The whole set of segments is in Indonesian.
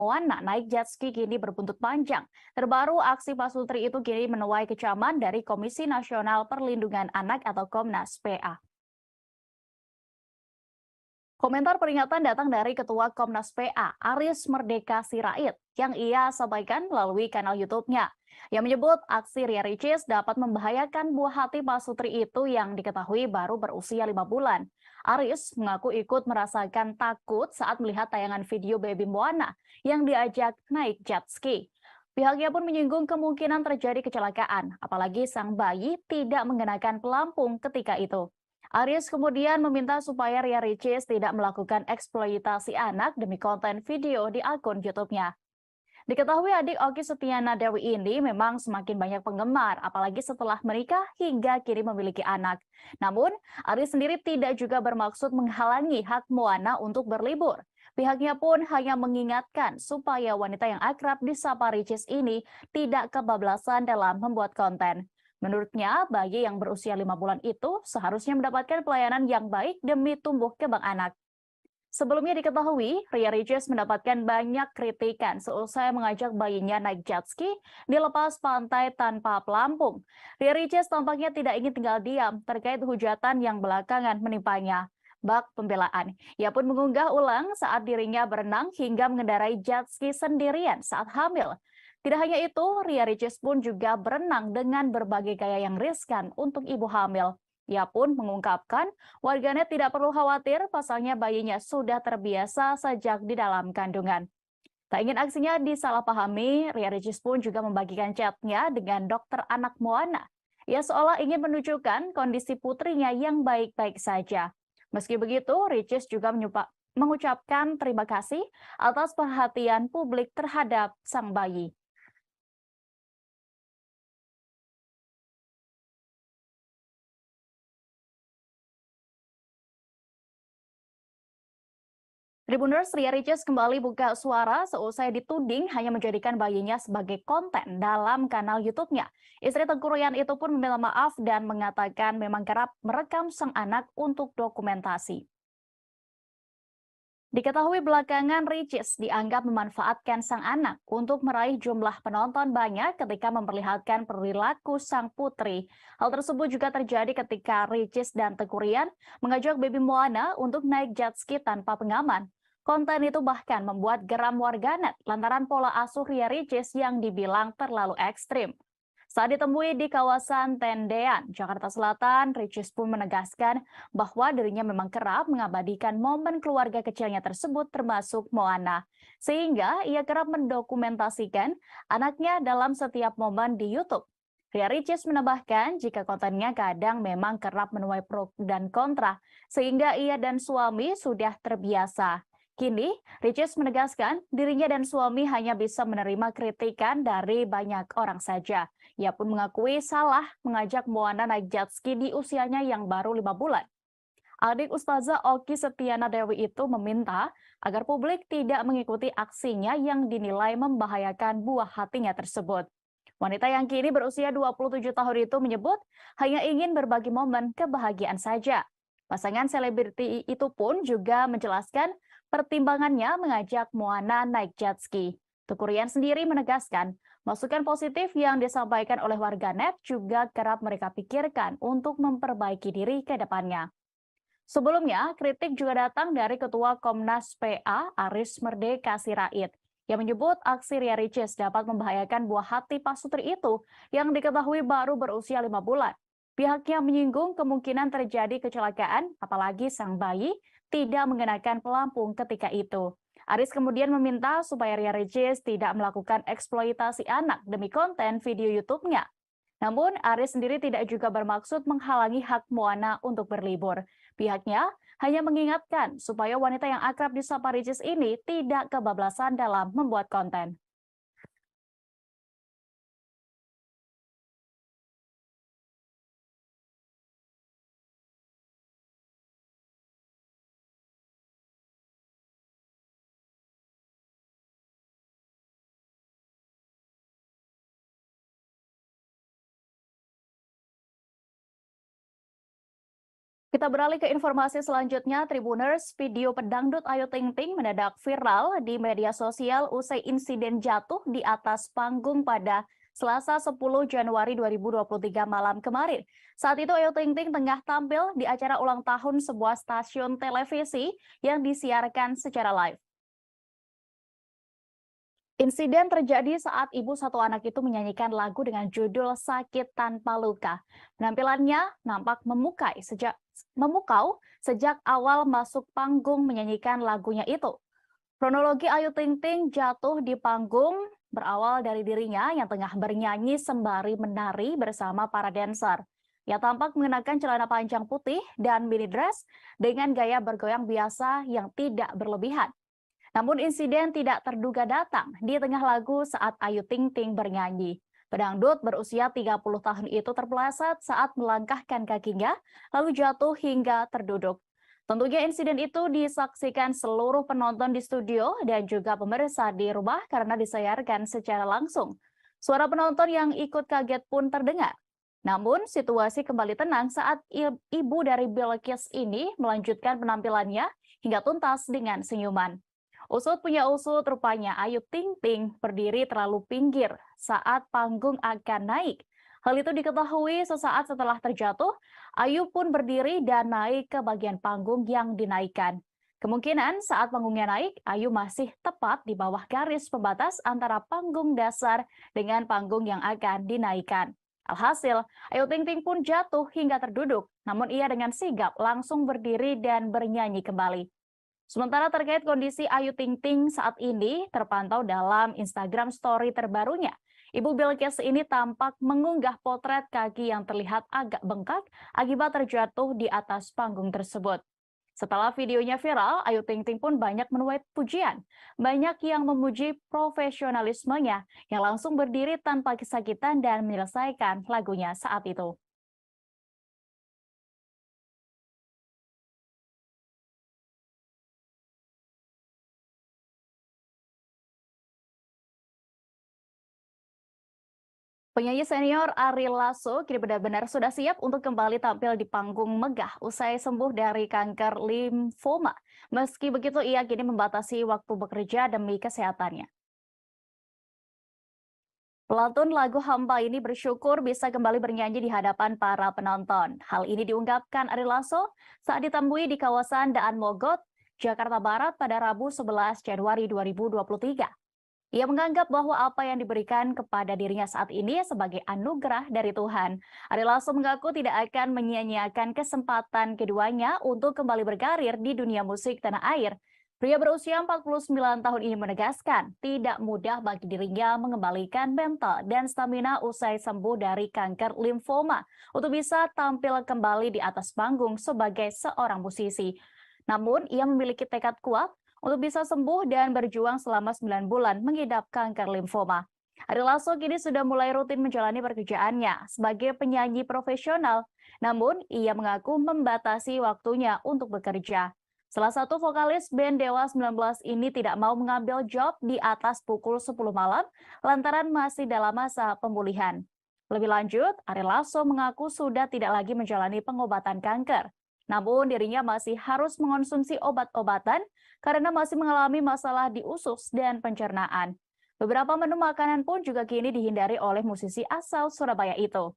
Moana naik jet ski kini berbuntut panjang. Terbaru, aksi pasutri itu kini menuai kecaman dari Komisi Nasional Perlindungan Anak atau Komnas PA. Komentar peringatan datang dari Ketua Komnas PA, Aris Merdeka Sirait, yang ia sampaikan melalui kanal YouTube-nya. Yang menyebut aksi Ria Ricis dapat membahayakan buah hati pasutri itu yang diketahui baru berusia 5 bulan. Aris mengaku ikut merasakan takut saat melihat tayangan video baby Moana yang diajak naik jet ski. Pihaknya pun menyinggung kemungkinan terjadi kecelakaan, apalagi sang bayi tidak mengenakan pelampung ketika itu. Aris kemudian meminta supaya Ria Ricis tidak melakukan eksploitasi anak demi konten video di akun YouTube-nya. Diketahui adik Okky Setiana Dewi ini memang semakin banyak penggemar, apalagi setelah menikah hingga kini memiliki anak. Namun, Aris sendiri tidak juga bermaksud menghalangi hak Moana untuk berlibur. Pihaknya pun hanya mengingatkan supaya wanita yang akrab disapa Ricis ini tidak kebablasan dalam membuat konten. Menurutnya, bayi yang berusia 5 bulan itu seharusnya mendapatkan pelayanan yang baik demi tumbuh kembang anak. Sebelumnya diketahui, Ria Ricis mendapatkan banyak kritikan seusai mengajak bayinya naik jet ski di lepas pantai tanpa pelampung. Ria Ricis tampaknya tidak ingin tinggal diam terkait hujatan yang belakangan menimpanya. Bak pembelaan, ia pun mengunggah ulang saat dirinya berenang hingga mengendarai jet ski sendirian saat hamil. Tidak hanya itu, Ria Ricis pun juga berenang dengan berbagai gaya yang riskan untuk ibu hamil. Ia pun mengungkapkan warganet tidak perlu khawatir pasalnya bayinya sudah terbiasa sejak di dalam kandungan. Tak ingin aksinya disalahpahami, Ria Ricis pun juga membagikan chatnya dengan dokter anak Moana. Ia seolah ingin menunjukkan kondisi putrinya yang baik-baik saja. Meski begitu, Ricis juga mengucapkan terima kasih atas perhatian publik terhadap sang bayi. Tribuners, Ria Ricis kembali buka suara seusai dituding hanya menjadikan bayinya sebagai konten dalam kanal YouTube-nya. Istri Teuku Ryan itu pun meminta maaf dan mengatakan memang kerap merekam sang anak untuk dokumentasi. Diketahui belakangan Ricis dianggap memanfaatkan sang anak untuk meraih jumlah penonton banyak ketika memperlihatkan perilaku sang putri. Hal tersebut juga terjadi ketika Ricis dan Teuku Ryan mengajak baby Moana untuk naik jet ski tanpa pengaman. Konten itu bahkan membuat geram warganet lantaran pola asuh Ria Ricis yang dibilang terlalu ekstrim. Saat ditemui di kawasan Tendean, Jakarta Selatan, Ricis pun menegaskan bahwa dirinya memang kerap mengabadikan momen keluarga kecilnya tersebut termasuk Moana. Sehingga ia kerap mendokumentasikan anaknya dalam setiap momen di YouTube. Ria Ricis menambahkan jika kontennya kadang memang kerap menuai pro dan kontra, sehingga ia dan suami sudah terbiasa. Kini, Ricis menegaskan dirinya dan suami hanya bisa menerima kritikan dari banyak orang saja. Ia pun mengakui salah mengajak Moana naik jet ski di usianya yang baru 5 bulan. Adik Ustazah Okky Setiana Dewi itu meminta agar publik tidak mengikuti aksinya yang dinilai membahayakan buah hatinya tersebut. Wanita yang kini berusia 27 tahun itu menyebut hanya ingin berbagi momen kebahagiaan saja. Pasangan selebriti itu pun juga menjelaskan pertimbangannya mengajak Moana naik jet ski. Teuku Ryan sendiri menegaskan, masukan positif yang disampaikan oleh warganet juga kerap mereka pikirkan untuk memperbaiki diri ke depannya. Sebelumnya, kritik juga datang dari Ketua Komnas PA Aris Merdeka Sirait yang menyebut aksi Ria Ricis dapat membahayakan buah hati pasutri itu yang diketahui baru berusia 5 bulan. Pihaknya menyinggung kemungkinan terjadi kecelakaan, apalagi sang bayi tidak mengenakan pelampung ketika itu. Aris kemudian meminta supaya Ria Ricis tidak melakukan eksploitasi anak demi konten video YouTube-nya. Namun, Aris sendiri tidak juga bermaksud menghalangi hak Moana untuk berlibur. Pihaknya hanya mengingatkan supaya wanita yang akrab disapa Ricis ini tidak kebablasan dalam membuat konten. Kita beralih ke informasi selanjutnya, Tribuners, video pedangdut Ayu Ting Ting mendadak viral di media sosial usai insiden jatuh di atas panggung pada Selasa 10 Januari 2023 malam kemarin. Saat itu Ayu Ting Ting tengah tampil di acara ulang tahun sebuah stasiun televisi yang disiarkan secara live. Insiden terjadi saat ibu satu anak itu menyanyikan lagu dengan judul Sakit Tanpa Luka. Penampilannya nampak memukau sejak awal masuk panggung menyanyikan lagunya itu. Kronologi Ayu Ting Ting jatuh di panggung berawal dari dirinya yang tengah bernyanyi sembari menari bersama para dancer. Ia tampak mengenakan celana panjang putih dan mini dress dengan gaya bergoyang biasa yang tidak berlebihan. Namun insiden tidak terduga datang di tengah lagu saat Ayu Ting Ting bernyanyi. Pedangdut berusia 30 tahun itu terpeleset saat melangkahkan kakinya, lalu jatuh hingga terduduk. Tentunya insiden itu disaksikan seluruh penonton di studio dan juga pemirsa di rumah karena disayarkan secara langsung. Suara penonton yang ikut kaget pun terdengar. Namun, situasi kembali tenang saat ibu dari Bilqis ini melanjutkan penampilannya hingga tuntas dengan senyuman. Usut punya usut, rupanya Ayu Ting Ting berdiri terlalu pinggir saat panggung akan naik. Hal itu diketahui sesaat setelah terjatuh, Ayu pun berdiri dan naik ke bagian panggung yang dinaikkan. Kemungkinan saat panggungnya naik, Ayu masih tepat di bawah garis pembatas antara panggung dasar dengan panggung yang akan dinaikkan. Alhasil, Ayu Ting Ting pun jatuh hingga terduduk, namun ia dengan sigap langsung berdiri dan bernyanyi kembali. Sementara terkait kondisi Ayu Ting Ting saat ini terpantau dalam Instagram Story terbarunya. Ibu Bilqis ini tampak mengunggah potret kaki yang terlihat agak bengkak akibat terjatuh di atas panggung tersebut. Setelah videonya viral, Ayu Ting Ting pun banyak menuai pujian. Banyak yang memuji profesionalismenya yang langsung berdiri tanpa kesakitan dan menyelesaikan lagunya saat itu. Penyanyi senior Ari Lasso kini benar-benar sudah siap untuk kembali tampil di panggung megah usai sembuh dari kanker limfoma. Meski begitu, ia kini membatasi waktu bekerja demi kesehatannya. Pelantun lagu Hampa ini bersyukur bisa kembali bernyanyi di hadapan para penonton. Hal ini diungkapkan Ari Lasso saat ditemui di kawasan Daan Mogot, Jakarta Barat pada Rabu 11 Januari 2023. Ia menganggap bahwa apa yang diberikan kepada dirinya saat ini sebagai anugerah dari Tuhan. Ari Lasso mengaku tidak akan menyia-nyiakan kesempatan keduanya untuk kembali berkarir di dunia musik tanah air. Pria berusia 49 tahun ini menegaskan tidak mudah bagi dirinya mengembalikan mental dan stamina usai sembuh dari kanker limfoma untuk bisa tampil kembali di atas panggung sebagai seorang musisi. Namun, ia memiliki tekad kuat untuk bisa sembuh dan berjuang selama 9 bulan mengidap kanker limfoma. Ari Lasso kini sudah mulai rutin menjalani pekerjaannya sebagai penyanyi profesional, namun ia mengaku membatasi waktunya untuk bekerja. Salah satu vokalis band Dewa 19 ini tidak mau mengambil job di atas pukul 10 malam lantaran masih dalam masa pemulihan. Lebih lanjut, Ari Lasso mengaku sudah tidak lagi menjalani pengobatan kanker. Namun dirinya masih harus mengonsumsi obat-obatan karena masih mengalami masalah di usus dan pencernaan. Beberapa menu makanan pun juga kini dihindari oleh musisi asal Surabaya itu.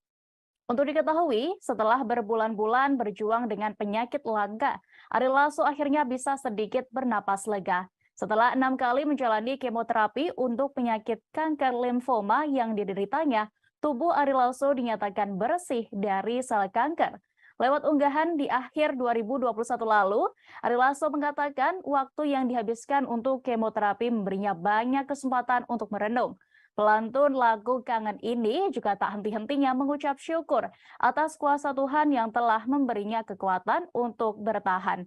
Untuk diketahui, setelah berbulan-bulan berjuang dengan penyakit langka, Ari Lasso akhirnya bisa sedikit bernapas lega. Setelah 6 kali menjalani kemoterapi untuk penyakit kanker limfoma yang dideritanya, tubuh Ari Lasso dinyatakan bersih dari sel kanker. Lewat unggahan di akhir 2021 lalu, Ari Lasso mengatakan waktu yang dihabiskan untuk kemoterapi memberinya banyak kesempatan untuk merenung. Pelantun lagu Kangen ini juga tak henti-hentinya mengucap syukur atas kuasa Tuhan yang telah memberinya kekuatan untuk bertahan.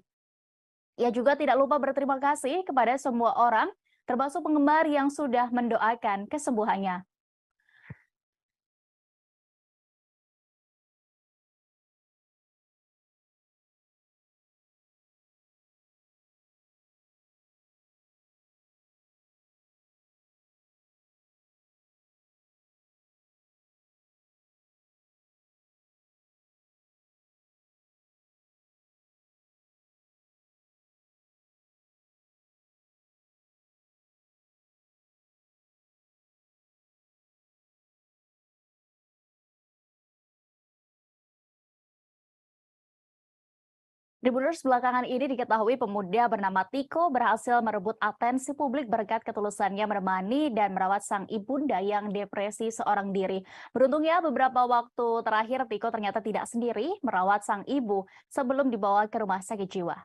Ia juga tidak lupa berterima kasih kepada semua orang, termasuk penggemar yang sudah mendoakan kesembuhannya. Tribuners, belakangan ini diketahui pemuda bernama Tiko berhasil merebut atensi publik berkat ketulusannya menemani dan merawat sang ibunda yang depresi seorang diri. Beruntungnya beberapa waktu terakhir Tiko ternyata tidak sendiri merawat sang ibu sebelum dibawa ke rumah sakit jiwa.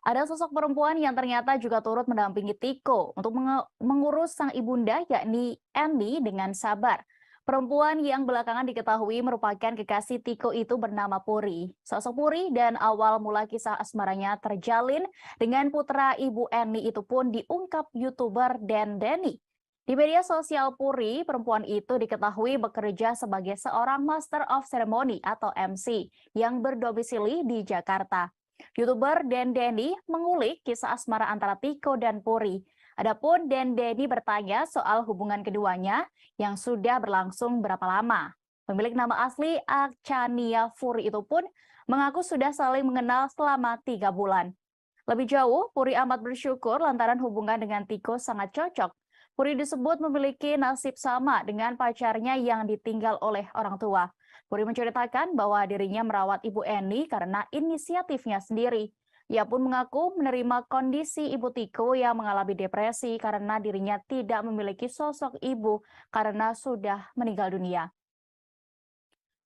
Ada sosok perempuan yang ternyata juga turut mendampingi Tiko untuk mengurus sang ibunda, yakni Annie, dengan sabar. Perempuan yang belakangan diketahui merupakan kekasih Tiko itu bernama Puri. Sosok Puri dan awal mula kisah asmaranya terjalin dengan putra ibu Annie itu pun diungkap YouTuber Dan Denny. Di media sosial Puri, perempuan itu diketahui bekerja sebagai seorang Master of Ceremony atau MC yang berdomisili di Jakarta. YouTuber Dan Denny mengulik kisah asmara antara Tiko dan Puri. Adapun Dan Denny bertanya soal hubungan keduanya yang sudah berlangsung berapa lama. Pemilik nama asli Achania Puri itu pun mengaku sudah saling mengenal selama 3 bulan. Lebih jauh, Puri amat bersyukur lantaran hubungan dengan Tiko sangat cocok. Puri disebut memiliki nasib sama dengan pacarnya yang ditinggal oleh orang tua. Puri menceritakan bahwa dirinya merawat Ibu Eni karena inisiatifnya sendiri. Ia pun mengaku menerima kondisi Ibu Tiko yang mengalami depresi karena dirinya tidak memiliki sosok ibu karena sudah meninggal dunia.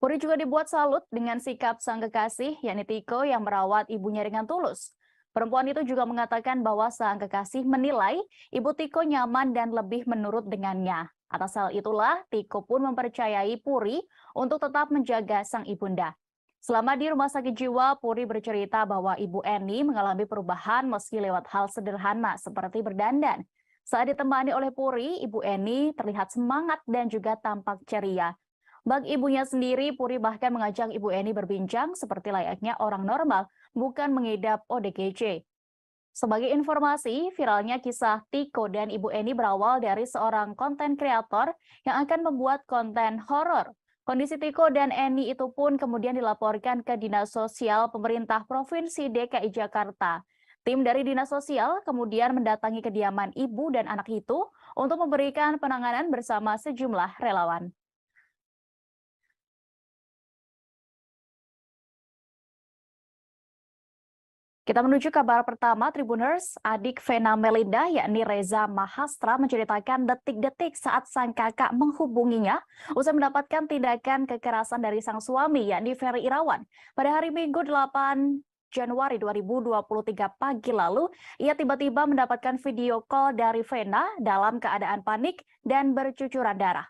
Puri juga dibuat salut dengan sikap sang kekasih, yakni Tiko yang merawat ibunya dengan tulus. Perempuan itu juga mengatakan bahwa sang kekasih menilai Ibu Tiko nyaman dan lebih menurut dengannya. Atas hal itulah, Tiko pun mempercayai Puri untuk tetap menjaga sang ibunda. Selama di rumah sakit jiwa, Puri bercerita bahwa Ibu Eni mengalami perubahan meski lewat hal sederhana seperti berdandan. Saat ditemani oleh Puri, Ibu Eni terlihat semangat dan juga tampak ceria. Bagi ibunya sendiri, Puri bahkan mengajak Ibu Eni berbincang seperti layaknya orang normal, bukan mengidap ODGJ. Sebagai informasi, viralnya kisah Tiko dan Ibu Eni berawal dari seorang konten kreator yang akan membuat konten horor. Kondisi Tiko dan Eni itu pun kemudian dilaporkan ke Dinas Sosial Pemerintah Provinsi DKI Jakarta. Tim dari Dinas Sosial kemudian mendatangi kediaman ibu dan anak itu untuk memberikan penanganan bersama sejumlah relawan. Kita menuju kabar pertama, Tribuners. Adik Vena Melinda, yakni Reza Mahastra, menceritakan detik-detik saat sang kakak menghubunginya usai mendapatkan tindakan kekerasan dari sang suami, yakni Ferry Irawan. Pada hari Minggu 8 Januari 2023 pagi lalu, ia tiba-tiba mendapatkan video call dari Vena dalam keadaan panik dan bercucuran darah.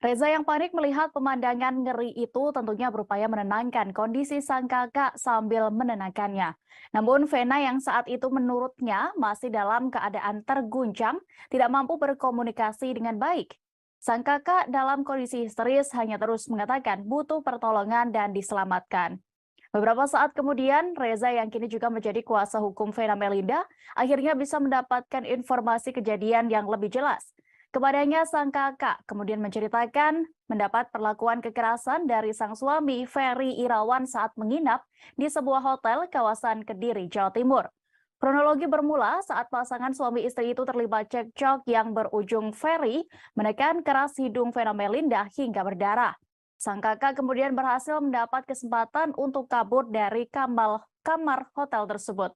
Reza yang panik melihat pemandangan ngeri itu tentunya berupaya menenangkan kondisi sang kakak sambil menenangkannya. Namun Vena yang saat itu menurutnya masih dalam keadaan terguncang, tidak mampu berkomunikasi dengan baik. Sang kakak dalam kondisi histeris hanya terus mengatakan butuh pertolongan dan diselamatkan. Beberapa saat kemudian, Reza yang kini juga menjadi kuasa hukum Vena Melinda akhirnya bisa mendapatkan informasi kejadian yang lebih jelas. Kepadanya sang kakak kemudian menceritakan mendapat perlakuan kekerasan dari sang suami Ferry Irawan saat menginap di sebuah hotel kawasan Kediri, Jawa Timur. Kronologi bermula saat pasangan suami istri itu terlibat cekcok yang berujung Ferry menekan keras hidung Vena Melinda hingga berdarah. Sang kakak kemudian berhasil mendapat kesempatan untuk kabur dari kamar hotel tersebut.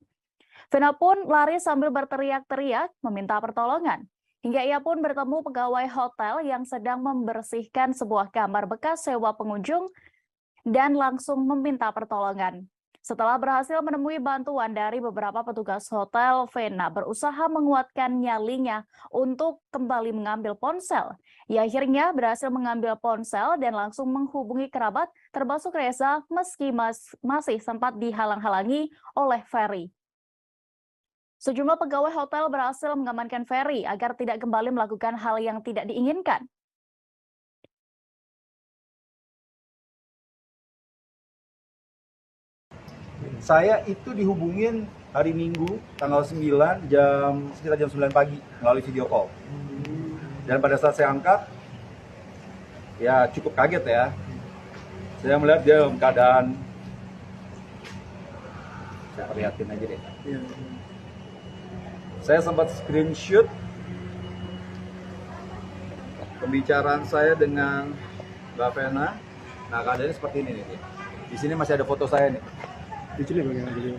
Vena pun lari sambil berteriak-teriak meminta pertolongan. Hingga ia pun bertemu pegawai hotel yang sedang membersihkan sebuah kamar bekas sewa pengunjung dan langsung meminta pertolongan. Setelah berhasil menemui bantuan dari beberapa petugas hotel, Vena berusaha menguatkan nyalinya untuk kembali mengambil ponsel. Ia akhirnya berhasil mengambil ponsel dan langsung menghubungi kerabat termasuk Reza meski masih sempat dihalang-halangi oleh Ferry. Sejumlah pegawai hotel berhasil mengamankan Ferry agar tidak kembali melakukan hal yang tidak diinginkan. Saya itu dihubungin hari Minggu tanggal 9 sekitar jam 9 pagi melalui video call. Dan pada saat saya angkat, ya cukup kaget ya. Saya melihat dia dalam keadaan, saya perlihatin aja deh. Saya sempat screenshot pembicaraan saya dengan Mbak Vena Nah, keadaannya seperti ini nih. Di sini masih ada foto saya nih. Di sini bagaimana? Nih.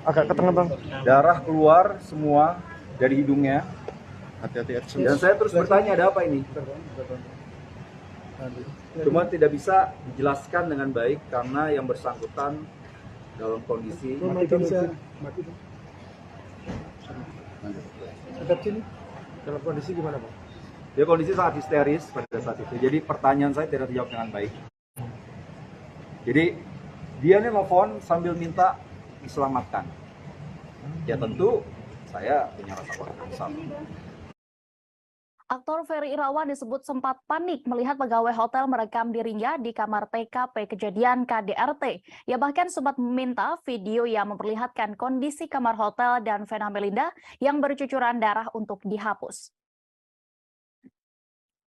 Agak ke tengah bang. Darah keluar semua dari hidungnya. Hati-hati. Dan saya terus bertanya, ada apa ini? Cuma tidak bisa dijelaskan dengan baik karena yang bersangkutan dalam kondisi Dalam kondisi gimana bang? dia kondisi sangat histeris pada saat itu. Jadi pertanyaan saya tidak dijawab dengan baik. Jadi dia nih nelfon sambil minta diselamatkan. Ya tentu saya punya rasa kesal. Aktor Ferry Irawan disebut sempat panik melihat pegawai hotel merekam dirinya di kamar TKP kejadian KDRT. Ia bahkan sempat meminta video yang memperlihatkan kondisi kamar hotel dan Vena Melinda yang bercucuran darah untuk dihapus.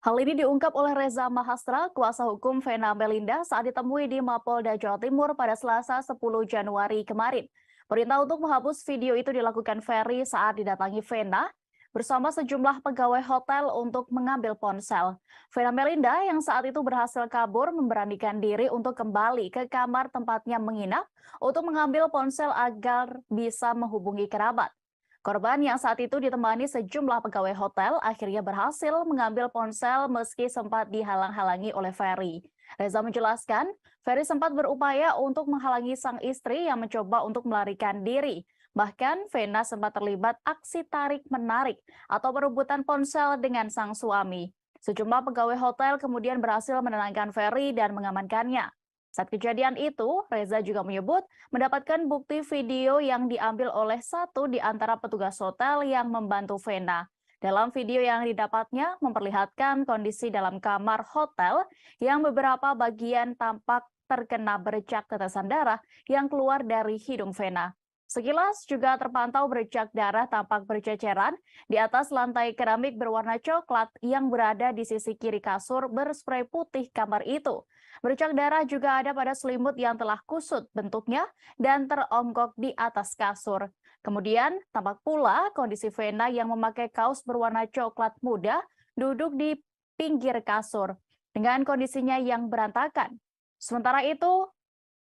Hal ini diungkap oleh Reza Mahastra, kuasa hukum Vena Melinda saat ditemui di Mapolda Jawa Timur pada Selasa 10 Januari kemarin. Perintah untuk menghapus video itu dilakukan Ferry saat didatangi Vena bersama sejumlah pegawai hotel untuk mengambil ponsel. Vena Melinda yang saat itu berhasil kabur memberanikan diri untuk kembali ke kamar tempatnya menginap untuk mengambil ponsel agar bisa menghubungi kerabat. Korban yang saat itu ditemani sejumlah pegawai hotel akhirnya berhasil mengambil ponsel meski sempat dihalang-halangi oleh Ferry. Reza menjelaskan, Ferry sempat berupaya untuk menghalangi sang istri yang mencoba untuk melarikan diri. Bahkan, Vena sempat terlibat aksi tarik-menarik atau perebutan ponsel dengan sang suami. Sejumlah pegawai hotel kemudian berhasil menenangkan Ferry dan mengamankannya. Saat kejadian itu, Reza juga menyebut mendapatkan bukti video yang diambil oleh satu di antara petugas hotel yang membantu Vena. Dalam video yang didapatnya memperlihatkan kondisi dalam kamar hotel yang beberapa bagian tampak terkena bercak tetesan darah yang keluar dari hidung Vena. Sekilas juga terpantau bercak darah tampak berceceran di atas lantai keramik berwarna coklat yang berada di sisi kiri kasur berspray putih kamar itu. Bercak darah juga ada pada selimut yang telah kusut bentuknya dan teronggok di atas kasur. Kemudian tampak pula kondisi Vena yang memakai kaos berwarna coklat muda duduk di pinggir kasur dengan kondisinya yang berantakan. Sementara itu,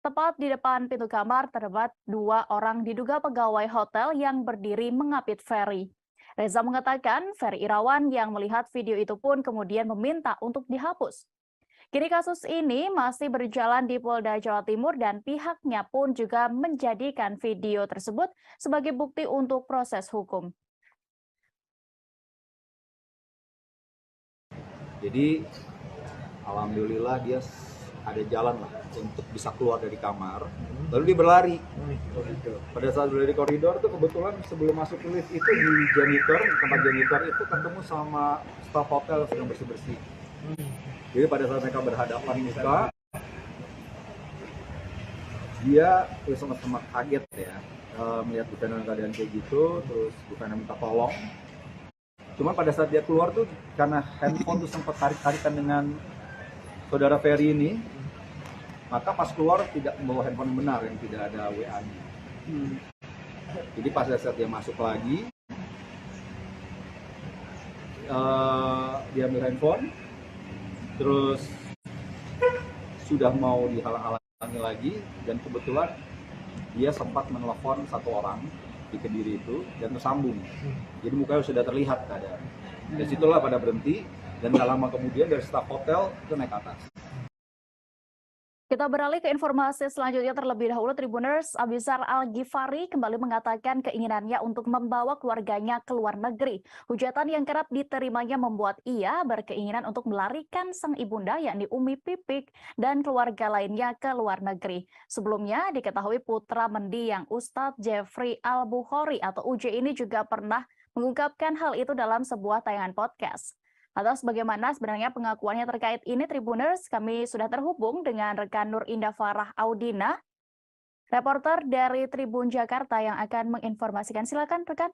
tepat di depan pintu kamar terdapat dua orang diduga pegawai hotel yang berdiri mengapit Ferry. Reza mengatakan Ferry Irawan yang melihat video itu pun kemudian meminta untuk dihapus. Kini kasus ini masih berjalan di Polda Jawa Timur dan pihaknya pun juga menjadikan video tersebut sebagai bukti untuk proses hukum. Jadi alhamdulillah dia ada jalan lah untuk bisa keluar dari kamar, lalu dia berlari. Pada saat berlari di koridor itu kebetulan sebelum masuk lift itu di janitor, tempat janitor itu ketemu sama staf hotel sedang bersih-bersih. Jadi pada saat mereka berhadapan muka, dia sama-sama kaget ya, melihat Bu Vena keadaan kayak gitu, terus Bu Vena minta tolong. Cuma pada saat dia keluar tuh karena handphone tuh sempat tarik-tarikan dengan saudara Ferry ini, maka pas keluar tidak membawa handphone yang benar, yang tidak ada WA-nya. Jadi pas saat dia masuk lagi, dia ambil handphone, terus sudah mau dihalang-halangi lagi, dan kebetulan dia sempat menelpon satu orang di Kediri itu dan tersambung. Jadi mukanya sudah terlihat keadaan. Dari situlah pada berhenti, dan gak lama kemudian dari staf hotel itu naik ke atas. Kita beralih ke informasi selanjutnya terlebih dahulu. Tribuners, Abizar Al-Ghifari kembali mengatakan keinginannya untuk membawa keluarganya ke luar negeri. Hujatan yang kerap diterimanya membuat ia berkeinginan untuk melarikan sang ibunda yakni Umi Pipik dan keluarga lainnya ke luar negeri. Sebelumnya diketahui putra mendiang Ustadz Jeffrey Al-Bukhari atau UJ ini juga pernah mengungkapkan hal itu dalam sebuah tayangan podcast. Atas bagaimana sebenarnya pengakuannya terkait ini, Tribuners, kami sudah terhubung dengan rekan Nur Indah Farah Audina, reporter dari Tribun Jakarta yang akan menginformasikan. Silakan, rekan.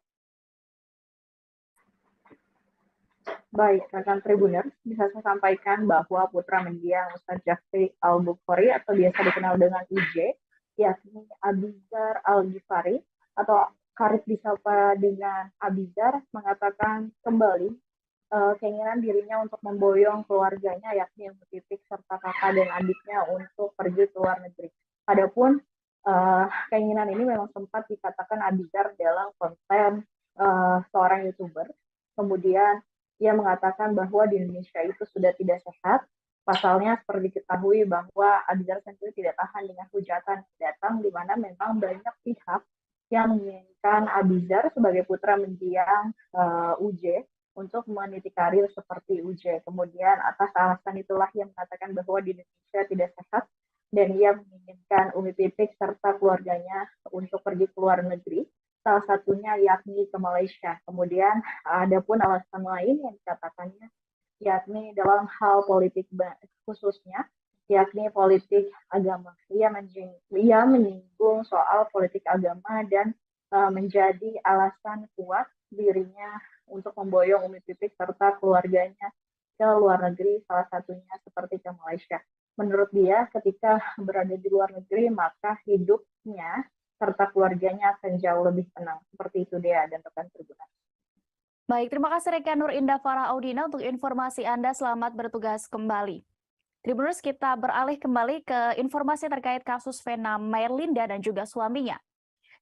Baik, rekan Tribuners, bisa saya sampaikan bahwa putra mendiang Ustadz Jeffrey Al-Bukhari atau biasa dikenal dengan UJ, yakni Abizar Al-Ghifari atau karib disapa dengan Abizar, mengatakan kembali keinginan dirinya untuk memboyong keluarganya, yakni Umi Titik serta kakak dan adiknya untuk pergi ke luar negeri. Adapun keinginan ini memang sempat dikatakan Abizar dalam konten seorang YouTuber. Kemudian ia mengatakan bahwa di Indonesia itu sudah tidak sehat. Pasalnya seperti diketahui bahwa Abizar sendiri tidak tahan dengan hujatan datang, di mana memang banyak pihak yang menginginkan Abizar sebagai putra mendiang UJ untuk meniti karir seperti UJ. Kemudian atas alasan itulah ia mengatakan bahwa di Indonesia tidak sehat dan ia menginginkan Umi Titik serta keluarganya untuk pergi ke luar negeri, salah satunya yakni ke Malaysia. Kemudian ada pun alasan lain yang dikatakannya yakni dalam hal politik khususnya, yakni politik agama. Ia menyinggung soal politik agama dan menjadi alasan kuat dirinya untuk memboyong Umi Titik serta keluarganya ke luar negeri, salah satunya seperti ke Malaysia. Menurut dia, ketika berada di luar negeri, maka hidupnya serta keluarganya akan jauh lebih tenang. Seperti itu dia dan rekan Tribuners. Baik, terima kasih rekan Nur Indah Farah Audina untuk informasi Anda. Selamat bertugas kembali. Tribuners, kita beralih kembali ke informasi terkait kasus Vena Melinda dan juga suaminya.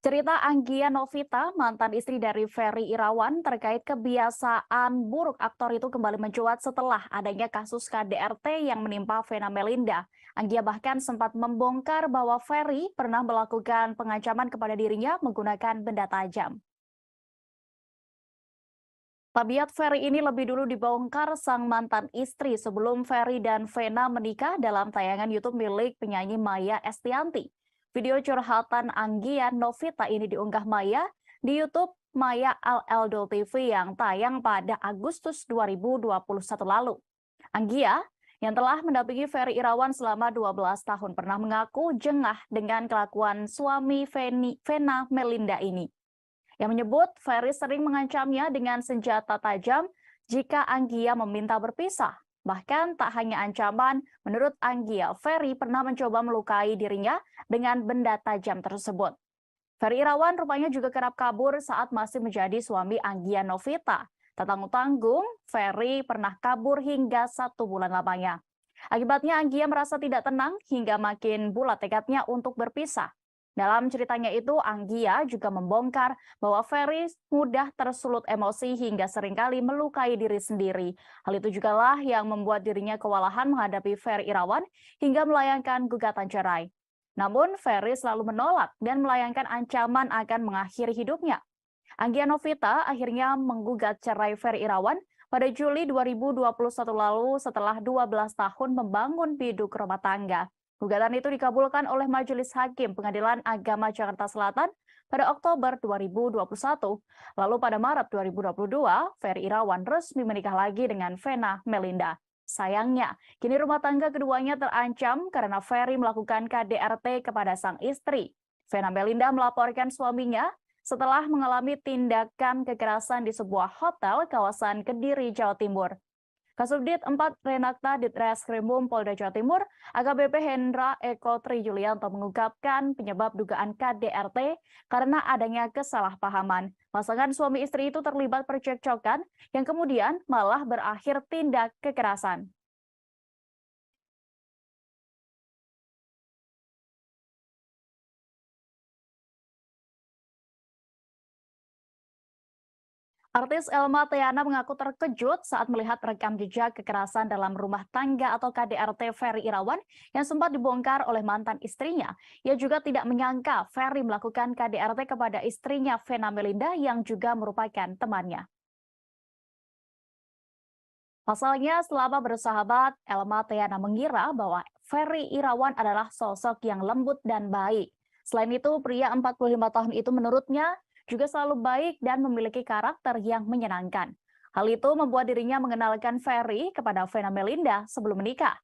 Cerita Anggia Novita, mantan istri dari Ferry Irawan, terkait kebiasaan buruk aktor itu kembali mencuat setelah adanya kasus KDRT yang menimpa Vena Melinda. Anggia bahkan sempat membongkar bahwa Ferry pernah melakukan pengancaman kepada dirinya menggunakan benda tajam. Tabiat Ferry ini lebih dulu dibongkar sang mantan istri sebelum Ferry dan Vena menikah dalam tayangan YouTube milik penyanyi Maya Estianty. Video curhatan Anggia Novita ini diunggah Maya di YouTube Maya Al-Eldol TV yang tayang pada Agustus 2021 lalu. Anggia yang telah mendampingi Ferry Irawan selama 12 tahun pernah mengaku jengah dengan kelakuan suami Vena Melinda ini. Yang menyebut Ferry sering mengancamnya dengan senjata tajam jika Anggia meminta berpisah. Bahkan tak hanya ancaman, menurut Anggia, Ferry pernah mencoba melukai dirinya dengan benda tajam tersebut. Ferry Irawan rupanya juga kerap kabur saat masih menjadi suami Anggia Novita. Tak tanggung-tanggung, Ferry pernah kabur hingga 1 bulan lamanya. Akibatnya Anggia merasa tidak tenang hingga makin bulat tekadnya untuk berpisah. Dalam ceritanya itu, Anggia juga membongkar bahwa Ferry mudah tersulut emosi hingga seringkali melukai diri sendiri. Hal itu jugalah yang membuat dirinya kewalahan menghadapi Ferry Irawan hingga melayangkan gugatan cerai. Namun, Ferry selalu menolak dan melayangkan ancaman akan mengakhiri hidupnya. Anggia Novita akhirnya menggugat cerai Ferry Irawan pada Juli 2021 lalu setelah 12 tahun membangun biduk rumah tangga. Gugatan itu dikabulkan oleh Majelis Hakim Pengadilan Agama Jakarta Selatan pada Oktober 2021. Lalu pada Maret 2022, Ferry Irawan resmi menikah lagi dengan Vena Melinda. Sayangnya, kini rumah tangga keduanya terancam karena Ferry melakukan KDRT kepada sang istri. Vena Melinda melaporkan suaminya setelah mengalami tindakan kekerasan di sebuah hotel kawasan Kediri, Jawa Timur. Kasubdit 4 Renakta Ditreskrimum Polda Jawa Timur, AKBP Hendra Eko Tri Yulianto mengungkapkan penyebab dugaan KDRT karena adanya kesalahpahaman. Pasangan suami istri itu terlibat percekcokan yang kemudian malah berakhir tindak kekerasan. Artis Elma Theana mengaku terkejut saat melihat rekam jejak kekerasan dalam rumah tangga atau KDRT Ferry Irawan yang sempat dibongkar oleh mantan istrinya. Ia juga tidak menyangka Ferry melakukan KDRT kepada istrinya Vena Melinda yang juga merupakan temannya. Pasalnya, selama bersahabat, Elma Theana mengira bahwa Ferry Irawan adalah sosok yang lembut dan baik. Selain itu, pria 45 tahun itu menurutnya juga selalu baik dan memiliki karakter yang menyenangkan. Hal itu membuat dirinya mengenalkan Ferry kepada Vena Melinda sebelum menikah.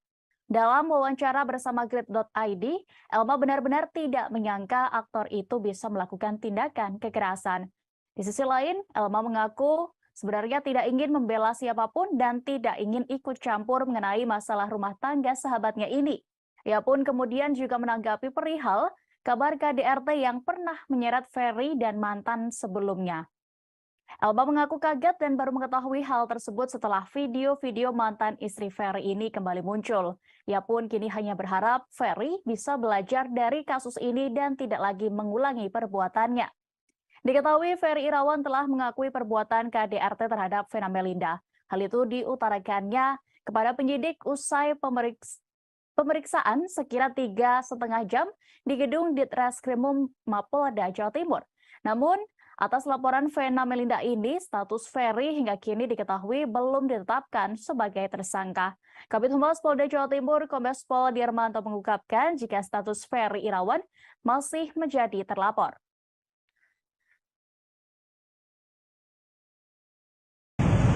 Dalam wawancara bersama Grid.id, Elma benar-benar tidak menyangka aktor itu bisa melakukan tindakan kekerasan. Di sisi lain, Elma mengaku sebenarnya tidak ingin membela siapapun dan tidak ingin ikut campur mengenai masalah rumah tangga sahabatnya ini. Ia pun kemudian juga menanggapi perihal kabar KDRT yang pernah menyeret Ferry dan mantan sebelumnya. Elba mengaku kaget dan baru mengetahui hal tersebut setelah video-video mantan istri Ferry ini kembali muncul. Ia pun kini hanya berharap Ferry bisa belajar dari kasus ini dan tidak lagi mengulangi perbuatannya. Diketahui Ferry Irawan telah mengakui perbuatan KDRT terhadap Vena Melinda. Hal itu diutarakannya kepada penyidik usai pemeriksaan sekira 3,5 jam di gedung Ditreskrimum Mapolda Jawa Timur. Namun, atas laporan Vena Melinda ini, status Ferry hingga kini diketahui belum ditetapkan sebagai tersangka. Kabid Humas Polda Jawa Timur, Kombes Pol Dirmanto mengungkapkan jika status Ferry Irawan masih menjadi terlapor.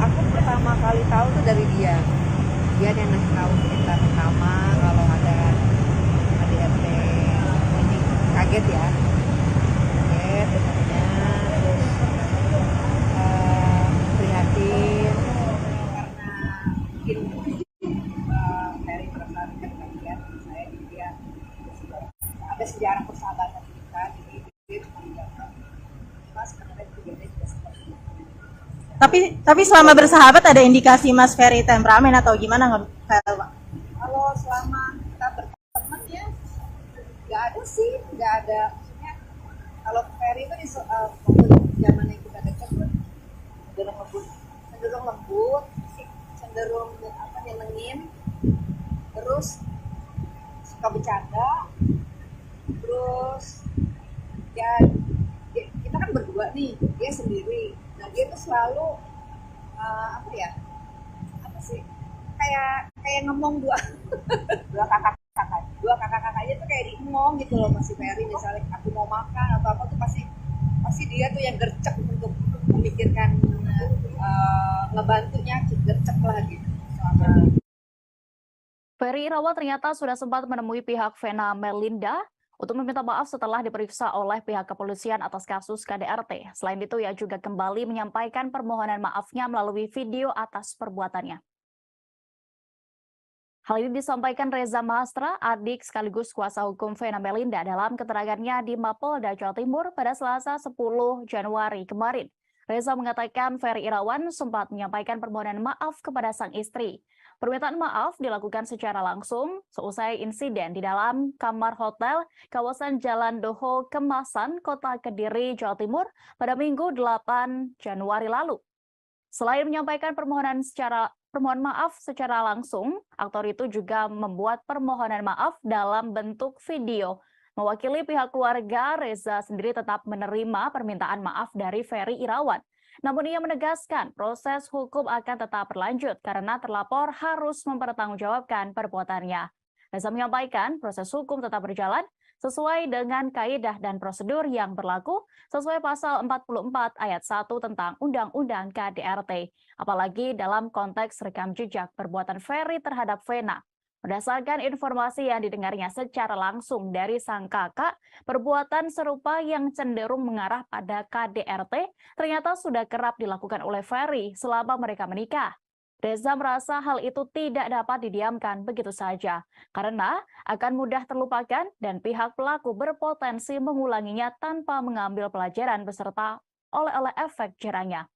Aku pertama kali tahu tuh dari dia. Dia yang ngasih tahu kita pertama kalau ada KDRT. Ini kaget ya. Kaget dengarnya. Prihatin karena mungkin Ferry merasa dekat saya dia ada sejarah persahabatan kita, jadi dia cuma bilang Mas karena juga seperti itu. Tapi selama bersahabat ada indikasi Mas Ferry temperamen atau gimana nggak, Pak? Kalau selama kita berteman ya nggak ada sih, nggak ada. Maksudnya kalau Ferry itu di zaman yang kita dekat cenderung lembut, cenderung nyenengin, terus suka bercanda, terus ya kita kan berdua nih, dia sendiri. Nah dia tuh selalu kayak ngomong dua kakak-kakaknya tuh kayak diengong gitu loh masih Ferry. Misalnya aku mau makan atau apa tuh pasti dia tuh yang gercep untuk memikirkan ngebantunya, gercep lah gitu. Ferry Irawan ternyata sudah sempat menemui pihak Vena Melinda untuk meminta maaf setelah diperiksa oleh pihak kepolisian atas kasus KDRT. Selain itu, ia juga kembali menyampaikan permohonan maafnya melalui video atas perbuatannya. Hal ini disampaikan Reza Mahastra, adik sekaligus kuasa hukum Vena Melinda dalam keterangannya di Mapolda Jawa Timur pada Selasa 10 Januari kemarin. Reza mengatakan Ferry Irawan sempat menyampaikan permohonan maaf kepada sang istri. Permintaan maaf dilakukan secara langsung seusai insiden di dalam kamar hotel kawasan Jalan Doho Kemasan, Kota Kediri, Jawa Timur pada Minggu 8 Januari lalu. Selain menyampaikan permohonan maaf secara langsung, aktor itu juga membuat permohonan maaf dalam bentuk video. Mewakili pihak keluarga, Reza sendiri tetap menerima permintaan maaf dari Ferry Irawan. Namun ia menegaskan proses hukum akan tetap berlanjut karena terlapor harus mempertanggungjawabkan perbuatannya. Reza menyampaikan proses hukum tetap berjalan sesuai dengan kaidah dan prosedur yang berlaku sesuai pasal 44 ayat 1 tentang Undang-Undang KDRT. Apalagi dalam konteks rekam jejak perbuatan Ferry terhadap Vena. Berdasarkan informasi yang didengarnya secara langsung dari sang kakak, perbuatan serupa yang cenderung mengarah pada KDRT ternyata sudah kerap dilakukan oleh Ferry selama mereka menikah. Reza merasa hal itu tidak dapat didiamkan begitu saja, karena akan mudah terlupakan dan pihak pelaku berpotensi mengulanginya tanpa mengambil pelajaran beserta oleh efek jerahnya.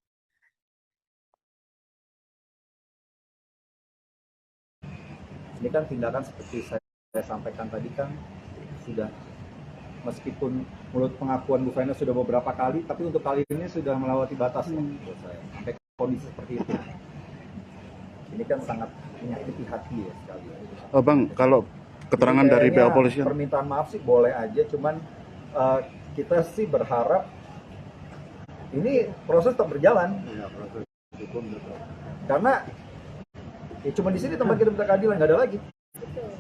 Ini kan tindakan seperti saya sampaikan tadi kan sudah, meskipun menurut pengakuan Bu Vena sudah beberapa kali, tapi untuk kali ini sudah melewati batas menurut saya, sampai kondisi seperti itu. Ini kan sangat menyakiti hati ya sekali. Oh Bang, kalau keterangan dari pihak polisi, permintaan maaf sih boleh aja, cuman kita sih berharap ini proses tetap berjalan. Karena ya cuma di sini tempat kita minta keadilan, nggak ada lagi.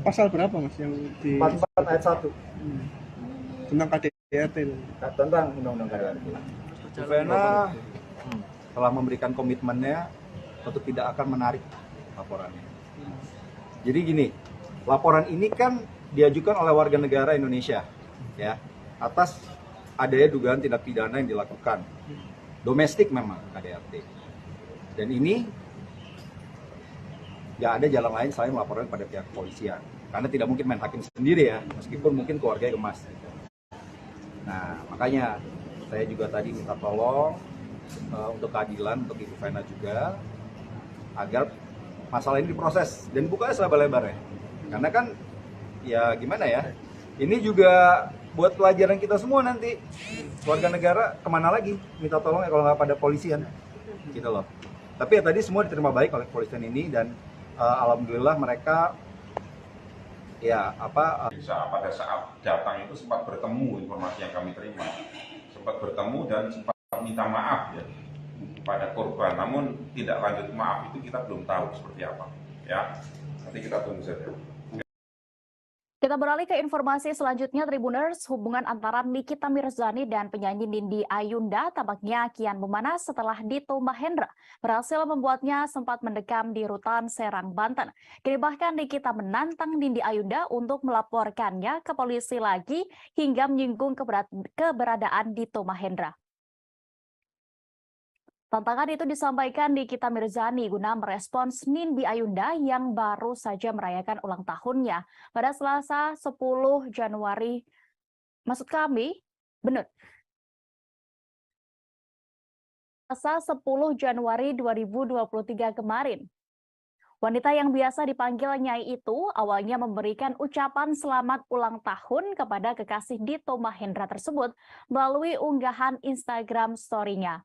pasal berapa Mas yang di 44 ayat 1 tentang KDRT? tentang Undang-Undang KDRT. Bu Vena telah memberikan komitmennya untuk tidak akan menarik laporannya. Jadi gini, laporan ini kan diajukan oleh warga negara Indonesia, ya, atas adanya dugaan tindak pidana yang dilakukan domestik memang KDRT. Dan ini nggak ada jalan lain selain melaporkan pada pihak kepolisian, karena tidak mungkin main hakim sendiri ya, meskipun mungkin keluarga gemas. Nah makanya saya juga tadi minta tolong untuk keadilan untuk Ibu Vena juga, agar masalah ini diproses dan bukanya selebar-lebarnya. Karena kan ya gimana ya, ini juga buat pelajaran kita semua nanti, warga negara kemana lagi minta tolong ya kalau nggak pada polisian gitu loh. Tapi ya tadi semua diterima baik oleh kepolisian ini dan alhamdulillah mereka ya pada saat datang itu sempat bertemu, informasi yang kami terima sempat bertemu dan sempat minta maaf ya pada korban, namun tidak lanjut maaf itu kita belum tahu seperti apa ya, nanti kita tunggu saja. Kita beralih ke informasi selanjutnya, Tribuners. Hubungan antara Nikita Mirzani dan penyanyi Nindi Ayunda tampaknya kian memanas setelah Dito Mahendra berhasil membuatnya sempat mendekam di rutan Serang, Banten. Kini bahkan Nikita menantang Nindi Ayunda untuk melaporkannya ke polisi lagi hingga menyinggung keberadaan Dito Mahendra. Tantangan itu disampaikan Nikita Mirzani guna merespons Nindi Ayunda yang baru saja merayakan ulang tahunnya pada Selasa 10 Januari. Selasa 10 Januari 2023 kemarin. Wanita yang biasa dipanggil Nyai itu awalnya memberikan ucapan selamat ulang tahun kepada kekasih Dito Mahendra tersebut melalui unggahan Instagram story-nya.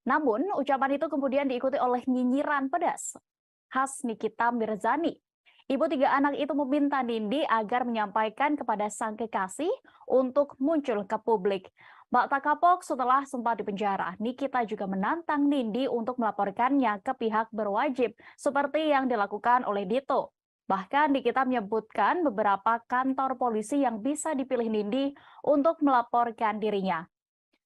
Namun, ucapan itu kemudian diikuti oleh nyinyiran pedas khas Nikita Mirzani. Ibu tiga anak itu meminta Nindi agar menyampaikan kepada sang kekasih untuk muncul ke publik. Mbak tak kapok setelah sempat dipenjara. Nikita juga menantang Nindi untuk melaporkannya ke pihak berwajib seperti yang dilakukan oleh Dito. Bahkan Nikita menyebutkan beberapa kantor polisi yang bisa dipilih Nindi untuk melaporkan dirinya.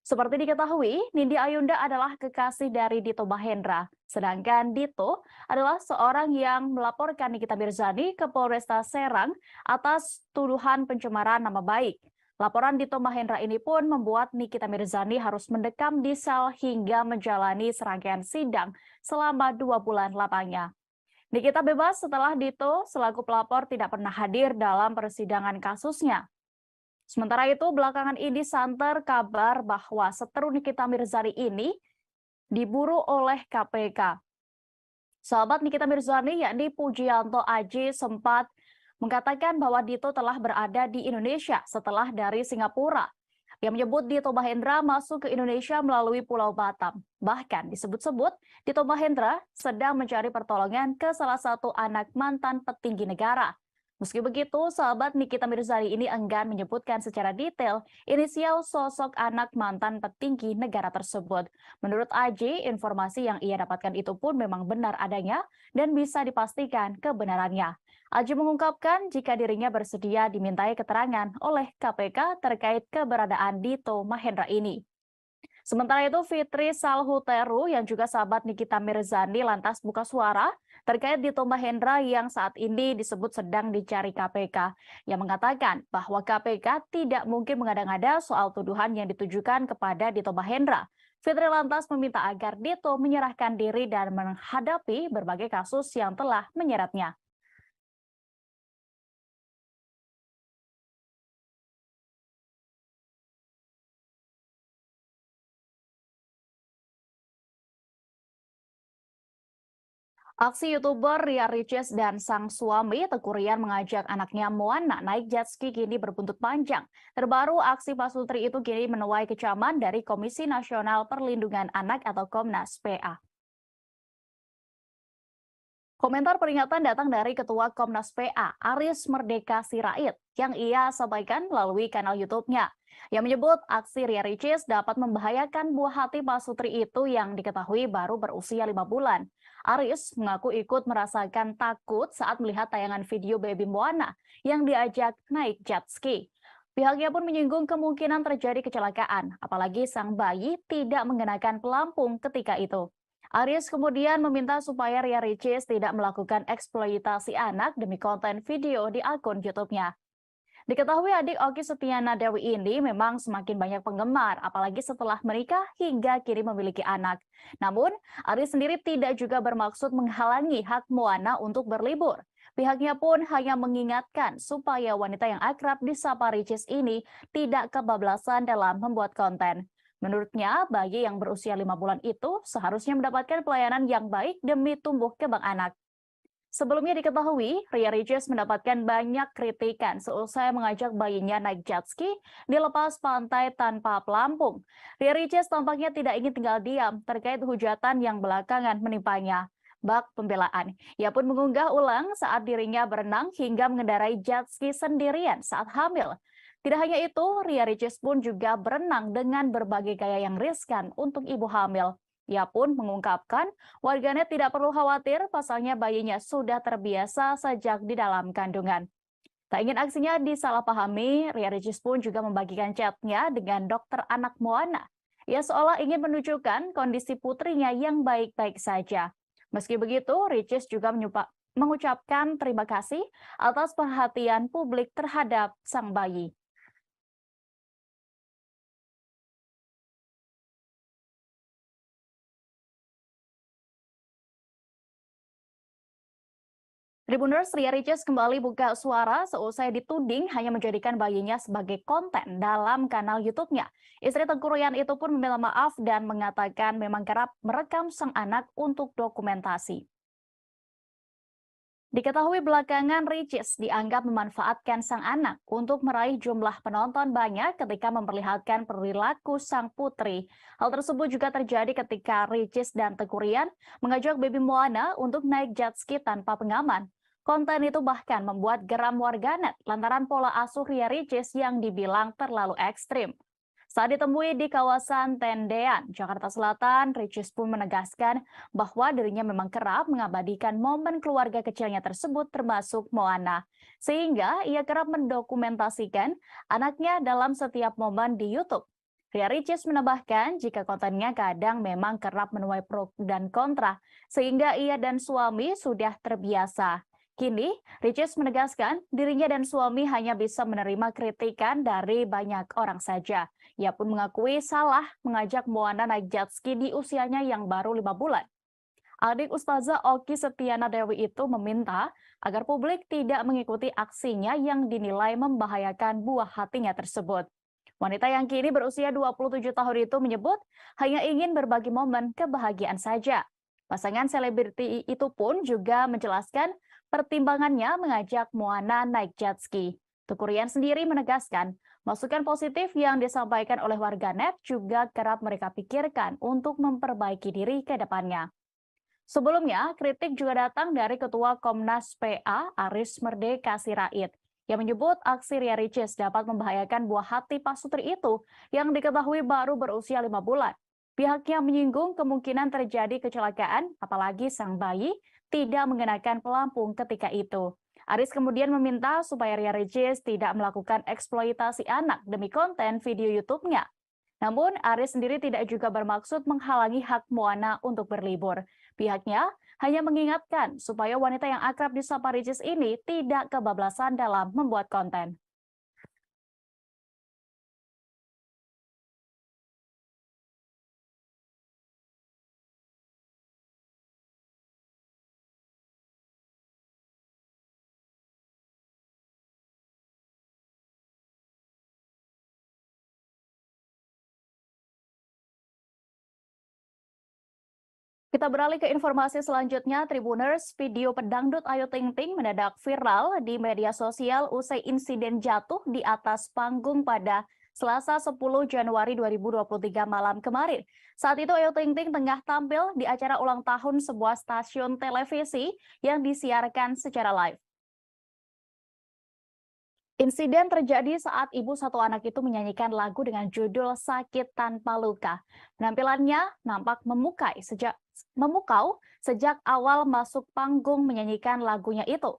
Seperti diketahui, Nindi Ayunda adalah kekasih dari Dito Mahendra. Sedangkan Dito adalah seorang yang melaporkan Nikita Mirzani ke Polresta Serang atas tuduhan pencemaran nama baik. Laporan Dito Mahendra ini pun membuat Nikita Mirzani harus mendekam di sel hingga menjalani serangkaian sidang selama 2 bulan lamanya. Nikita bebas setelah Dito selaku pelapor tidak pernah hadir dalam persidangan kasusnya. Sementara itu, belakangan ini santer kabar bahwa seteru Nikita Mirzani ini diburu oleh KPK. Sahabat Nikita Mirzani yakni Pujianto Aji sempat mengatakan bahwa Dito telah berada di Indonesia setelah dari Singapura. Yang menyebut Dito Mahendra masuk ke Indonesia melalui Pulau Batam. Bahkan disebut-sebut Dito Mahendra sedang mencari pertolongan ke salah satu anak mantan petinggi negara. Meski begitu, sahabat Nikita Mirzani ini enggan menyebutkan secara detail inisial sosok anak mantan petinggi negara tersebut. Menurut Aji, informasi yang ia dapatkan itu pun memang benar adanya dan bisa dipastikan kebenarannya. Aji mengungkapkan jika dirinya bersedia dimintai keterangan oleh KPK terkait keberadaan Dito Mahendra ini. Sementara itu, Fitri Salhuteru yang juga sahabat Nikita Mirzani lantas buka suara terkait Dito Mahendra yang saat ini disebut sedang dicari KPK, yang mengatakan bahwa KPK tidak mungkin mengada-ngada soal tuduhan yang ditujukan kepada Dito Mahendra. Fitri lantas meminta agar Dito menyerahkan diri dan menghadapi berbagai kasus yang telah menyeretnya. Aksi YouTuber Ria Ricis dan sang suami Teguh Ryan mengajak anaknya Moana naik jet ski kini berbuntut panjang. Terbaru, aksi Pak Sutri itu kini menuai kecaman dari Komisi Nasional Perlindungan Anak atau Komnas PA. Komentar peringatan datang dari Ketua Komnas PA, Aris Merdeka Sirait, yang ia sampaikan melalui kanal YouTube-nya. Yang menyebut aksi Ria Ricis dapat membahayakan buah hati Pak Sutri itu yang diketahui baru berusia 5 bulan. Aris mengaku ikut merasakan takut saat melihat tayangan video baby Moana yang diajak naik jet ski. Pihaknya pun menyinggung kemungkinan terjadi kecelakaan, apalagi sang bayi tidak mengenakan pelampung ketika itu. Aris kemudian meminta supaya Ria Ricis tidak melakukan eksploitasi anak demi konten video di akun YouTube-nya. Diketahui adik Okky Setiana Dewi ini memang semakin banyak penggemar, apalagi setelah menikah hingga kini memiliki anak. Namun, Aris sendiri tidak juga bermaksud menghalangi hak Moana untuk berlibur. Pihaknya pun hanya mengingatkan supaya wanita yang akrab disapa Ricis ini tidak kebablasan dalam membuat konten. Menurutnya, bayi yang berusia 5 bulan itu seharusnya mendapatkan pelayanan yang baik demi tumbuh kembang anak. Sebelumnya diketahui, Ria Ricis mendapatkan banyak kritikan seusai mengajak bayinya naik jet ski di lepas pantai tanpa pelampung. Ria Ricis tampaknya tidak ingin tinggal diam terkait hujatan yang belakangan menimpanya. Bak pembelaan, ia pun mengunggah ulang saat dirinya berenang hingga mengendarai jet ski sendirian saat hamil. Tidak hanya itu, Ria Ricis pun juga berenang dengan berbagai gaya yang riskan untuk ibu hamil. Ia pun mengungkapkan warganet tidak perlu khawatir pasalnya bayinya sudah terbiasa sejak di dalam kandungan. Tak ingin aksinya disalahpahami, Ria Ricis pun juga membagikan chatnya dengan dokter anak Moana. Ia seolah ingin menunjukkan kondisi putrinya yang baik-baik saja. Meski begitu, Ricis juga mengucapkan terima kasih atas perhatian publik terhadap sang bayi. Tribuners, Ria Ricis kembali buka suara seusai dituding hanya menjadikan bayinya sebagai konten dalam kanal YouTube-nya. Istri Tengku Ryan itu pun meminta maaf dan mengatakan memang kerap merekam sang anak untuk dokumentasi. Diketahui belakangan Ricis dianggap memanfaatkan sang anak untuk meraih jumlah penonton banyak ketika memperlihatkan perilaku sang putri. Hal tersebut juga terjadi ketika Ricis dan Tengku Ryan mengajak baby Moana untuk naik jet ski tanpa pengaman. Konten itu bahkan membuat geram warganet lantaran pola asuh Ria Ricis yang dibilang terlalu ekstrim. Saat ditemui di kawasan Tendean, Jakarta Selatan, Ricis pun menegaskan bahwa dirinya memang kerap mengabadikan momen keluarga kecilnya tersebut termasuk Moana. Sehingga ia kerap mendokumentasikan anaknya dalam setiap momen di YouTube. Ria Ricis menambahkan jika kontennya kadang memang kerap menuai pro dan kontra, sehingga ia dan suami sudah terbiasa. Kini, Ricis menegaskan dirinya dan suami hanya bisa menerima kritikan dari banyak orang saja. Ia pun mengakui salah mengajak Moana naik jet ski di usianya yang baru 5 bulan. Adik Ustazah Oki Setiana Dewi itu meminta agar publik tidak mengikuti aksinya yang dinilai membahayakan buah hatinya tersebut. Wanita yang kini berusia 27 tahun itu menyebut hanya ingin berbagi momen kebahagiaan saja. Pasangan selebriti itu pun juga menjelaskan pertimbangannya mengajak Moana naik jet ski. Tengku Ryan sendiri menegaskan, masukan positif yang disampaikan oleh warganet juga kerap mereka pikirkan untuk memperbaiki diri ke depannya. Sebelumnya, kritik juga datang dari Ketua Komnas PA Aris Merdeka Sirait yang menyebut aksi Ria Ricis dapat membahayakan buah hati pasutri itu yang diketahui baru berusia 5 bulan. Pihaknya menyinggung kemungkinan terjadi kecelakaan, apalagi sang bayi tidak mengenakan pelampung ketika itu. Aris kemudian meminta supaya Ria Ricis tidak melakukan eksploitasi anak demi konten video YouTube-nya. Namun, Aris sendiri tidak juga bermaksud menghalangi hak Moana untuk berlibur. Pihaknya hanya mengingatkan supaya wanita yang akrab disapa Ricis ini tidak kebablasan dalam membuat konten. Kita beralih ke informasi selanjutnya, Tribuners. Video pedangdut Ayu Ting Ting mendadak viral di media sosial usai insiden jatuh di atas panggung pada Selasa 10 Januari 2023 malam kemarin. Saat itu Ayu Ting Ting tengah tampil di acara ulang tahun sebuah stasiun televisi yang disiarkan secara live. Insiden terjadi saat ibu satu anak itu menyanyikan lagu dengan judul Sakit Tanpa Luka. Penampilannya nampak memukau sejak awal masuk panggung menyanyikan lagunya itu.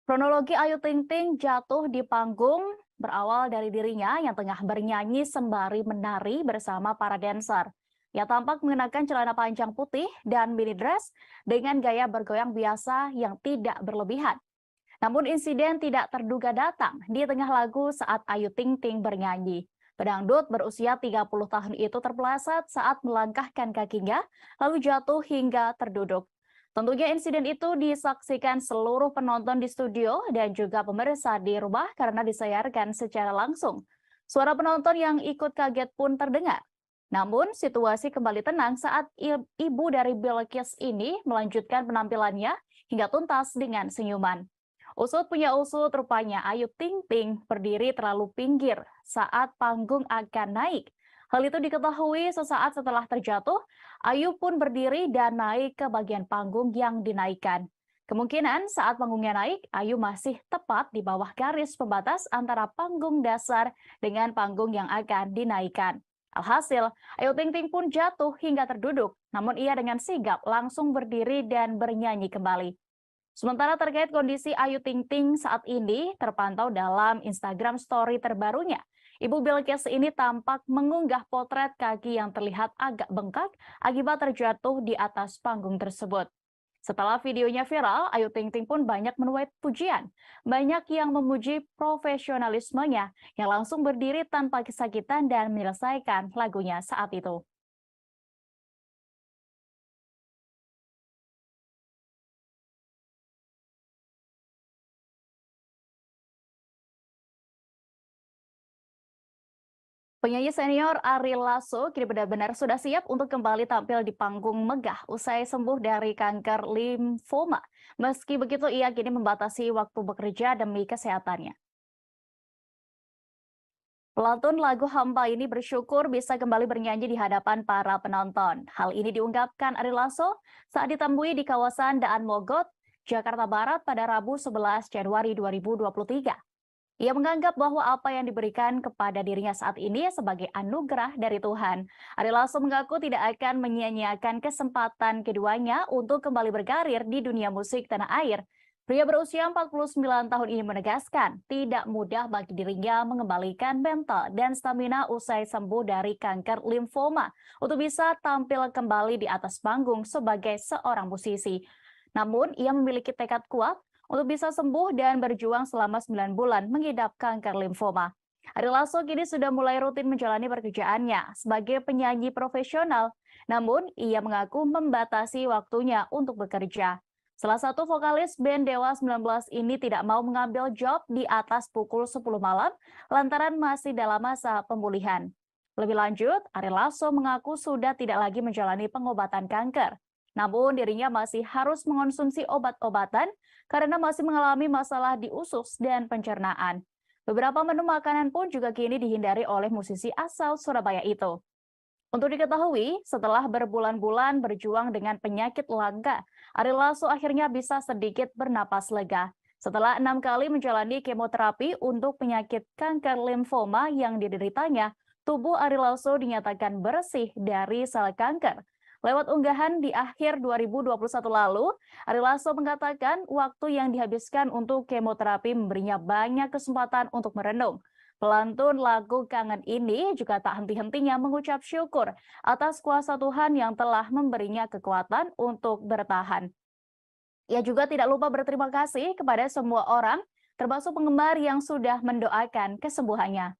Kronologi Ayu Ting Ting jatuh di panggung berawal dari dirinya yang tengah bernyanyi sembari menari bersama para dancer. Ia tampak mengenakan celana panjang putih dan mini dress dengan gaya bergoyang biasa yang tidak berlebihan. Namun insiden tidak terduga datang di tengah lagu saat Ayu Ting Ting bernyanyi. Pedangdut berusia 30 tahun itu terpeleset saat melangkahkan kakinya, lalu jatuh hingga terduduk. Tentunya insiden itu disaksikan seluruh penonton di studio dan juga pemirsa di rumah karena disayarkan secara langsung. Suara penonton yang ikut kaget pun terdengar. Namun, situasi kembali tenang saat ibu dari Bilqis ini melanjutkan penampilannya hingga tuntas dengan senyuman. Usut punya usut, rupanya Ayu Ting Ting berdiri terlalu pinggir saat panggung akan naik. Hal itu diketahui sesaat setelah terjatuh, Ayu pun berdiri dan naik ke bagian panggung yang dinaikkan. Kemungkinan saat panggungnya naik, Ayu masih tepat di bawah garis pembatas antara panggung dasar dengan panggung yang akan dinaikkan. Alhasil, Ayu Ting Ting pun jatuh hingga terduduk, namun ia dengan sigap langsung berdiri dan bernyanyi kembali. Sementara terkait kondisi Ayu Ting Ting saat ini terpantau dalam Instagram Story terbarunya. Ibu Bilqis ini tampak mengunggah potret kaki yang terlihat agak bengkak akibat terjatuh di atas panggung tersebut. Setelah videonya viral, Ayu Ting Ting pun banyak menuai pujian. Banyak yang memuji profesionalismenya yang langsung berdiri tanpa kesakitan dan menyelesaikan lagunya saat itu. Penyanyi senior Ari Lasso kini benar-benar sudah siap untuk kembali tampil di panggung megah usai sembuh dari kanker limfoma. Meski begitu, ia kini membatasi waktu bekerja demi kesehatannya. Pelantun lagu Hampa ini bersyukur bisa kembali bernyanyi di hadapan para penonton. Hal ini diungkapkan Ari Lasso saat ditemui di kawasan Daan Mogot, Jakarta Barat pada Rabu 11 Januari 2023. Ia menganggap bahwa apa yang diberikan kepada dirinya saat ini sebagai anugerah dari Tuhan. Ari Lasso mengaku tidak akan menyia-nyiakan kesempatan keduanya untuk kembali berkarir di dunia musik tanah air. Pria berusia 49 tahun ini menegaskan tidak mudah bagi dirinya mengembalikan mental dan stamina usai sembuh dari kanker limfoma untuk bisa tampil kembali di atas panggung sebagai seorang musisi. Namun, ia memiliki tekad kuat untuk bisa sembuh dan berjuang selama 9 bulan mengidap kanker limfoma. Ari Lasso kini sudah mulai rutin menjalani pekerjaannya sebagai penyanyi profesional, namun ia mengaku membatasi waktunya untuk bekerja. Salah satu vokalis band Dewa 19 ini tidak mau mengambil job di atas pukul 10 malam lantaran masih dalam masa pemulihan. Lebih lanjut, Ari Lasso mengaku sudah tidak lagi menjalani pengobatan kanker. Namun dirinya masih harus mengonsumsi obat-obatan karena masih mengalami masalah di usus dan pencernaan. Beberapa menu makanan pun juga kini dihindari oleh musisi asal Surabaya itu. Untuk diketahui, setelah berbulan-bulan berjuang dengan penyakit langka, Ari Lasso akhirnya bisa sedikit bernapas lega. Setelah 6 kali menjalani kemoterapi untuk penyakit kanker limfoma yang dideritanya, tubuh Ari Lasso dinyatakan bersih dari sel kanker. Lewat unggahan di akhir 2021 lalu, Ari Lasso mengatakan waktu yang dihabiskan untuk kemoterapi memberinya banyak kesempatan untuk merenung. Pelantun lagu Kangen ini juga tak henti-hentinya mengucap syukur atas kuasa Tuhan yang telah memberinya kekuatan untuk bertahan. Ia juga tidak lupa berterima kasih kepada semua orang, termasuk penggemar yang sudah mendoakan kesembuhannya.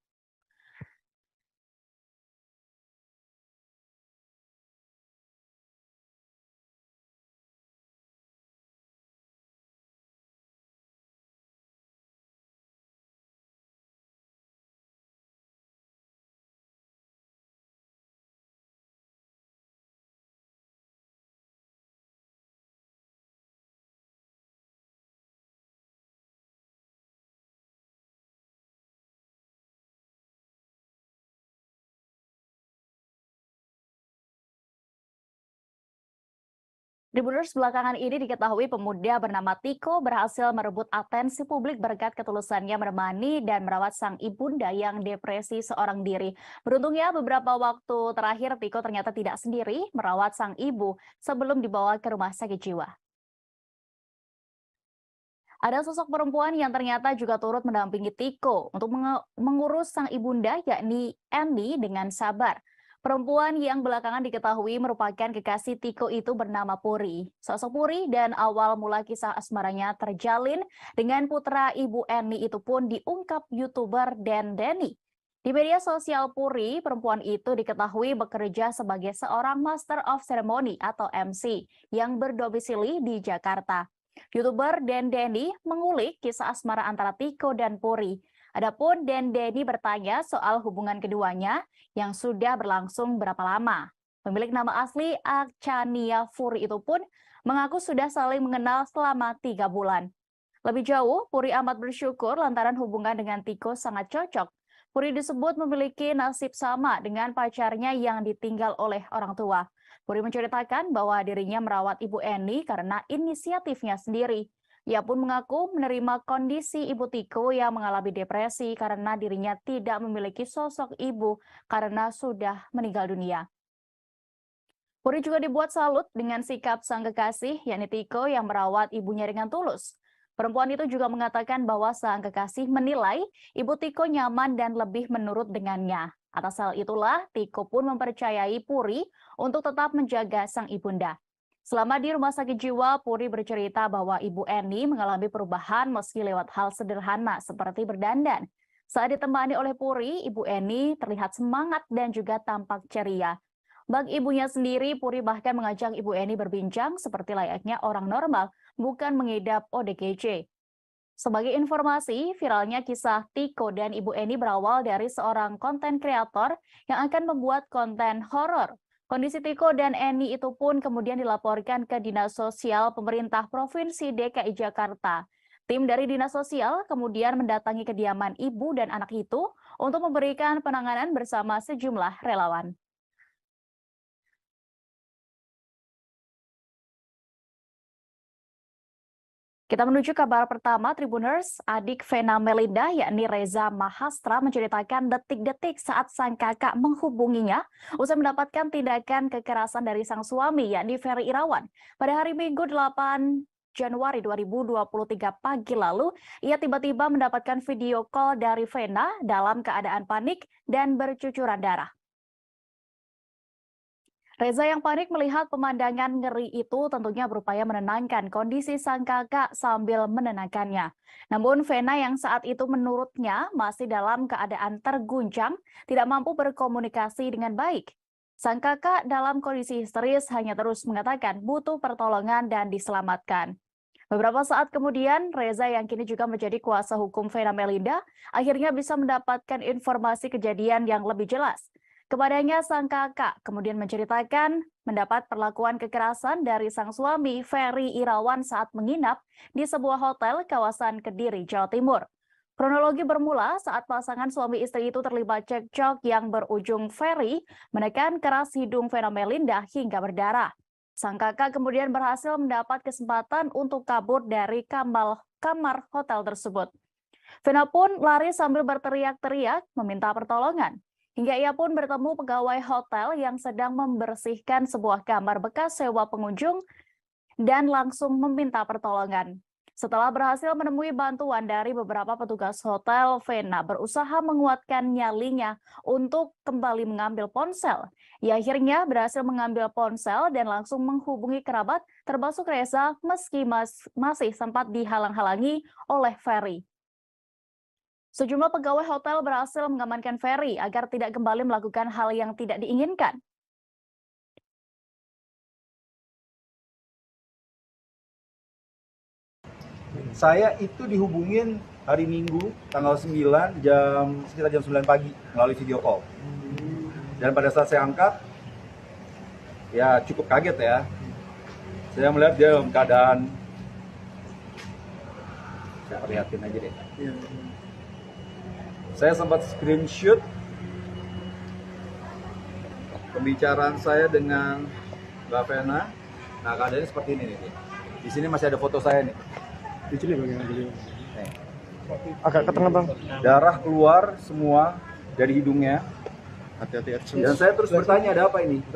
Tribuners, belakangan ini diketahui pemuda bernama Tiko berhasil merebut atensi publik berkat ketulusannya menemani dan merawat sang ibunda yang depresi seorang diri. Beruntungnya beberapa waktu terakhir Tiko ternyata tidak sendiri merawat sang ibu sebelum dibawa ke rumah sakit jiwa. Ada sosok perempuan yang ternyata juga turut mendampingi Tiko untuk mengurus sang ibunda, yakni Annie, dengan sabar. Perempuan yang belakangan diketahui merupakan kekasih Tiko itu bernama Puri. Sosok Puri dan awal mula kisah asmaranya terjalin dengan putra ibu Annie itu pun diungkap YouTuber Dan Denny. Di media sosial Puri, perempuan itu diketahui bekerja sebagai seorang Master of Ceremony atau MC yang berdomisili di Jakarta. YouTuber Dan Denny mengulik kisah asmara antara Tiko dan Puri. Adapun Dendeni bertanya soal hubungan keduanya yang sudah berlangsung berapa lama. Pemilik nama asli Achania Puri itu pun mengaku sudah saling mengenal selama 3 bulan. Lebih jauh, Puri amat bersyukur lantaran hubungan dengan Tiko sangat cocok. Puri disebut memiliki nasib sama dengan pacarnya yang ditinggal oleh orang tua. Puri menceritakan bahwa dirinya merawat Ibu Eni karena inisiatifnya sendiri. Ia pun mengaku menerima kondisi Ibu Tiko yang mengalami depresi karena dirinya tidak memiliki sosok ibu karena sudah meninggal dunia. Puri juga dibuat salut dengan sikap sang kekasih, yakni Tiko yang merawat ibunya dengan tulus. Perempuan itu juga mengatakan bahwa sang kekasih menilai Ibu Tiko nyaman dan lebih menurut dengannya. Atas hal itulah, Tiko pun mempercayai Puri untuk tetap menjaga sang ibunda. Selama di rumah sakit jiwa, Puri bercerita bahwa Ibu Eni mengalami perubahan meski lewat hal sederhana seperti berdandan. Saat ditemani oleh Puri, Ibu Eni terlihat semangat dan juga tampak ceria. Bagi ibunya sendiri, Puri bahkan mengajak Ibu Eni berbincang seperti layaknya orang normal, bukan mengidap ODGJ. Sebagai informasi, viralnya kisah Tiko dan Ibu Eni berawal dari seorang konten kreator yang akan membuat konten horor. Kondisi Tiko dan Eni itu pun kemudian dilaporkan ke Dinas Sosial Pemerintah Provinsi DKI Jakarta. Tim dari Dinas Sosial kemudian mendatangi kediaman ibu dan anak itu untuk memberikan penanganan bersama sejumlah relawan. Kita menuju kabar pertama, Tribuners. Adik Vena Melinda, yakni Reza Mahastra, menceritakan detik-detik saat sang kakak menghubunginya usai mendapatkan tindakan kekerasan dari sang suami, yakni Ferry Irawan. Pada hari Minggu 8 Januari 2023 pagi lalu, ia tiba-tiba mendapatkan video call dari Vena dalam keadaan panik dan bercucuran darah. Reza yang panik melihat pemandangan ngeri itu tentunya berupaya menenangkan kondisi sang kakak sambil menenangkannya. Namun Vena yang saat itu menurutnya masih dalam keadaan terguncang, tidak mampu berkomunikasi dengan baik. Sang kakak dalam kondisi histeris hanya terus mengatakan butuh pertolongan dan diselamatkan. Beberapa saat kemudian, Reza yang kini juga menjadi kuasa hukum Vena Melinda akhirnya bisa mendapatkan informasi kejadian yang lebih jelas. Kepadanya sang kakak kemudian menceritakan mendapat perlakuan kekerasan dari sang suami Ferry Irawan saat menginap di sebuah hotel kawasan Kediri, Jawa Timur. Kronologi bermula saat pasangan suami istri itu terlibat cekcok yang berujung Ferry menekan keras hidung Vena Melinda hingga berdarah. Sang kakak kemudian berhasil mendapat kesempatan untuk kabur dari kamar hotel tersebut. Vena pun lari sambil berteriak-teriak meminta pertolongan. Hingga ia pun bertemu pegawai hotel yang sedang membersihkan sebuah kamar bekas sewa pengunjung dan langsung meminta pertolongan. Setelah berhasil menemui bantuan dari beberapa petugas hotel, Vena berusaha menguatkan nyalinya untuk kembali mengambil ponsel. Ia akhirnya berhasil mengambil ponsel dan langsung menghubungi kerabat termasuk Reza meski masih sempat dihalang-halangi oleh Ferry. Sejumlah pegawai hotel berhasil mengamankan Ferry agar tidak kembali melakukan hal yang tidak diinginkan. Saya itu dihubungin hari Minggu tanggal 9 sekitar jam 9 pagi melalui video call. Dan pada saat saya angkat, ya cukup kaget ya. Saya melihat dia dalam keadaan, saya perlihatin aja deh. Saya sempat screenshot pembicaraan saya dengan Mbak Vena. Nah, keadaannya seperti ini nih. Di sini masih ada foto saya nih. Di sini bagian beliau. Nih. Agak ke tengah bang. Darah keluar semua dari hidungnya. Hati-hati. Dan saya terus bertanya ada apa ini.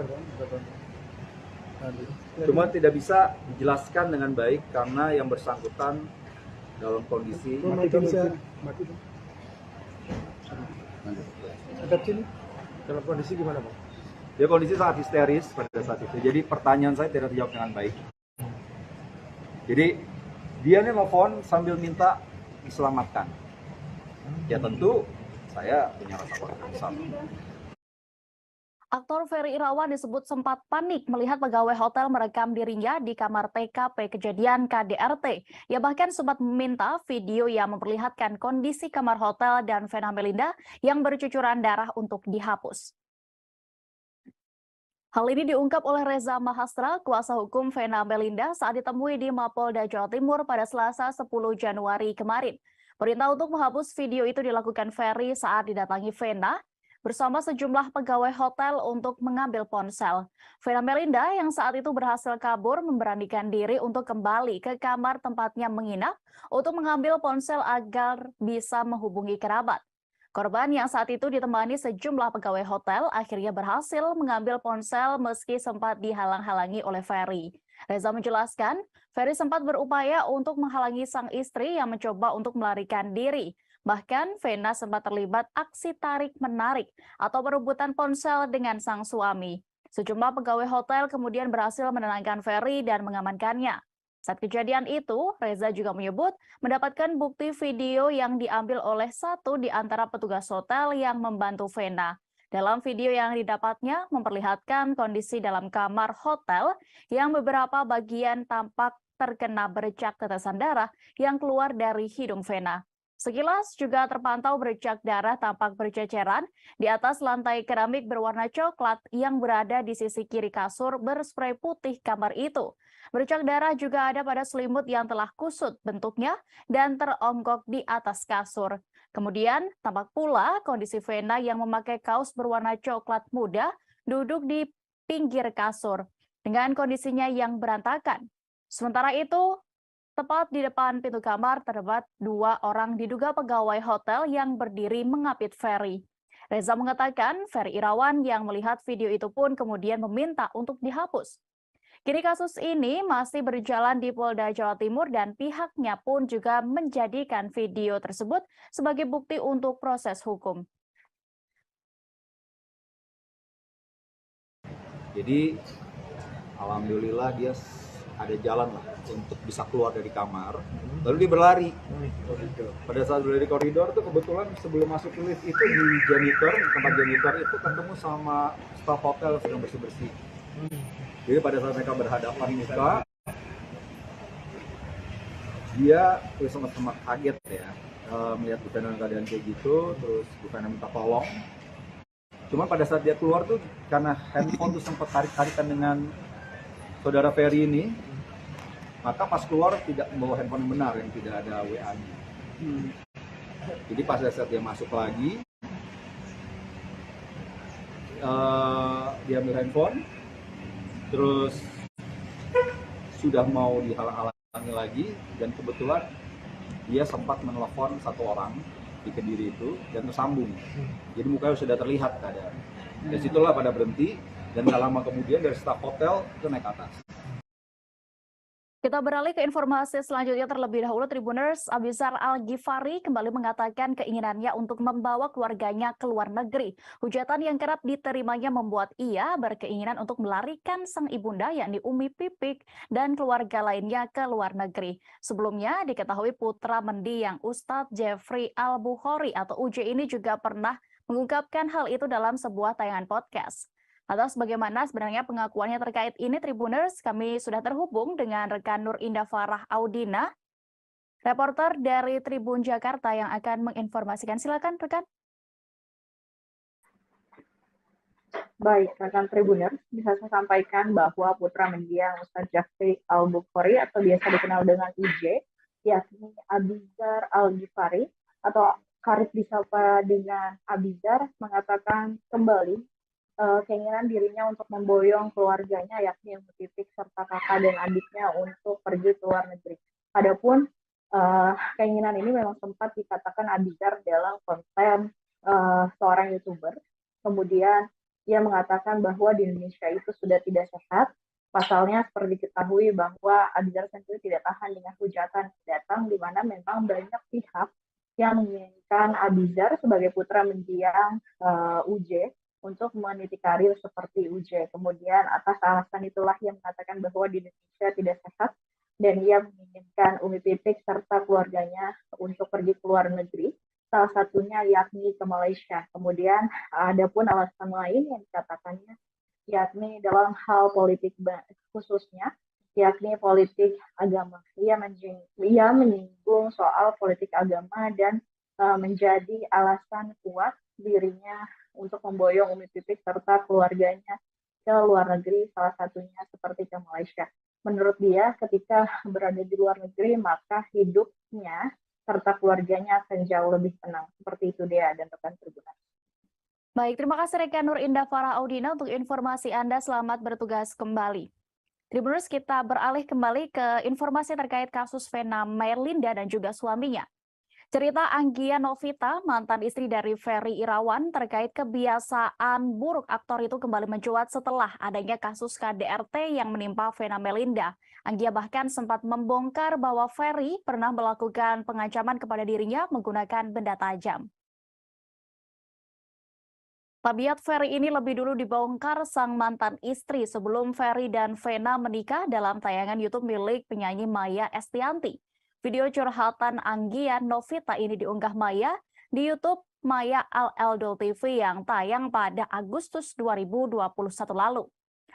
Cuma tidak bisa dijelaskan dengan baik karena yang bersangkutan dalam kondisi Dalam kondisi gimana bang? dia kondisi sangat histeris pada saat itu. Jadi pertanyaan saya tidak terjawab dengan baik. Jadi dia nih nelfon sambil minta diselamatkan. Ya tentu saya punya rasa bersalah. Aktor Ferry Irawan disebut sempat panik melihat pegawai hotel merekam dirinya di kamar TKP kejadian KDRT. Ia bahkan sempat meminta video yang memperlihatkan kondisi kamar hotel dan Vena Melinda yang bercucuran darah untuk dihapus. Hal ini diungkap oleh Reza Mahastra, kuasa hukum Vena Melinda saat ditemui di Mapolda Jawa Timur pada Selasa 10 Januari kemarin. Perintah untuk menghapus video itu dilakukan Ferry saat didatangi Vena bersama sejumlah pegawai hotel untuk mengambil ponsel. Vena Melinda yang saat itu berhasil kabur memberanikan diri untuk kembali ke kamar tempatnya menginap untuk mengambil ponsel agar bisa menghubungi kerabat. Korban yang saat itu ditemani sejumlah pegawai hotel akhirnya berhasil mengambil ponsel meski sempat dihalang-halangi oleh Ferry. Reza menjelaskan, Ferry sempat berupaya untuk menghalangi sang istri yang mencoba untuk melarikan diri. Bahkan, Vena sempat terlibat aksi tarik-menarik atau perebutan ponsel dengan sang suami. Sejumlah pegawai hotel kemudian berhasil menenangkan Ferry dan mengamankannya. Saat kejadian itu, Reza juga menyebut mendapatkan bukti video yang diambil oleh satu di antara petugas hotel yang membantu Vena. Dalam video yang didapatnya memperlihatkan kondisi dalam kamar hotel yang beberapa bagian tampak terkena bercak tetesan darah yang keluar dari hidung Vena. Sekilas juga terpantau bercak darah tampak berceceran di atas lantai keramik berwarna coklat yang berada di sisi kiri kasur berspray putih kamar itu. Bercak darah juga ada pada selimut yang telah kusut bentuknya dan teronggok di atas kasur. Kemudian tampak pula kondisi Vena yang memakai kaos berwarna coklat muda duduk di pinggir kasur dengan kondisinya yang berantakan. Sementara itu, tepat di depan pintu kamar terdapat dua orang diduga pegawai hotel yang berdiri mengapit Ferry. Reza mengatakan Ferry Irawan yang melihat video itu pun kemudian meminta untuk dihapus. Kini kasus ini masih berjalan di Polda Jawa Timur dan pihaknya pun juga menjadikan video tersebut sebagai bukti untuk proses hukum. Jadi alhamdulillah dia ada jalan lah untuk bisa keluar dari kamar, lalu dia berlari. Pada saat berlari di koridor tuh kebetulan sebelum masuk ke lift itu di janitor, tempat janitor itu ketemu sama staf hotel sedang bersih-bersih. Jadi pada saat mereka berhadapan muka, dia sama-sama kaget ya, melihat Bu Vena keadaan kayak gitu, terus Bu Vena minta tolong. Cuma pada saat dia keluar tuh karena handphone tuh sempat tarik-tarikan dengan saudara Ferry ini, maka pas keluar tidak membawa handphone yang benar, yang tidak ada WA-nya. Jadi pas saat dia masuk lagi, dia ambil handphone, terus sudah mau dihalang-halangi lagi, dan kebetulan dia sempat menelpon satu orang di Kediri itu dan tersambung. Jadi mukanya sudah terlihat keadaan. Dari situlah pada berhenti, dan gak lama kemudian dari staf hotel itu naik ke atas. Kita beralih ke informasi selanjutnya terlebih dahulu. Tribuners, Abizar Al-Ghifari kembali mengatakan keinginannya untuk membawa keluarganya ke luar negeri. Hujatan yang kerap diterimanya membuat ia berkeinginan untuk melarikan sang ibunda yakni Umi Pipik dan keluarga lainnya ke luar negeri. Sebelumnya diketahui putra mendiang Ustadz Jeffrey Al-Bukhari atau UJ ini juga pernah mengungkapkan hal itu dalam sebuah tayangan podcast. Atas bagaimana sebenarnya pengakuannya terkait ini, Tribuners, kami sudah terhubung dengan rekan Nur Indah Farah Audina, reporter dari Tribun Jakarta yang akan menginformasikan. Silakan, rekan. Baik, rekan Tribuners, bisa saya sampaikan bahwa putra mendiang Ustadz Jeffrey Al-Bukhari atau biasa dikenal dengan UJ, yakni Abizar Al-Ghifari atau karib disapa dengan Abizar, mengatakan kembali keinginan dirinya untuk memboyong keluarganya yakni Umi Pipik serta kakak dan adiknya untuk pergi ke luar negeri. Adapun keinginan ini memang sempat dikatakan Abizar dalam konten seorang YouTuber. Kemudian ia mengatakan bahwa di Indonesia itu sudah tidak sehat. Pasalnya seperti diketahui bahwa Abizar sendiri tidak tahan dengan hujatan datang di mana memang banyak pihak yang menginginkan Abizar sebagai putra mendiang UJ untuk meniti karir seperti UJ. Kemudian atas alasan itulah ia mengatakan bahwa di Indonesia tidak sehat dan ia menginginkan Umi Pipik serta keluarganya untuk pergi ke luar negeri. salah satunya yakni ke Malaysia. Kemudian ada pun alasan lain yang dikatakannya yakni dalam hal politik khususnya, yakni politik agama. Ia menyinggung soal politik agama dan menjadi alasan kuat dirinya untuk memboyong Umi Pipik serta keluarganya ke luar negeri, salah satunya seperti ke Malaysia. Menurut dia, ketika berada di luar negeri, maka hidupnya serta keluarganya akan jauh lebih tenang. Seperti itu dia dan rekan Tribuners. Baik, terima kasih rekan Nur Indah Farah Audina untuk informasi Anda. Selamat bertugas kembali. Tribuners, kita beralih kembali ke informasi terkait kasus Vena Melinda dan juga suaminya. Cerita Anggia Novita, mantan istri dari Ferry Irawan, terkait kebiasaan buruk aktor itu kembali mencuat setelah adanya kasus KDRT yang menimpa Vena Melinda. Anggia bahkan sempat membongkar bahwa Ferry pernah melakukan pengancaman kepada dirinya menggunakan benda tajam. Tabiat Ferry ini lebih dulu dibongkar sang mantan istri sebelum Ferry dan Vena menikah dalam tayangan YouTube milik penyanyi Maya Estianty. Video curhatan Anggia Novita ini diunggah Maya di YouTube Maya Al-Eldol TV yang tayang pada Agustus 2021 lalu.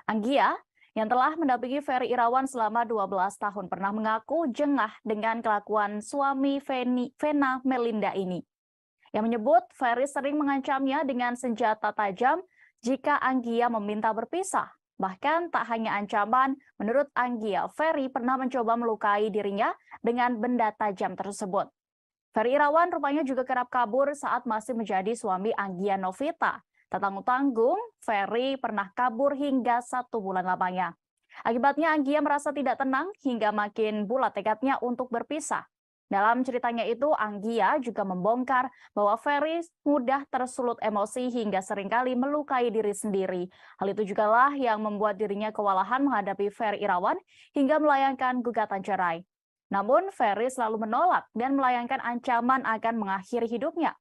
Anggia yang telah mendampingi Ferry Irawan selama 12 tahun pernah mengaku jengah dengan kelakuan suami Vena Melinda ini. Yang menyebut Ferry sering mengancamnya dengan senjata tajam jika Anggia meminta berpisah. Bahkan tak hanya ancaman, menurut Anggia, Ferry pernah mencoba melukai dirinya dengan benda tajam tersebut. Ferry Irawan rupanya juga kerap kabur saat masih menjadi suami Anggia Novita. Tak tanggung-tanggung, Ferry pernah kabur hingga 1 bulan lamanya. Akibatnya Anggia merasa tidak tenang hingga makin bulat tekadnya untuk berpisah. Dalam ceritanya itu, Anggia juga membongkar bahwa Ferry mudah tersulut emosi hingga seringkali melukai diri sendiri. Hal itu jugalah yang membuat dirinya kewalahan menghadapi Ferry Irawan hingga melayangkan gugatan cerai. Namun, Ferry selalu menolak dan melayangkan ancaman akan mengakhiri hidupnya.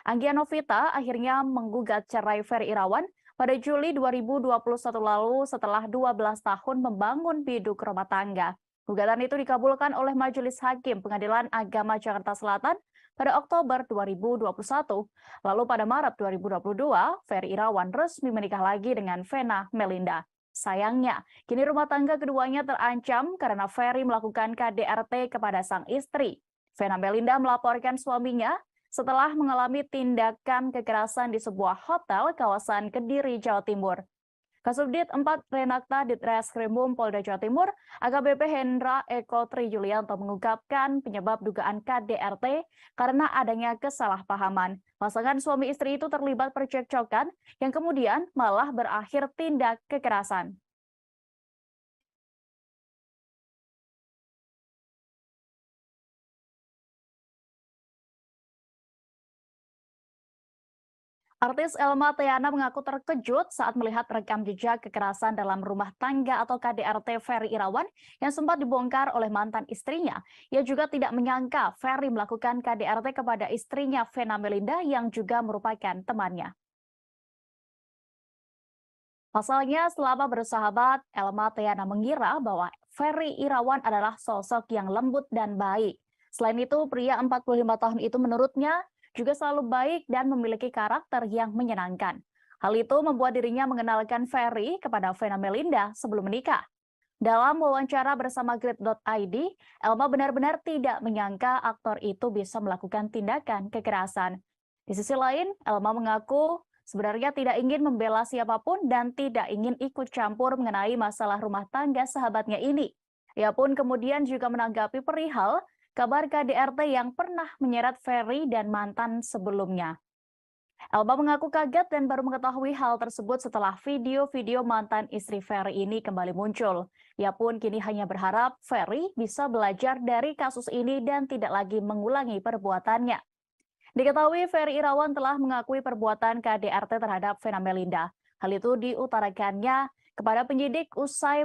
Anggia Novita akhirnya menggugat cerai Ferry Irawan pada Juli 2021 lalu setelah 12 tahun membangun biduk rumah tangga. Gugatan itu dikabulkan oleh Majelis Hakim Pengadilan Agama Jakarta Selatan pada Oktober 2021. Lalu pada Maret 2022, Ferry Irawan resmi menikah lagi dengan Vena Melinda. Sayangnya, kini rumah tangga keduanya terancam karena Ferry melakukan KDRT kepada sang istri. Vena Melinda melaporkan suaminya setelah mengalami tindakan kekerasan di sebuah hotel kawasan Kediri, Jawa Timur. Kasubdit 4 Renakta Ditreskrimum Polda Jawa Timur, AKBP Hendra Eko Tri Yulianto mengungkapkan penyebab dugaan KDRT karena adanya kesalahpahaman. Pasangan suami istri itu terlibat percekcokan yang kemudian malah berakhir tindak kekerasan. Artis Elma Theana mengaku terkejut saat melihat rekam jejak kekerasan dalam rumah tangga atau KDRT Ferry Irawan yang sempat dibongkar oleh mantan istrinya. Ia juga tidak menyangka Ferry melakukan KDRT kepada istrinya Vena Melinda yang juga merupakan temannya. Pasalnya, selama bersahabat, Elma Theana mengira bahwa Ferry Irawan adalah sosok yang lembut dan baik. Selain itu, pria 45 tahun itu menurutnya juga selalu baik dan memiliki karakter yang menyenangkan. Hal itu membuat dirinya mengenalkan Ferry kepada Vena Melinda sebelum menikah. Dalam wawancara bersama Grid.id, Elma benar-benar tidak menyangka aktor itu bisa melakukan tindakan kekerasan. Di sisi lain, Elma mengaku sebenarnya tidak ingin membela siapapun dan tidak ingin ikut campur mengenai masalah rumah tangga sahabatnya ini. Ia pun kemudian juga menanggapi perihal kabar KDRT yang pernah menyeret Ferry dan mantan sebelumnya. Elma mengaku kaget dan baru mengetahui hal tersebut setelah video-video mantan istri Ferry ini kembali muncul. Ia pun kini hanya berharap Ferry bisa belajar dari kasus ini dan tidak lagi mengulangi perbuatannya. Diketahui Ferry Irawan telah mengakui perbuatan KDRT terhadap Vena Melinda. Hal itu diutarakannya kepada penyidik usai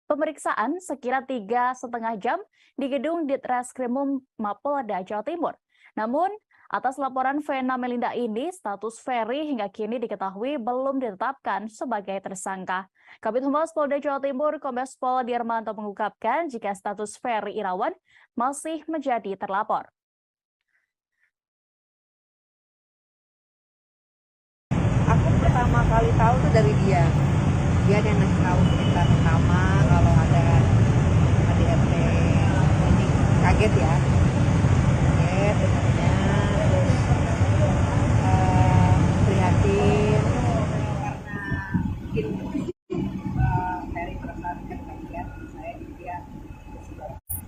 pemeriksaan sekira 3,5 jam di gedung Ditreskrimum Mapolda Jawa Timur. Namun, atas laporan Vena Melinda ini, status Ferry hingga kini diketahui belum ditetapkan sebagai tersangka. Kabid Humas Polda Jawa Timur, Kombes Pol Dirmanto mengungkapkan jika status Ferry Irawan masih menjadi terlapor. pertama kali tahu tuh dari dia yang ngasih tahu kita pertama kalau ada KDRT. Ini kaget ya, kaget dengarnya, terus prihatin karena mungkin Ferry perasaan kalian saya dia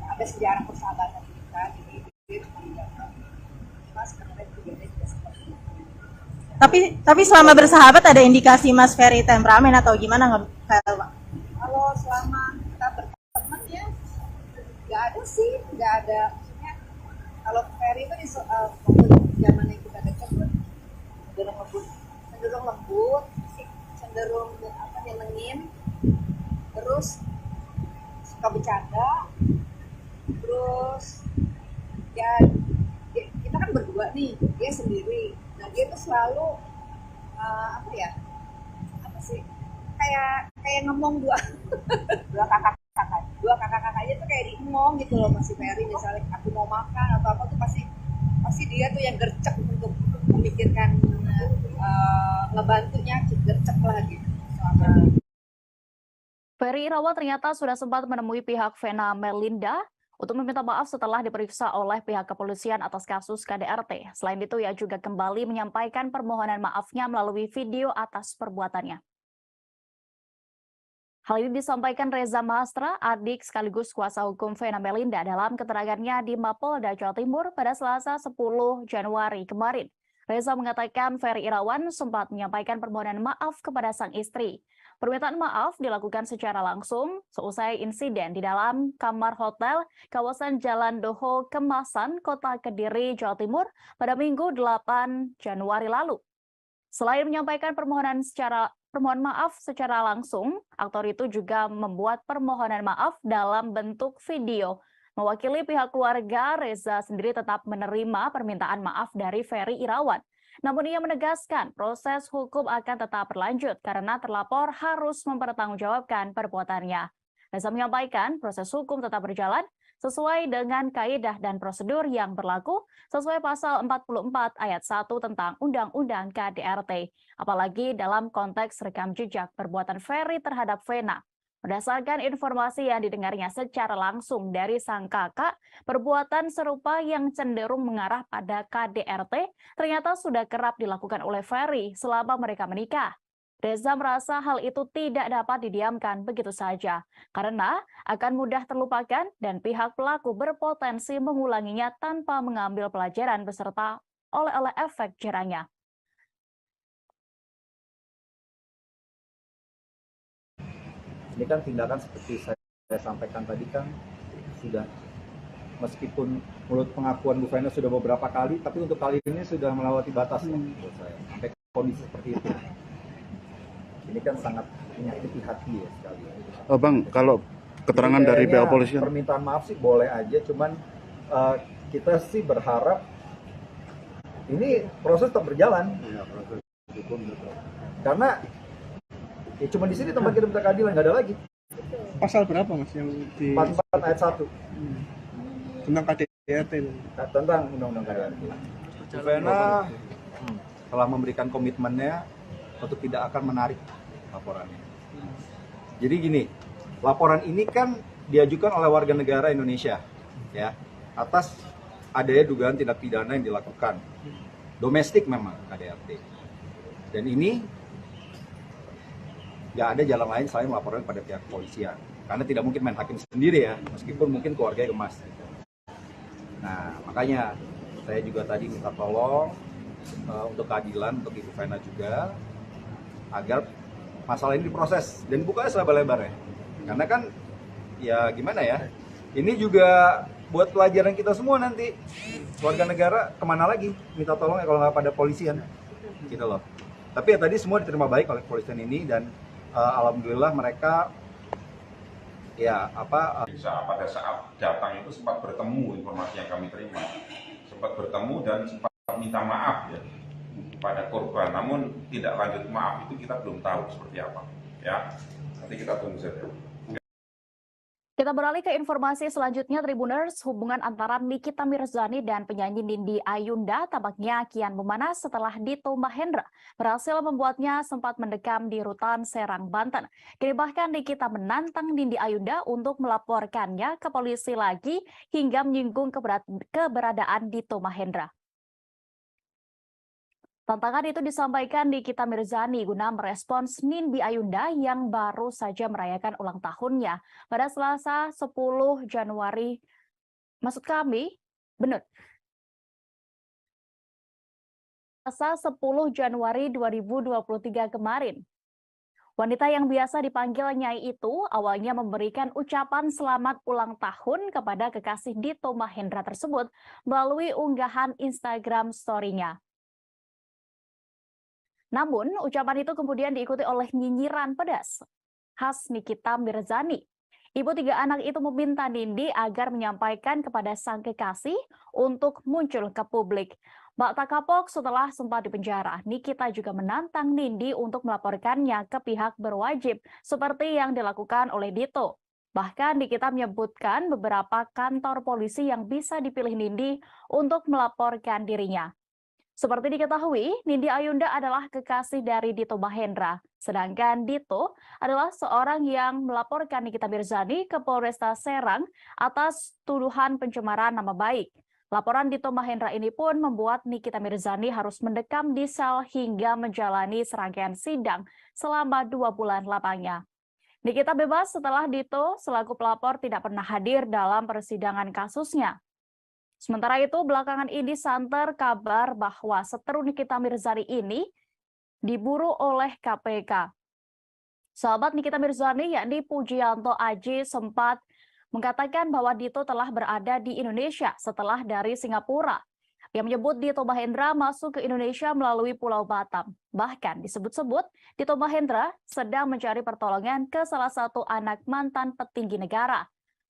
ada sejarah persahabatan kita, jadi dia cuma bilang Mas kemarin kejadian juga seperti itu. Tapi selama bersahabat ada indikasi Mas Ferry temperamen atau gimana nggak, Pak? Kalau selama kita berteman ya nggak ada sih, nggak ada. Maksudnya kalau Ferry itu waktu zaman yang kita dekat cenderung lembut, cenderung apa nyenengin, terus suka bercanda, terus ya kita kan berdua nih, dia sendiri. Nah dia tuh selalu apa sih kayak ngomong dua kakak-kakaknya tuh kayak diemong gitu loh masih Ferry. Misalnya aku mau makan atau apa tuh pasti dia tuh yang gercep untuk memikirkan ngebantunya, gercep lah gitu. Ferry Irawan ternyata sudah sempat menemui pihak Vena Melinda untuk meminta maaf setelah diperiksa oleh pihak kepolisian atas kasus KDRT. Selain itu, ia juga kembali menyampaikan permohonan maafnya melalui video atas perbuatannya. Hal ini disampaikan Reza Mahastra, adik sekaligus kuasa hukum Vena Melinda dalam keterangannya di Mapolda Jawa Timur pada Selasa 10 Januari kemarin. Reza mengatakan Ferry Irawan sempat menyampaikan permohonan maaf kepada sang istri. Permintaan maaf dilakukan secara langsung seusai insiden di dalam kamar hotel kawasan Jalan Doho Kemasan, Kota Kediri, Jawa Timur pada Minggu 8 Januari lalu. Selain menyampaikan permohonan maaf secara langsung, aktor itu juga membuat permohonan maaf dalam bentuk video. Mewakili pihak keluarga, Reza sendiri tetap menerima permintaan maaf dari Ferry Irawan. Namun ia menegaskan proses hukum akan tetap berlanjut karena terlapor harus mempertanggungjawabkan perbuatannya. Reza menyampaikan proses hukum tetap berjalan sesuai dengan kaidah dan prosedur yang berlaku sesuai pasal 44 ayat 1 tentang Undang-Undang KDRT. Apalagi dalam konteks rekam jejak perbuatan Ferry terhadap Vena. Berdasarkan informasi yang didengarnya secara langsung dari sang kakak, perbuatan serupa yang cenderung mengarah pada KDRT ternyata sudah kerap dilakukan oleh Ferry selama mereka menikah. Reza merasa hal itu tidak dapat didiamkan begitu saja, karena akan mudah terlupakan dan pihak pelaku berpotensi mengulanginya tanpa mengambil pelajaran beserta oleh efek jerahnya. Ini kan tindakan seperti saya sampaikan tadi kan sudah, meskipun menurut pengakuan Bu Vena sudah beberapa kali, tapi untuk kali ini sudah melewati batas menurut saya, sampai kondisi seperti itu. Ini kan sangat menyakiti hati ya sekali. Oh Bang, kalau keterangan dari pihak polisi, permintaan maaf sih boleh aja, cuman kita sih berharap ini proses tetap berjalan. Karena ya cuma di sini tempat kita minta keadilan, nggak ada lagi. pasal berapa Mas yang di 44 ayat 1 tentang KDRT? tentang Undang-Undang KDRT. Bu Vena telah memberikan komitmennya untuk tidak akan menarik laporannya. Jadi gini, laporan ini kan diajukan oleh warga negara Indonesia, ya, atas adanya dugaan tindak pidana yang dilakukan domestik memang KDRT. Dan ini nggak ada jalan lain selain melaporkan pada pihak kepolisian, karena tidak mungkin main hakim sendiri ya, meskipun mungkin keluarganya gemas. Nah, makanya saya juga tadi minta tolong untuk keadilan untuk Ibu Vena juga, agar masalah ini diproses dan dibukanya selebar-lebar ya. Karena kan ya gimana ya, ini juga buat pelajaran kita semua nanti, warga negara kemana lagi minta tolong ya kalau nggak pada polisian gitu loh. Tapi ya tadi semua diterima baik oleh kepolisian ini dan alhamdulillah mereka ya pada saat datang itu sempat bertemu, informasi yang kami terima sempat bertemu dan sempat minta maaf ya pada korban, namun tidak lanjut maaf itu kita belum tahu seperti apa ya, nanti kita tunggu saja. Kita beralih ke informasi selanjutnya, Tribuners. Hubungan antara Nikita Mirzani dan penyanyi Nindi Ayunda tampaknya kian memanas setelah Dito Mahendra berhasil membuatnya sempat mendekam di rutan Serang, Banten. Kini bahkan Nikita menantang Nindi Ayunda untuk melaporkannya ke polisi lagi hingga menyinggung keberadaan Dito Mahendra. Tantangan itu disampaikan Nikita Mirzani guna merespons Nindi Ayunda yang baru saja merayakan ulang tahunnya pada Selasa 10 Januari. Maksud kami, benar. Selasa 10 Januari 2023 kemarin. Wanita yang biasa dipanggil Nyai itu awalnya memberikan ucapan selamat ulang tahun kepada kekasih Dito Mahendra tersebut melalui unggahan Instagram story-nya. Namun, ucapan itu kemudian diikuti oleh nyinyiran pedas khas Nikita Mirzani. Ibu tiga anak itu meminta Nindi agar menyampaikan kepada sang kekasih untuk muncul ke publik. Mbak tak kapok setelah sempat dipenjara. Nikita juga menantang Nindi untuk melaporkannya ke pihak berwajib seperti yang dilakukan oleh Dito. Bahkan Nikita menyebutkan beberapa kantor polisi yang bisa dipilih Nindi untuk melaporkan dirinya. Seperti diketahui, Nindi Ayunda adalah kekasih dari Dito Mahendra. Sedangkan Dito adalah seorang yang melaporkan Nikita Mirzani ke Polresta Serang atas tuduhan pencemaran nama baik. Laporan Dito Mahendra ini pun membuat Nikita Mirzani harus mendekam di sel hingga menjalani serangkaian sidang selama 2 bulan lamanya. Nikita bebas setelah Dito selaku pelapor tidak pernah hadir dalam persidangan kasusnya. Sementara itu, belakangan ini santer kabar bahwa seteru Nikita Mirzani ini diburu oleh KPK. Sahabat Nikita Mirzani yakni Pujianto Aji sempat mengatakan bahwa Dito telah berada di Indonesia setelah dari Singapura. Yang menyebut Dito Mahendra masuk ke Indonesia melalui Pulau Batam. Bahkan disebut-sebut Dito Mahendra sedang mencari pertolongan ke salah satu anak mantan petinggi negara.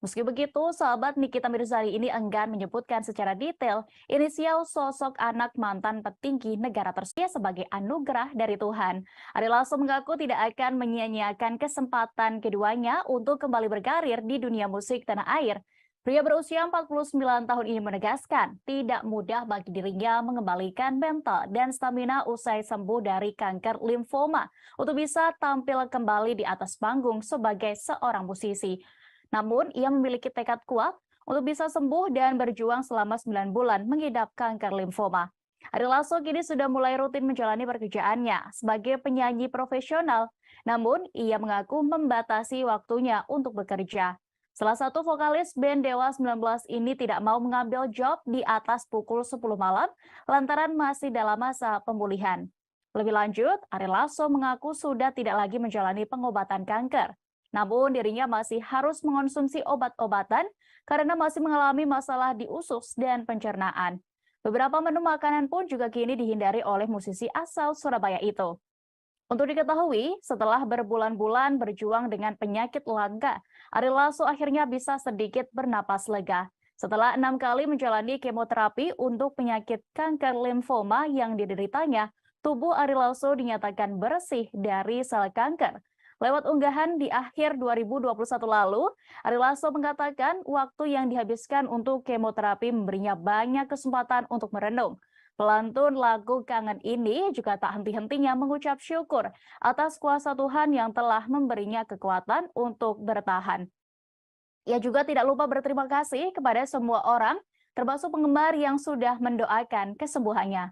Meski begitu, sahabat Nikita Mirzani ini enggan menyebutkan secara detail inisial sosok anak mantan petinggi negara tersebut sebagai anugerah dari Tuhan. Ari Lasso mengaku tidak akan menyia-nyiakan kesempatan keduanya untuk kembali berkarir di dunia musik tanah air. Pria berusia 49 tahun ini menegaskan tidak mudah bagi dirinya mengembalikan mental dan stamina usai sembuh dari kanker limfoma untuk bisa tampil kembali di atas panggung sebagai seorang musisi. Namun, ia memiliki tekad kuat untuk bisa sembuh dan berjuang selama 9 bulan mengidap kanker limfoma. Ari Lasso kini sudah mulai rutin menjalani pekerjaannya sebagai penyanyi profesional. Namun, ia mengaku membatasi waktunya untuk bekerja. Salah satu vokalis band Dewa 19 ini tidak mau mengambil job di atas pukul 10 malam lantaran masih dalam masa pemulihan. Lebih lanjut, Ari Lasso mengaku sudah tidak lagi menjalani pengobatan kanker. Namun dirinya masih harus mengonsumsi obat-obatan karena masih mengalami masalah di usus dan pencernaan. Beberapa menu makanan pun juga kini dihindari oleh musisi asal Surabaya itu. Untuk diketahui, setelah berbulan-bulan berjuang dengan penyakit langka, Ari Lasso akhirnya bisa sedikit bernapas lega. Setelah 6 kali menjalani kemoterapi untuk penyakit kanker limfoma yang dideritanya, tubuh Ari Lasso dinyatakan bersih dari sel kanker. Lewat unggahan di akhir 2021 lalu, Ari Lasso mengatakan waktu yang dihabiskan untuk kemoterapi memberinya banyak kesempatan untuk merenung. Pelantun lagu Kangen ini juga tak henti-hentinya mengucap syukur atas kuasa Tuhan yang telah memberinya kekuatan untuk bertahan. Ia juga tidak lupa berterima kasih kepada semua orang, termasuk penggemar yang sudah mendoakan kesembuhannya.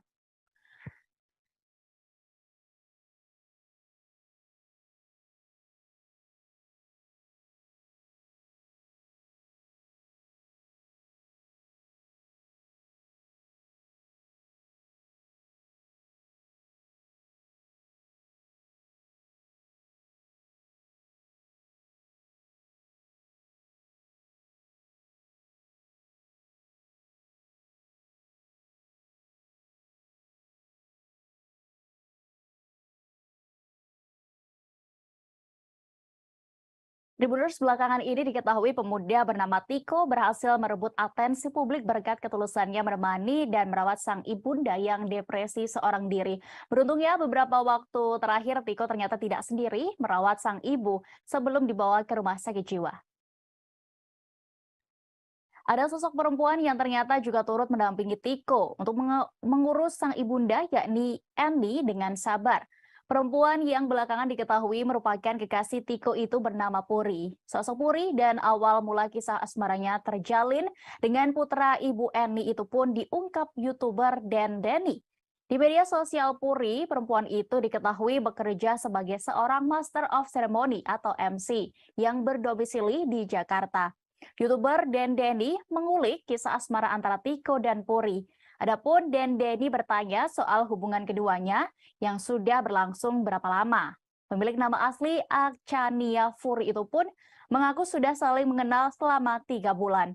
Tribuners, belakangan ini diketahui pemuda bernama Tiko berhasil merebut atensi publik berkat ketulusannya menemani dan merawat sang ibunda yang depresi seorang diri. Beruntungnya beberapa waktu terakhir Tiko ternyata tidak sendiri merawat sang ibu sebelum dibawa ke rumah sakit jiwa. Ada sosok perempuan yang ternyata juga turut mendampingi Tiko untuk mengurus sang ibunda, yakni Eni, dengan sabar. Perempuan yang belakangan diketahui merupakan kekasih Tiko itu bernama Puri. Sosok Puri dan awal mula kisah asmaranya terjalin dengan putra ibu Eni itu pun diungkap YouTuber Den Denny. Di media sosial Puri, perempuan itu diketahui bekerja sebagai seorang Master of Ceremony atau MC yang berdomisili di Jakarta. YouTuber Den Denny mengulik kisah asmara antara Tiko dan Puri. Adapun Den Denny bertanya soal hubungan keduanya yang sudah berlangsung berapa lama. Pemilik nama asli Achania Puri itu pun mengaku sudah saling mengenal selama 3 bulan.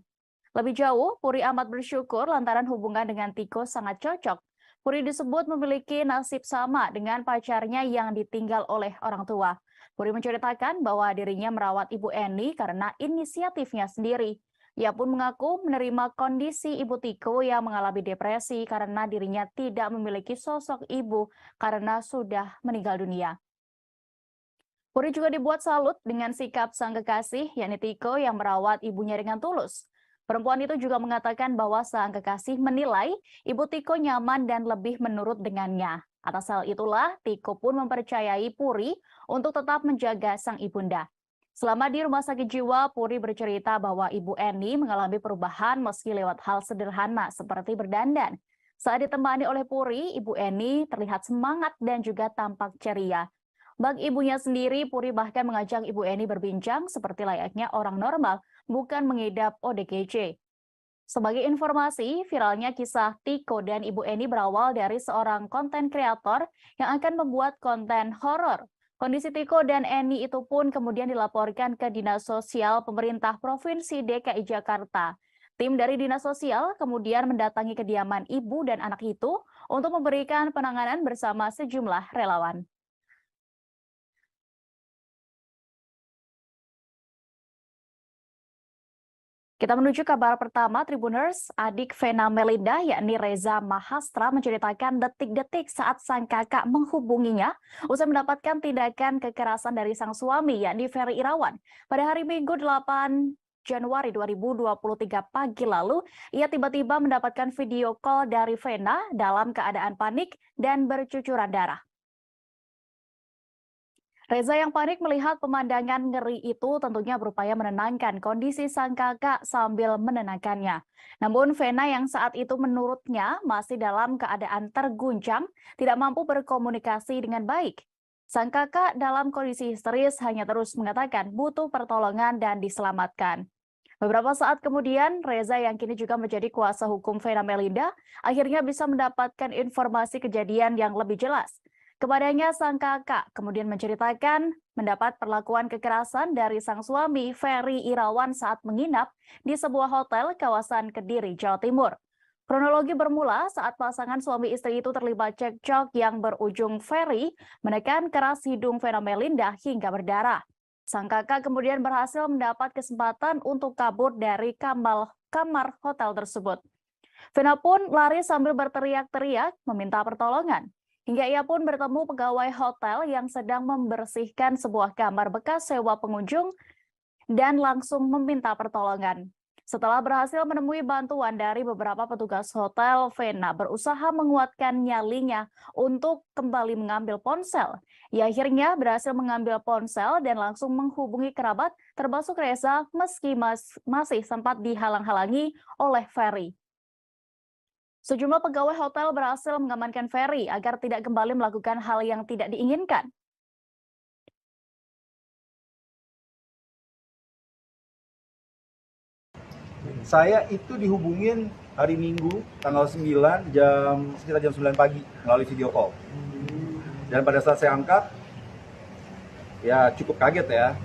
Lebih jauh, Puri amat bersyukur lantaran hubungan dengan Tiko sangat cocok. Puri disebut memiliki nasib sama dengan pacarnya yang ditinggal oleh orang tua. Puri menceritakan bahwa dirinya merawat Ibu Eni karena inisiatifnya sendiri. Ia pun mengaku menerima kondisi Ibu Tiko yang mengalami depresi karena dirinya tidak memiliki sosok ibu karena sudah meninggal dunia. Puri juga dibuat salut dengan sikap sang kekasih, yakni Tiko yang merawat ibunya dengan tulus. Perempuan itu juga mengatakan bahwa sang kekasih menilai Ibu Tiko nyaman dan lebih menurut dengannya. Atas hal itulah, Tiko pun mempercayai Puri untuk tetap menjaga sang ibunda. Selama di rumah sakit jiwa, Puri bercerita bahwa Ibu Eni mengalami perubahan meski lewat hal sederhana seperti berdandan. Saat ditemani oleh Puri, Ibu Eni terlihat semangat dan juga tampak ceria. Bagi ibunya sendiri, Puri bahkan mengajak Ibu Eni berbincang seperti layaknya orang normal, bukan mengidap ODGJ. Sebagai informasi, viralnya kisah Tiko dan Ibu Eni berawal dari seorang konten kreator yang akan membuat konten horor. Kondisi Tiko dan Eni itu pun kemudian dilaporkan ke Dinas Sosial Pemerintah Provinsi DKI Jakarta. Tim dari Dinas Sosial kemudian mendatangi kediaman ibu dan anak itu untuk memberikan penanganan bersama sejumlah relawan. Kita menuju kabar pertama, Tribuners. Adik Vena Melinda, yakni Reza Mahastra, menceritakan detik-detik saat sang kakak menghubunginya usai mendapatkan tindakan kekerasan dari sang suami, yakni Ferry Irawan. Pada hari Minggu 8 Januari 2023 pagi lalu, ia tiba-tiba mendapatkan video call dari Vena dalam keadaan panik dan bercucuran darah. Reza yang panik melihat pemandangan ngeri itu tentunya berupaya menenangkan kondisi sang kakak sambil menenangkannya. Namun Vena yang saat itu menurutnya masih dalam keadaan terguncang, tidak mampu berkomunikasi dengan baik. Sang kakak dalam kondisi histeris hanya terus mengatakan butuh pertolongan dan diselamatkan. Beberapa saat kemudian, Reza yang kini juga menjadi kuasa hukum Vena Melinda akhirnya bisa mendapatkan informasi kejadian yang lebih jelas. Kepadanya sang kakak kemudian menceritakan mendapat perlakuan kekerasan dari sang suami Ferry Irawan saat menginap di sebuah hotel kawasan Kediri, Jawa Timur. Kronologi bermula saat pasangan suami istri itu terlibat cekcok yang berujung Ferry menekan keras hidung Vena Melinda hingga berdarah. Sang kakak kemudian berhasil mendapat kesempatan untuk kabur dari kamar hotel tersebut. Vena pun lari sambil berteriak-teriak meminta pertolongan. Hingga ia pun bertemu pegawai hotel yang sedang membersihkan sebuah kamar bekas sewa pengunjung dan langsung meminta pertolongan. Setelah berhasil menemui bantuan dari beberapa petugas hotel, Vena berusaha menguatkan nyalinya untuk kembali mengambil ponsel. Ia akhirnya berhasil mengambil ponsel dan langsung menghubungi kerabat termasuk Reza meski masih sempat dihalang-halangi oleh Ferry. Sejumlah pegawai hotel berhasil mengamankan Ferry agar tidak kembali melakukan hal yang tidak diinginkan. Saya itu dihubungin hari Minggu tanggal 9 sekitar jam 9 pagi melalui video call. Dan pada saat saya angkat, ya cukup kaget ya.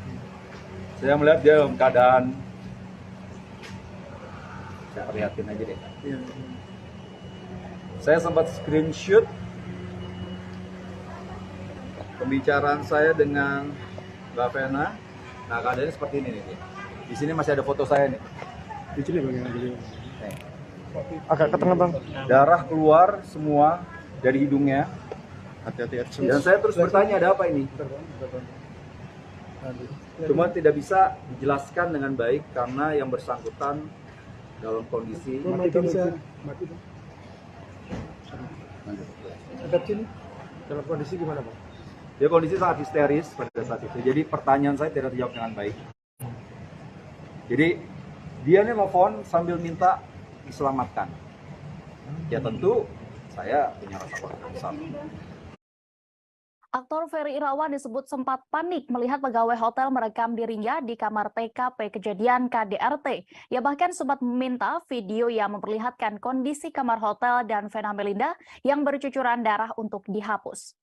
Saya melihat dia dalam keadaan, saya perlihatin aja deh. Saya sempat screenshot pembicaraan saya dengan Mbak Vena. Nah, keadaannya seperti ini nih. Di sini masih ada foto saya nih. Di sini bagaimana? Nih. Agak ke tengah bang. Darah keluar semua dari hidungnya. Hati-hati. Dan saya terus bertanya, ada apa ini? Cuma tidak bisa dijelaskan dengan baik karena yang bersangkutan dalam kondisi Mati bisa mati dong. Dekat sini. Dalam kondisi gimana, Bang? dia kondisi sangat histeris pada saat itu. Jadi pertanyaan saya tidak terjawab dengan baik. Jadi dia nih nelfon sambil minta diselamatkan. Ya tentu saya punya rasa khawatir besar. Aktor Ferry Irawan disebut sempat panik melihat pegawai hotel merekam dirinya di kamar TKP kejadian KDRT. Ia bahkan sempat meminta video yang memperlihatkan kondisi kamar hotel dan Vena Melinda yang bercucuran darah untuk dihapus.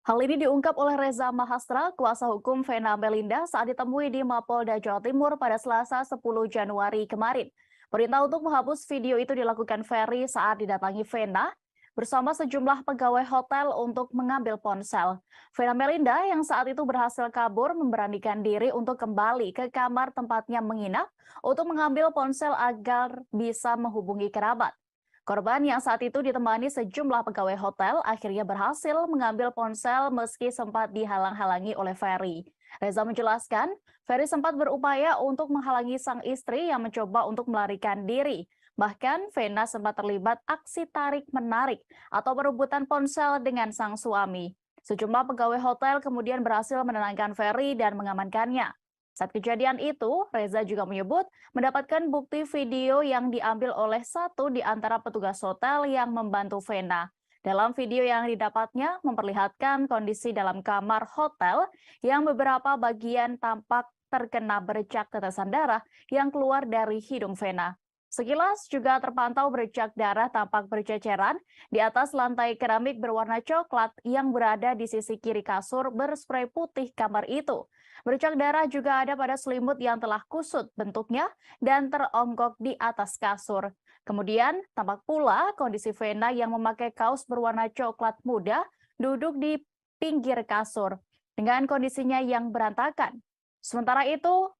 Hal ini diungkap oleh Reza Mahastra, kuasa hukum Vena Melinda saat ditemui di Mapolda Jawa Timur pada Selasa 10 Januari kemarin. Perintah untuk menghapus video itu dilakukan Ferry saat didatangi Vena bersama sejumlah pegawai hotel untuk mengambil ponsel. Vena Melinda yang saat itu berhasil kabur memberanikan diri untuk kembali ke kamar tempatnya menginap untuk mengambil ponsel agar bisa menghubungi kerabat. Korban yang saat itu ditemani sejumlah pegawai hotel akhirnya berhasil mengambil ponsel meski sempat dihalang-halangi oleh Ferry. Reza menjelaskan, Ferry sempat berupaya untuk menghalangi sang istri yang mencoba untuk melarikan diri. Bahkan Vena sempat terlibat aksi tarik-menarik atau perebutan ponsel dengan sang suami. Sejumlah pegawai hotel kemudian berhasil menenangkan Ferry dan mengamankannya. Saat kejadian itu, Reza juga menyebut mendapatkan bukti video yang diambil oleh satu di antara petugas hotel yang membantu Vena. Dalam video yang didapatnya memperlihatkan kondisi dalam kamar hotel yang beberapa bagian tampak terkena bercak tetesan darah yang keluar dari hidung Vena. Sekilas juga terpantau bercak darah tampak berceceran di atas lantai keramik berwarna coklat yang berada di sisi kiri kasur berspray putih kamar itu. Bercak darah juga ada pada selimut yang telah kusut bentuknya dan teronggok di atas kasur. Kemudian tampak pula kondisi Vena yang memakai kaos berwarna coklat muda duduk di pinggir kasur dengan kondisinya yang berantakan. Sementara itu,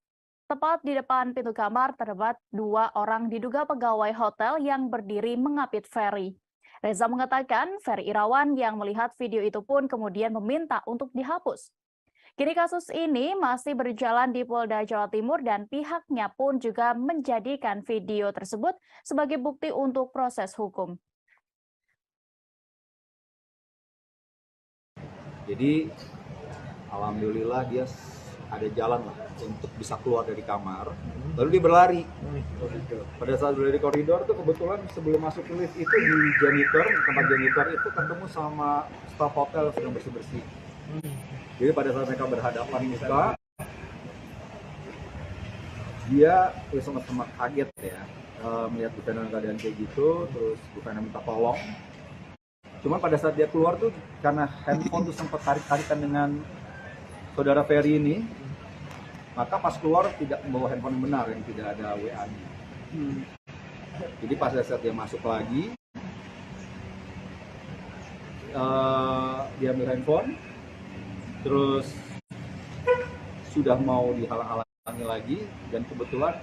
tepat di depan pintu kamar terdapat dua orang diduga pegawai hotel yang berdiri mengapit Ferry. Reza mengatakan Ferry Irawan yang melihat video itu pun kemudian meminta untuk dihapus. Kini kasus ini masih berjalan di Polda Jawa Timur dan pihaknya pun juga menjadikan video tersebut sebagai bukti untuk proses hukum. Jadi alhamdulillah dia ada jalan lah untuk bisa keluar dari kamar, lalu dia berlari. Pada saat berlari di koridor tuh kebetulan sebelum masuk ke lift itu di janitor, tempat janitor itu ketemu sama staf hotel sedang bersih-bersih. Jadi pada saat mereka berhadapan muka, dia sama-sama kaget ya, melihat Bu Vena keadaan kayak gitu, terus Bu Vena minta tolong. Cuman pada saat dia keluar tuh karena handphone tuh sempat tarik-tarikan dengan saudara Ferry ini, maka pas keluar tidak membawa handphone yang benar, yang tidak ada WA-nya. Jadi pas saat dia masuk lagi, dia ambil handphone, terus sudah mau dihalang-halangi lagi, dan kebetulan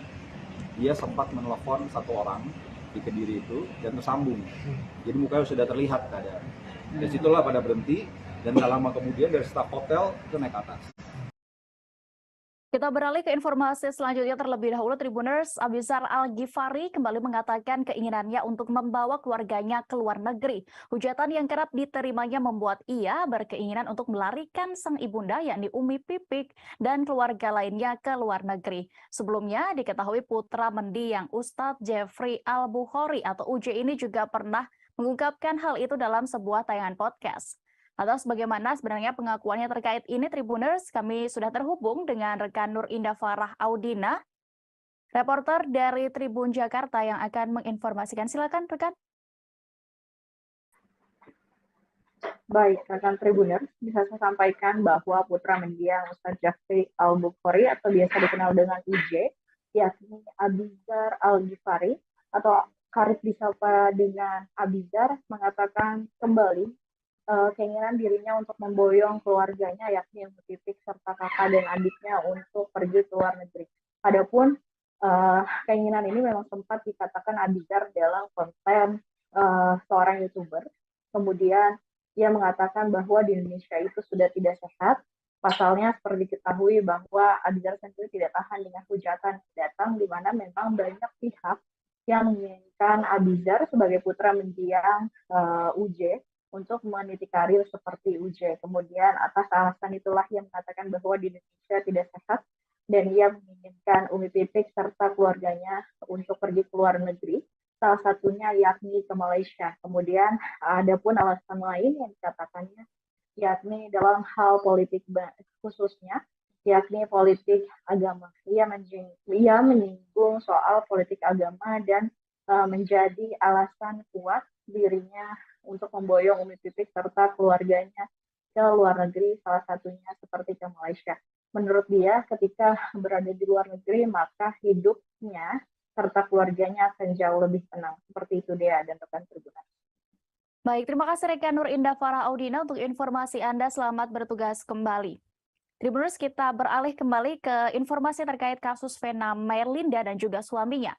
dia sempat menelpon satu orang di Kediri itu dan tersambung. Jadi mukanya sudah terlihat keadaan. Dari situlah pada berhenti, dan tak lama kemudian dari staf hotel itu naik ke atas. Kita beralih ke informasi selanjutnya terlebih dahulu. Tribuners, Abizar Al-Ghifari kembali mengatakan keinginannya untuk membawa keluarganya ke luar negeri. Hujatan yang kerap diterimanya membuat ia berkeinginan untuk melarikan sang ibunda yakni Umi Pipik dan keluarga lainnya ke luar negeri. Sebelumnya diketahui putra mendiang Ustadz Jeffrey Al-Bukhari atau UJ ini juga pernah mengungkapkan hal itu dalam sebuah tayangan podcast. Atas bagaimana sebenarnya pengakuannya terkait ini, Tribuners, kami sudah terhubung dengan rekan Nur Indah Farah Audina, reporter dari Tribun Jakarta yang akan menginformasikan. Silakan, rekan. Baik, rekan Tribuners, bisa saya sampaikan bahwa putra mendiang Ustadz Jeffrey Al-Bukhari atau biasa dikenal dengan UJ, yakni Abizar Al-Ghifari atau karib disapa dengan Abizar, mengatakan kembali keinginan dirinya untuk memboyong keluarganya yakni Umi Pipik serta kakak dan adiknya untuk pergi ke luar negeri. Adapun keinginan ini memang sempat dikatakan Abizar dalam konten seorang YouTuber. Kemudian ia mengatakan bahwa di Indonesia itu sudah tidak sehat Pasalnya seperti diketahui bahwa Abizar sendiri tidak tahan dengan hujatan yang datang, di mana memang banyak pihak yang menginginkan Abizar sebagai putra mendiang UJ untuk meniti karir seperti UJ. Kemudian atas alasan itulah ia mengatakan bahwa di Indonesia tidak sehat dan ia menginginkan Umi Pipik serta keluarganya untuk pergi ke luar negeri, salah satunya yakni ke Malaysia. Kemudian ada pun alasan lain yang dikatakannya yakni dalam hal politik khususnya, yakni politik agama. Ia menyinggung soal politik agama dan menjadi alasan kuat dirinya untuk memboyong Umi Pipik serta keluarganya ke luar negeri, salah satunya seperti ke Malaysia. Menurut dia, ketika berada di luar negeri, maka hidupnya serta keluarganya akan jauh lebih tenang. Seperti itu dia dan rekan Tribuners. Baik, terima kasih rekan Nur Indah Farah Audina untuk informasi Anda. Selamat bertugas kembali. Tribuners, kita beralih kembali ke informasi terkait kasus Vena Melinda dan juga suaminya.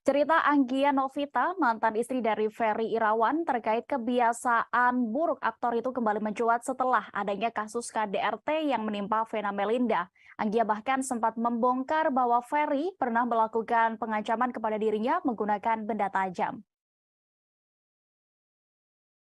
Cerita Anggia Novita, mantan istri dari Ferry Irawan, terkait kebiasaan buruk aktor itu kembali mencuat setelah adanya kasus KDRT yang menimpa Vena Melinda. Anggia bahkan sempat membongkar bahwa Ferry pernah melakukan pengancaman kepada dirinya menggunakan benda tajam.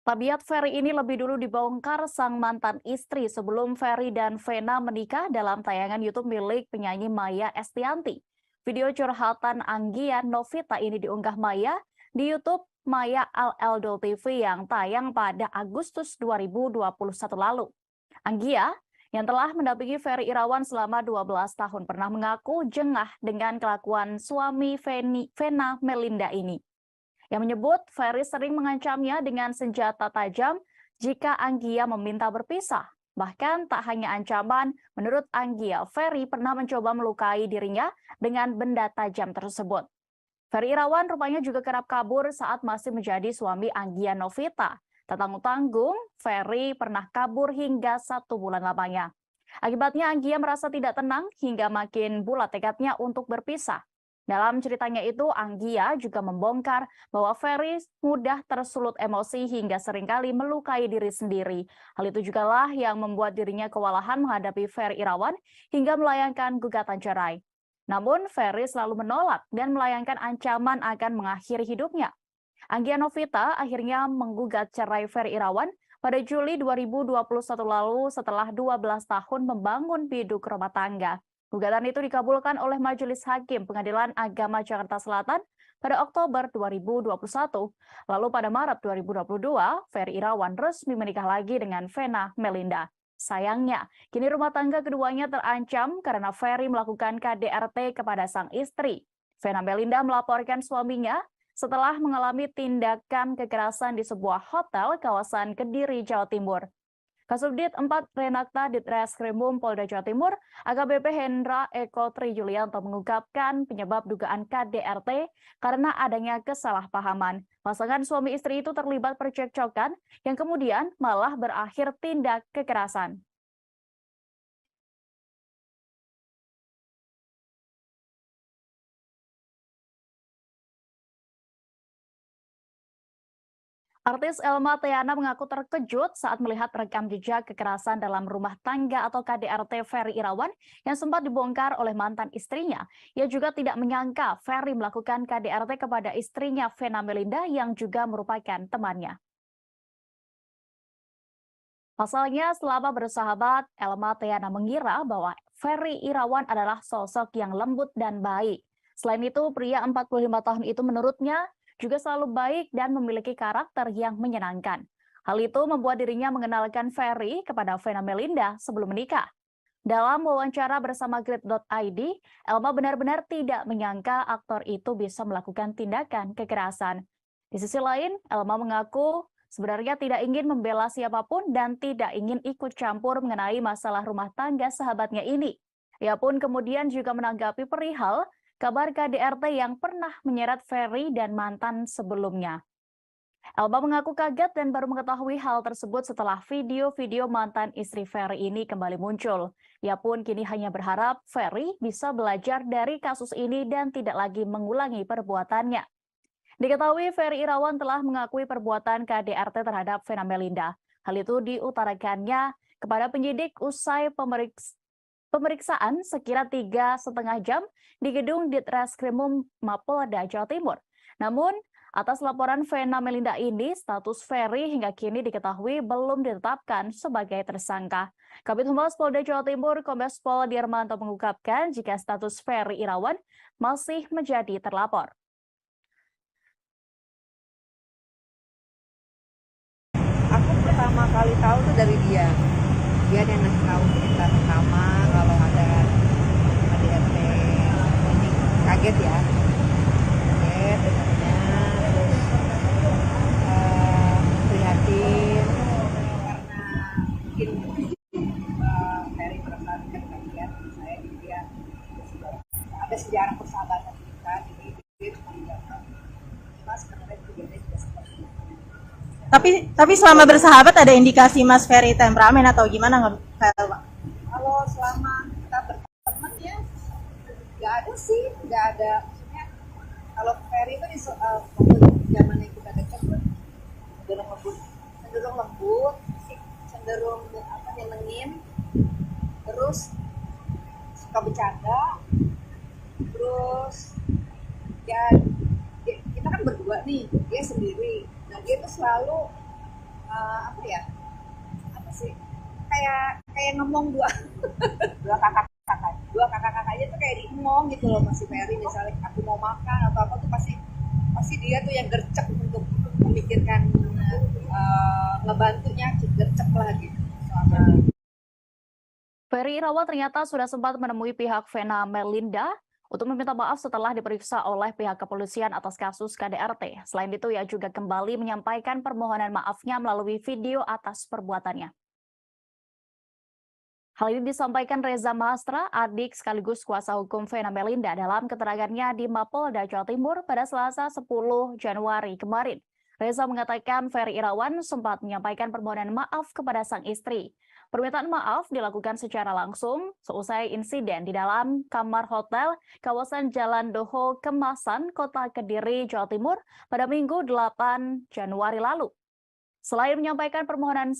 Tabiat Ferry ini lebih dulu dibongkar sang mantan istri sebelum Ferry dan Vena menikah dalam tayangan YouTube milik penyanyi Maya Estianty. Video curhatan Anggia Novita ini diunggah Maya di YouTube Maya Al-Eldol TV yang tayang pada Agustus 2021 lalu. Anggia yang telah mendampingi Ferry Irawan selama 12 tahun pernah mengaku jengah dengan kelakuan suami Vena Melinda ini. Yang menyebut Ferry sering mengancamnya dengan senjata tajam jika Anggia meminta berpisah. Bahkan tak hanya ancaman, menurut Anggia, Ferry pernah mencoba melukai dirinya dengan benda tajam tersebut. Ferry Irawan rupanya juga kerap kabur saat masih menjadi suami Anggia Novita. Tak tanggung-tanggung, Ferry pernah kabur hingga 1 bulan lamanya. Akibatnya Anggia merasa tidak tenang hingga makin bulat tekadnya untuk berpisah. Dalam ceritanya itu, Anggia juga membongkar bahwa Ferry mudah tersulut emosi hingga seringkali melukai diri sendiri. Hal itu jugalah yang membuat dirinya kewalahan menghadapi Ferry Irawan hingga melayangkan gugatan cerai. Namun, Ferry selalu menolak dan melayangkan ancaman akan mengakhiri hidupnya. Anggia Novita akhirnya menggugat cerai Ferry Irawan pada Juli 2021 lalu setelah 12 tahun membangun biduk rumah tangga. Gugatan itu dikabulkan oleh Majelis Hakim Pengadilan Agama Jakarta Selatan pada Oktober 2021. Lalu pada Maret 2022, Ferry Irawan resmi menikah lagi dengan Vena Melinda. Sayangnya, kini rumah tangga keduanya terancam karena Ferry melakukan KDRT kepada sang istri. Vena Melinda melaporkan suaminya setelah mengalami tindakan kekerasan di sebuah hotel kawasan Kediri, Jawa Timur. Kasubdit 4 Renakta Ditreskrimum Polda Jawa Timur, AKBP Hendra Eko Tri Yulianto mengungkapkan penyebab dugaan KDRT karena adanya kesalahpahaman. Pasangan suami istri itu terlibat percekcokan yang kemudian malah berakhir tindak kekerasan. Artis Elma Theana mengaku terkejut saat melihat rekam jejak kekerasan dalam rumah tangga atau KDRT Ferry Irawan yang sempat dibongkar oleh mantan istrinya. Ia juga tidak menyangka Ferry melakukan KDRT kepada istrinya Vena Melinda yang juga merupakan temannya. Pasalnya, selama bersahabat, Elma Theana mengira bahwa Ferry Irawan adalah sosok yang lembut dan baik. Selain itu, pria 45 tahun itu menurutnya juga selalu baik dan memiliki karakter yang menyenangkan. Hal itu membuat dirinya mengenalkan Ferry kepada Vena Melinda sebelum menikah. Dalam wawancara bersama Grid.id, Elma benar-benar tidak menyangka aktor itu bisa melakukan tindakan kekerasan. Di sisi lain, Elma mengaku sebenarnya tidak ingin membela siapapun dan tidak ingin ikut campur mengenai masalah rumah tangga sahabatnya ini. Ia pun kemudian juga menanggapi perihal kabar KDRT yang pernah menyeret Ferry dan mantan sebelumnya. Elma mengaku kaget dan baru mengetahui hal tersebut setelah video-video mantan istri Ferry ini kembali muncul. Ia pun kini hanya berharap Ferry bisa belajar dari kasus ini dan tidak lagi mengulangi perbuatannya. Diketahui Ferry Irawan telah mengakui perbuatan KDRT terhadap Vena Melinda. Hal itu diutarakannya kepada penyidik usai pemeriksaan sekira 3,5 jam di gedung Ditreskrimum Mapolda Jawa Timur. Namun, atas laporan Vena Melinda ini, status Ferry hingga kini diketahui belum ditetapkan sebagai tersangka. Kabid Humas Polda Jawa Timur, Kombes Pol Dirmanto mengungkapkan jika status Ferry Irawan masih menjadi terlapor. Aku pertama kali tahu tuh dari dia yang ngasih tahu kita pertama kalau ada KDRT. Ini kaget ya, dengarnya, terus prihatin karena mungkin Ferry merasa dekat dengan saya, dia ada sejarah persahabatan kita, jadi dia cuma bilang Mas sebenarnya juga seperti itu. Tapi selama bersahabat ada indikasi Mas Ferry temperamen atau gimana nggak, Pak? Kalau selama kita berteman ya nggak ada sih, nggak ada. Maksudnya kalau Ferry itu waktu zamannya kita dekat tuh cenderung lembut, cenderung nyenengin, terus suka bercanda, terus ya kita kan berdua nih, dia sendiri. Nah dia tuh selalu kayak ngomong dua kakak-kakaknya tuh kayak diemong gitu loh, masih Ferry misalnya aku mau makan atau apa tuh pasti dia tuh yang gercep untuk memikirkan ngebantunya, gercep lah gitu. Ferry Irawan ternyata sudah sempat menemui pihak Vena Melinda untuk meminta maaf setelah diperiksa oleh pihak kepolisian atas kasus KDRT. Selain itu, ia juga kembali menyampaikan permohonan maafnya melalui video atas perbuatannya. Hal ini disampaikan Reza Mahastra, adik sekaligus kuasa hukum Vena Melinda dalam keterangannya di Mapolda Jawa Timur pada Selasa 10 Januari kemarin. Reza mengatakan Ferry Irawan sempat menyampaikan permohonan maaf kepada sang istri. Permintaan maaf dilakukan secara langsung seusai insiden di dalam kamar hotel kawasan Jalan Doho Kemasan, Kota Kediri, Jawa Timur pada Minggu 8 Januari lalu. Selain menyampaikan permohonan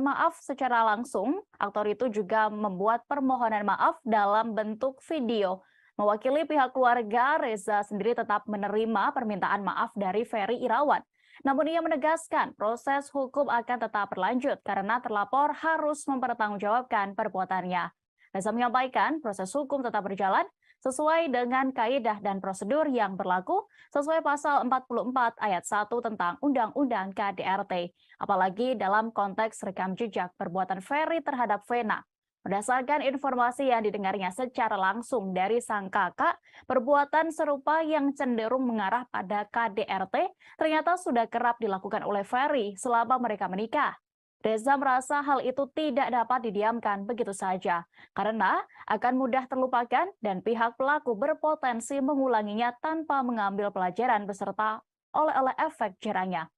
maaf secara langsung, aktor itu juga membuat permohonan maaf dalam bentuk video. Mewakili pihak keluarga, Reza sendiri tetap menerima permintaan maaf dari Ferry Irawan. Namun ia menegaskan proses hukum akan tetap berlanjut karena terlapor harus mempertanggungjawabkan perbuatannya. Reza menyampaikan proses hukum tetap berjalan sesuai dengan kaidah dan prosedur yang berlaku sesuai pasal 44 ayat 1 tentang Undang-Undang KDRT, apalagi dalam konteks rekam jejak perbuatan Ferry terhadap Vena. Berdasarkan informasi yang didengarnya secara langsung dari sang kakak, perbuatan serupa yang cenderung mengarah pada KDRT ternyata sudah kerap dilakukan oleh Ferry selama mereka menikah. Reza merasa hal itu tidak dapat didiamkan begitu saja, karena akan mudah terlupakan dan pihak pelaku berpotensi mengulanginya tanpa mengambil pelajaran beserta oleh efek jerahnya.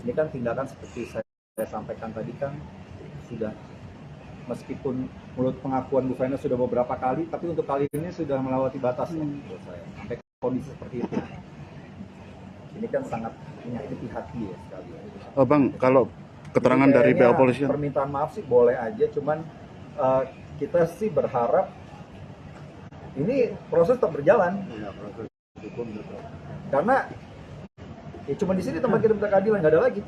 Ini kan tindakan seperti saya sampaikan tadi kan sudah, meskipun mulut pengakuan Bu Vena sudah beberapa kali, tapi untuk kali ini sudah melewati batas ya menurut saya, sampai kondisi seperti itu. Ini kan sangat menyakiti hati ya sekali. Oh Bang, kalau keterangan dari pihak polisi, permintaan maaf sih boleh aja, cuman kita sih berharap ini proses tetap berjalan. Ya, proses hukum tetap. Karena ya cuma di sini tempat kita minta keadilan, nggak ada lagi.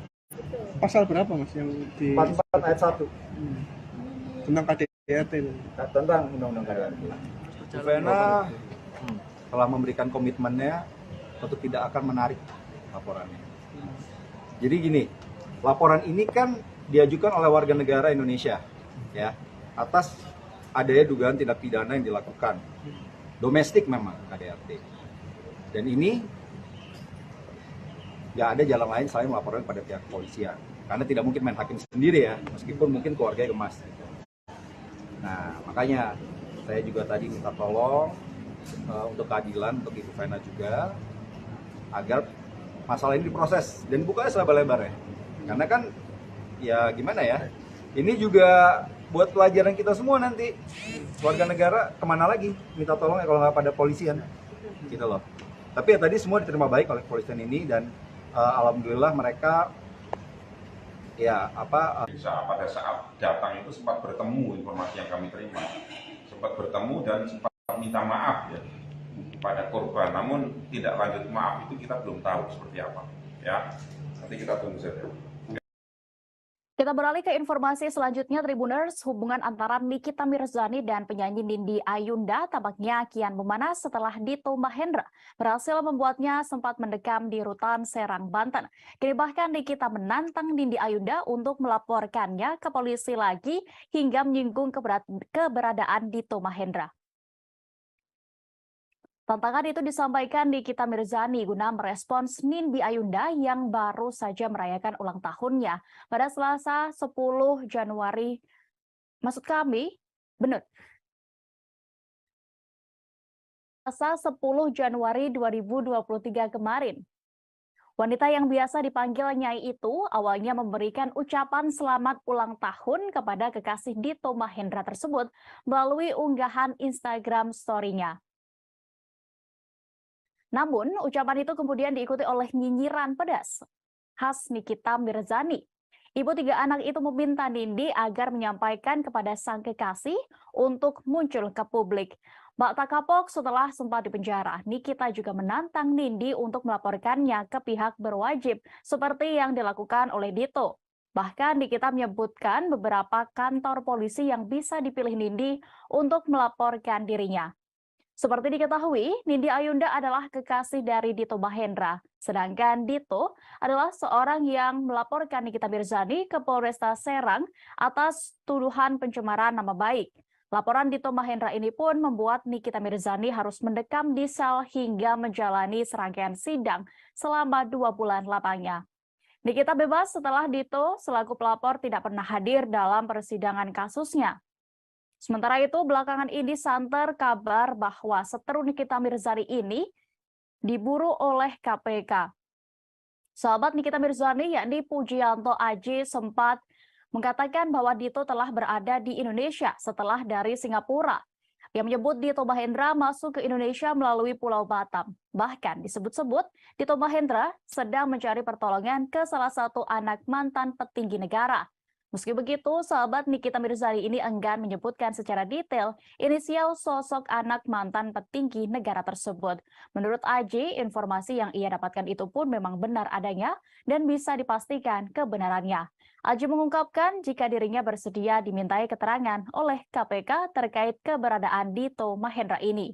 Pasal berapa Mas yang di 44 ayat 1 tentang KDRT ini? tentang Undang-Undang KDRT. Bu Vena telah memberikan komitmennya untuk tidak akan menarik laporannya. Jadi gini, laporan ini kan diajukan oleh warga negara Indonesia, ya, atas adanya dugaan tindak pidana yang dilakukan domestik memang KDRT. Dan ini nggak ada jalan lain selain melaporkan pada pihak kepolisian, karena tidak mungkin main hakim sendiri ya, meskipun mungkin keluarganya gemas. Nah, makanya saya juga tadi minta tolong untuk keadilan untuk Ibu Vena juga, agar masalah ini diproses dan bukanya selebar-lebar ya. Karena kan ya gimana ya, ini juga buat pelajaran kita semua nanti, warga negara kemana lagi minta tolong ya kalau nggak pada polisian gitu loh. Tapi ya tadi semua diterima baik oleh kepolisian ini, dan alhamdulillah mereka ya Bisa pada saat datang itu sempat bertemu, informasi yang kami terima sempat bertemu dan sempat minta maaf ya pada korban, namun tidak lanjut maaf itu kita belum tahu seperti apa ya, nanti kita tunggu saja. Kita beralih ke informasi selanjutnya, Tribuners. Hubungan antara Nikita Mirzani dan penyanyi Nindi Ayunda tampaknya kian memanas setelah Dito Mahendra berhasil membuatnya sempat mendekam di rutan Serang, Banten. Kini bahkan Nikita menantang Nindi Ayunda untuk melaporkannya ke polisi lagi hingga menyinggung keberadaan Dito Mahendra. Tantangan itu disampaikan Nikita Mirzani guna merespons Nindi Ayunda yang baru saja merayakan ulang tahunnya pada Selasa 10 Januari. Maksud kami, benar. Selasa 10 Januari 2023 kemarin. Wanita yang biasa dipanggil Nyai itu awalnya memberikan ucapan selamat ulang tahun kepada kekasih Dito Mahendra tersebut melalui unggahan Instagram story-nya. Namun, ucapan itu kemudian diikuti oleh nyinyiran pedas khas Nikita Mirzani. Ibu tiga anak itu meminta Nindi agar menyampaikan kepada sang kekasih untuk muncul ke publik. Mbak tak kapok setelah sempat dipenjara, Nikita juga menantang Nindi untuk melaporkannya ke pihak berwajib seperti yang dilakukan oleh Dito. Bahkan Nikita menyebutkan beberapa kantor polisi yang bisa dipilih Nindi untuk melaporkan dirinya. Seperti diketahui, Nindi Ayunda adalah kekasih dari Dito Mahendra, sedangkan Dito adalah seorang yang melaporkan Nikita Mirzani ke Polresta Serang atas tuduhan pencemaran nama baik. Laporan Dito Mahendra ini pun membuat Nikita Mirzani harus mendekam di sel hingga menjalani serangkaian sidang selama 2 bulan lamanya. Nikita bebas setelah Dito selaku pelapor tidak pernah hadir dalam persidangan kasusnya. Sementara itu, belakangan ini santer kabar bahwa seteru Nikita Mirzani ini diburu oleh KPK. Sahabat Nikita Mirzani, yakni Pujianto Aji, sempat mengatakan bahwa Dito telah berada di Indonesia setelah dari Singapura. Yang menyebut Dito Mahendra masuk ke Indonesia melalui Pulau Batam. Bahkan disebut-sebut Dito Mahendra sedang mencari pertolongan ke salah satu anak mantan petinggi negara. Meski begitu, sahabat Nikita Mirzani ini enggan menyebutkan secara detail inisial sosok anak mantan petinggi negara tersebut. Menurut Aji, informasi yang ia dapatkan itu pun memang benar adanya dan bisa dipastikan kebenarannya. Aji mengungkapkan jika dirinya bersedia dimintai keterangan oleh KPK terkait keberadaan Dito Mahendra ini.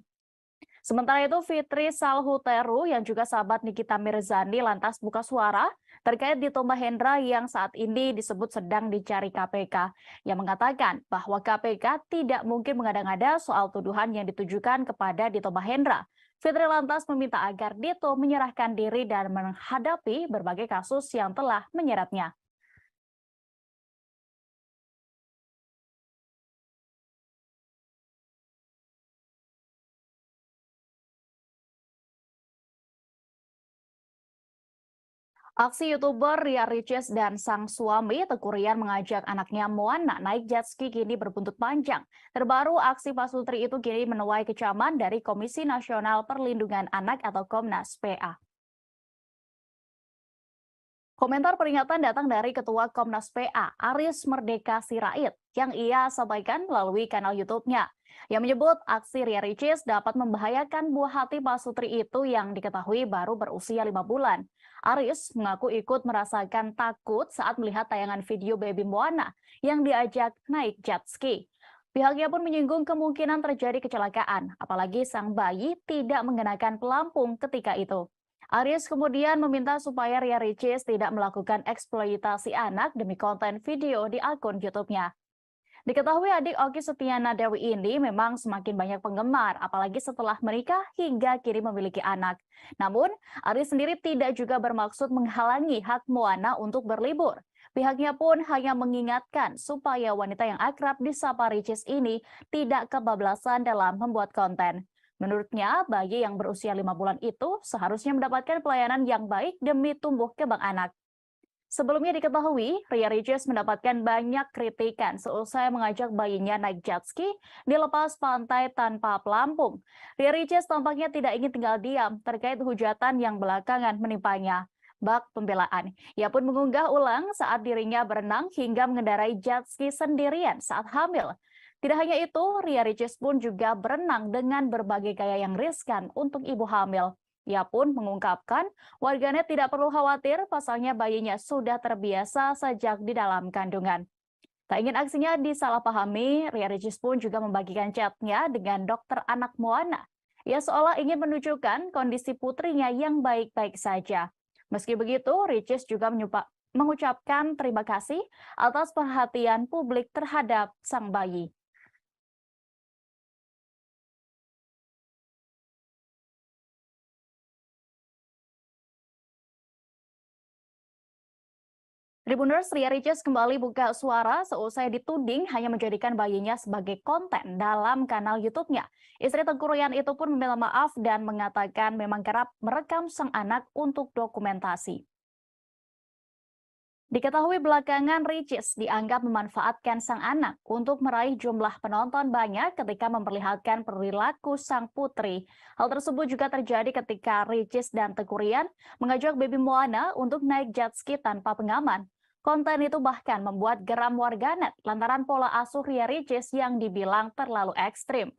Sementara itu, Fitri Salhuteru yang juga sahabat Nikita Mirzani lantas buka suara terkait Dito Mahendra yang saat ini disebut sedang dicari KPK, yang mengatakan bahwa KPK tidak mungkin mengada-ngada soal tuduhan yang ditujukan kepada Dito Mahendra. Fitri lantas meminta agar Dito menyerahkan diri dan menghadapi berbagai kasus yang telah menyeratnya. Aksi YouTuber Ria Ricis dan sang suami Teguh Rian mengajak anaknya Moana naik jet ski kini berbuntut panjang. Terbaru, aksi Pak Sultri itu kini menuai kecaman dari Komisi Nasional Perlindungan Anak atau Komnas PA. Komentar peringatan datang dari Ketua Komnas PA, Aris Merdeka Sirait, yang ia sampaikan melalui kanal YouTube-nya, yang menyebut aksi Ria Ricis dapat membahayakan buah hati Pak Sultri itu yang diketahui baru berusia 5 bulan. Aris mengaku ikut merasakan takut saat melihat tayangan video baby Moana yang diajak naik jet ski. Pihaknya pun menyinggung kemungkinan terjadi kecelakaan, apalagi sang bayi tidak mengenakan pelampung ketika itu. Aris kemudian meminta supaya Ria Ricis tidak melakukan eksploitasi anak demi konten video di akun YouTube-nya. Diketahui adik Okky Setiana Dewi ini memang semakin banyak penggemar, apalagi setelah menikah hingga kini memiliki anak. Namun, Aris sendiri tidak juga bermaksud menghalangi hak Moana untuk berlibur. Pihaknya pun hanya mengingatkan supaya wanita yang akrab disapa Ricis ini tidak kebablasan dalam membuat konten. Menurutnya, bayi yang berusia 5 bulan itu seharusnya mendapatkan pelayanan yang baik demi tumbuh kembang anak. Sebelumnya diketahui, Ria Ricis mendapatkan banyak kritikan seusai mengajak bayinya naik jet ski di lepas pantai tanpa pelampung. Ria Ricis tampaknya tidak ingin tinggal diam terkait hujatan yang belakangan menimpanya. bak pembelaan. Ia pun mengunggah ulang saat dirinya berenang hingga mengendarai jet ski sendirian saat hamil. Tidak hanya itu, Ria Ricis pun juga berenang dengan berbagai gaya yang riskan untuk ibu hamil. Ia pun mengungkapkan warganet tidak perlu khawatir, pasalnya bayinya sudah terbiasa sejak di dalam kandungan. Tak ingin aksinya disalahpahami, Ria Ricis pun juga membagikan chatnya dengan dokter anak Moana. Ia seolah ingin menunjukkan kondisi putrinya yang baik-baik saja. Meski begitu, Ricis juga mengucapkan terima kasih atas perhatian publik terhadap sang bayi. Tribuners, Ria Ricis kembali buka suara seusai dituding hanya menjadikan bayinya sebagai konten dalam kanal YouTube-nya. Istri Tengku Ryan itu pun meminta maaf dan mengatakan memang kerap merekam sang anak untuk dokumentasi. Diketahui belakangan Ricis dianggap memanfaatkan sang anak untuk meraih jumlah penonton banyak ketika memperlihatkan perilaku sang putri. Hal tersebut juga terjadi ketika Ricis dan Tengku Ryan mengajak baby Moana untuk naik jet ski tanpa pengaman. Konten itu bahkan membuat geram warganet lantaran pola asuh Ria Ricis yang dibilang terlalu ekstrim.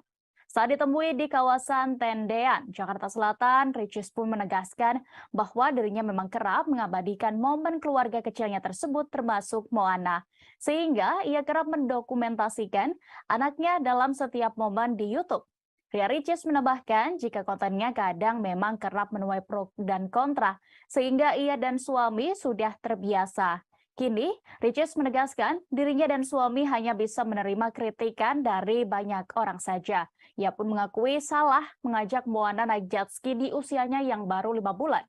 Saat ditemui di kawasan Tendean, Jakarta Selatan, Ricis pun menegaskan bahwa dirinya memang kerap mengabadikan momen keluarga kecilnya tersebut termasuk Moana. Sehingga ia kerap mendokumentasikan anaknya dalam setiap momen di YouTube. Ria Ricis menambahkan jika kontennya kadang memang kerap menuai pro dan kontra, sehingga ia dan suami sudah terbiasa. Kini, Ricis menegaskan dirinya dan suami hanya bisa menerima kritikan dari banyak orang saja. Ia pun mengakui salah mengajak Moana naik jet ski di usianya yang baru 5 bulan.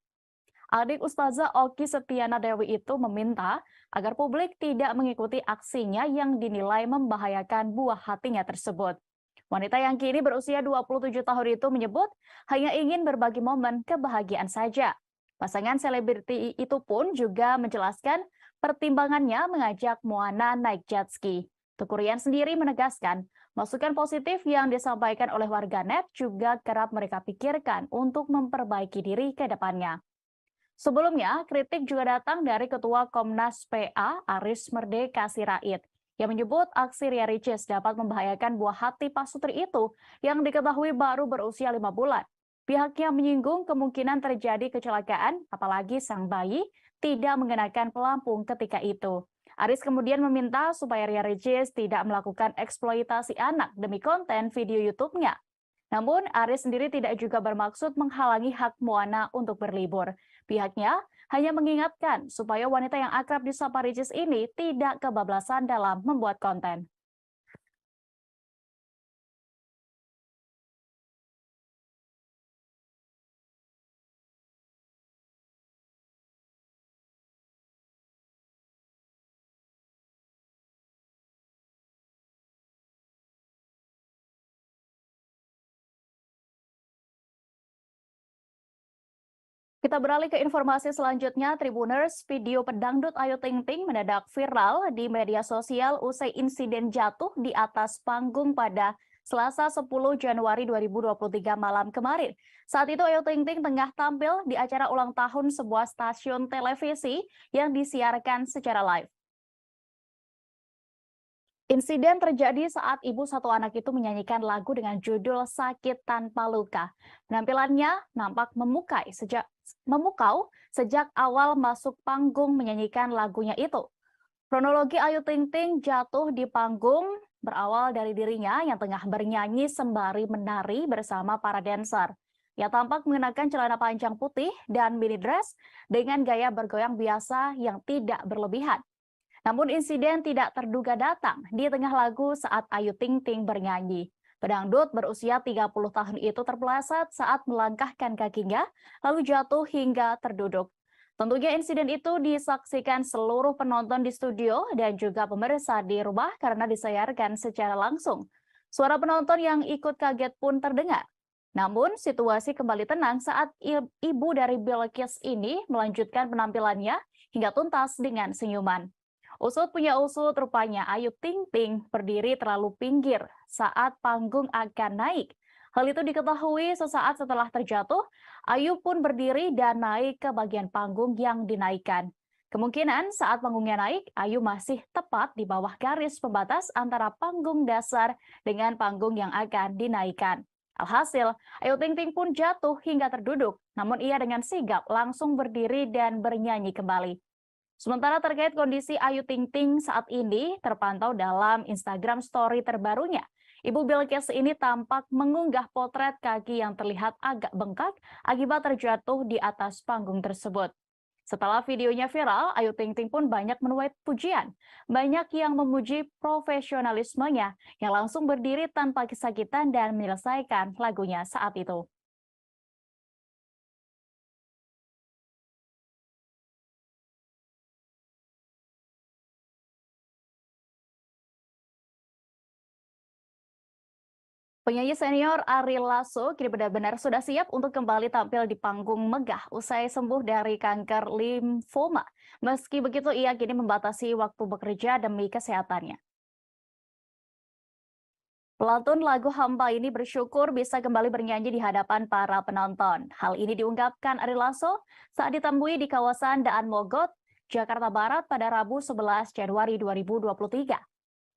Adik Ustazah Oki Setiana Dewi itu meminta agar publik tidak mengikuti aksinya yang dinilai membahayakan buah hatinya tersebut. Wanita yang kini berusia 27 tahun itu menyebut hanya ingin berbagi momen kebahagiaan saja. Pasangan selebriti itu pun juga menjelaskan pertimbangannya mengajak Moana naik jet ski. Tengku Ryan sendiri menegaskan, masukan positif yang disampaikan oleh warganet juga kerap mereka pikirkan untuk memperbaiki diri ke depannya. Sebelumnya, kritik juga datang dari Ketua Komnas PA Aris Merdeka Sirait yang menyebut aksi Ria Ricis dapat membahayakan buah hati pasutri itu yang diketahui baru berusia 5 bulan. Pihaknya menyinggung kemungkinan terjadi kecelakaan, apalagi sang bayi tidak mengenakan pelampung ketika itu. Aris kemudian meminta supaya Ria Ricis tidak melakukan eksploitasi anak demi konten video YouTube-nya. Namun, Aris sendiri tidak juga bermaksud menghalangi hak Moana untuk berlibur. Pihaknya hanya mengingatkan supaya wanita yang akrab disapa Ricis ini tidak kebablasan dalam membuat konten. Kita beralih ke informasi selanjutnya, Tribuners. Video pedangdut Ayu Ting Ting mendadak viral di media sosial usai insiden jatuh di atas panggung pada Selasa 10 Januari 2023 malam kemarin. Saat itu Ayu Ting Ting tengah tampil di acara ulang tahun sebuah stasiun televisi yang disiarkan secara live. Insiden terjadi saat ibu satu anak itu menyanyikan lagu dengan judul Sakit Tanpa Luka. Penampilannya nampak memukau sejak awal masuk panggung menyanyikan lagunya itu. Kronologi Ayu Ting Ting jatuh di panggung berawal dari dirinya yang tengah bernyanyi sembari menari bersama para dancer. Ia tampak mengenakan celana panjang putih dan mini dress dengan gaya bergoyang biasa yang tidak berlebihan. Namun insiden tidak terduga datang di tengah lagu saat Ayu Ting Ting bernyanyi. Pedangdut berusia 30 tahun itu terpeleset saat melangkahkan kakinya, lalu jatuh hingga terduduk. Tentunya insiden itu disaksikan seluruh penonton di studio dan juga pemirsa di rumah karena disayarkan secara langsung. Suara penonton yang ikut kaget pun terdengar. Namun situasi kembali tenang saat ibu dari Bilqis ini melanjutkan penampilannya hingga tuntas dengan senyuman. Usut punya usut, rupanya Ayu Ting Ting berdiri terlalu pinggir saat panggung akan naik. Hal itu diketahui sesaat setelah terjatuh, Ayu pun berdiri dan naik ke bagian panggung yang dinaikkan. Kemungkinan saat panggungnya naik, Ayu masih tepat di bawah garis pembatas antara panggung dasar dengan panggung yang akan dinaikkan. Alhasil, Ayu Ting Ting pun jatuh hingga terduduk, namun ia dengan sigap langsung berdiri dan bernyanyi kembali. Sementara terkait kondisi Ayu Ting Ting saat ini terpantau dalam Instagram Story terbarunya. Ibu Bilqis ini tampak mengunggah potret kaki yang terlihat agak bengkak akibat terjatuh di atas panggung tersebut. Setelah videonya viral, Ayu Ting Ting pun banyak menuai pujian. Banyak yang memuji profesionalismenya yang langsung berdiri tanpa kesakitan dan menyelesaikan lagunya saat itu. Penyanyi senior Ari Lasso kini benar-benar sudah siap untuk kembali tampil di panggung megah usai sembuh dari kanker limfoma. Meski begitu, ia kini membatasi waktu bekerja demi kesehatannya. Pelantun lagu Hampa ini bersyukur bisa kembali bernyanyi di hadapan para penonton. Hal ini diungkapkan Ari Lasso saat ditemui di kawasan Daan Mogot, Jakarta Barat pada Rabu 11 Januari 2023.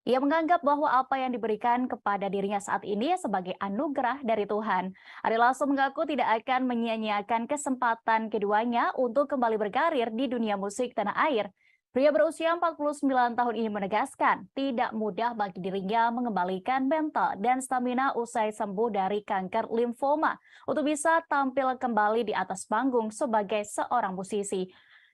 Ia menganggap bahwa apa yang diberikan kepada dirinya saat ini sebagai anugerah dari Tuhan. Ari Lasso mengaku tidak akan menyia-nyiakan kesempatan keduanya untuk kembali berkarir di dunia musik tanah air. Pria berusia 49 tahun ini menegaskan tidak mudah bagi dirinya mengembalikan mental dan stamina usai sembuh dari kanker limfoma untuk bisa tampil kembali di atas panggung sebagai seorang musisi.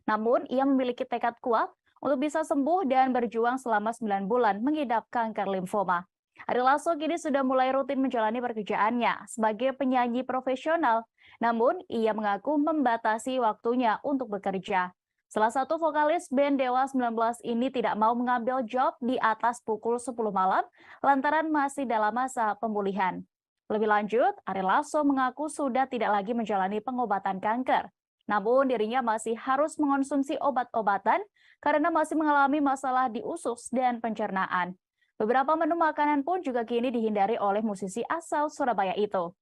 Namun, ia memiliki tekad kuat untuk bisa sembuh dan berjuang selama 9 bulan mengidap kanker limfoma. Ari Lasso kini sudah mulai rutin menjalani pekerjaannya sebagai penyanyi profesional, namun ia mengaku membatasi waktunya untuk bekerja. Salah satu vokalis band Dewa 19 ini tidak mau mengambil job di atas pukul 10 malam lantaran masih dalam masa pemulihan. Lebih lanjut, Ari Lasso mengaku sudah tidak lagi menjalani pengobatan kanker. Namun dirinya masih harus mengonsumsi obat-obatan karena masih mengalami masalah di usus dan pencernaan. Beberapa menu makanan pun juga kini dihindari oleh musisi asal Surabaya itu.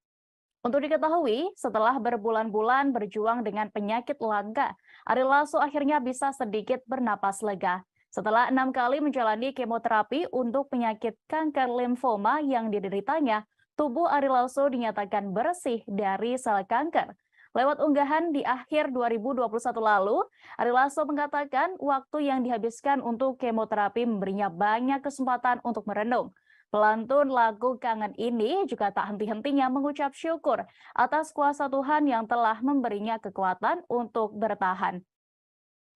Untuk diketahui, setelah berbulan-bulan berjuang dengan penyakit langka, Ari Lasso akhirnya bisa sedikit bernapas lega. Setelah 6 kali menjalani kemoterapi untuk penyakit kanker limfoma yang dideritanya, tubuh Ari Lasso dinyatakan bersih dari sel kanker. Lewat unggahan di akhir 2021 lalu, Ari Lasso mengatakan waktu yang dihabiskan untuk kemoterapi memberinya banyak kesempatan untuk merenung. Pelantun lagu Kangen ini juga tak henti-hentinya mengucap syukur atas kuasa Tuhan yang telah memberinya kekuatan untuk bertahan.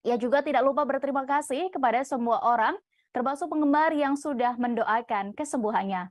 Ia juga tidak lupa berterima kasih kepada semua orang, termasuk penggemar yang sudah mendoakan kesembuhannya.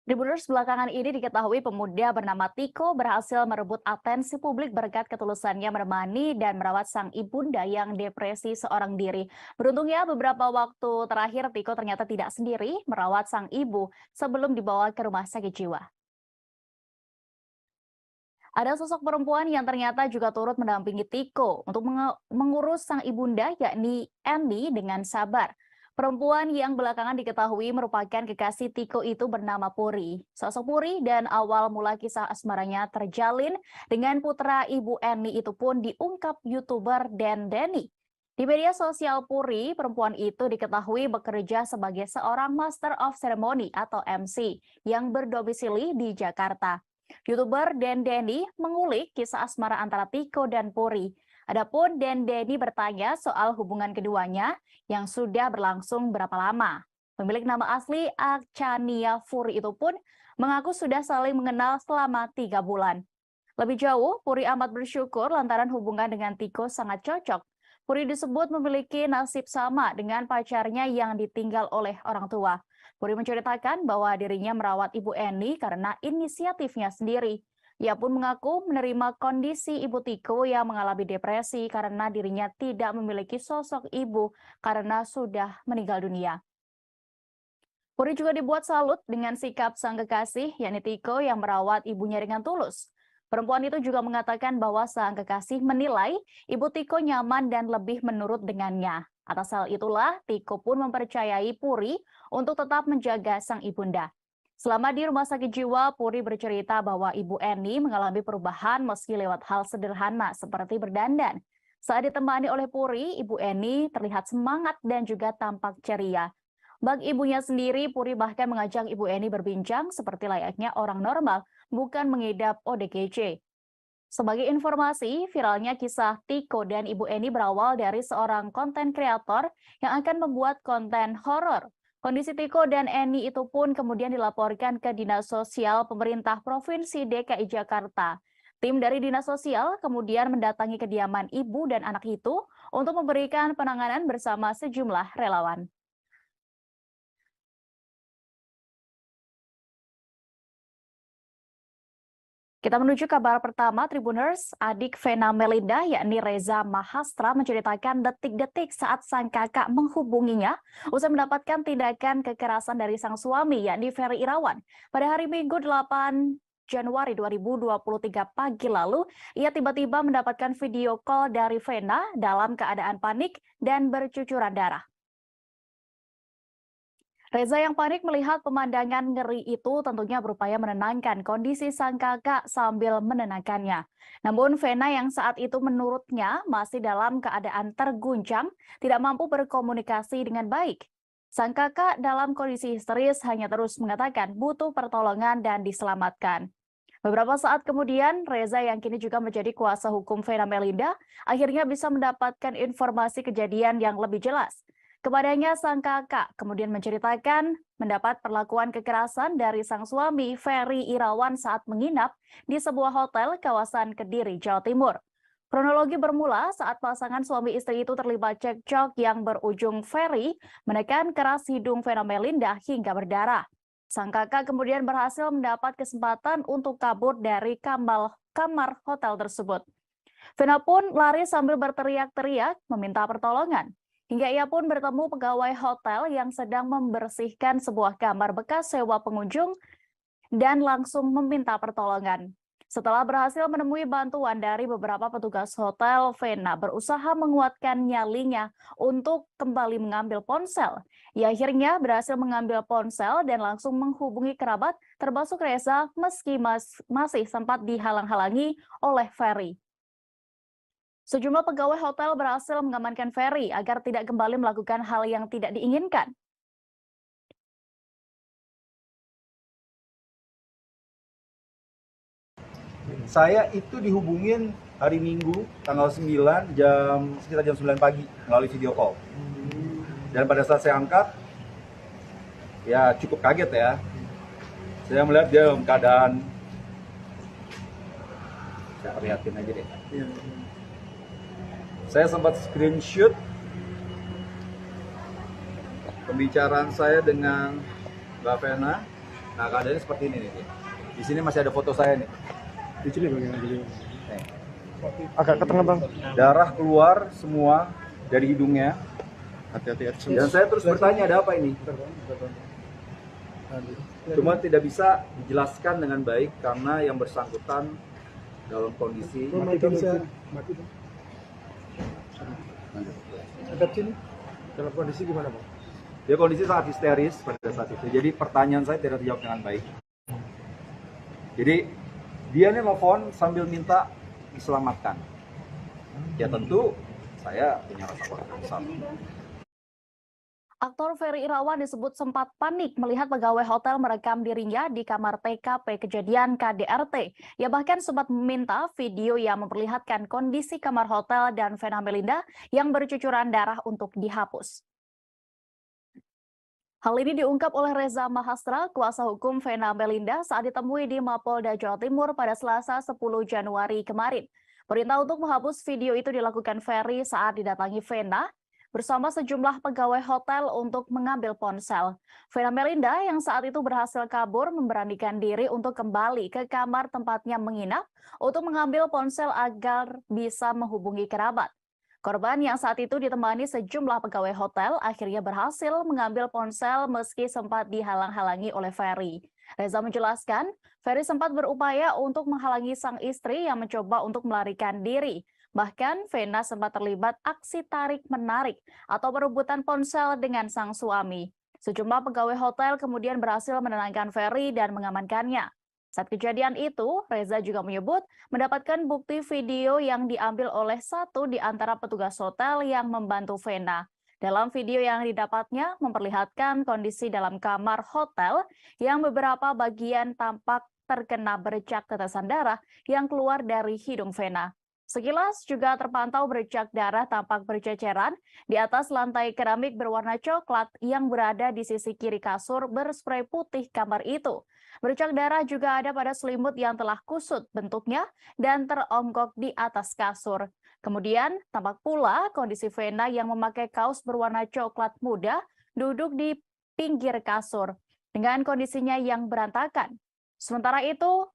Tribuners belakangan ini diketahui pemuda bernama Tiko berhasil merebut atensi publik berkat ketulusannya menemani dan merawat sang ibunda yang depresi seorang diri. Beruntungnya beberapa waktu terakhir Tiko ternyata tidak sendiri merawat sang ibu sebelum dibawa ke rumah sakit jiwa. Ada sosok perempuan yang ternyata juga turut mendampingi Tiko untuk mengurus sang ibunda yakni Andy dengan sabar. Perempuan yang belakangan diketahui merupakan kekasih Tiko itu bernama Puri. Sosok Puri dan awal mula kisah asmaranya terjalin dengan putra ibu Eni itu pun diungkap YouTuber Dan Denny. Di media sosial Puri, perempuan itu diketahui bekerja sebagai seorang Master of Ceremony atau MC yang berdomisili di Jakarta. YouTuber Dan Denny mengulik kisah asmara antara Tiko dan Puri. Adapun Dan Denny bertanya soal hubungan keduanya yang sudah berlangsung berapa lama. Pemilik nama asli Akchania Puri itu pun mengaku sudah saling mengenal selama 3 bulan. Lebih jauh, Puri amat bersyukur lantaran hubungan dengan Tiko sangat cocok. Puri disebut memiliki nasib sama dengan pacarnya yang ditinggal oleh orang tua. Puri menceritakan bahwa dirinya merawat Ibu Eni karena inisiatifnya sendiri. Ia pun mengaku menerima kondisi Ibu Tiko yang mengalami depresi karena dirinya tidak memiliki sosok ibu karena sudah meninggal dunia. Puri juga dibuat salut dengan sikap sang kekasih, yakni Tiko yang merawat ibunya dengan tulus. Perempuan itu juga mengatakan bahwa sang kekasih menilai Ibu Tiko nyaman dan lebih menurut dengannya. Atas hal itulah, Tiko pun mempercayai Puri untuk tetap menjaga sang ibunda. Selama di rumah sakit jiwa, Puri bercerita bahwa Ibu Eni mengalami perubahan meski lewat hal sederhana seperti berdandan. Saat ditemani oleh Puri, Ibu Eni terlihat semangat dan juga tampak ceria. Bagi ibunya sendiri, Puri bahkan mengajak Ibu Eni berbincang seperti layaknya orang normal, bukan mengidap ODGJ. Sebagai informasi, viralnya kisah Tiko dan Ibu Eni berawal dari seorang konten kreator yang akan membuat konten horor. Kondisi Tiko dan Eni itu pun kemudian dilaporkan ke Dinas Sosial Pemerintah Provinsi DKI Jakarta. Tim dari Dinas Sosial kemudian mendatangi kediaman ibu dan anak itu untuk memberikan penanganan bersama sejumlah relawan. Kita menuju kabar pertama, Tribuners. Adik Vena Melinda, yakni Reza Mahastra, menceritakan detik-detik saat sang kakak menghubunginya usai mendapatkan tindakan kekerasan dari sang suami, yakni Ferry Irawan. Pada hari Minggu 8 Januari 2023 pagi lalu, ia tiba-tiba mendapatkan video call dari Vena dalam keadaan panik dan bercucuran darah. Reza yang panik melihat pemandangan ngeri itu tentunya berupaya menenangkan kondisi sang kakak sambil menenangkannya. Namun Vena yang saat itu menurutnya masih dalam keadaan terguncang, tidak mampu berkomunikasi dengan baik. Sang kakak dalam kondisi histeris hanya terus mengatakan butuh pertolongan dan diselamatkan. Beberapa saat kemudian, Reza yang kini juga menjadi kuasa hukum Vena Melinda akhirnya bisa mendapatkan informasi kejadian yang lebih jelas. Kepadanya sang kakak kemudian menceritakan mendapat perlakuan kekerasan dari sang suami Ferry Irawan saat menginap di sebuah hotel kawasan Kediri, Jawa Timur. Kronologi bermula saat pasangan suami istri itu terlibat cekcok yang berujung Ferry menekan keras hidung Vena Melinda hingga berdarah. Sang kakak kemudian berhasil mendapat kesempatan untuk kabur dari kamar hotel tersebut. Vena pun lari sambil berteriak-teriak meminta pertolongan. Hingga ia pun bertemu pegawai hotel yang sedang membersihkan sebuah kamar bekas sewa pengunjung dan langsung meminta pertolongan. Setelah berhasil menemui bantuan dari beberapa petugas hotel, Vena berusaha menguatkan nyalinya untuk kembali mengambil ponsel. Ia akhirnya berhasil mengambil ponsel dan langsung menghubungi kerabat termasuk Reza meski masih sempat dihalang-halangi oleh Ferry. Sejumlah pegawai hotel berhasil mengamankan Ferry agar tidak kembali melakukan hal yang tidak diinginkan. Saya itu dihubungin hari Minggu tanggal 9 sekitar jam 9 pagi melalui video call. Dan pada saat saya angkat, ya cukup kaget ya. Saya melihat dia dalam keadaan, saya perlihatin aja deh. Saya sempat screenshot pembicaraan saya dengan Mbak Vena. Nah, keadaannya seperti ini nih. Di sini masih ada foto saya nih. Di sini bagaimana video? Nih. Agak ke tengah bang. Darah keluar semua dari hidungnya. Hati-hati. Dan saya terus bertanya, ada apa ini? Cuma tidak bisa dijelaskan dengan baik karena yang bersangkutan dalam kondisi Hadap sini. Dalam kondisi gimana bang? dia kondisi sangat histeris pada saat itu. Jadi pertanyaan saya tidak dijawab dengan baik. Jadi dia nih nelfon sambil minta diselamatkan. Ya tentu saya punya rasa kesal. Aktor Ferry Irawan disebut sempat panik melihat pegawai hotel merekam dirinya di kamar TKP kejadian KDRT. Ia bahkan sempat meminta video yang memperlihatkan kondisi kamar hotel dan Vena Melinda yang bercucuran darah untuk dihapus. Hal ini diungkap oleh Reza Mahastra, kuasa hukum Vena Melinda saat ditemui di Mapolda Jawa Timur pada Selasa 10 Januari kemarin. Perintah untuk menghapus video itu dilakukan Ferry saat didatangi Vena. bersama sejumlah pegawai hotel untuk mengambil ponsel. Vena Melinda yang saat itu berhasil kabur memberanikan diri untuk kembali ke kamar tempatnya menginap untuk mengambil ponsel agar bisa menghubungi kerabat. Korban yang saat itu ditemani sejumlah pegawai hotel akhirnya berhasil mengambil ponsel meski sempat dihalang-halangi oleh Ferry. Reza menjelaskan, Ferry sempat berupaya untuk menghalangi sang istri yang mencoba untuk melarikan diri. Bahkan, Vena sempat terlibat aksi tarik-menarik atau perebutan ponsel dengan sang suami. Sejumlah pegawai hotel kemudian berhasil menenangkan Ferry dan mengamankannya. Saat kejadian itu, Reza juga menyebut mendapatkan bukti video yang diambil oleh satu di antara petugas hotel yang membantu Vena. Dalam video yang didapatnya memperlihatkan kondisi dalam kamar hotel yang beberapa bagian tampak terkena bercak tetesan darah yang keluar dari hidung Vena. Sekilas juga terpantau bercak darah tampak berceceran di atas lantai keramik berwarna coklat yang berada di sisi kiri kasur berspray putih kamar itu. Bercak darah juga ada pada selimut yang telah kusut bentuknya dan teronggok di atas kasur. Kemudian tampak pula kondisi Vena yang memakai kaos berwarna coklat muda duduk di pinggir kasur dengan kondisinya yang berantakan. Sementara itu,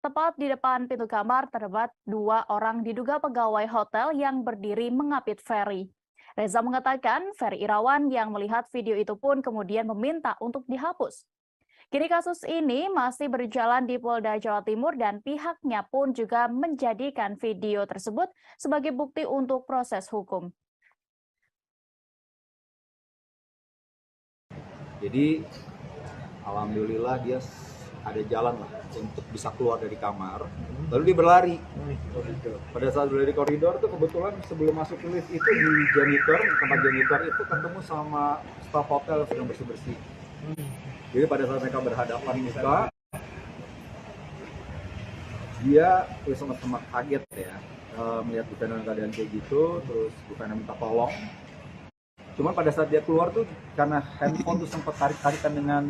tepat di depan pintu kamar terdapat dua orang diduga pegawai hotel yang berdiri mengapit Ferry. Reza mengatakan Ferry Irawan yang melihat video itu pun kemudian meminta untuk dihapus. Kini kasus ini masih berjalan di Polda Jawa Timur dan pihaknya pun juga menjadikan video tersebut sebagai bukti untuk proses hukum. Jadi alhamdulillah dia ada jalan lah untuk bisa keluar dari kamar, lalu dia berlari. Pada saat berlari di koridor tuh kebetulan sebelum masuk ke lift itu di janitor, tempat janitor itu ketemu sama staf hotel sedang bersih-bersih. Jadi pada saat mereka berhadapan muka, dia sama-sama kaget ya, melihat Bu Vena keadaan kayak gitu, terus Bu Vena minta tolong. Cuman pada saat dia keluar tuh karena handphone tuh sempat tarik-tarikan dengan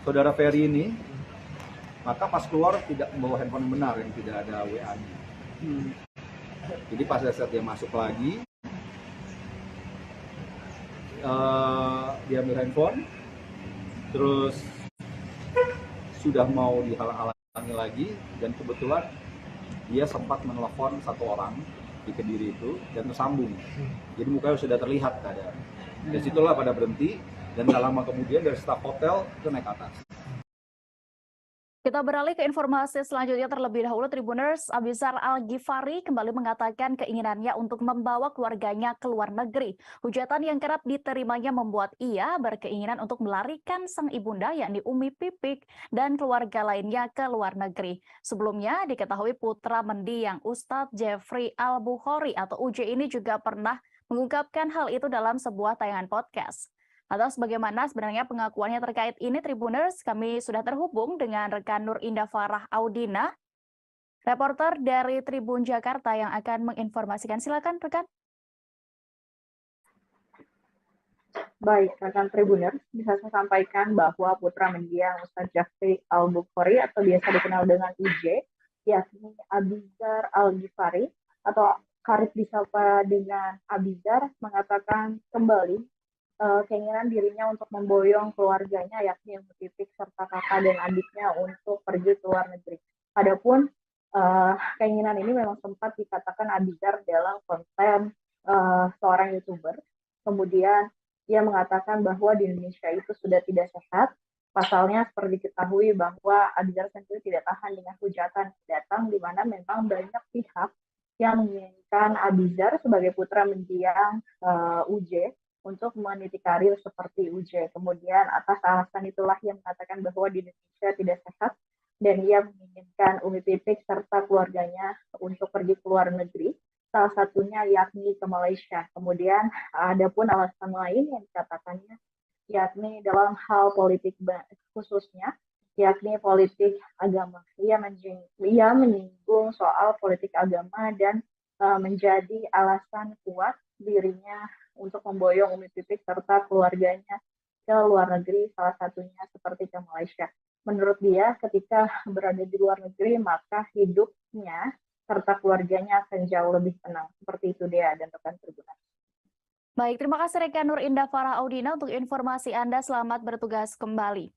saudara Ferry ini, maka pas keluar tidak membawa handphone yang benar, yang tidak ada WA-nya. Jadi pas saat dia masuk lagi, dia ambil handphone, terus sudah mau dihalang-halangi lagi, dan kebetulan dia sempat menelpon satu orang di Kediri itu dan tersambung. Jadi mukanya sudah terlihat keadaan. Dari situlah pada berhenti, dan tak lama kemudian dari staf hotel itu naik ke atas. Kita beralih ke informasi selanjutnya terlebih dahulu. Tribuners, Abizar Al-Ghifari kembali mengatakan keinginannya untuk membawa keluarganya ke luar negeri. Hujatan yang kerap diterimanya membuat ia berkeinginan untuk melarikan sang ibunda yakni Umi Pipik dan keluarga lainnya ke luar negeri. Sebelumnya diketahui putra mendiang Ustadz Jeffrey Al-Bukhari atau UJ ini juga pernah mengungkapkan hal itu dalam sebuah tayangan podcast. Atas bagaimana sebenarnya pengakuannya terkait ini, Tribuners, kami sudah terhubung dengan rekan Nur Indah Farah Audina, reporter dari Tribun Jakarta yang akan menginformasikan. Silakan, rekan. Baik, rekan Tribuners, bisa saya sampaikan bahwa putra mendiang Ustadz Jeffrey Al-Bukhari atau biasa dikenal dengan UJ, yakni Abizar Al-Ghifari atau karib disapa dengan Abizar, mengatakan kembali keinginan dirinya untuk memboyong keluarganya yakni Umi Pipik serta kakak dan adiknya untuk pergi ke luar negeri. Adapun keinginan ini memang sempat dikatakan Abizar dalam konten seorang YouTuber. Kemudian ia mengatakan bahwa di Indonesia itu sudah tidak sehat. Pasalnya seperti diketahui bahwa Abizar sendiri tidak tahan dengan hujatan datang di mana memang banyak pihak yang menginginkan Abizar sebagai putra mendiang UJ untuk meniti karir seperti UJ. Kemudian atas alasan itulah ia mengatakan bahwa di Indonesia tidak sehat dan ia menginginkan Umi Pipik serta keluarganya untuk pergi ke luar negeri, salah satunya yakni ke Malaysia. Kemudian ada pun alasan lain yang dikatakannya yakni dalam hal politik khususnya, yakni politik agama. Ia menyinggung soal politik agama dan menjadi alasan kuat dirinya untuk memboyong Umi Pipik serta keluarganya ke luar negeri, salah satunya seperti ke Malaysia. Menurut dia, ketika berada di luar negeri, maka hidupnya serta keluarganya akan jauh lebih tenang. Seperti itu dia dan rekan Tribuners. Baik, terima kasih rekan Nur Indah Farah Audina untuk informasi Anda. Selamat bertugas kembali.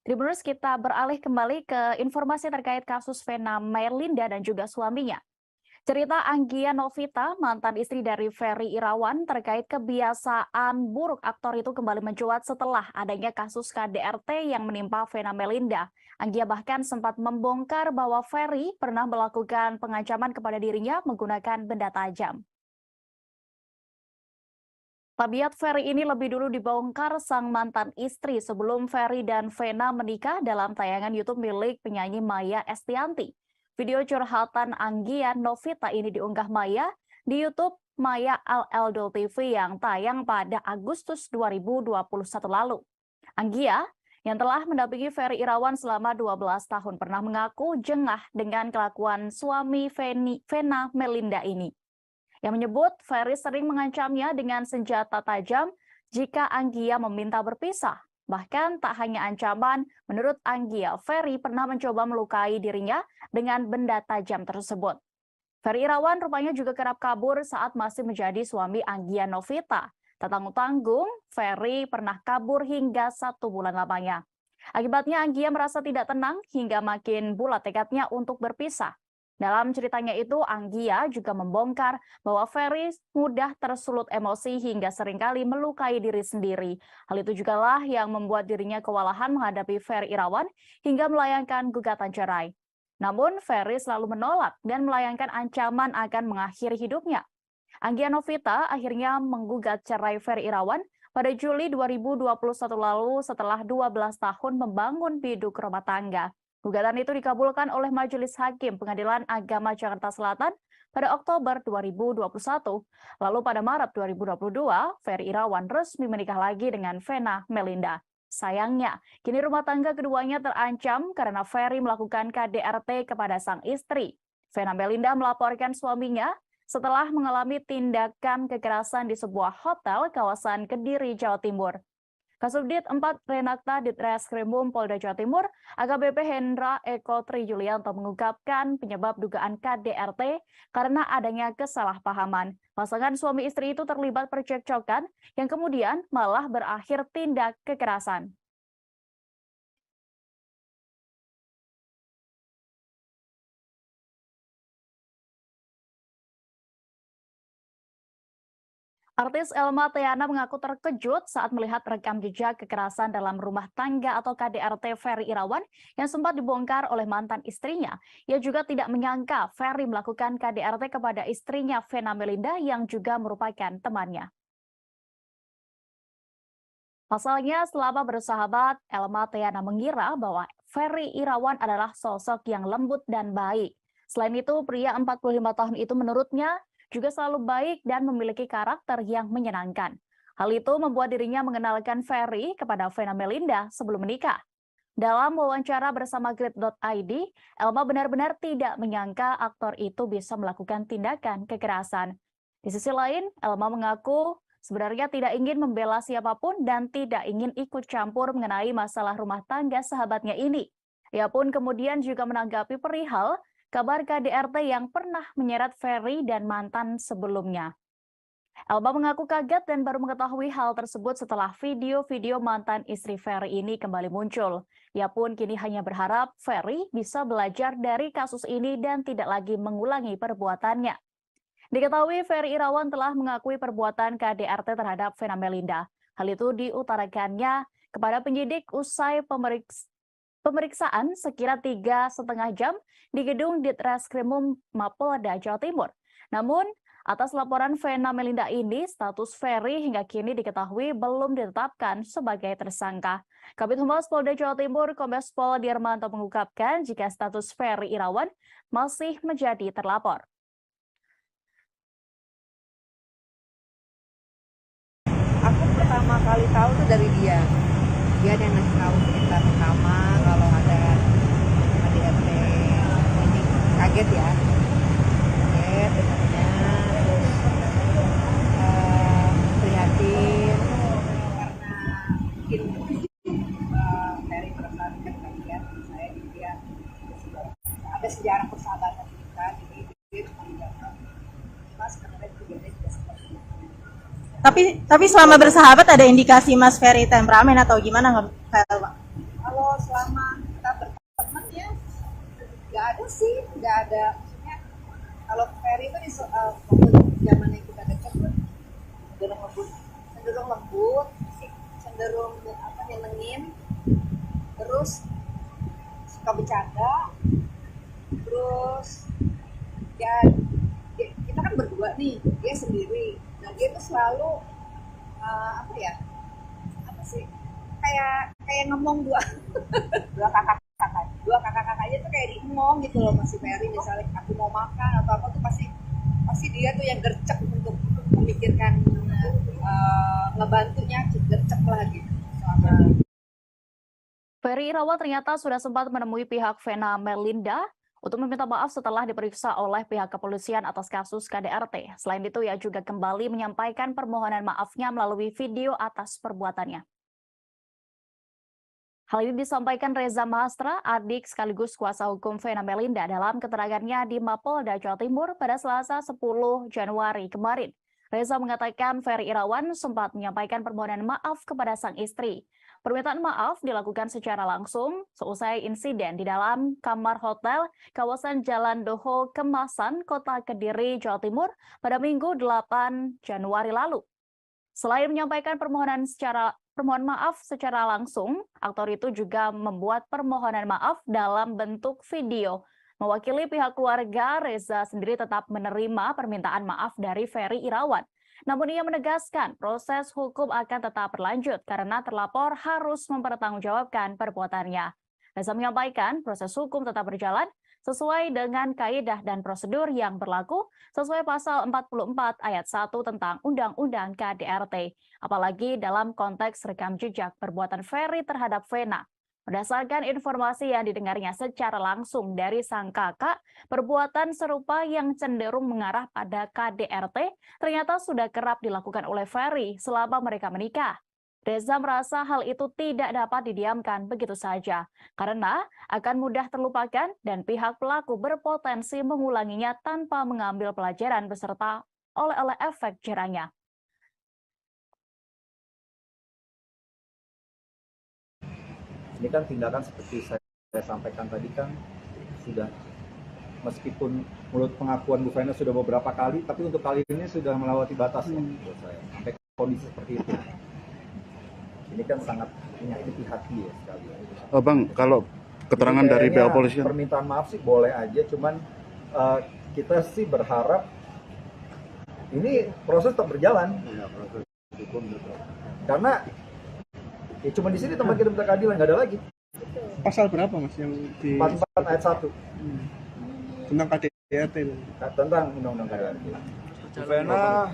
Tribuners, kita beralih kembali ke informasi terkait kasus Vena Melinda dan juga suaminya. Cerita Anggia Novita, mantan istri dari Ferry Irawan, terkait kebiasaan buruk aktor itu kembali mencuat setelah adanya kasus KDRT yang menimpa Vena Melinda. Anggia bahkan sempat membongkar bahwa Ferry pernah melakukan pengancaman kepada dirinya menggunakan benda tajam. Tabiat Ferry ini lebih dulu dibongkar sang mantan istri sebelum Ferry dan Vena menikah dalam tayangan YouTube milik penyanyi Maya Estianty. Video curhatan Anggia Novita ini diunggah Maya di YouTube Maya LL TV yang tayang pada Agustus 2021 lalu. Anggia yang telah mendampingi Ferry Irawan selama 12 tahun pernah mengaku jengah dengan kelakuan suami Vena Melinda ini. Yang menyebut Ferry sering mengancamnya dengan senjata tajam jika Anggia meminta berpisah. Bahkan tak hanya ancaman, menurut Anggia, Ferry pernah mencoba melukai dirinya dengan benda tajam tersebut. Ferry Irawan rupanya juga kerap kabur saat masih menjadi suami Anggia Novita. Tak tanggung-tanggung, Ferry pernah kabur hingga 1 bulan lamanya. Akibatnya Anggia merasa tidak tenang hingga makin bulat tekadnya untuk berpisah. Dalam ceritanya itu, Anggia juga membongkar bahwa Ferry mudah tersulut emosi hingga seringkali melukai diri sendiri. Hal itu jugalah yang membuat dirinya kewalahan menghadapi Ferry Irawan hingga melayangkan gugatan cerai. Namun, Ferry selalu menolak dan melayangkan ancaman akan mengakhiri hidupnya. Anggia Novita akhirnya menggugat cerai Ferry Irawan pada Juli 2021 lalu setelah 12 tahun membangun biduk rumah tangga. Gugatan itu dikabulkan oleh Majelis Hakim Pengadilan Agama Jakarta Selatan pada Oktober 2021. Lalu pada Maret 2022, Ferry Irawan resmi menikah lagi dengan Vena Melinda. Sayangnya, kini rumah tangga keduanya terancam karena Ferry melakukan KDRT kepada sang istri. Vena Melinda melaporkan suaminya setelah mengalami tindakan kekerasan di sebuah hotel kawasan Kediri, Jawa Timur. Kasubdit 4 Renakta Ditreskrimum Polda Jawa Timur, AKBP Hendra Eko Tri Yulianto mengungkapkan penyebab dugaan KDRT karena adanya kesalahpahaman. Pasangan suami istri itu terlibat percekcokan yang kemudian malah berakhir tindak kekerasan. Artis Elma Theana mengaku terkejut saat melihat rekam jejak kekerasan dalam rumah tangga atau KDRT Ferry Irawan yang sempat dibongkar oleh mantan istrinya. Ia juga tidak menyangka Ferry melakukan KDRT kepada istrinya Vena Melinda yang juga merupakan temannya. Pasalnya, selama bersahabat, Elma Theana mengira bahwa Ferry Irawan adalah sosok yang lembut dan baik. Selain itu, pria 45 tahun itu menurutnya juga selalu baik dan memiliki karakter yang menyenangkan. Hal itu membuat dirinya mengenalkan Ferry kepada Vena Melinda sebelum menikah. Dalam wawancara bersama Grid.id, Elma benar-benar tidak menyangka aktor itu bisa melakukan tindakan kekerasan. Di sisi lain, Elma mengaku sebenarnya tidak ingin membela siapapun dan tidak ingin ikut campur mengenai masalah rumah tangga sahabatnya ini. Ia pun kemudian juga menanggapi perihal kabar KDRT yang pernah menyeret Ferry dan mantan sebelumnya. Elma mengaku kaget dan baru mengetahui hal tersebut setelah video-video mantan istri Ferry ini kembali muncul. Ia pun kini hanya berharap Ferry bisa belajar dari kasus ini dan tidak lagi mengulangi perbuatannya. Diketahui Ferry Irawan telah mengakui perbuatan KDRT terhadap Vena Melinda. Hal itu diutarakannya kepada penyidik usai pemeriksaan sekira 3,5 jam di gedung Ditreskrimum Mapolda Jawa Timur. Namun, atas laporan Vena Melinda ini, status Ferry hingga kini diketahui belum ditetapkan sebagai tersangka. Kabid Humas Polda Jawa Timur, Kombes Pol Dirmanto mengungkapkan jika status Ferry Irawan masih menjadi terlapor. Aku pertama kali tahu tuh dari dia. Dia yang ngasih tahu kita pertama kalau ada KDRT. Ini kaget ya. Kaget dengarnya, terus prihatin karena mungkin Ferry merasa dekat dengan saya, dia ada sejarah persahabatan kita, jadi dia cuma bilang mas karena kejadiannya tidak seperti itu. Tapi selama bersahabat ada indikasi Mas Ferry temperamen atau gimana nggak, Pak? Kalau selama kita berteman ya nggak ada sih, nggak ada. Maksudnya kalau Ferry itu waktu zamannya kita dekat tuh cenderung lembut, cenderung apa nyenengin, terus suka bercanda, terus ya kita kan berdua nih, dia sendiri. Nah dia tuh selalu apa sih kayak ngomong dua kakak-kakaknya tuh kayak diemong gitu loh Mas Ferry. Misalnya aku mau makan atau apa tuh pasti dia tuh yang gercep untuk memikirkan ngebantunya, gercep lah gitu sama. Ferry Irawan ternyata sudah sempat menemui pihak Vena Melinda untuk meminta maaf setelah diperiksa oleh pihak kepolisian atas kasus KDRT. Selain itu, ia juga kembali menyampaikan permohonan maafnya melalui video atas perbuatannya. Hal ini disampaikan Reza Mahastra, adik sekaligus kuasa hukum Vena Melinda dalam keterangannya di Mapolda Jawa Timur pada Selasa 10 Januari kemarin. Reza mengatakan Ferry Irawan sempat menyampaikan permohonan maaf kepada sang istri. Permintaan maaf dilakukan secara langsung seusai insiden di dalam kamar hotel kawasan Jalan Doho Kemasan, Kota Kediri, Jawa Timur pada Minggu 8 Januari lalu. Selain menyampaikan permohonan maaf secara langsung, aktor itu juga membuat permohonan maaf dalam bentuk video. Mewakili pihak keluarga, Reza sendiri tetap menerima permintaan maaf dari Ferry Irawan. Namun ia menegaskan proses hukum akan tetap berlanjut karena terlapor harus mempertanggungjawabkan perbuatannya. Reza menyampaikan proses hukum tetap berjalan sesuai dengan kaidah dan prosedur yang berlaku sesuai pasal 44 ayat 1 tentang Undang-Undang KDRT. Apalagi dalam konteks rekam jejak perbuatan Ferry terhadap Vena. Berdasarkan informasi yang didengarnya secara langsung dari sang kakak, perbuatan serupa yang cenderung mengarah pada KDRT ternyata sudah kerap dilakukan oleh Ferry selama mereka menikah. Reza merasa hal itu tidak dapat didiamkan begitu saja, karena akan mudah terlupakan dan pihak pelaku berpotensi mengulanginya tanpa mengambil pelajaran beserta oleh efek jerahnya. Ini kan tindakan seperti saya sampaikan tadi kan sudah, meskipun mulut pengakuan Bu Vena sudah beberapa kali, tapi untuk kali ini sudah melewati batas ya, menurut saya, sampai kondisi seperti itu. Ini kan sangat menyakiti hati ya sekali. Bang, kalau keterangan dari pihak polisian, permintaan maaf sih boleh aja, cuman kita sih berharap ini proses tetap berjalan. Ya, proses hukum karena ya cuma di sini tempat kita minta keadilan, nggak ada lagi. Pasal berapa Mas yang di 44 ayat 1 tentang KDRT? Tentang Undang-Undang KDRT. Bu Vena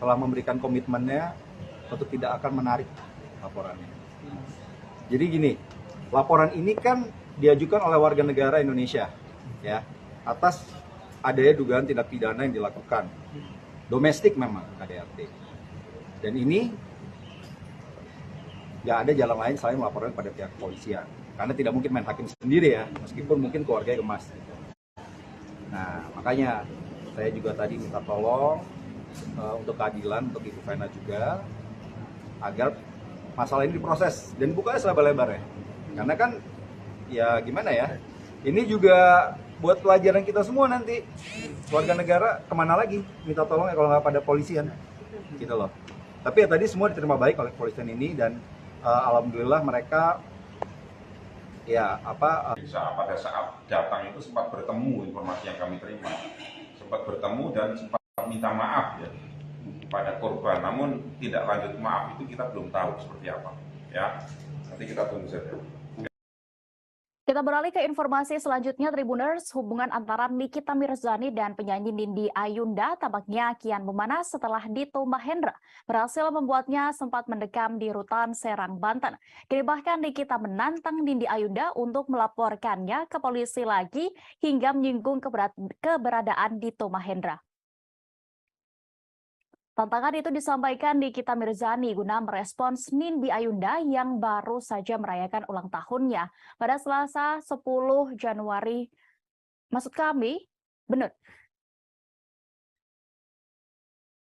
telah memberikan komitmennya untuk tidak akan menarik laporannya. Jadi gini, laporan ini kan diajukan oleh warga negara Indonesia, ya, atas adanya dugaan tindak pidana yang dilakukan domestik memang KDRT. Dan ini nggak ada jalan lain selain melaporkan pada pihak kepolisian, karena tidak mungkin main hakim sendiri ya, meskipun mungkin keluarganya gemas. Nah, makanya saya juga tadi minta tolong untuk keadilan untuk Ibu Vena juga, agar masalah ini diproses dan bukanya selebar-lebar ya. Karena kan ya gimana ya, ini juga buat pelajaran kita semua nanti, warga negara kemana lagi minta tolong ya kalau nggak pada polisian gitu loh. Tapi ya tadi semua diterima baik oleh kepolisian ini dan alhamdulillah mereka ya pada saat datang itu sempat bertemu, informasi yang kami terima sempat bertemu dan sempat minta maaf ya pada korban, namun tidak lanjut maaf itu kita belum tahu seperti apa ya, nanti kita tunggu saja. Kita beralih ke informasi selanjutnya, Tribuners. Hubungan antara Nikita Mirzani dan penyanyi Nindi Ayunda tampaknya kian memanas setelah Dito Mahendra berhasil membuatnya sempat mendekam di rutan Serang, Banten. Kini bahkan Nikita menantang Nindi Ayunda untuk melaporkannya ke polisi lagi hingga menyinggung keberadaan Dito Mahendra. Tantangan itu disampaikan Nikita Mirzani guna merespons Nindi Ayunda yang baru saja merayakan ulang tahunnya pada Selasa 10 Januari. Maksud kami, benar.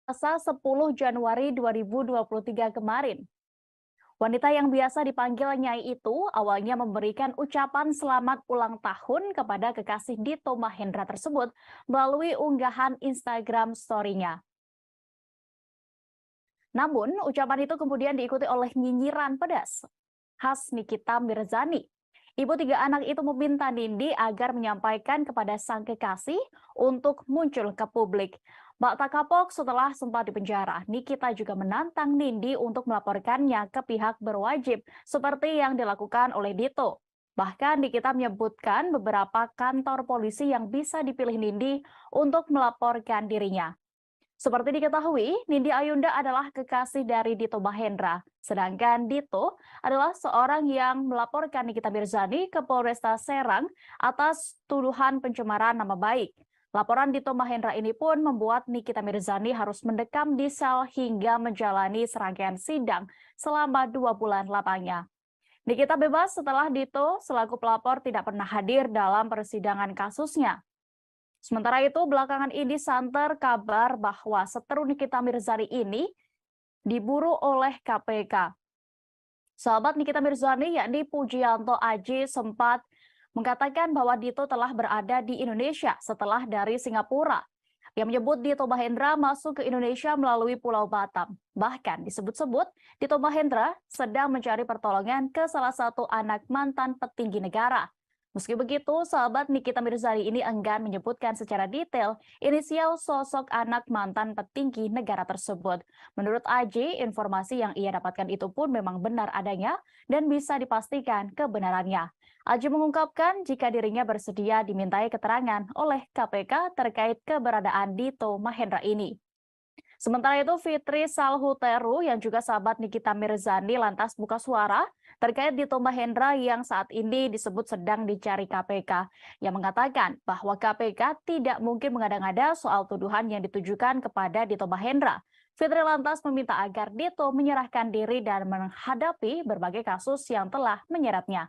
Selasa 10 Januari 2023 kemarin. Wanita yang biasa dipanggil Nyai itu awalnya memberikan ucapan selamat ulang tahun kepada kekasih Dito Mahendra tersebut melalui unggahan Instagram story-nya. Namun, ucapan itu kemudian diikuti oleh nyinyiran pedas khas Nikita Mirzani. Ibu tiga anak itu meminta Nindi agar menyampaikan kepada sang kekasih untuk muncul ke publik. Mbak tak kapok setelah sempat dipenjara, Nikita juga menantang Nindi untuk melaporkannya ke pihak berwajib seperti yang dilakukan oleh Dito. Bahkan Nikita menyebutkan beberapa kantor polisi yang bisa dipilih Nindi untuk melaporkan dirinya. Seperti diketahui, Nindi Ayunda adalah kekasih dari Dito Mahendra, sedangkan Dito adalah seorang yang melaporkan Nikita Mirzani ke Polresta Serang atas tuduhan pencemaran nama baik. Laporan Dito Mahendra ini pun membuat Nikita Mirzani harus mendekam di sel hingga menjalani serangkaian sidang selama 2 bulan lamanya. Nikita bebas setelah Dito selaku pelapor tidak pernah hadir dalam persidangan kasusnya. Sementara itu, belakangan ini santer kabar bahwa seteru Nikita Mirzani ini diburu oleh KPK. Sahabat Nikita Mirzani, yakni Pujianto Aji, sempat mengatakan bahwa Dito telah berada di Indonesia setelah dari Singapura. Yang menyebut Dito Mahendra masuk ke Indonesia melalui Pulau Batam. Bahkan disebut-sebut Dito Mahendra sedang mencari pertolongan ke salah satu anak mantan petinggi negara. Meski begitu, sahabat Nikita Mirzani ini enggan menyebutkan secara detail inisial sosok anak mantan petinggi negara tersebut. Menurut Aji, informasi yang ia dapatkan itu pun memang benar adanya dan bisa dipastikan kebenarannya. Aji mengungkapkan jika dirinya bersedia dimintai keterangan oleh KPK terkait keberadaan Dito Mahendra ini. Sementara itu, Fitri Salhuteru yang juga sahabat Nikita Mirzani lantas buka suara terkait Dito Mahendra yang saat ini disebut sedang dicari KPK, yang mengatakan bahwa KPK tidak mungkin mengada-ngada soal tuduhan yang ditujukan kepada Dito Mahendra. Fitri lantas meminta agar Dito menyerahkan diri dan menghadapi berbagai kasus yang telah menyeretnya.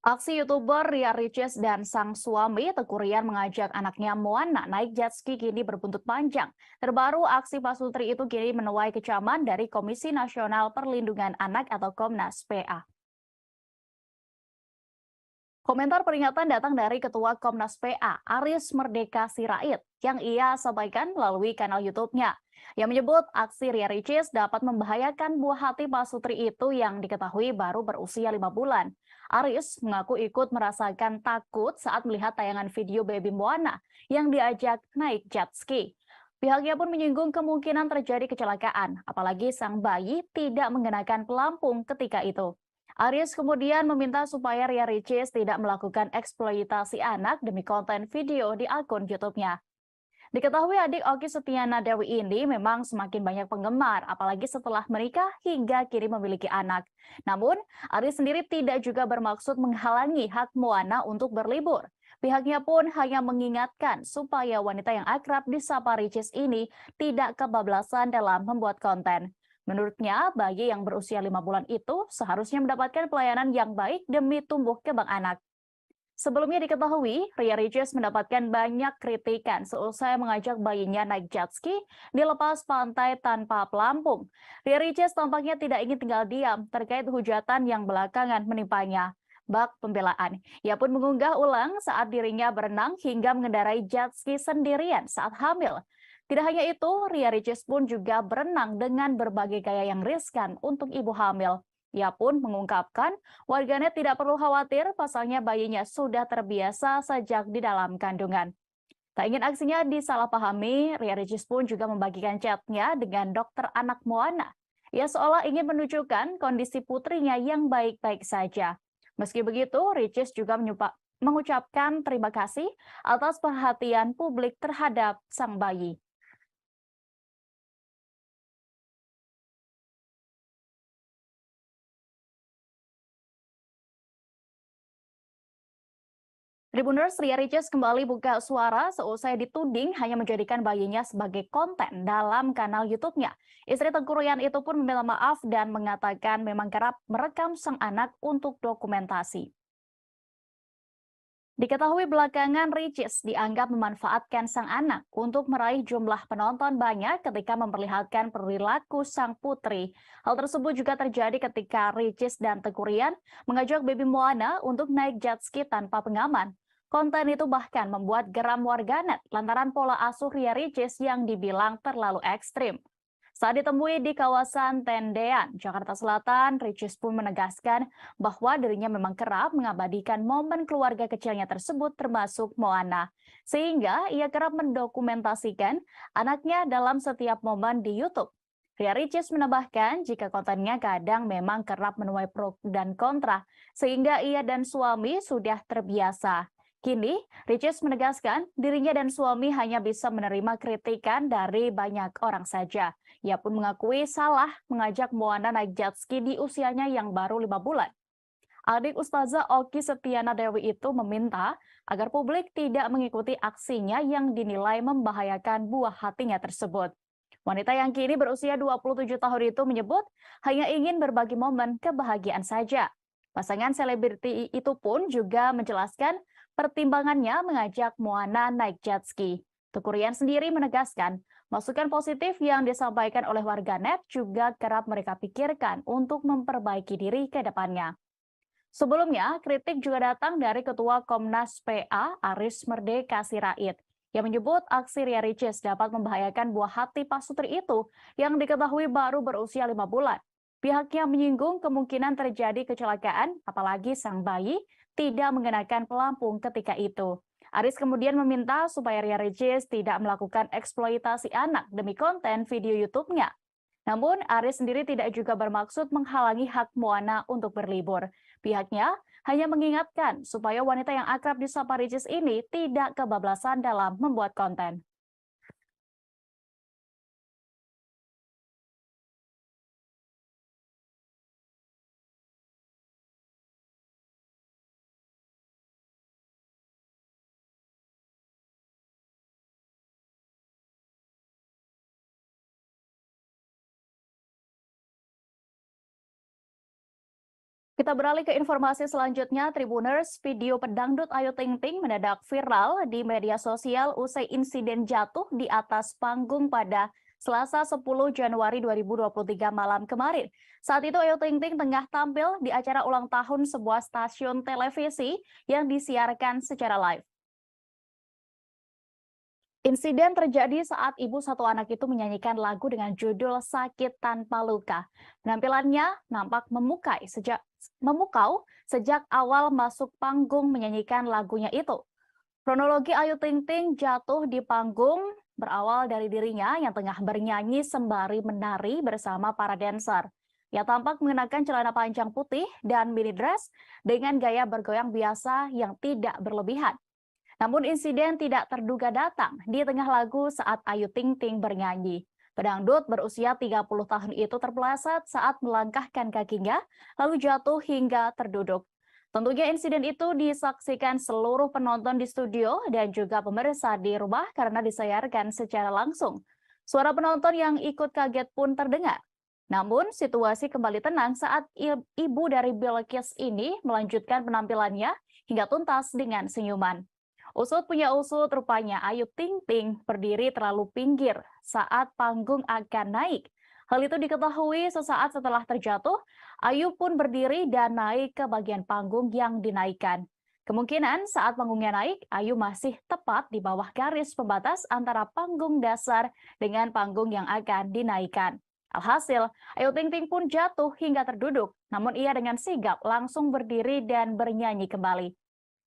Aksi YouTuber Ria Ricis dan sang suami Teguh Rian mengajak anaknya Moana naik jet ski kini berbuntut panjang. Terbaru, aksi Pak Sutri itu kini menuai kecaman dari Komisi Nasional Perlindungan Anak atau Komnas PA. Komentar peringatan datang dari Ketua Komnas PA, Aris Merdeka Sirait, yang ia sampaikan melalui kanal YouTube-nya. Yang menyebut aksi Ria Ricis dapat membahayakan buah hati Pak Sutri itu yang diketahui baru berusia 5 bulan. Aris mengaku ikut merasakan takut saat melihat tayangan video baby Moana yang diajak naik jet ski. Pihaknya pun menyinggung kemungkinan terjadi kecelakaan, apalagi sang bayi tidak mengenakan pelampung ketika itu. Aris kemudian meminta supaya Ria Ricis tidak melakukan eksploitasi anak demi konten video di akun YouTube-nya. Diketahui adik Okky Setiana Dewi ini memang semakin banyak penggemar, apalagi setelah menikah hingga kini memiliki anak. Namun, Aris sendiri tidak juga bermaksud menghalangi hak Moana untuk berlibur. Pihaknya pun hanya mengingatkan supaya wanita yang akrab disapa Ricis ini tidak kebablasan dalam membuat konten. Menurutnya, bayi yang berusia 5 bulan itu seharusnya mendapatkan pelayanan yang baik demi tumbuh kembang anak. Sebelumnya diketahui, Ria Ricis mendapatkan banyak kritikan seusai mengajak bayinya naik jet ski di lepas pantai tanpa pelampung. Ria Ricis tampaknya tidak ingin tinggal diam terkait hujatan yang belakangan menimpanya. Bak pembelaan, ia pun mengunggah ulang saat dirinya berenang hingga mengendarai jet ski sendirian saat hamil. Tidak hanya itu, Ria Ricis pun juga berenang dengan berbagai gaya yang riskan untuk ibu hamil. Ia pun mengungkapkan warganet tidak perlu khawatir pasalnya bayinya sudah terbiasa sejak di dalam kandungan. Tak ingin aksinya disalahpahami, Ria Ricis pun juga membagikan chatnya dengan dokter anak Moana. Ia seolah ingin menunjukkan kondisi putrinya yang baik-baik saja. Meski begitu, Ricis juga mengucapkan terima kasih atas perhatian publik terhadap sang bayi. Tribuners, Ria Ricis kembali buka suara seusai dituding hanya menjadikan bayinya sebagai konten dalam kanal YouTube-nya. Istri Tengku Ryan itu pun meminta maaf dan mengatakan memang kerap merekam sang anak untuk dokumentasi. Diketahui belakangan Ricis dianggap memanfaatkan sang anak untuk meraih jumlah penonton banyak ketika memperlihatkan perilaku sang putri. Hal tersebut juga terjadi ketika Ricis dan Tengku Ryan mengajak baby Moana untuk naik jet ski tanpa pengaman. Konten itu bahkan membuat geram warganet lantaran pola asuh Ria Ricis yang dibilang terlalu ekstrim. Saat ditemui di kawasan Tendean, Jakarta Selatan, Ricis pun menegaskan bahwa dirinya memang kerap mengabadikan momen keluarga kecilnya tersebut termasuk Moana. Sehingga ia kerap mendokumentasikan anaknya dalam setiap momen di YouTube. Ria Ricis menambahkan jika kontennya kadang memang kerap menuai pro dan kontra, sehingga ia dan suami sudah terbiasa. Kini, Ricis menegaskan dirinya dan suami hanya bisa menerima kritikan dari banyak orang saja. Ia pun mengakui salah mengajak Moana naik jet ski di usianya yang baru 5 bulan. Adik Ustazah Oki Setiana Dewi itu meminta agar publik tidak mengikuti aksinya yang dinilai membahayakan buah hatinya tersebut. Wanita yang kini berusia 27 tahun itu menyebut hanya ingin berbagi momen kebahagiaan saja. Pasangan selebriti itu pun juga menjelaskan pertimbangannya mengajak Moana naik jet ski. Tengku Ryan sendiri menegaskan, masukan positif yang disampaikan oleh warganet juga kerap mereka pikirkan untuk memperbaiki diri ke depannya. Sebelumnya, kritik juga datang dari Ketua Komnas PA Aris Merdeka Sirait yang menyebut aksi Ria Ricis dapat membahayakan buah hati pasutri itu yang diketahui baru berusia 5 bulan. Pihaknya menyinggung kemungkinan terjadi kecelakaan, apalagi sang bayi tidak mengenakan pelampung ketika itu. Aris kemudian meminta supaya Ria Ricis tidak melakukan eksploitasi anak demi konten video YouTube-nya. Namun, Aris sendiri tidak juga bermaksud menghalangi hak Moana untuk berlibur. Pihaknya hanya mengingatkan supaya wanita yang akrab disapa Ricis ini tidak kebablasan dalam membuat konten. Kita beralih ke informasi selanjutnya, Tribuners. Video pedangdut Ayu Ting Ting mendadak viral di media sosial usai insiden jatuh di atas panggung pada Selasa 10 Januari 2023 malam kemarin. Saat itu Ayu Ting Ting tengah tampil di acara ulang tahun sebuah stasiun televisi yang disiarkan secara live. Insiden terjadi saat ibu satu anak itu menyanyikan lagu dengan judul Sakit Tanpa Luka. Penampilannya nampak memukau sejak awal masuk panggung menyanyikan lagunya itu. Kronologi Ayu Ting Ting jatuh di panggung berawal dari dirinya yang tengah bernyanyi sembari menari bersama para dancer. Ia tampak mengenakan celana panjang putih dan mini dress dengan gaya bergoyang biasa yang tidak berlebihan. Namun insiden tidak terduga datang di tengah lagu saat Ayu Ting Ting bernyanyi. Pedangdut berusia 30 tahun itu terpeleset saat melangkahkan kakinya, lalu jatuh hingga terduduk. Tentunya insiden itu disaksikan seluruh penonton di studio dan juga pemirsa di rumah karena disayarkan secara langsung. Suara penonton yang ikut kaget pun terdengar. Namun situasi kembali tenang saat ibu dari Bilqis ini melanjutkan penampilannya hingga tuntas dengan senyuman. Usut punya usut, rupanya Ayu Ting Ting berdiri terlalu pinggir saat panggung akan naik. Hal itu diketahui sesaat setelah terjatuh, Ayu pun berdiri dan naik ke bagian panggung yang dinaikkan. Kemungkinan saat panggungnya naik, Ayu masih tepat di bawah garis pembatas antara panggung dasar dengan panggung yang akan dinaikkan. Alhasil, Ayu Ting Ting pun jatuh hingga terduduk, namun ia dengan sigap langsung berdiri dan bernyanyi kembali.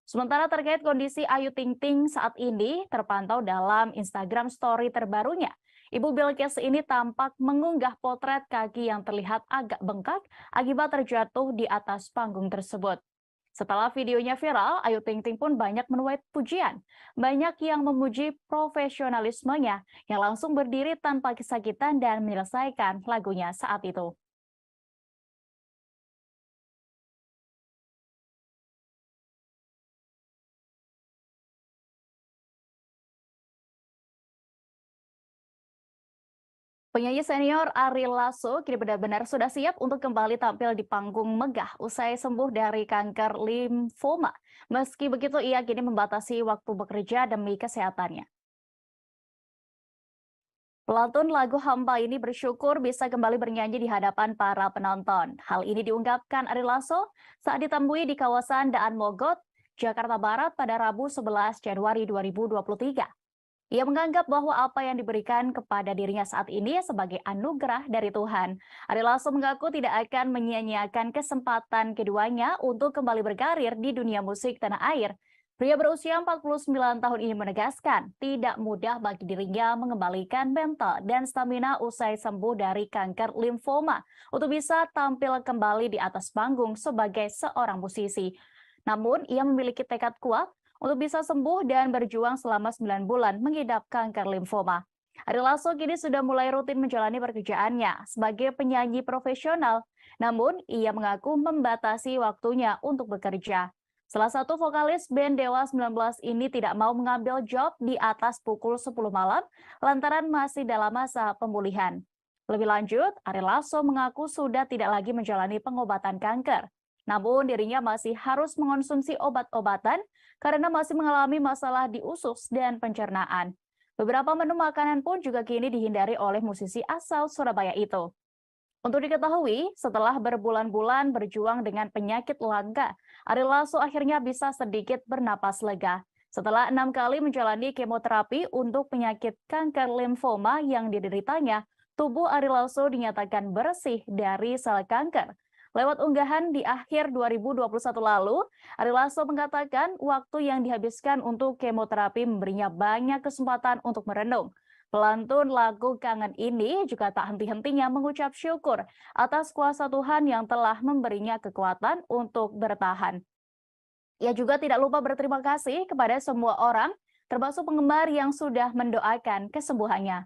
Sementara terkait kondisi Ayu Ting Ting saat ini terpantau dalam Instagram Story terbarunya. Ibu Bilqis ini tampak mengunggah potret kaki yang terlihat agak bengkak akibat terjatuh di atas panggung tersebut. Setelah videonya viral, Ayu Ting Ting pun banyak menuai pujian. Banyak yang memuji profesionalismenya yang langsung berdiri tanpa kesakitan dan menyelesaikan lagunya saat itu. Penyanyi senior Ari Lasso kini benar-benar sudah siap untuk kembali tampil di panggung megah usai sembuh dari kanker limfoma. Meski begitu, ia kini membatasi waktu bekerja demi kesehatannya. Pelantun lagu Hamba ini bersyukur bisa kembali bernyanyi di hadapan para penonton. Hal ini diungkapkan Ari Lasso saat ditemui di kawasan Daan Mogot, Jakarta Barat pada Rabu 11 Januari 2023. Ia menganggap bahwa apa yang diberikan kepada dirinya saat ini sebagai anugerah dari Tuhan. Ari Lasso mengaku tidak akan menyia-nyiakan kesempatan keduanya untuk kembali berkarir di dunia musik tanah air. Pria berusia 49 tahun ini menegaskan tidak mudah bagi dirinya mengembalikan mental dan stamina usai sembuh dari kanker limfoma untuk bisa tampil kembali di atas panggung sebagai seorang musisi. Namun, ia memiliki tekad kuat untuk bisa sembuh dan berjuang selama 9 bulan mengidap kanker limfoma. Ari Lasso kini sudah mulai rutin menjalani pekerjaannya sebagai penyanyi profesional, namun ia mengaku membatasi waktunya untuk bekerja. Salah satu vokalis band Dewa 19 ini tidak mau mengambil job di atas pukul 10 malam lantaran masih dalam masa pemulihan. Lebih lanjut, Ari Lasso mengaku sudah tidak lagi menjalani pengobatan kanker. Namun dirinya masih harus mengonsumsi obat-obatan karena masih mengalami masalah di usus dan pencernaan. Beberapa menu makanan pun juga kini dihindari oleh musisi asal Surabaya itu. Untuk diketahui, setelah berbulan-bulan berjuang dengan penyakit langka, Ari Lasso akhirnya bisa sedikit bernapas lega. Setelah 6 kali menjalani kemoterapi untuk penyakit kanker limfoma yang dideritanya, tubuh Ari Lasso dinyatakan bersih dari sel kanker. Lewat unggahan di akhir 2021 lalu, Ari Lasso mengatakan waktu yang dihabiskan untuk kemoterapi memberinya banyak kesempatan untuk merenung. Pelantun lagu Kangen ini juga tak henti-hentinya mengucap syukur atas kuasa Tuhan yang telah memberinya kekuatan untuk bertahan. Ia juga tidak lupa berterima kasih kepada semua orang, termasuk penggemar yang sudah mendoakan kesembuhannya.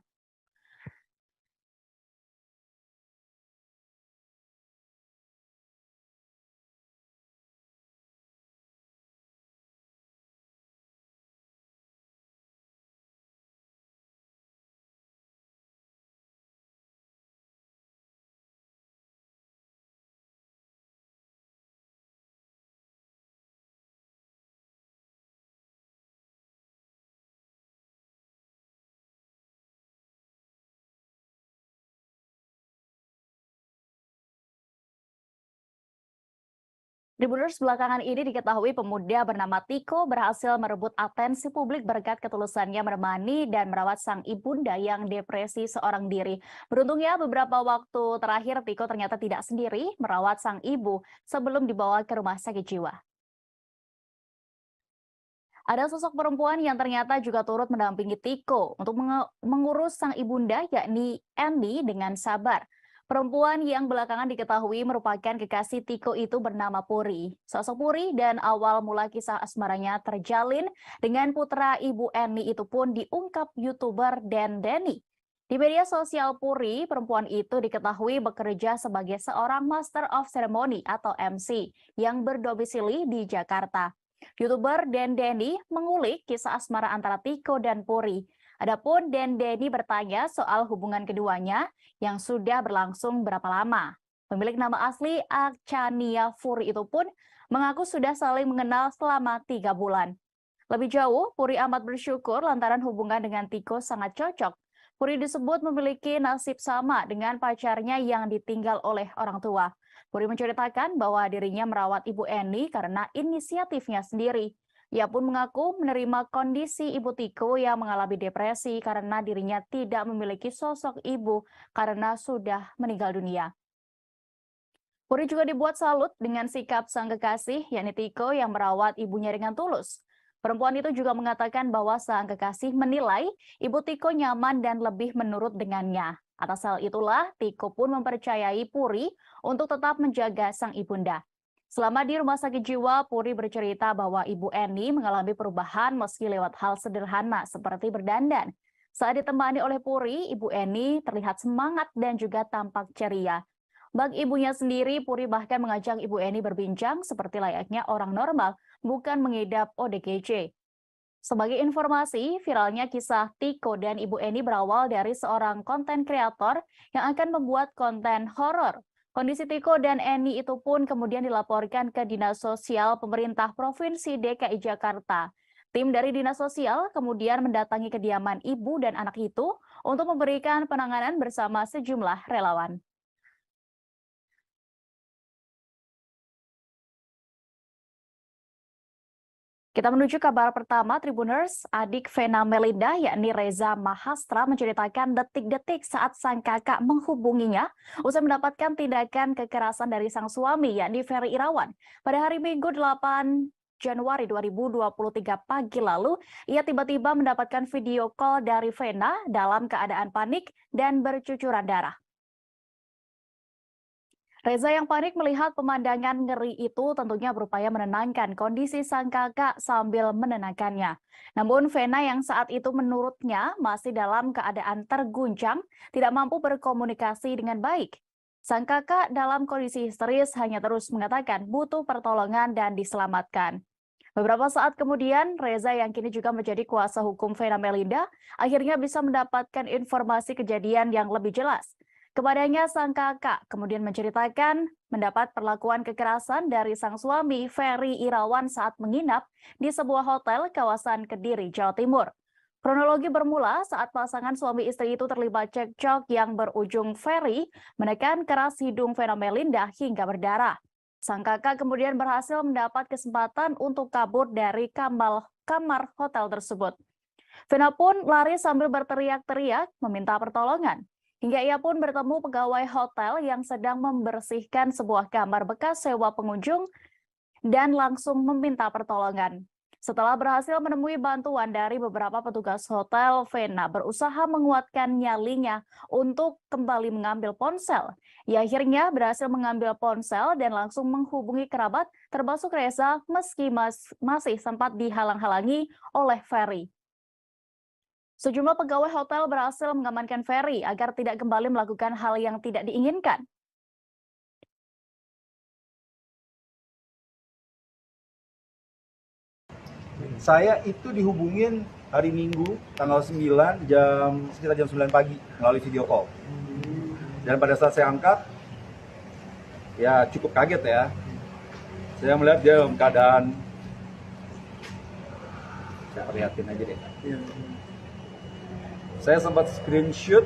Tribuners, belakangan ini diketahui pemuda bernama Tiko berhasil merebut atensi publik berkat ketulusannya menemani dan merawat sang ibunda yang depresi seorang diri. Beruntungnya beberapa waktu terakhir Tiko ternyata tidak sendiri merawat sang ibu sebelum dibawa ke rumah sakit jiwa. Ada sosok perempuan yang ternyata juga turut mendampingi Tiko untuk mengurus sang ibunda, yakni Andy, dengan sabar. Perempuan yang belakangan diketahui merupakan kekasih Tiko itu bernama Puri. Sosok Puri dan awal mula kisah asmaranya terjalin dengan putra ibu Andy itu pun diungkap YouTuber Dan Denny. Di media sosial Puri, perempuan itu diketahui bekerja sebagai seorang Master of Ceremony atau MC yang berdomisili di Jakarta. YouTuber Dan Denny mengulik kisah asmara antara Tiko dan Puri. Adapun Dan Denny bertanya soal hubungan keduanya yang sudah berlangsung berapa lama. Pemilik nama asli Achania Puri itu pun mengaku sudah saling mengenal selama 3 bulan. Lebih jauh, Puri amat bersyukur lantaran hubungan dengan Tiko sangat cocok. Puri disebut memiliki nasib sama dengan pacarnya yang ditinggal oleh orang tua. Puri menceritakan bahwa dirinya merawat ibu Eni karena inisiatifnya sendiri. Ia pun mengaku menerima kondisi ibu Tiko yang mengalami depresi karena dirinya tidak memiliki sosok ibu karena sudah meninggal dunia. Puri juga dibuat salut dengan sikap sang kekasih, yakni Tiko yang merawat ibunya dengan tulus. Perempuan itu juga mengatakan bahwa sang kekasih menilai ibu Tiko nyaman dan lebih menurut dengannya. Atas hal itulah, Tiko pun mempercayai Puri untuk tetap menjaga sang ibunda. Selama di rumah sakit jiwa, Puri bercerita bahwa ibu Eni mengalami perubahan meski lewat hal sederhana seperti berdandan. Saat ditemani oleh Puri, ibu Eni terlihat semangat dan juga tampak ceria. Bagi ibunya sendiri, Puri bahkan mengajak ibu Eni berbincang seperti layaknya orang normal, bukan mengidap ODGJ. Sebagai informasi, viralnya kisah Tiko dan Ibu Eni berawal dari seorang konten kreator yang akan membuat konten horor. Kondisi Tiko dan Eni itu pun kemudian dilaporkan ke Dinas Sosial Pemerintah Provinsi DKI Jakarta. Tim dari Dinas Sosial kemudian mendatangi kediaman ibu dan anak itu untuk memberikan penanganan bersama sejumlah relawan. Kita menuju kabar pertama, Tribuners. Adik Vena Melinda, yakni Reza Mahastra, menceritakan detik-detik saat sang kakak menghubunginya usai mendapatkan tindakan kekerasan dari sang suami, yakni Ferry Irawan. Pada hari Minggu 8 Januari 2023 pagi lalu, ia tiba-tiba mendapatkan video call dari Vena dalam keadaan panik dan bercucuran darah. Reza yang panik melihat pemandangan ngeri itu tentunya berupaya menenangkan kondisi sang kakak sambil menenangkannya. Namun Vena yang saat itu menurutnya masih dalam keadaan terguncang, tidak mampu berkomunikasi dengan baik. Sang kakak dalam kondisi histeris hanya terus mengatakan butuh pertolongan dan diselamatkan. Beberapa saat kemudian, Reza yang kini juga menjadi kuasa hukum Vena Melinda akhirnya bisa mendapatkan informasi kejadian yang lebih jelas. Kepadanya sang kakak kemudian menceritakan mendapat perlakuan kekerasan dari sang suami Ferry Irawan saat menginap di sebuah hotel kawasan Kediri, Jawa Timur. Kronologi bermula saat pasangan suami istri itu terlibat cekcok yang berujung Ferry menekan keras hidung Vena Melinda hingga berdarah. Sang kakak kemudian berhasil mendapat kesempatan untuk kabur dari kamar hotel tersebut. Vena pun lari sambil berteriak-teriak meminta pertolongan. Hingga ia pun bertemu pegawai hotel yang sedang membersihkan sebuah kamar bekas sewa pengunjung dan langsung meminta pertolongan. Setelah berhasil menemui bantuan dari beberapa petugas hotel, Vena berusaha menguatkan nyalinya untuk kembali mengambil ponsel. Ia akhirnya berhasil mengambil ponsel dan langsung menghubungi kerabat termasuk Reza meski masih sempat dihalang-halangi oleh Ferry. Sejumlah pegawai hotel berhasil mengamankan Ferry agar tidak kembali melakukan hal yang tidak diinginkan. Saya itu dihubungin hari Minggu tanggal 9 sekitar jam 9 pagi melalui video call. Dan pada saat saya angkat, ya cukup kaget ya. Saya melihat dia dalam keadaan, saya perlihatin aja deh. Saya sempat screenshot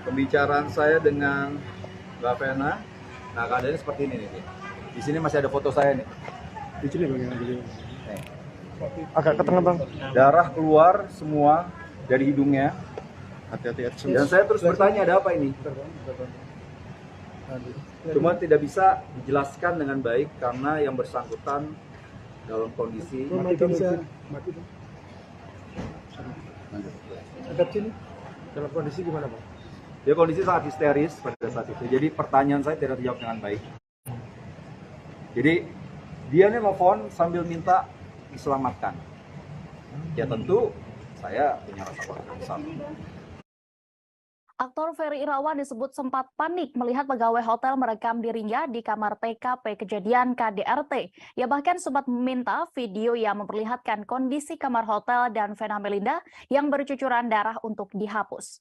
pembicaraan saya dengan Mbak Vena. Nah, keadaannya seperti ini nih. Di sini masih ada foto saya nih. Di sini bagaimana? Nih. Agak ke tengah bang. Darah keluar semua dari hidungnya. Hati-hati. Dan saya terus bertanya, ada apa ini? Cuma tidak bisa dijelaskan dengan baik karena yang bersangkutan dalam kondisi Dalam kondisi gimana bang? dia kondisi sangat histeris pada saat itu. Jadi pertanyaan saya tidak dijawab dengan baik. Jadi dia nih nelfon sambil minta diselamatkan. Ya tentu saya punya rasa kesal. Aktor Ferry Irawan disebut sempat panik melihat pegawai hotel merekam dirinya di kamar TKP kejadian KDRT. Ia bahkan sempat meminta video yang memperlihatkan kondisi kamar hotel dan Vena Melinda yang bercucuran darah untuk dihapus.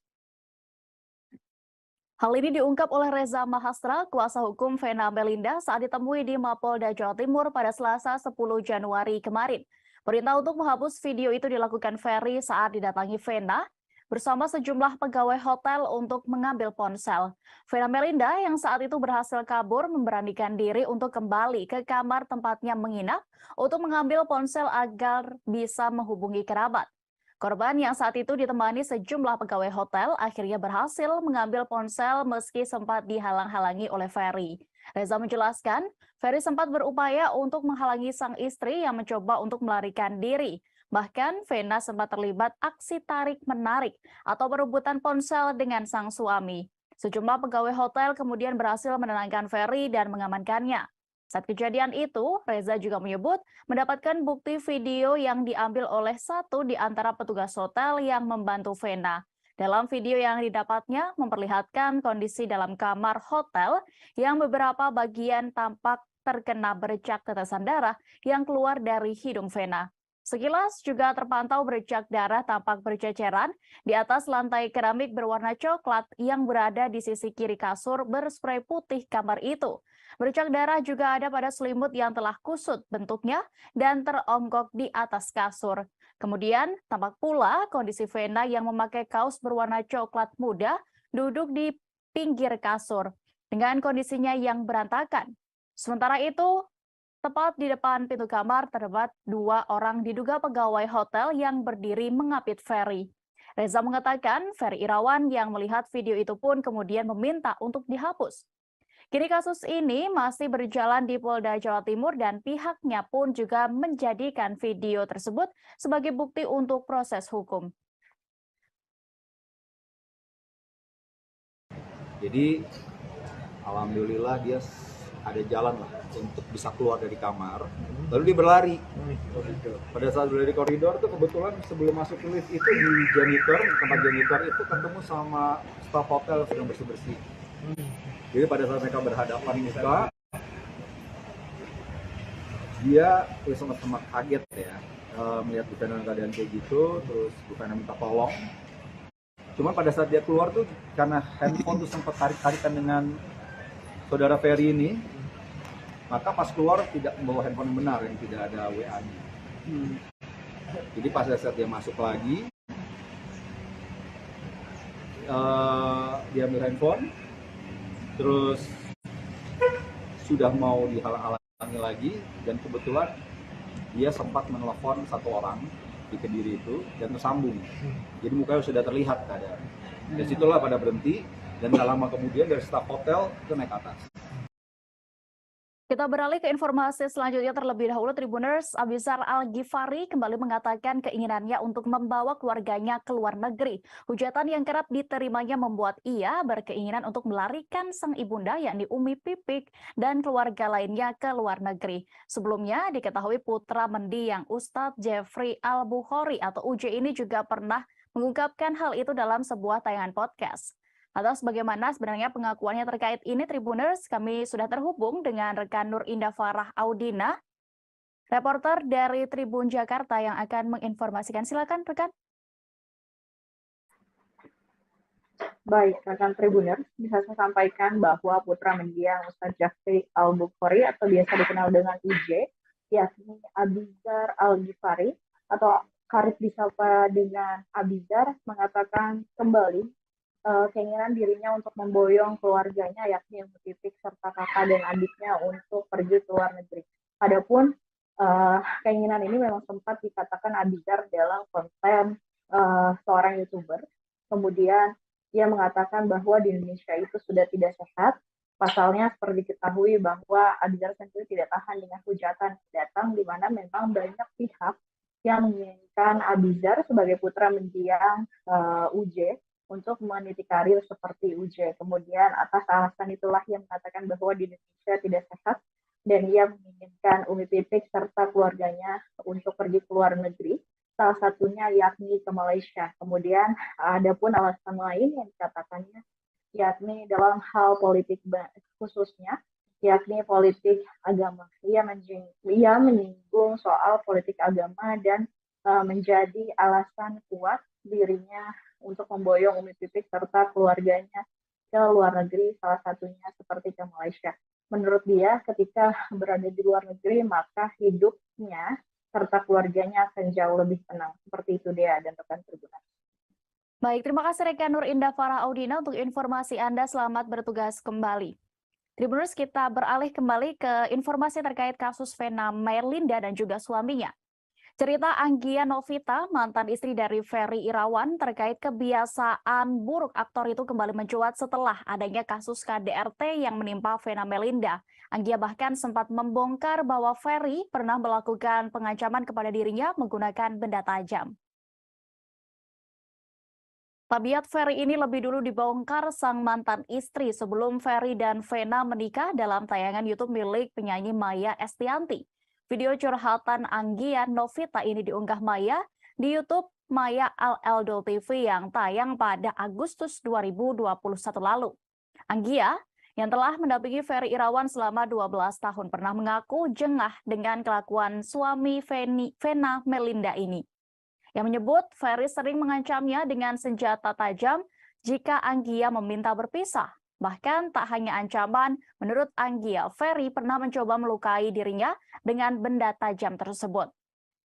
Hal ini diungkap oleh Reza Mahastra, kuasa hukum Vena Melinda saat ditemui di Mapolda Jawa Timur pada Selasa 10 Januari kemarin. Perintah untuk menghapus video itu dilakukan Ferry saat didatangi Vena bersama sejumlah pegawai hotel untuk mengambil ponsel. Vena Melinda yang saat itu berhasil kabur memberanikan diri untuk kembali ke kamar tempatnya menginap untuk mengambil ponsel agar bisa menghubungi kerabat. Korban yang saat itu ditemani sejumlah pegawai hotel akhirnya berhasil mengambil ponsel meski sempat dihalang-halangi oleh Ferry. Reza menjelaskan, Ferry sempat berupaya untuk menghalangi sang istri yang mencoba untuk melarikan diri. Bahkan Vena sempat terlibat aksi tarik-menarik atau perebutan ponsel dengan sang suami. Sejumlah pegawai hotel kemudian berhasil menenangkan Ferry dan mengamankannya. Saat kejadian itu, Reza juga menyebut mendapatkan bukti video yang diambil oleh satu di antara petugas hotel yang membantu Vena. Dalam video yang didapatnya memperlihatkan kondisi dalam kamar hotel yang beberapa bagian tampak terkena bercak tetesan darah yang keluar dari hidung Vena. Sekilas juga terpantau bercak darah tampak berceceran di atas lantai keramik berwarna coklat yang berada di sisi kiri kasur berspray putih kamar itu. Bercak darah juga ada pada selimut yang telah kusut bentuknya dan teronggok di atas kasur. Kemudian tampak pula kondisi Vena yang memakai kaos berwarna coklat muda duduk di pinggir kasur dengan kondisinya yang berantakan. Sementara itu, tepat di depan pintu kamar terdapat 2 orang diduga pegawai hotel yang berdiri mengapit Ferry. Reza mengatakan Ferry Irawan yang melihat video itu pun kemudian meminta untuk dihapus. Kini kasus ini masih berjalan di Polda Jawa Timur dan pihaknya pun juga menjadikan video tersebut sebagai bukti untuk proses hukum. Jadi alhamdulillah dia ada jalan lah untuk bisa keluar dari kamar, lalu dia berlari. Pada saat berlari di koridor tuh kebetulan sebelum masuk ke lift itu di janitor, tempat janitor itu ketemu sama staf hotel sedang bersih-bersih. Jadi pada saat mereka berhadapan muka, dia sama-sama kaget ya, melihat Bu Vena dalam keadaan kayak gitu, terus Bu Vena minta tolong. Cuman pada saat dia keluar tuh karena handphone tuh sempat tarik-tarikan dengan saudara Ferry ini, maka pas keluar tidak membawa handphone yang benar, yang tidak ada WA-nya. Jadi pas saat dia masuk lagi, dia ambil handphone, terus sudah mau dihalang-halangi lagi, dan kebetulan dia sempat menelpon 1 orang di Kediri itu dan tersambung. Jadi mukanya sudah terlihat keadaan. Dari situlah pada berhenti, dan tak lama kemudian dari staf hotel itu naik ke atas. Kita beralih ke informasi selanjutnya terlebih dahulu. Tribuners, Abizar Al-Ghifari kembali mengatakan keinginannya untuk membawa keluarganya ke luar negeri. Hujatan yang kerap diterimanya membuat ia berkeinginan untuk melarikan sang ibunda yakni Umi Pipik dan keluarga lainnya ke luar negeri. Sebelumnya diketahui putra mendiang Ustadz Jeffrey Al-Bukhari atau UJ ini juga pernah mengungkapkan hal itu dalam sebuah tayangan podcast. Atas bagaimana sebenarnya pengakuannya terkait ini, Tribuners, kami sudah terhubung dengan rekan Nur Indah Farah Audina, reporter dari Tribun Jakarta yang akan menginformasikan. Silakan rekan. Baik, rekan Tribuners, bisa saya sampaikan bahwa putra mendiang Ustadz Jeffrey Al-Bukhari atau biasa dikenal dengan UJ, yakni Abizar Al-Ghifari atau karib disapa dengan Abizar, mengatakan kembali keinginan dirinya untuk memboyong keluarganya yakni Umi Pipik serta kakak dan adiknya untuk pergi ke luar negeri. Adapun keinginan ini memang sempat dikatakan Abizar dalam konten seorang YouTuber. Kemudian ia mengatakan bahwa di Indonesia itu sudah tidak sehat. Pasalnya seperti diketahui bahwa Abizar sendiri tidak tahan dengan hujatan datang di mana memang banyak pihak yang menginginkan Abizar sebagai putra mendiang UJ untuk meniti karir seperti UJ. Kemudian atas alasan itulah ia mengatakan bahwa di Indonesia tidak sehat dan ia menginginkan Umi Pipik serta keluarganya untuk pergi ke luar negeri, salah satunya yakni ke Malaysia. Kemudian ada pun alasan lain yang dikatakannya yakni dalam hal politik khususnya, yakni politik agama. Ia menyinggung soal politik agama dan menjadi alasan kuat dirinya untuk memboyong Umi Pipik serta keluarganya ke luar negeri, salah satunya seperti ke Malaysia. Menurut dia, ketika berada di luar negeri, maka hidupnya serta keluarganya akan jauh lebih tenang. Seperti itu dia dan rekan Tribuners. Baik, terima kasih rekan Nur Indah Farah Audina untuk informasi Anda. Selamat bertugas kembali. Tribuners, kita beralih kembali ke informasi terkait kasus Vena Melinda dan juga suaminya. Cerita Anggia Novita, mantan istri dari Ferry Irawan, terkait kebiasaan buruk aktor itu kembali mencuat setelah adanya kasus KDRT yang menimpa Vena Melinda. Anggia bahkan sempat membongkar bahwa Ferry pernah melakukan pengancaman kepada dirinya menggunakan benda tajam. Tabiat Ferry ini lebih dulu dibongkar sang mantan istri sebelum Ferry dan Vena menikah dalam tayangan YouTube milik penyanyi Maya Estianty. Video curhatan Anggia Novita ini diunggah Maya di YouTube Maya Al-Eldol TV yang tayang pada Agustus 2021 lalu. Anggia yang telah mendampingi Ferry Irawan selama 12 tahun pernah mengaku jengah dengan kelakuan suami Vena Melinda ini. Yang menyebut Ferry sering mengancamnya dengan senjata tajam jika Anggia meminta berpisah. Bahkan tak hanya ancaman, menurut Anggia, Ferry pernah mencoba melukai dirinya dengan benda tajam tersebut.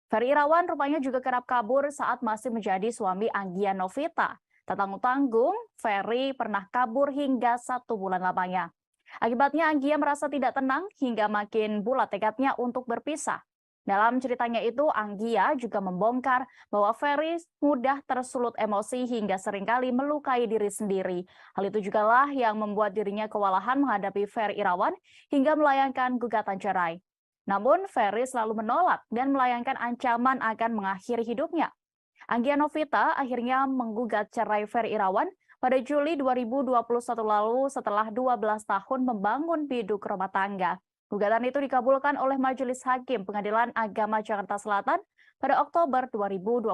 Ferry Irawan rupanya juga kerap kabur saat masih menjadi suami Anggia Novita. Tak tanggung-tanggung, Ferry pernah kabur hingga 1 bulan lamanya. Akibatnya Anggia merasa tidak tenang hingga makin bulat tekadnya untuk berpisah. Dalam ceritanya itu, Anggia juga membongkar bahwa Ferry mudah tersulut emosi hingga seringkali melukai diri sendiri. Hal itu jugalah yang membuat dirinya kewalahan menghadapi Ferry Irawan hingga melayangkan gugatan cerai. Namun, Ferry selalu menolak dan melayangkan ancaman akan mengakhiri hidupnya. Anggia Novita akhirnya menggugat cerai Ferry Irawan pada Juli 2021 lalu setelah 12 tahun membangun biduk rumah tangga. Gugatan itu dikabulkan oleh Majelis Hakim Pengadilan Agama Jakarta Selatan pada Oktober 2021.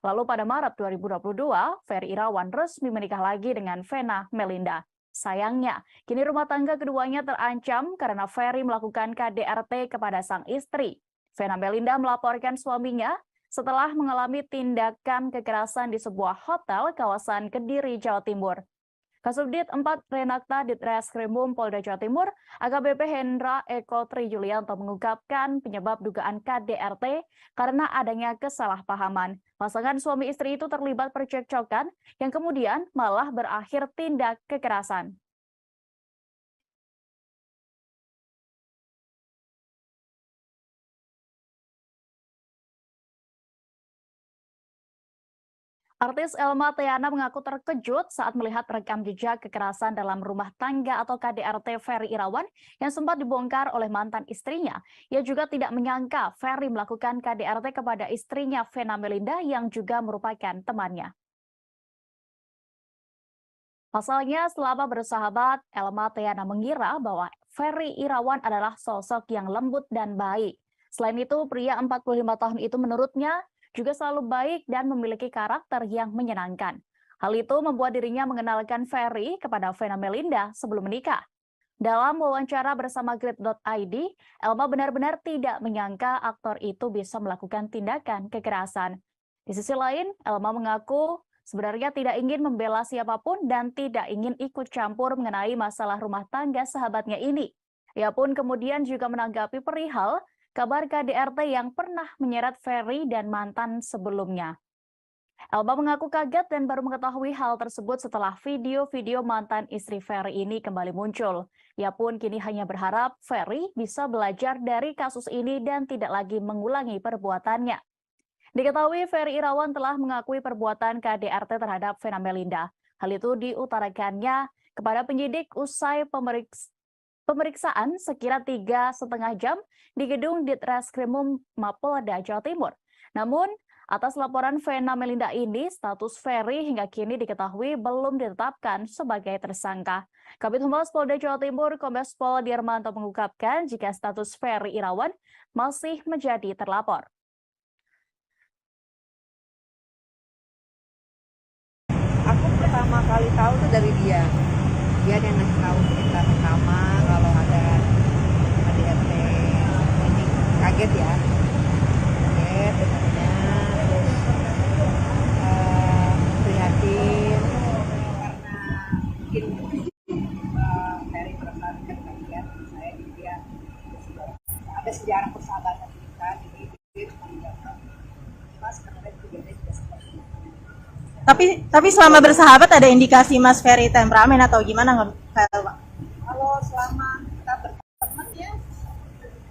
Lalu pada Maret 2022, Ferry Irawan resmi menikah lagi dengan Vena Melinda. Sayangnya, kini rumah tangga keduanya terancam karena Ferry melakukan KDRT kepada sang istri. Vena Melinda melaporkan suaminya setelah mengalami tindakan kekerasan di sebuah hotel kawasan Kediri, Jawa Timur. Kasubdit 4 Renakta Ditreskrimum Polda Jawa Timur, AKBP Hendra Eko Tri Yulianto mengungkapkan penyebab dugaan KDRT karena adanya kesalahpahaman. Pasangan suami istri itu terlibat percekcokan yang kemudian malah berakhir tindak kekerasan. Artis Elma Theana mengaku terkejut saat melihat rekam jejak kekerasan dalam rumah tangga atau KDRT Ferry Irawan yang sempat dibongkar oleh mantan istrinya. Ia juga tidak menyangka Ferry melakukan KDRT kepada istrinya Vena Melinda yang juga merupakan temannya. Pasalnya, selama bersahabat, Elma Theana mengira bahwa Ferry Irawan adalah sosok yang lembut dan baik. Selain itu, pria 45 tahun itu menurutnya juga selalu baik dan memiliki karakter yang menyenangkan. Hal itu membuat dirinya mengenalkan Ferry kepada Vena Melinda sebelum menikah. Dalam wawancara bersama Grid.id, Elma benar-benar tidak menyangka aktor itu bisa melakukan tindakan kekerasan. Di sisi lain, Elma mengaku sebenarnya tidak ingin membela siapapun dan tidak ingin ikut campur mengenai masalah rumah tangga sahabatnya ini. Ia pun kemudian juga menanggapi perihal kabar KDRT yang pernah menyeret Ferry dan mantan sebelumnya. Elma mengaku kaget dan baru mengetahui hal tersebut setelah video-video mantan istri Ferry ini kembali muncul. Ia pun kini hanya berharap Ferry bisa belajar dari kasus ini dan tidak lagi mengulangi perbuatannya. Diketahui Ferry Irawan telah mengakui perbuatan KDRT terhadap Vena Melinda. Hal itu diutarakannya kepada penyidik usai pemeriksaan sekira 3,5 jam di gedung Ditreskrimum Mapolda Jawa Timur. Namun, atas laporan Vena Melinda ini, status Ferry hingga kini diketahui belum ditetapkan sebagai tersangka. Kabid Humas Polda Jawa Timur, Kombes Pol Dirmanto mengungkapkan jika status Ferry Irawan masih menjadi terlapor. Aku pertama kali tahu tuh dari dia. Dia yang ngasih tahu kita pertama kalau ada KDRT. Ini kaget ya. Kaget dengarnya, terus prihatin karena mungkin Ferry merasa dekat kan dia, saya dan dia ada sejarah persahabatan kita, jadi dia cuma menjawab Mas karena kemudiannya juga seperti itu. Tapi selama bersahabat ada indikasi Mas Ferry temperamen atau gimana nggak, Pak? Kalau selama kita berteman ya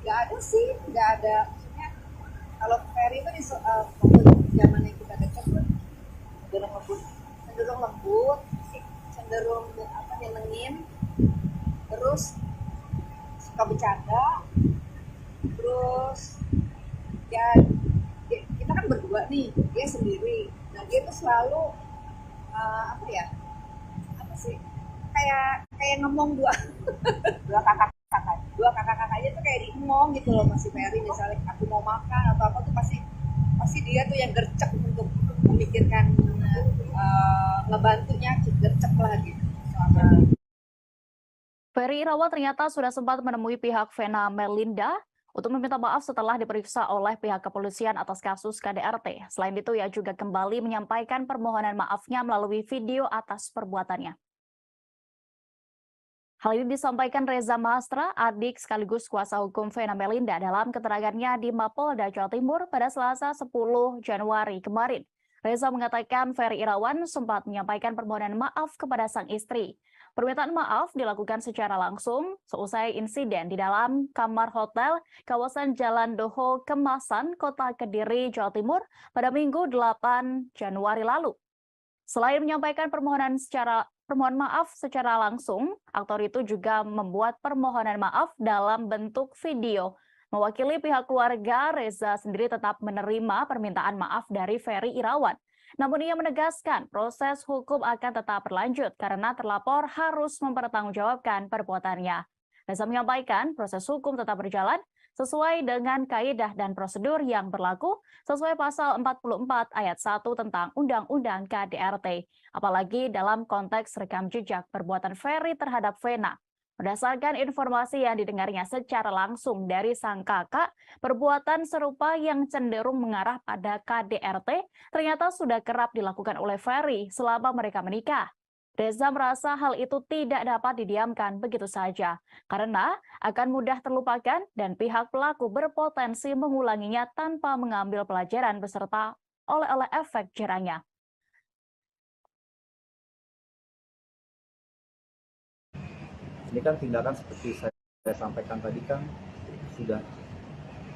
nggak ada sih, nggak ada. Maksudnya kalau Ferry itu di zaman yang kita dekat tuh cenderung lembut, cenderung nyenengin, terus suka bercanda, terus ya kita kan berdua nih, dia sendiri. Nah dia tuh selalu kayak ngomong dua kakak-kakaknya tuh kayak diemong gitu loh masih Ferry, misalnya aku mau makan atau apa tuh pasti dia tuh yang gercep untuk memikirkan ngebantunya, gercep lah gitu. Ferry Irawan ternyata sudah sempat menemui pihak Vena Melinda untuk meminta maaf setelah diperiksa oleh pihak kepolisian atas kasus KDRT. Selain itu, ia juga kembali menyampaikan permohonan maafnya melalui video atas perbuatannya. Hal ini disampaikan Reza Mahastra, adik sekaligus kuasa hukum Vena Melinda dalam keterangannya di Mapolda Jawa Timur pada Selasa 10 Januari kemarin. Reza mengatakan Ferry Irawan sempat menyampaikan permohonan maaf kepada sang istri. Permintaan maaf dilakukan secara langsung seusai insiden di dalam kamar hotel kawasan Jalan Doho Kemasan, Kota Kediri, Jawa Timur pada Minggu 8 Januari lalu. Selain menyampaikan permohonan maaf secara langsung, aktor itu juga membuat permohonan maaf dalam bentuk video. Mewakili pihak keluarga, Reza sendiri tetap menerima permintaan maaf dari Ferry Irawan. Namun ia menegaskan proses hukum akan tetap berlanjut karena terlapor harus mempertanggungjawabkan perbuatannya. Reza menyampaikan proses hukum tetap berjalan sesuai dengan kaidah dan prosedur yang berlaku sesuai pasal 44 ayat 1 tentang Undang-Undang KDRT. Apalagi dalam konteks rekam jejak perbuatan Ferry terhadap Vena. Berdasarkan informasi yang didengarnya secara langsung dari sang kakak, perbuatan serupa yang cenderung mengarah pada KDRT ternyata sudah kerap dilakukan oleh Ferry selama mereka menikah. Reza merasa hal itu tidak dapat didiamkan begitu saja, karena akan mudah terlupakan dan pihak pelaku berpotensi mengulanginya tanpa mengambil pelajaran beserta oleh efek jerahnya. Ini kan tindakan seperti saya sampaikan tadi kan sudah,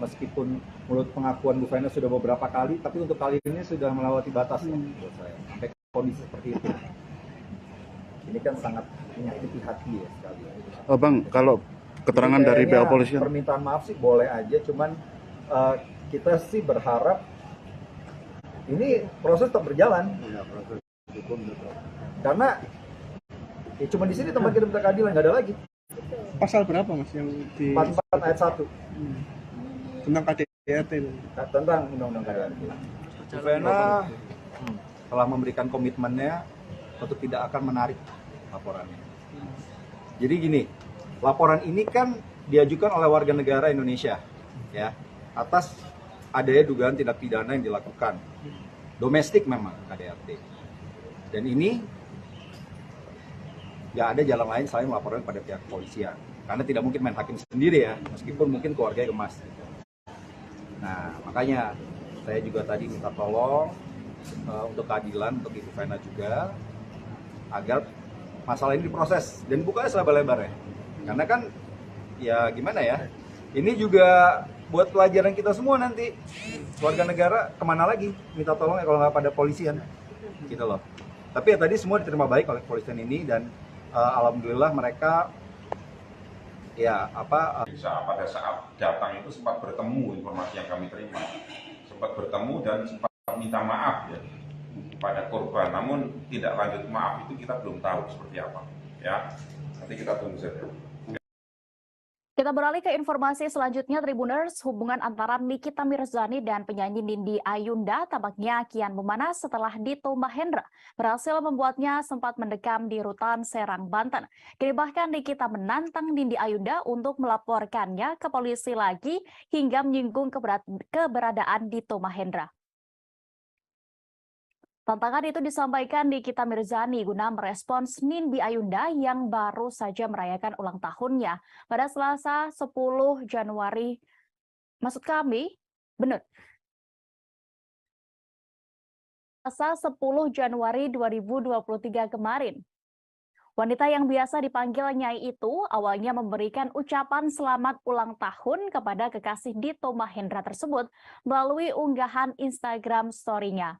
meskipun menurut pengakuan Bu Vena sudah beberapa kali, tapi untuk kali ini sudah melewati batas menurut saya, sampai kondisi seperti itu. Ini kan sangat menyakiti hati ya sekali. Oh Bang, kalau keterangan dari pihak kepolisian, permintaan maaf sih boleh aja, cuman kita sih berharap ini proses tetap berjalan. Ya, proses hukum tetap. Karena ya cuma di sini tempat kita minta keadilan, nggak ada lagi. Pasal berapa Mas yang di 44 ayat 1 tentang KDRT? Tentang Undang-Undang KDRT. Bu Vena telah memberikan komitmennya untuk tidak akan menarik laporannya. Jadi gini, laporan ini kan diajukan oleh warga negara Indonesia, ya, atas adanya dugaan tindak pidana yang dilakukan domestik memang KDRT. Dan ini nggak ada jalan lain selain melaporkan pada pihak kepolisian, karena tidak mungkin main hakim sendiri ya, meskipun mungkin keluarganya gemas. Nah, makanya saya juga tadi minta tolong untuk keadilan untuk Ibu Vena juga, agar masalah ini diproses dan bukanya selebar-lebar ya. Karena kan ya gimana ya, ini juga buat pelajaran kita semua nanti, warga negara kemana lagi minta tolong ya kalau nggak pada polisian gitu loh. Tapi ya tadi semua diterima baik oleh kepolisian ini dan alhamdulillah mereka ya pada saat datang itu sempat bertemu, informasi yang kami terima sempat bertemu dan sempat minta maaf ya pada korban, namun tidak lanjut maaf itu kita belum tahu seperti apa ya, nanti kita tunggu saja. Kita beralih ke informasi selanjutnya, Tribuners. Hubungan antara Nikita Mirzani dan penyanyi Nindi Ayunda tampaknya kian memanas setelah Dito Mahendra berhasil membuatnya sempat mendekam di rutan Serang, Banten. Kini bahkan Nikita menantang Nindi Ayunda untuk melaporkannya ke polisi lagi hingga menyinggung keberadaan Dito Mahendra. Tantangan itu disampaikan Nikita Mirzani guna merespons Nindi Ayunda yang baru saja merayakan ulang tahunnya pada Selasa 10 Januari. Selasa 10 Januari 2023 kemarin. Wanita yang biasa dipanggil Nyai itu awalnya memberikan ucapan selamat ulang tahun kepada kekasih Dito Mahendra tersebut melalui unggahan Instagram story-nya.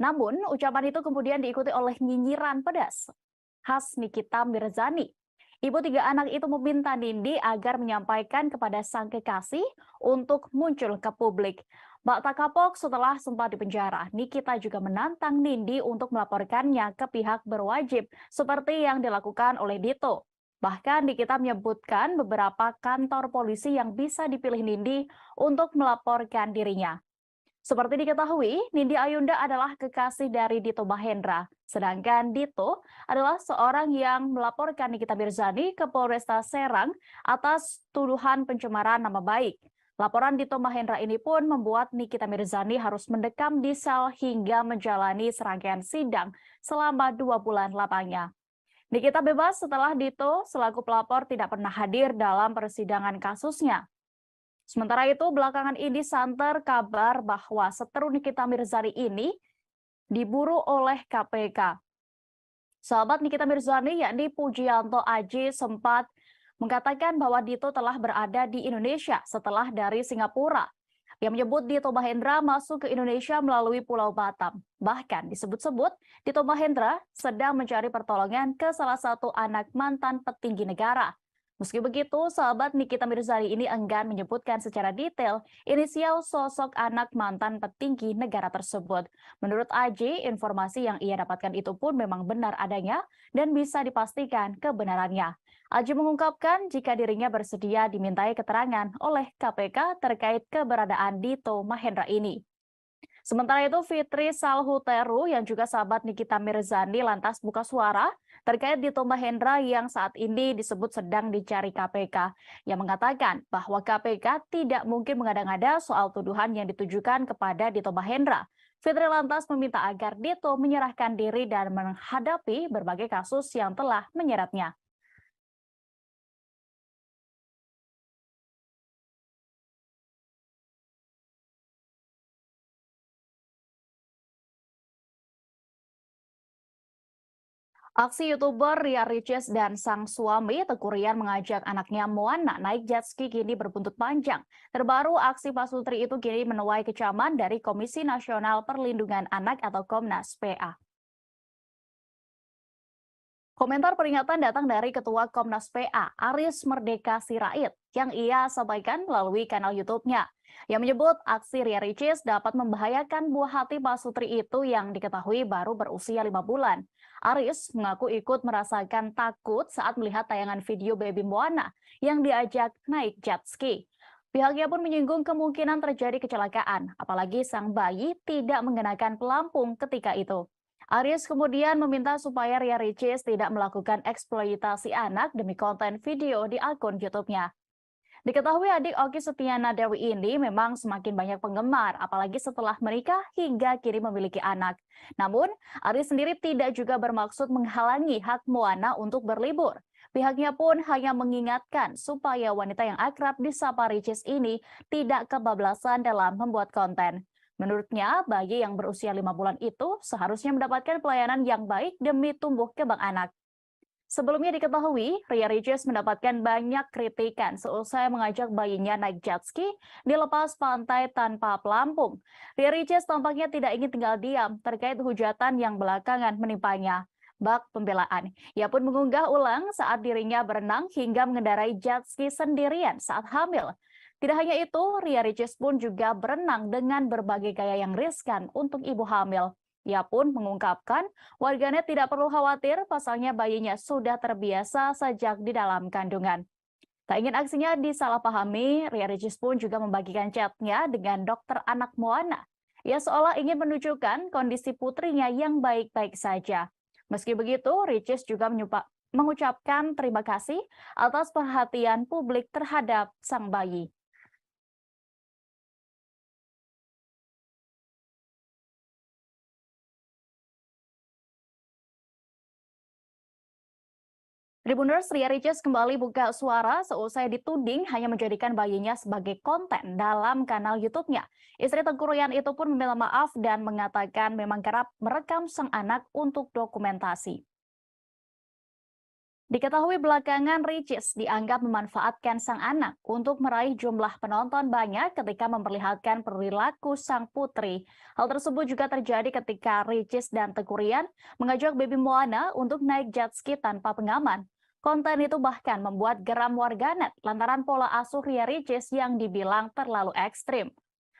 Namun, ucapan itu kemudian diikuti oleh nyinyiran pedas khas Nikita Mirzani. Ibu tiga anak itu meminta Nindi agar menyampaikan kepada sang kekasih untuk muncul ke publik. Bak tak kapok setelah sempat dipenjara, Nikita juga menantang Nindi untuk melaporkannya ke pihak berwajib seperti yang dilakukan oleh Dito. Bahkan Nikita menyebutkan beberapa kantor polisi yang bisa dipilih Nindi untuk melaporkan dirinya. Seperti diketahui, Nindi Ayunda adalah kekasih dari Dito Mahendra, sedangkan Dito adalah seorang yang melaporkan Nikita Mirzani ke Polresta Serang atas tuduhan pencemaran nama baik. Laporan Dito Mahendra ini pun membuat Nikita Mirzani harus mendekam di sel hingga menjalani serangkaian sidang selama 2 bulan lamanya. Nikita bebas setelah Dito selaku pelapor tidak pernah hadir dalam persidangan kasusnya. Sementara itu, belakangan ini santer kabar bahwa seteru Nikita Mirzani ini diburu oleh KPK. Sahabat Nikita Mirzani yakni Pujianto Aji sempat mengatakan bahwa Dito telah berada di Indonesia setelah dari Singapura. Yang menyebut Dito Mahendra masuk ke Indonesia melalui Pulau Batam. Bahkan disebut-sebut Dito Mahendra sedang mencari pertolongan ke salah satu anak mantan petinggi negara. Meski begitu, sahabat Nikita Mirzani ini enggan menyebutkan secara detail inisial sosok anak mantan petinggi negara tersebut. Menurut Aji, informasi yang ia dapatkan itu pun memang benar adanya dan bisa dipastikan kebenarannya. Aji mengungkapkan jika dirinya bersedia dimintai keterangan oleh KPK terkait keberadaan Dito Mahendra ini. Sementara itu, Fitri Salhuteru yang juga sahabat Nikita Mirzani lantas buka suara terkait Dito Mahendra yang saat ini disebut sedang dicari KPK, yang mengatakan bahwa KPK tidak mungkin mengada-ngada soal tuduhan yang ditujukan kepada Dito Mahendra. Fitri lantas meminta agar Dito menyerahkan diri dan menghadapi berbagai kasus yang telah menyeratnya. Aksi YouTuber Ria Ricis dan sang suami Teguh Rian mengajak anaknya Moana naik jet ski kini berbuntut panjang. Terbaru, aksi Pak Sutri itu kini menuai kecaman dari Komisi Nasional Perlindungan Anak atau Komnas PA. Komentar peringatan datang dari Ketua Komnas PA, Aris Merdeka Sirait, yang ia sampaikan melalui kanal YouTube-nya. Yang menyebut aksi Ria Ricis dapat membahayakan buah hati Pak Sutri itu yang diketahui baru berusia 5 bulan. Aris mengaku ikut merasakan takut saat melihat tayangan video baby Moana yang diajak naik jet ski. Pihaknya pun menyinggung kemungkinan terjadi kecelakaan, apalagi sang bayi tidak mengenakan pelampung ketika itu. Aris kemudian meminta supaya Ria Ricis tidak melakukan eksploitasi anak demi konten video di akun YouTube-nya. Diketahui adik Okky Setiana Dewi ini memang semakin banyak penggemar, apalagi setelah menikah hingga kini memiliki anak. Namun, Aris sendiri tidak juga bermaksud menghalangi hak Moana untuk berlibur. Pihaknya pun hanya mengingatkan supaya wanita yang akrab disapa Ricis ini tidak kebablasan dalam membuat konten. Menurutnya, bayi yang berusia 5 bulan itu seharusnya mendapatkan pelayanan yang baik demi tumbuh kembang anak. Sebelumnya diketahui, Ria Ricis mendapatkan banyak kritikan seusai mengajak bayinya naik jet ski di lepas pantai tanpa pelampung. Ria Ricis tampaknya tidak ingin tinggal diam terkait hujatan yang belakangan menimpanya. Bak pembelaan, ia pun mengunggah ulang saat dirinya berenang hingga mengendarai jet ski sendirian saat hamil. Tidak hanya itu, Ria Ricis pun juga berenang dengan berbagai gaya yang riskan untuk ibu hamil. Ia pun mengungkapkan warganet tidak perlu khawatir pasalnya bayinya sudah terbiasa sejak di dalam kandungan. Tak ingin aksinya disalahpahami, Ria Ricis pun juga membagikan chatnya dengan dokter anak Moana. Ia seolah ingin menunjukkan kondisi putrinya yang baik-baik saja. Meski begitu, Ricis juga mengucapkan terima kasih atas perhatian publik terhadap sang bayi. Tribuners, Ria Ricis kembali buka suara seusai dituding hanya menjadikan bayinya sebagai konten dalam kanal YouTube-nya. Istri Teguh Rian itu pun meminta maaf dan mengatakan memang kerap merekam sang anak untuk dokumentasi. Diketahui belakangan Ricis dianggap memanfaatkan sang anak untuk meraih jumlah penonton banyak ketika memperlihatkan perilaku sang putri. Hal tersebut juga terjadi ketika Ricis dan Teguh Rian mengajak baby Moana untuk naik jet ski tanpa pengaman. Konten itu bahkan membuat geram warganet lantaran pola asuh Ria Ricis yang dibilang terlalu ekstrim.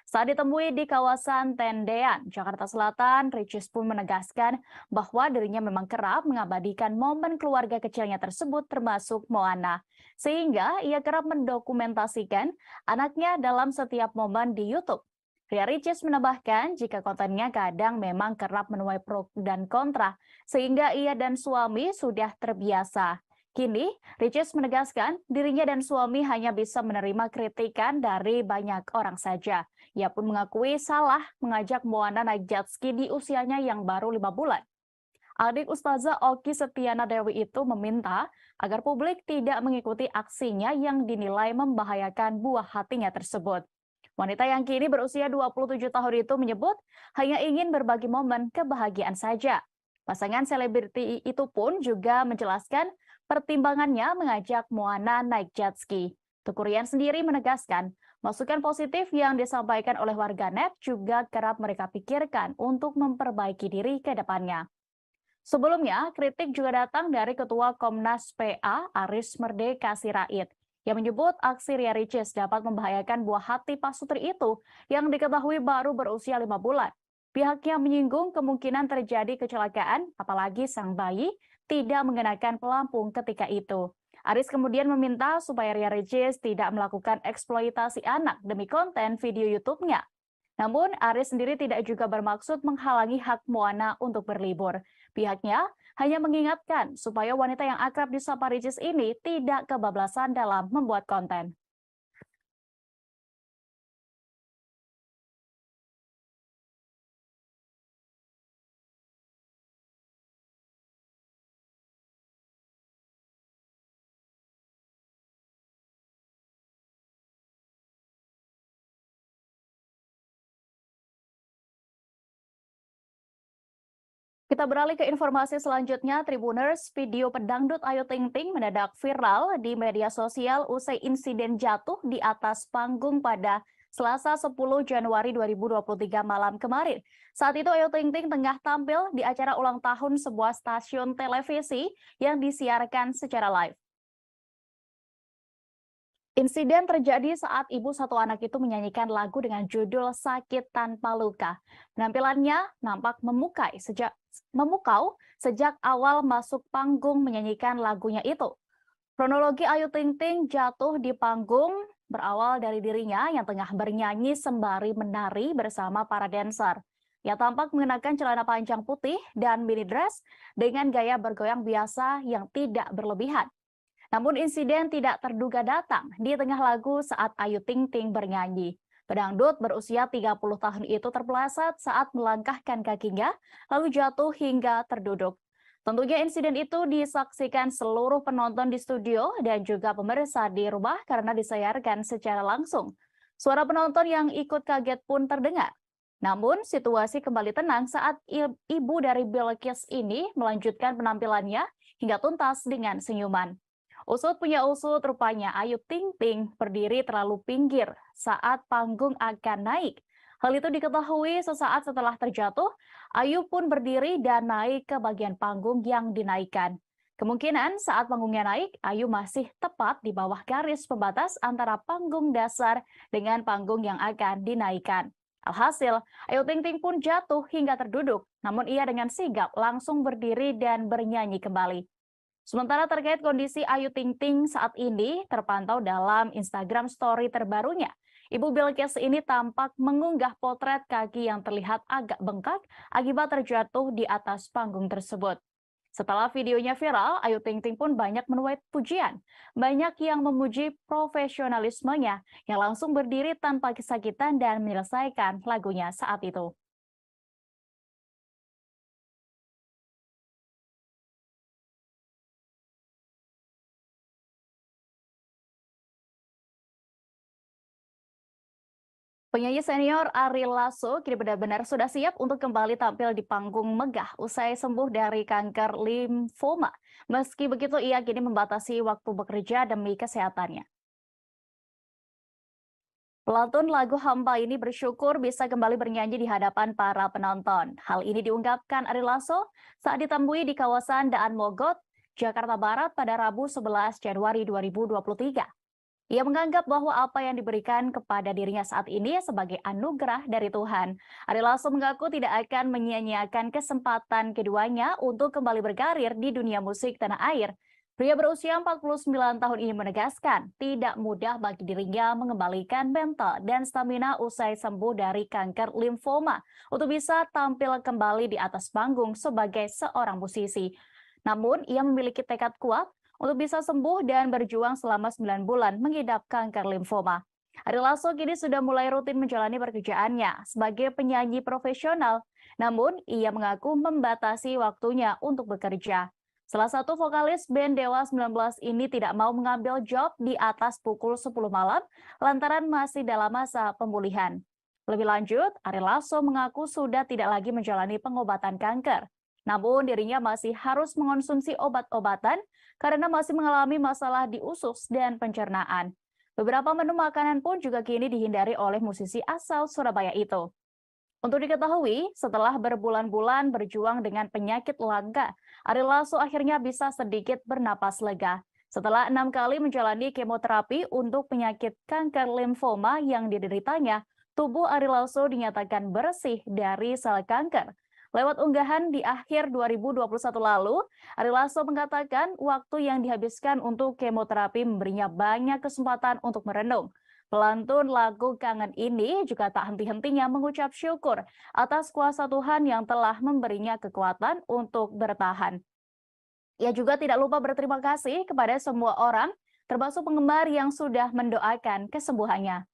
Saat ditemui di kawasan Tendean, Jakarta Selatan, Ricis pun menegaskan bahwa dirinya memang kerap mengabadikan momen keluarga kecilnya tersebut termasuk Moana. Sehingga ia kerap mendokumentasikan anaknya dalam setiap momen di YouTube. Ria Ricis menambahkan jika kontennya kadang memang kerap menuai pro dan kontra, sehingga ia dan suami sudah terbiasa. Kini, Ricis menegaskan dirinya dan suami hanya bisa menerima kritikan dari banyak orang saja. Ia pun mengakui salah mengajak Moana naik jet ski di usianya yang baru 5 bulan. Adik Ustazah Oki Setiana Dewi itu meminta agar publik tidak mengikuti aksinya yang dinilai membahayakan buah hatinya tersebut. Wanita yang kini berusia 27 tahun itu menyebut hanya ingin berbagi momen kebahagiaan saja. Pasangan selebriti itu pun juga menjelaskan pertimbangannya mengajak Moana naik jet ski. Teuku Ryan sendiri menegaskan, masukan positif yang disampaikan oleh warganet juga kerap mereka pikirkan untuk memperbaiki diri ke depannya. Sebelumnya, kritik juga datang dari Ketua Komnas PA Aris Merdeka Sirait yang menyebut aksi Ria Ricis dapat membahayakan buah hati Pasutri itu yang diketahui baru berusia 5 bulan. Pihaknya menyinggung kemungkinan terjadi kecelakaan, apalagi sang bayi tidak mengenakan pelampung ketika itu. Aris kemudian meminta supaya Ria Ricis tidak melakukan eksploitasi anak demi konten video YouTube-nya. Namun, Aris sendiri tidak juga bermaksud menghalangi hak Moana untuk berlibur. Pihaknya hanya mengingatkan supaya wanita yang akrab disapa Ricis ini tidak kebablasan dalam membuat konten. Kita beralih ke informasi selanjutnya, Tribuners, video pedangdut Ayu Ting Ting mendadak viral di media sosial usai insiden jatuh di atas panggung pada Selasa 10 Januari 2023 malam kemarin. Saat itu Ayu Ting Ting tengah tampil di acara ulang tahun sebuah stasiun televisi yang disiarkan secara live. Insiden terjadi saat ibu satu anak itu menyanyikan lagu dengan judul Sakit Tanpa Luka. Penampilannya nampak memukau sejak awal masuk panggung menyanyikan lagunya itu. Kronologi Ayu Ting Ting jatuh di panggung berawal dari dirinya yang tengah bernyanyi sembari menari bersama para dancer. Ia tampak mengenakan celana panjang putih dan mini dress dengan gaya bergoyang biasa yang tidak berlebihan. Namun insiden tidak terduga datang di tengah lagu saat Ayu Ting Ting bernyanyi. Pedangdut berusia 30 tahun itu terpeleset saat melangkahkan kakinya, lalu jatuh hingga terduduk. Tentunya insiden itu disaksikan seluruh penonton di studio dan juga pemirsa di rumah karena disayarkan secara langsung. Suara penonton yang ikut kaget pun terdengar. Namun situasi kembali tenang saat ibu dari Bilqis ini melanjutkan penampilannya hingga tuntas dengan senyuman. Usut punya usut, rupanya Ayu Ting Ting berdiri terlalu pinggir saat panggung akan naik. Hal itu diketahui sesaat setelah terjatuh, Ayu pun berdiri dan naik ke bagian panggung yang dinaikkan. Kemungkinan saat panggungnya naik, Ayu masih tepat di bawah garis pembatas antara panggung dasar dengan panggung yang akan dinaikkan. Alhasil, Ayu Ting Ting pun jatuh hingga terduduk, namun ia dengan sigap langsung berdiri dan bernyanyi kembali. Sementara terkait kondisi Ayu Ting Ting saat ini terpantau dalam Instagram Story terbarunya. Ibu Bilqis ini tampak mengunggah potret kaki yang terlihat agak bengkak akibat terjatuh di atas panggung tersebut. Setelah videonya viral, Ayu Ting Ting pun banyak menuai pujian. Banyak yang memuji profesionalismenya yang langsung berdiri tanpa kesakitan dan menyelesaikan lagunya saat itu. Penyanyi senior Ari Lasso kini benar-benar sudah siap untuk kembali tampil di panggung megah usai sembuh dari kanker limfoma. Meski begitu, ia kini membatasi waktu bekerja demi kesehatannya. Pelantun lagu Hampa ini bersyukur bisa kembali bernyanyi di hadapan para penonton. Hal ini diungkapkan Ari Lasso saat ditemui di kawasan Daan Mogot, Jakarta Barat pada Rabu 11 Januari 2023. Ia menganggap bahwa apa yang diberikan kepada dirinya saat ini sebagai anugerah dari Tuhan. Ari Lasso mengaku tidak akan menyia-nyiakan kesempatan keduanya untuk kembali berkarir di dunia musik tanah air. Pria berusia 49 tahun ini menegaskan tidak mudah bagi dirinya mengembalikan mental dan stamina usai sembuh dari kanker limfoma untuk bisa tampil kembali di atas panggung sebagai seorang musisi. Namun, ia memiliki tekad kuat untuk bisa sembuh dan berjuang selama 9 bulan mengidap kanker limfoma. Ari Lasso kini sudah mulai rutin menjalani pekerjaannya sebagai penyanyi profesional, namun ia mengaku membatasi waktunya untuk bekerja. Salah satu vokalis band Dewa 19 ini tidak mau mengambil job di atas pukul 10 malam lantaran masih dalam masa pemulihan. Lebih lanjut, Ari Lasso mengaku sudah tidak lagi menjalani pengobatan kanker. Namun dirinya masih harus mengonsumsi obat-obatan karena masih mengalami masalah di usus dan pencernaan. Beberapa menu makanan pun juga kini dihindari oleh musisi asal Surabaya itu. Untuk diketahui, setelah berbulan-bulan berjuang dengan penyakit langka, Ari Lasso akhirnya bisa sedikit bernapas lega. Setelah 6 kali menjalani kemoterapi untuk penyakit kanker limfoma yang dideritanya, tubuh Ari Lasso dinyatakan bersih dari sel kanker. Lewat unggahan di akhir 2021 lalu, Ari Lasso mengatakan waktu yang dihabiskan untuk kemoterapi memberinya banyak kesempatan untuk merenung. Pelantun lagu Kangen ini juga tak henti-hentinya mengucap syukur atas kuasa Tuhan yang telah memberinya kekuatan untuk bertahan. Ia juga tidak lupa berterima kasih kepada semua orang, termasuk penggemar yang sudah mendoakan kesembuhannya.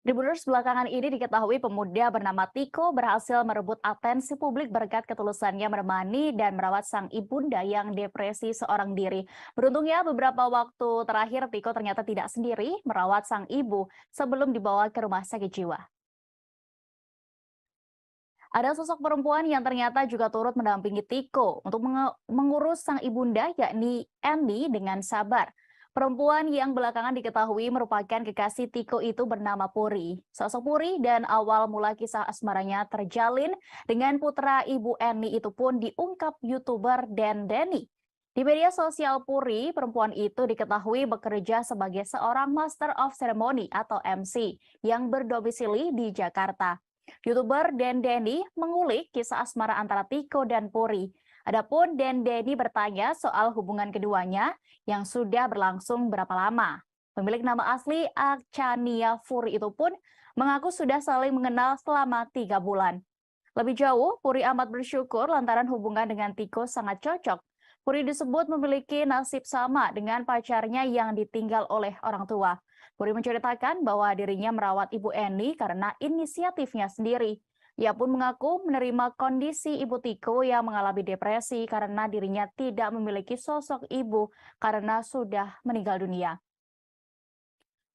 Tribuners, belakangan ini diketahui pemuda bernama Tiko berhasil merebut atensi publik berkat ketulusannya menemani dan merawat sang ibunda yang depresi seorang diri. Beruntungnya beberapa waktu terakhir Tiko ternyata tidak sendiri merawat sang ibu sebelum dibawa ke rumah sakit jiwa. Ada sosok perempuan yang ternyata juga turut mendampingi Tiko untuk mengurus sang ibunda, yakni Andy, dengan sabar. Perempuan yang belakangan diketahui merupakan kekasih Tiko itu bernama Puri. Sosok Puri dan awal mula kisah asmaranya terjalin dengan putra ibu Andy itu pun diungkap YouTuber Dan Denny. Di media sosial Puri, perempuan itu diketahui bekerja sebagai seorang Master of Ceremony atau MC yang berdomisili di Jakarta. YouTuber Dan Denny mengulik kisah asmara antara Tiko dan Puri. Adapun Dan Denny bertanya soal hubungan keduanya yang sudah berlangsung berapa lama. Pemilik nama asli Achania Puri itu pun mengaku sudah saling mengenal selama 3 bulan. Lebih jauh, Puri amat bersyukur lantaran hubungan dengan Tiko sangat cocok. Puri disebut memiliki nasib sama dengan pacarnya yang ditinggal oleh orang tua. Puri menceritakan bahwa dirinya merawat ibu Eni karena inisiatifnya sendiri. Ia pun mengaku menerima kondisi ibu Tiko yang mengalami depresi karena dirinya tidak memiliki sosok ibu karena sudah meninggal dunia.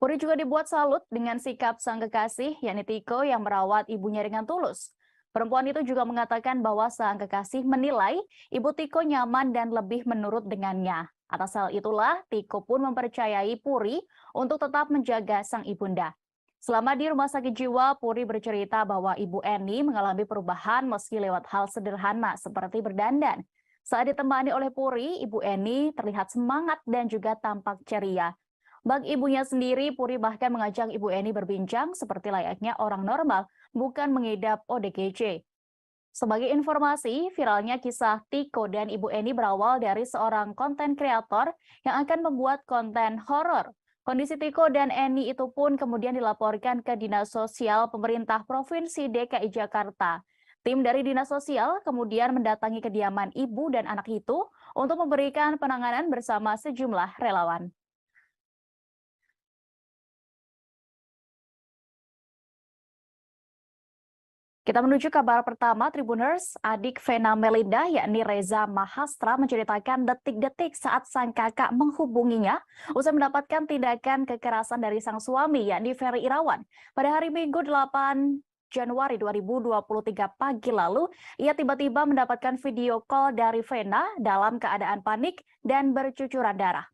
Puri juga dibuat salut dengan sikap sang kekasih, yakni Tiko yang merawat ibunya dengan tulus. Perempuan itu juga mengatakan bahwa sang kekasih menilai ibu Tiko nyaman dan lebih menurut dengannya. Atas hal itulah, Tiko pun mempercayai Puri untuk tetap menjaga sang ibunda. Selama di rumah sakit jiwa, Puri bercerita bahwa ibu Eni mengalami perubahan meski lewat hal sederhana seperti berdandan. Saat ditemani oleh Puri, ibu Eni terlihat semangat dan juga tampak ceria. Bagi ibunya sendiri, Puri bahkan mengajak ibu Eni berbincang seperti layaknya orang normal, bukan mengidap ODGJ. Sebagai informasi, viralnya kisah Tiko dan ibu Eni berawal dari seorang konten kreator yang akan membuat konten horor. Kondisi Tiko dan Eni itu pun kemudian dilaporkan ke Dinas Sosial Pemerintah Provinsi DKI Jakarta. Tim dari Dinas Sosial kemudian mendatangi kediaman ibu dan anak itu untuk memberikan penanganan bersama sejumlah relawan. Kita menuju kabar pertama, Tribuners. Adik Vena Melinda, yakni Reza Mahastra, menceritakan detik-detik saat sang kakak menghubunginya usai mendapatkan tindakan kekerasan dari sang suami, yakni Ferry Irawan. Pada hari Minggu 8 Januari 2023 pagi lalu, ia tiba-tiba mendapatkan video call dari Vena dalam keadaan panik dan bercucuran darah.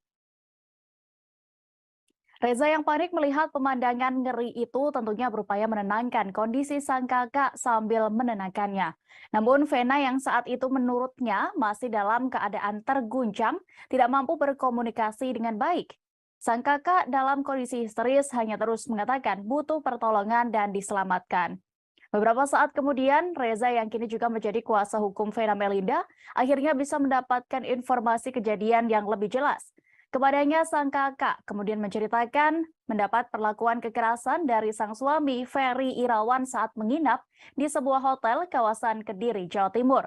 Reza yang panik melihat pemandangan ngeri itu tentunya berupaya menenangkan kondisi sang kakak sambil menenangkannya. Namun Vena yang saat itu menurutnya masih dalam keadaan terguncang, tidak mampu berkomunikasi dengan baik. Sang kakak dalam kondisi histeris hanya terus mengatakan butuh pertolongan dan diselamatkan. Beberapa saat kemudian, Reza yang kini juga menjadi kuasa hukum Vena Melinda akhirnya bisa mendapatkan informasi kejadian yang lebih jelas. Kepadanya sang kakak kemudian menceritakan mendapat perlakuan kekerasan dari sang suami Ferry Irawan saat menginap di sebuah hotel kawasan Kediri, Jawa Timur.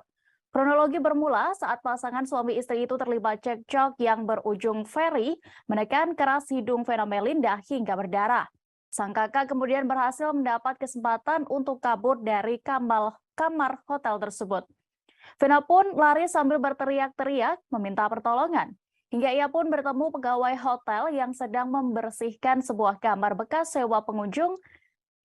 Kronologi bermula saat pasangan suami istri itu terlibat cekcok yang berujung Ferry menekan keras hidung Vena Melinda hingga berdarah. Sang kakak kemudian berhasil mendapat kesempatan untuk kabur dari kamar hotel tersebut. Vena pun lari sambil berteriak-teriak meminta pertolongan. Hingga ia pun bertemu pegawai hotel yang sedang membersihkan sebuah kamar bekas sewa pengunjung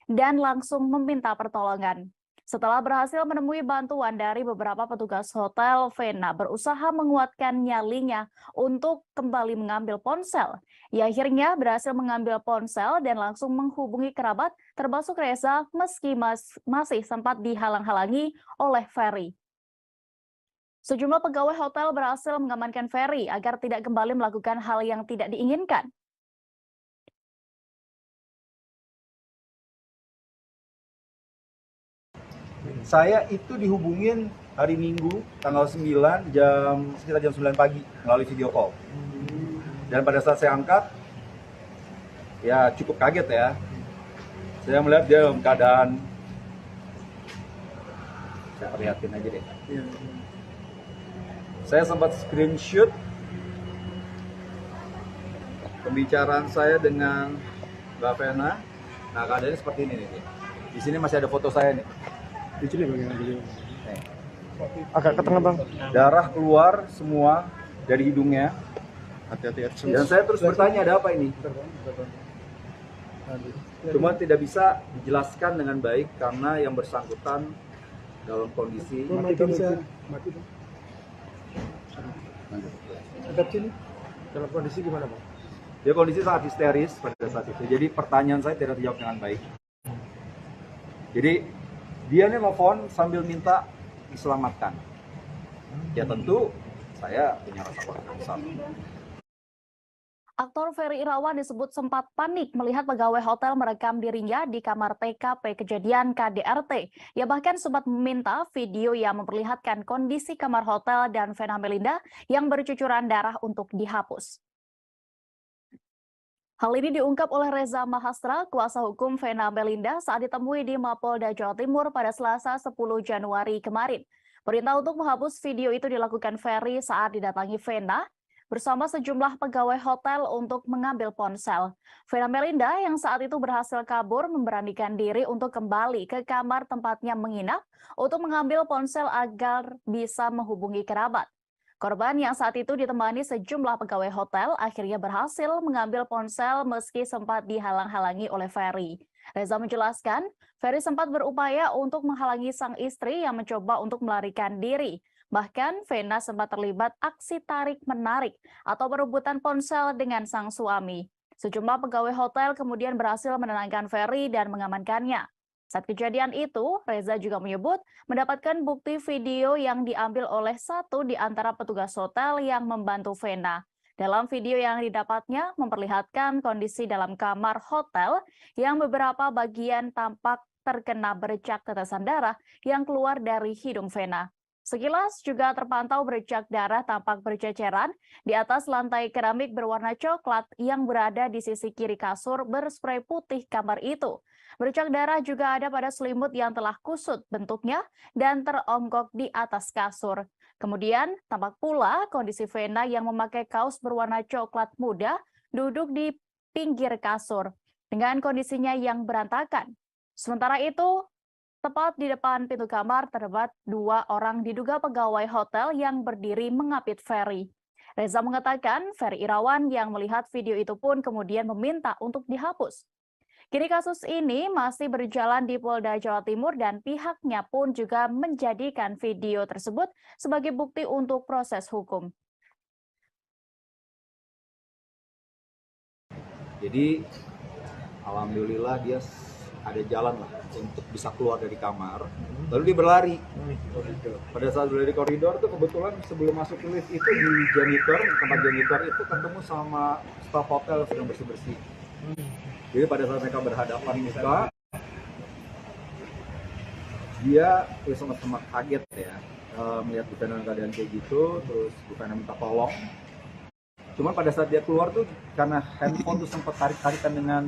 dan langsung meminta pertolongan. Setelah berhasil menemui bantuan dari beberapa petugas hotel, Vena berusaha menguatkan nyalinya untuk kembali mengambil ponsel. Ia akhirnya berhasil mengambil ponsel dan langsung menghubungi kerabat termasuk Reza meski masih sempat dihalang-halangi oleh Ferry. Sejumlah pegawai hotel berhasil mengamankan Ferry agar tidak kembali melakukan hal yang tidak diinginkan. Saya itu dihubungin hari Minggu tanggal 9 sekitar jam 9 pagi melalui video call. Dan pada saat saya angkat, ya cukup kaget ya. Saya melihat dia dalam keadaan, saya perlihatin aja deh. Saya sempat screenshot pembicaraan saya dengan Mbak Vena. Nah, keadaannya seperti ini nih. Di sini masih ada foto saya nih. Di sini bagaimana video? Agak ke tengah bang. Darah keluar semua dari hidungnya. Hati-hati. Dan saya terus bertanya ada apa ini? Cuma tidak bisa dijelaskan dengan baik karena yang bersangkutan dalam kondisi Dalam kondisi gimana bang? dia kondisi sangat histeris pada saat itu. Jadi pertanyaan saya tidak dijawab dengan baik. Jadi dia nih nelfon sambil minta diselamatkan. Ya tentu saya punya rasa berdosa. Aktor Ferry Irawan disebut sempat panik melihat pegawai hotel merekam dirinya di kamar TKP kejadian KDRT. Ia bahkan sempat meminta video yang memperlihatkan kondisi kamar hotel dan Vena Melinda yang bercucuran darah untuk dihapus. Hal ini diungkap oleh Reza Mahastra, kuasa hukum Vena Melinda saat ditemui di Mapolda Jawa Timur pada Selasa 10 Januari kemarin. Perintah untuk menghapus video itu dilakukan Ferry saat didatangi Vena bersama sejumlah pegawai hotel untuk mengambil ponsel. Vena Melinda yang saat itu berhasil kabur memberanikan diri untuk kembali ke kamar tempatnya menginap untuk mengambil ponsel agar bisa menghubungi kerabat. Korban yang saat itu ditemani sejumlah pegawai hotel akhirnya berhasil mengambil ponsel meski sempat dihalang-halangi oleh Ferry. Reza menjelaskan, Ferry sempat berupaya untuk menghalangi sang istri yang mencoba untuk melarikan diri. Bahkan, Vena sempat terlibat aksi tarik-menarik atau perebutan ponsel dengan sang suami. Sejumlah pegawai hotel kemudian berhasil menenangkan Ferry dan mengamankannya. Saat kejadian itu, Reza juga menyebut mendapatkan bukti video yang diambil oleh satu di antara petugas hotel yang membantu Vena. Dalam video yang didapatnya memperlihatkan kondisi dalam kamar hotel yang beberapa bagian tampak terkena bercak tetesan darah yang keluar dari hidung Vena. Sekilas juga terpantau bercak darah tampak berceceran di atas lantai keramik berwarna coklat yang berada di sisi kiri kasur berspray putih kamar itu. Bercak darah juga ada pada selimut yang telah kusut bentuknya dan teronggok di atas kasur. Kemudian tampak pula kondisi Vena yang memakai kaos berwarna coklat muda duduk di pinggir kasur dengan kondisinya yang berantakan. Sementara itu, tepat di depan pintu kamar terdapat dua orang diduga pegawai hotel yang berdiri mengapit Ferry. Reza mengatakan Ferry Irawan yang melihat video itu pun kemudian meminta untuk dihapus. Kini kasus ini masih berjalan di Polda Jawa Timur dan pihaknya pun juga menjadikan video tersebut sebagai bukti untuk proses hukum. Jadi alhamdulillah dia ada jalan lah untuk bisa keluar dari kamar. Lalu dia berlari. Pada saat berlari di koridor tuh kebetulan sebelum masuk ke lift itu di janitor, tempat janitor itu ketemu sama staf hotel sedang bersih-bersih. Jadi pada saat mereka berhadapan muka, dia sama-sama kaget ya, melihat bukan dalam keadaan kayak gitu, terus bukan minta tolong. Cuman pada saat dia keluar tuh karena handphone tuh sempat tarik-tarikan dengan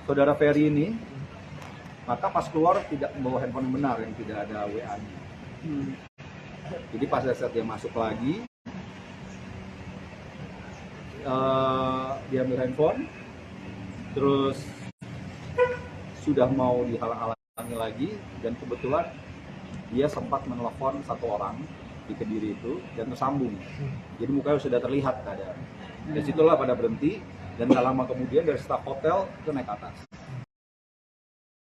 saudara Ferry ini, maka pas keluar tidak membawa handphone yang benar, yang tidak ada WA-nya. Jadi pas saat dia masuk lagi, dia ambil handphone, terus sudah mau dihalang-halangi lagi, dan kebetulan dia sempat menelpon satu orang di Kediri itu dan tersambung. Jadi mukanya sudah terlihat keadaan. Dari situlah pada berhenti dan tak lama kemudian dari staf hotel itu naik ke atas.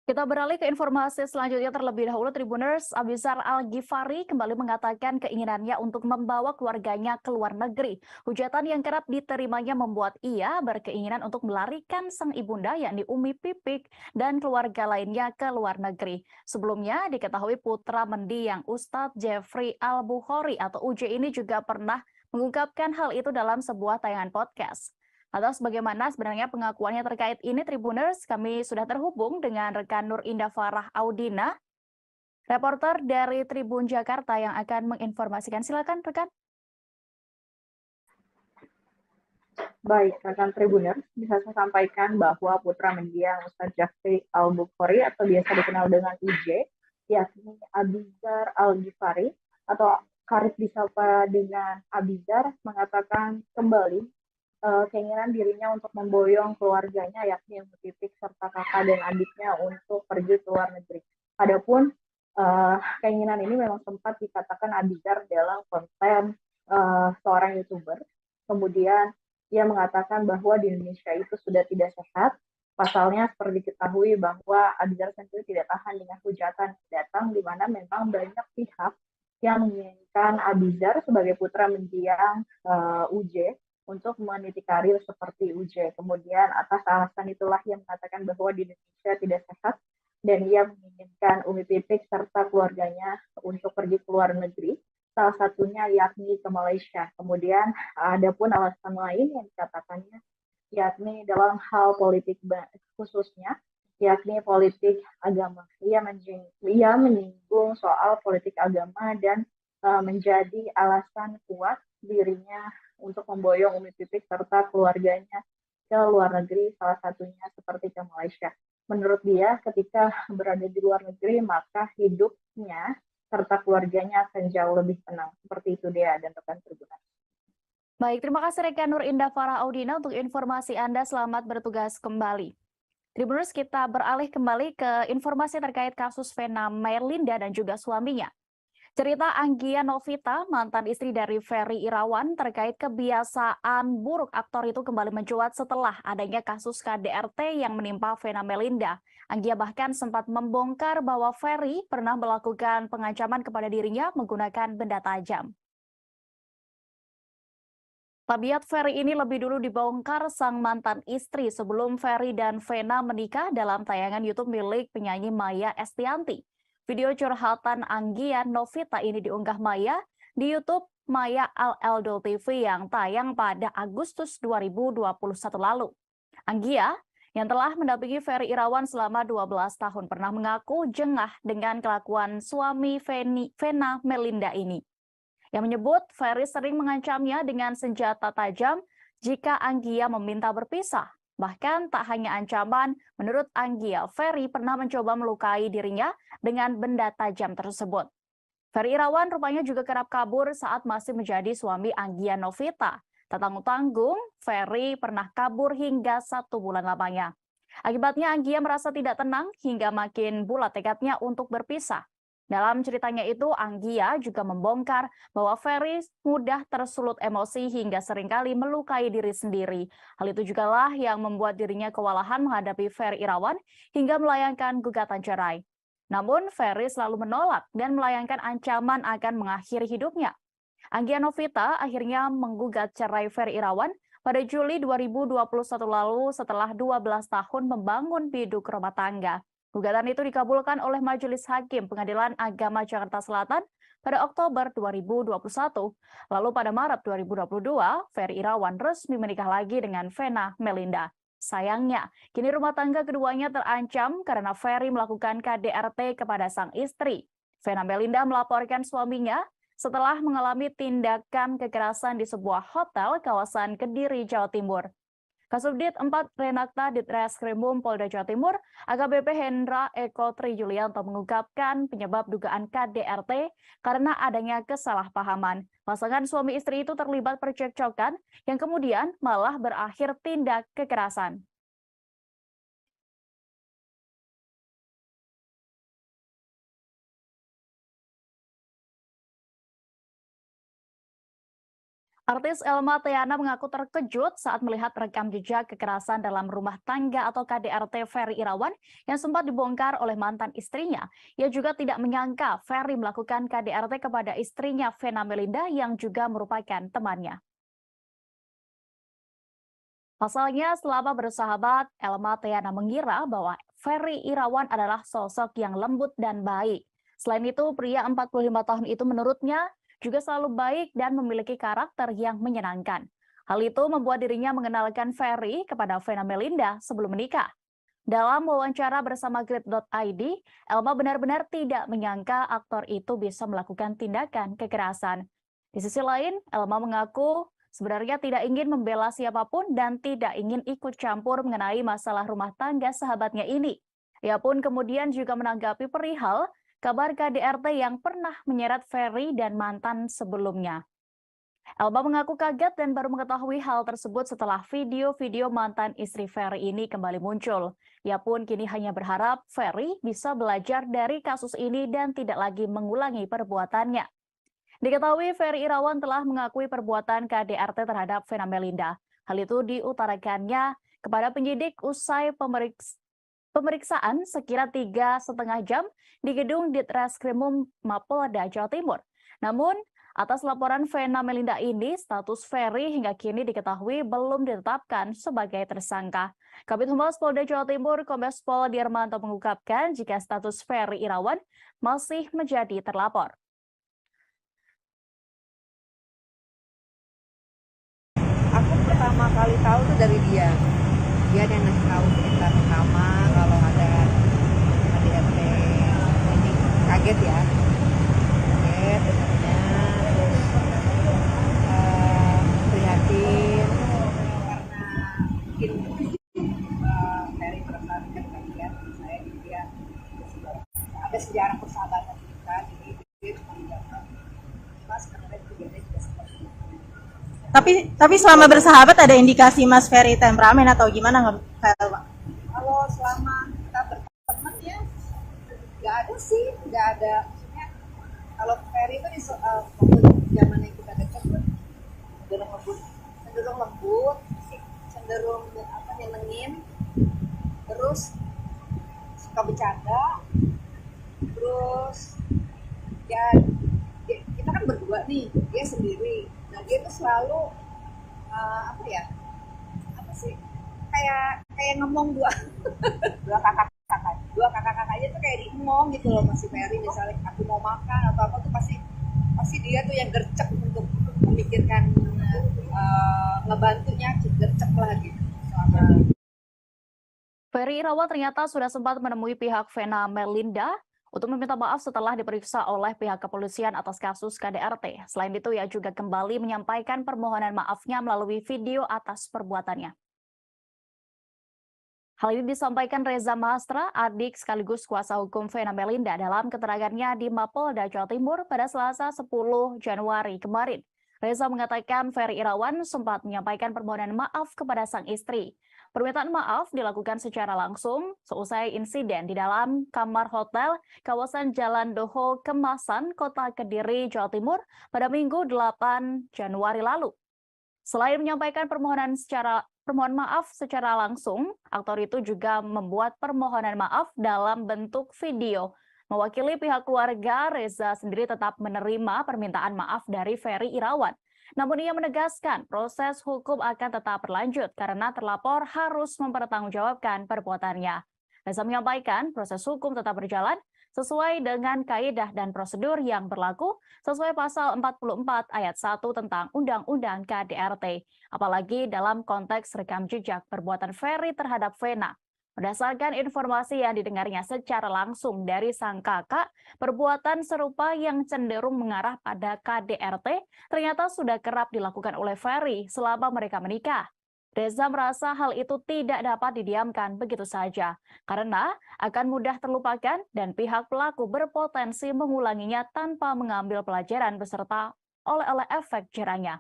Kita beralih ke informasi selanjutnya terlebih dahulu. Tribuners, Abizar Al-Ghifari kembali mengatakan keinginannya untuk membawa keluarganya ke luar negeri. Hujatan yang kerap diterimanya membuat ia berkeinginan untuk melarikan sang ibunda yakni Umi Pipik dan keluarga lainnya ke luar negeri. Sebelumnya diketahui putra mendiang Ustadz Jeffrey Al-Bukhari atau UJ ini juga pernah mengungkapkan hal itu dalam sebuah tayangan podcast. Atas bagaimana sebenarnya pengakuannya terkait ini, Tribuners, kami sudah terhubung dengan rekan Nur Indah Farah Audina, reporter dari Tribun Jakarta yang akan menginformasikan. Silakan, rekan. Baik, rekan Tribuners, bisa saya sampaikan bahwa putra mendiang Ustadz Jeffrey Al-Bukhari atau biasa dikenal dengan UJ, yakni Abizar Al-Ghifari atau karib disapa dengan Abizar, mengatakan kembali keinginan dirinya untuk memboyong keluarganya yakni Umi Pipik serta kakak dan adiknya untuk pergi ke luar negeri. Adapun keinginan ini memang sempat dikatakan Abizar dalam konten seorang YouTuber. Kemudian ia mengatakan bahwa di Indonesia itu sudah tidak sehat. Pasalnya seperti diketahui bahwa Abizar sendiri tidak tahan dengan hujatan datang di mana memang banyak pihak yang menginginkan Abizar sebagai putra mendiang UJ untuk meniti karir seperti UJ. Kemudian atas alasan itulah ia mengatakan bahwa di Indonesia tidak sehat dan ia menginginkan Umi Pipik serta keluarganya untuk pergi ke luar negeri, salah satunya yakni ke Malaysia. Kemudian ada pun alasan lain yang dikatakannya yakni dalam hal politik khususnya, yakni politik agama. Ia menyinggung soal politik agama dan menjadi alasan kuat dirinya untuk memboyong Umi Pipik serta keluarganya ke luar negeri, salah satunya seperti ke Malaysia. Menurut dia, ketika berada di luar negeri, maka hidupnya serta keluarganya akan jauh lebih tenang. Seperti itu dia dan rekan Tribuners. Baik, terima kasih rekan Nur Indah Farah Audina untuk informasi Anda. Selamat bertugas kembali. Tribuners, kita beralih kembali ke informasi terkait kasus Vena Melinda dan juga suaminya. Cerita Anggia Novita, mantan istri dari Ferry Irawan, terkait kebiasaan buruk aktor itu kembali mencuat setelah adanya kasus KDRT yang menimpa Vena Melinda. Anggia bahkan sempat membongkar bahwa Ferry pernah melakukan pengancaman kepada dirinya menggunakan benda tajam. Tabiat Ferry ini lebih dulu dibongkar sang mantan istri sebelum Ferry dan Vena menikah dalam tayangan YouTube milik penyanyi Maya Estianty. Video curhatan Anggia Novita ini diunggah Maya di YouTube Maya Al-Eldol TV yang tayang pada Agustus 2021 lalu. Anggia yang telah mendampingi Ferry Irawan selama 12 tahun pernah mengaku jengah dengan kelakuan suami Vena Melinda ini. Yang menyebut Ferry sering mengancamnya dengan senjata tajam jika Anggia meminta berpisah. Bahkan tak hanya ancaman, menurut Anggia, Ferry pernah mencoba melukai dirinya dengan benda tajam tersebut. Ferry Irawan rupanya juga kerap kabur saat masih menjadi suami Anggia Novita. Tak tanggung-tanggung, Ferry pernah kabur hingga 1 bulan lamanya. Akibatnya Anggia merasa tidak tenang hingga makin bulat tekadnya untuk berpisah. Dalam ceritanya itu, Anggia juga membongkar bahwa Ferry mudah tersulut emosi hingga seringkali melukai diri sendiri. Hal itu jugalah yang membuat dirinya kewalahan menghadapi Ferry Irawan hingga melayangkan gugatan cerai. Namun, Ferry selalu menolak dan melayangkan ancaman akan mengakhiri hidupnya. Anggia Novita akhirnya menggugat cerai Ferry Irawan pada Juli 2021 lalu setelah 12 tahun membangun biduk rumah tangga. Gugatan itu dikabulkan oleh Majelis Hakim Pengadilan Agama Jakarta Selatan pada Oktober 2021. Lalu pada Maret 2022, Ferry Irawan resmi menikah lagi dengan Vena Melinda. Sayangnya, kini rumah tangga keduanya terancam karena Ferry melakukan KDRT kepada sang istri. Vena Melinda melaporkan suaminya setelah mengalami tindakan kekerasan di sebuah hotel kawasan Kediri, Jawa Timur. Kasubdit 4 Renakta Ditreskrimum Polda Jawa Timur, AKBP Hendra Eko Tri Yulianto mengungkapkan penyebab dugaan KDRT karena adanya kesalahpahaman. Pasangan suami istri itu terlibat percekcokan yang kemudian malah berakhir tindak kekerasan. Artis Elma Theana mengaku terkejut saat melihat rekam jejak kekerasan dalam rumah tangga atau KDRT Ferry Irawan yang sempat dibongkar oleh mantan istrinya. Ia juga tidak menyangka Ferry melakukan KDRT kepada istrinya Vena Melinda yang juga merupakan temannya. Pasalnya, selama bersahabat, Elma Theana mengira bahwa Ferry Irawan adalah sosok yang lembut dan baik. Selain itu, pria 45 tahun itu menurutnya juga selalu baik dan memiliki karakter yang menyenangkan. Hal itu membuat dirinya mengenalkan Ferry kepada Vena Melinda sebelum menikah. Dalam wawancara bersama Grid.id, Elma benar-benar tidak menyangka aktor itu bisa melakukan tindakan kekerasan. Di sisi lain, Elma mengaku sebenarnya tidak ingin membela siapapun dan tidak ingin ikut campur mengenai masalah rumah tangga sahabatnya ini. Ia pun kemudian juga menanggapi perihal kabar KDRT yang pernah menyeret Ferry dan mantan sebelumnya. Elma mengaku kaget dan baru mengetahui hal tersebut setelah video-video mantan istri Ferry ini kembali muncul. Ia pun kini hanya berharap Ferry bisa belajar dari kasus ini dan tidak lagi mengulangi perbuatannya. Diketahui Ferry Irawan telah mengakui perbuatan KDRT terhadap Vena Melinda. Hal itu diutarakannya kepada penyidik usai pemeriksaan sekira 3,5 jam di gedung Ditreskrimum Mapolda Jawa Timur. Namun, atas laporan Vena Melinda ini, status Ferry hingga kini diketahui belum ditetapkan sebagai tersangka. Kabid Humas Polda Jawa Timur, Kombes Pol Dirmanto mengungkapkan jika status Ferry Irawan masih menjadi terlapor. Aku pertama kali tahu tuh dari dia yang ngasih tahu cerita pertama kalau ada KDRT. Ini kaget ya, kaget dengarnya, terus prihatin karena mungkin Ferry perasaan kalian saya dia ada sejarah persahabatan kita, jadi dia cuma bilang mas sebenarnya juga seperti itu. Tapi selama bersahabat ada indikasi Mas Ferry temperamen atau gimana nggak, Pak? Kalau selama kita berteman ya nggak ada sih, nggak ada. Maksudnya kalau Ferry itu di waktu zaman yang kita dekat tuh cenderung lembut, cenderung nyenengin, terus suka bercanda, terus ya kita kan berdua nih, dia sendiri. Nah dia tuh selalu kayak ngomong dua kakak-kakaknya tuh kayak diemong gitu loh, masih Ferry misalnya aku mau makan atau apa tuh pasti dia tuh yang gercep untuk memikirkan ngebantunya, gercep lah gitu selama. Ferry Irawan ternyata sudah sempat menemui pihak Vena Melinda untuk meminta maaf setelah diperiksa oleh pihak kepolisian atas kasus KDRT. Selain itu, ia juga kembali menyampaikan permohonan maafnya melalui video atas perbuatannya. Hal ini disampaikan Reza Mahastra, adik sekaligus kuasa hukum Vena Melinda dalam keterangannya di Mapolda Jawa Timur pada Selasa 10 Januari kemarin. Reza mengatakan Ferry Irawan sempat menyampaikan permohonan maaf kepada sang istri. Permintaan maaf dilakukan secara langsung seusai insiden di dalam kamar hotel kawasan Jalan Doho Kemasan, Kota Kediri, Jawa Timur pada Minggu 8 Januari lalu. Selain menyampaikan permohonan maaf secara langsung, aktor itu juga membuat permohonan maaf dalam bentuk video. Mewakili pihak keluarga, Reza sendiri tetap menerima permintaan maaf dari Ferry Irawan. Namun ia menegaskan proses hukum akan tetap berlanjut karena terlapor harus mempertanggungjawabkan perbuatannya. Reza menyampaikan proses hukum tetap berjalan sesuai dengan kaidah dan prosedur yang berlaku sesuai pasal 44 ayat 1 tentang Undang-Undang KDRT. Apalagi dalam konteks rekam jejak perbuatan Ferry terhadap Vena. Berdasarkan informasi yang didengarnya secara langsung dari sang kakak, perbuatan serupa yang cenderung mengarah pada KDRT ternyata sudah kerap dilakukan oleh Ferry selama mereka menikah. Reza merasa hal itu tidak dapat didiamkan begitu saja, karena akan mudah terlupakan dan pihak pelaku berpotensi mengulanginya tanpa mengambil pelajaran beserta oleh efek jerahnya.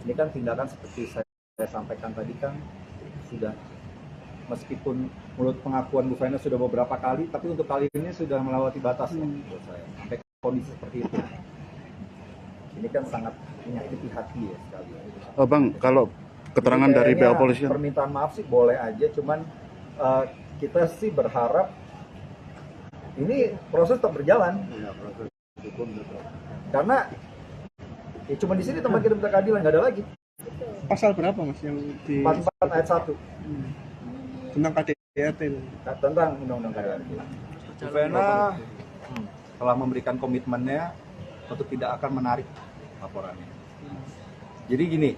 Ini kan tindakan seperti saya sampaikan tadi kan sudah, meskipun menurut pengakuan Bu Vena sudah beberapa kali, tapi untuk kali ini sudah melewati batas menurut saya, sampai kondisi seperti itu. Ini kan sangat menyakiti hati ya sekali. Oh Bang, kalau keterangan dari pihak polisi, permintaan maaf sih boleh aja, cuman kita sih berharap ini proses tetap berjalan. Ya, proses hukum tetap. Karena ya cuma di sini tempat kita minta keadilan, nggak ada lagi. Pasal berapa Mas yang di 44 ayat 1 tentang KDRT? Tentang Undang-Undang KDRT. Bu Vena telah memberikan komitmennya untuk tidak akan menarik laporannya. Jadi gini,